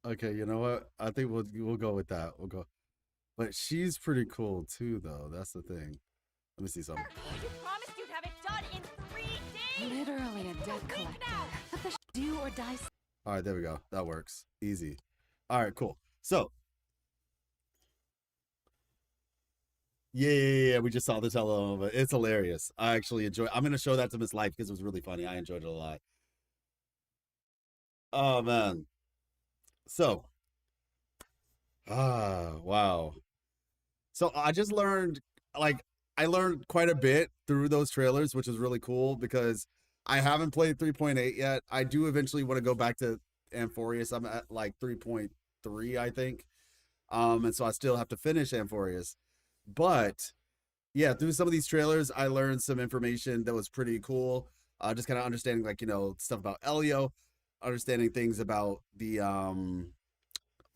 Okay, you know what? I think we'll go with that. We'll go. But she's pretty cool too, though. That's the thing. Let me see something. You promised you'd have it done in 3 days! Literally a debt collector. But the do or die. All right, there we go. That works. Easy. All right, cool. So, yeah. We just saw the telenovela. It's hilarious. I actually enjoy. I'm gonna show that to Miss Life because it was really funny. I enjoyed it a lot. Oh man. So, wow. So I just learned, like, I learned quite a bit through those trailers, which is really cool because I haven't played 3.8 yet. I do eventually want to go back to Amphorius. I'm at like 3.3, I think. And so I still have to finish Amphorius. But yeah, through some of these trailers, I learned some information that was pretty cool. Just kind of understanding, like, stuff about Elio, understanding things about the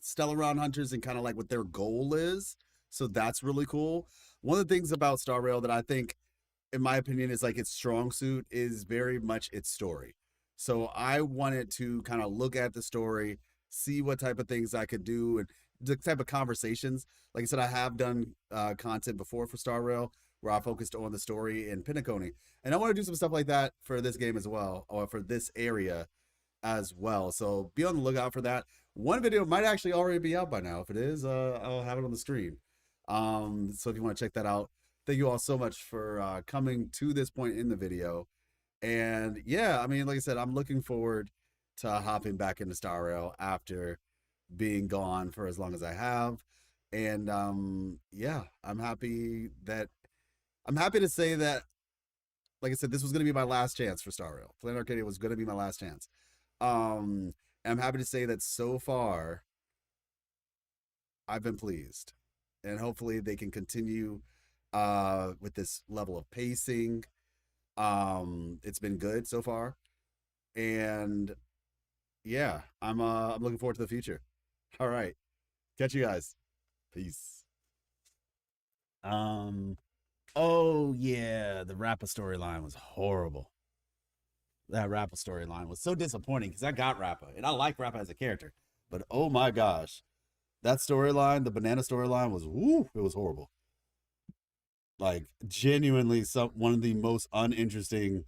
Stellaron hunters and kind of like what their goal is. So that's really cool. One of the things about Star Rail that I think, in my opinion, is like its strong suit is very much its story. So I wanted to kind of look at the story, see what type of things I could do, and the type of conversations. Like I said, I have done content before for Star Rail where I focused on the story in Pinnaconey. And I want to do some stuff like that for this game as well, or for this area as well. So be on the lookout for that. One video might actually already be out by now. If it is, I'll have it on the screen. So if you want to check that out, thank you all so much for coming to this point in the video. And yeah, I mean, like I said, I'm looking forward to hopping back into Star Rail after being gone for as long as I have. And yeah, I'm happy to say that like I said, this was going to be my last chance for Star Rail. Planet Arcadia was going to be my last chance. And I'm happy to say that so far, I've been pleased. And hopefully they can continue with this level of pacing. It's been good so far. And yeah, I'm looking forward to the future. All right. Catch you guys. Peace. Oh yeah, the Rappa storyline was horrible. That Rappa storyline was so disappointing because I got Rappa and I like Rappa as a character, but oh my gosh, that storyline, the banana storyline, was it was horrible. Like genuinely, one of the most uninteresting.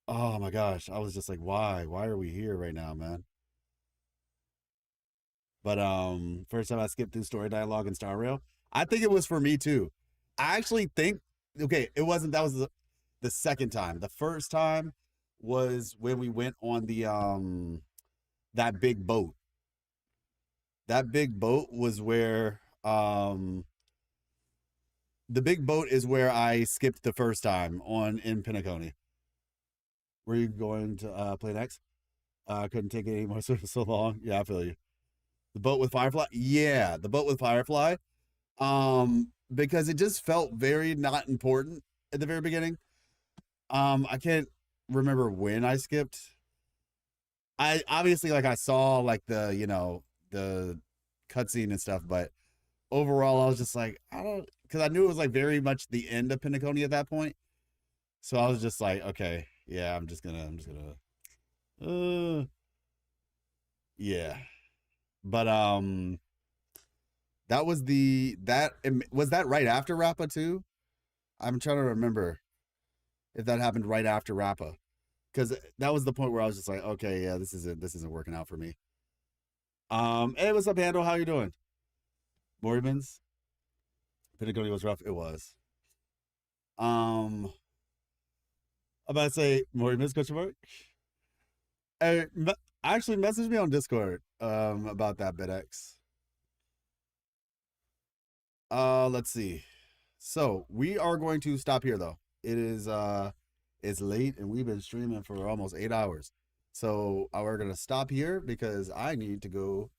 Oh my gosh, I was just like, why are we here right now, man? But first time I skipped through story dialogue in Star Rail, I think it was for me too. I actually think, okay, it wasn't. That was the second time. The first time was when we went on the that big boat. That big boat was where the big boat is where I skipped the first time in Pinacone. Were you going to play next? Couldn't take it anymore so long. Yeah, I feel you. The boat with Firefly? Yeah, the boat with Firefly. Because it just felt very not important at the very beginning. I can't remember when I skipped. I obviously I saw like the, the cutscene and stuff, but overall I was just like, because I knew it was like very much the end of Pinacone at that point. So I was just like, okay, yeah, I'm just gonna yeah. But that was was that right after Rappa too? I'm trying to remember if that happened right after Rappa, because that was the point where I was just like, okay, yeah, this isn't working out for me. Hey, what's up, Handle? How you doing? Moribins? Pinacone was rough. It was. I'm about to say Moribins question mark. Hey, actually message me on Discord about that BitX. Let's see. So we are going to stop here though. It is it's late and we've been streaming for almost 8 hours. So we're gonna stop here because I need to go,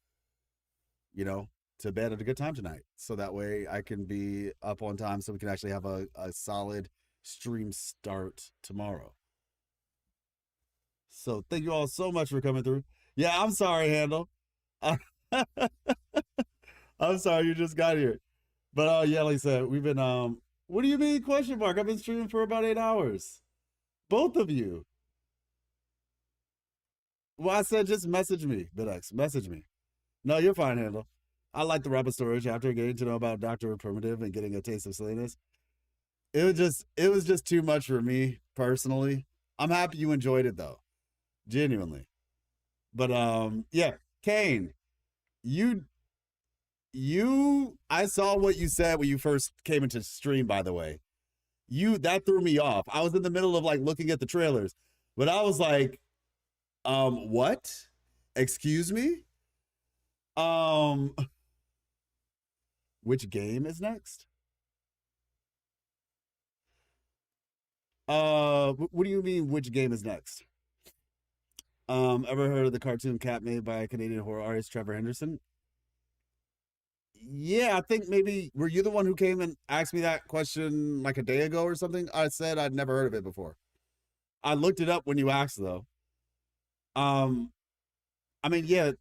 to bed at a good time tonight. So that way I can be up on time so we can actually have a solid stream start tomorrow. So thank you all so much for coming through. Yeah, I'm sorry, Handle. I'm sorry you just got here. But yeah, like I said, we've been what do you mean question mark? I've been streaming for about 8 hours. Both of you. Well, I said just message me, BitX. Message me. No, you're fine, Handle. I like the Rappa storage after getting to know about Dr. Primitive and getting a taste of silliness. It was just too much for me personally. I'm happy you enjoyed it though. Genuinely. But yeah, Kane, I saw what you said when you first came into stream, by the way. That threw me off. I was in the middle of looking at the trailers, but I was like, what? Excuse me? Which game is next? What do you mean which game is next? Ever heard of the cartoon Cat made by Canadian horror artist Trevor Henderson? Yeah, I think maybe, were you the one who came and asked me that question like a day ago or something? I said I'd never heard of it before. I looked it up when you asked though. I mean, yeah,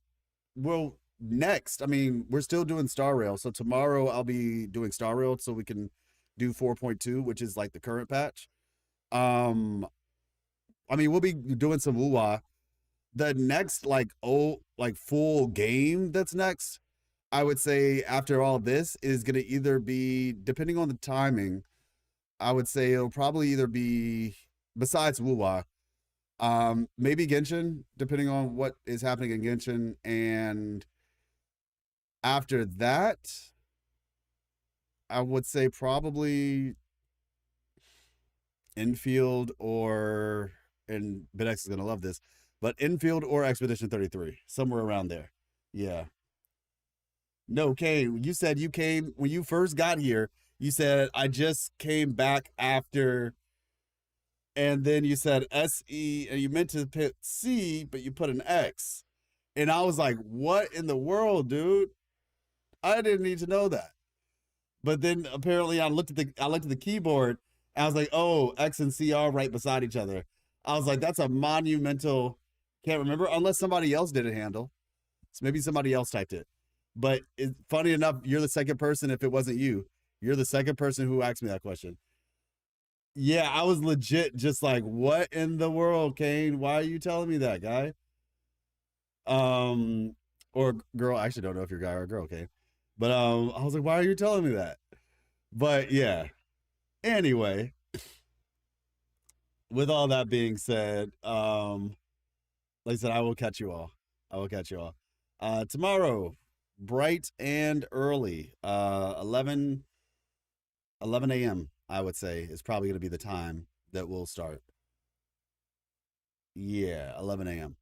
well, next, I mean, we're still doing Star Rail. So tomorrow I'll be doing Star Rail so we can do 4.2, which is like the current patch. I mean, we'll be doing some woo-wah. The next full game that's next, I would say after all this is going to either be, depending on the timing, I would say it'll probably either be, besides woo-wah, maybe Genshin, depending on what is happening in Genshin. And after that, I would say probably Infield and BitX is going to love this, but Infield or Expedition 33, somewhere around there. Yeah. No, Kane, you said you came, when you first got here, you said, I just came back after and then you said SE, and you meant to put C, but you put an X. And I was like, what in the world, dude? I didn't need to know that. But then apparently I looked at the keyboard, and I was like, oh, X and C are right beside each other. I was like, that's a monumental, can't remember, unless somebody else did a handle. So maybe somebody else typed it. But it's funny enough, you're the second person, if it wasn't you, you're the second person who asked me that question. Yeah, I was legit just like, what in the world, Kane? Why are you telling me that, guy? Or girl, I actually don't know if you're a guy or a girl, Kane. But I was like, why are you telling me that? But yeah. Anyway, with all that being said, like I said, I will catch you all. I will catch you all. Tomorrow, bright and early, 11 a.m., I would say, is probably going to be the time that we'll start. Yeah, 11 a.m.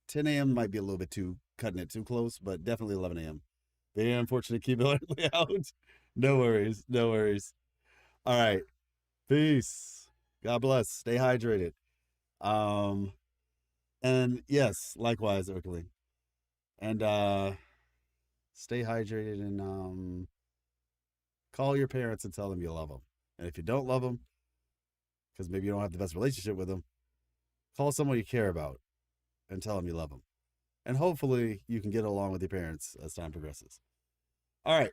10 a.m. might be a little bit too, cutting it too close, but definitely 11 a.m. Very unfortunate, keep it out. No worries, no worries. All right, peace. God bless. Stay hydrated. And yes, likewise, Oakley. And stay hydrated and call your parents and tell them you love them. And if you don't love them, because maybe you don't have the best relationship with them, call someone you care about and tell them you love them. And hopefully you can get along with your parents as time progresses. All right.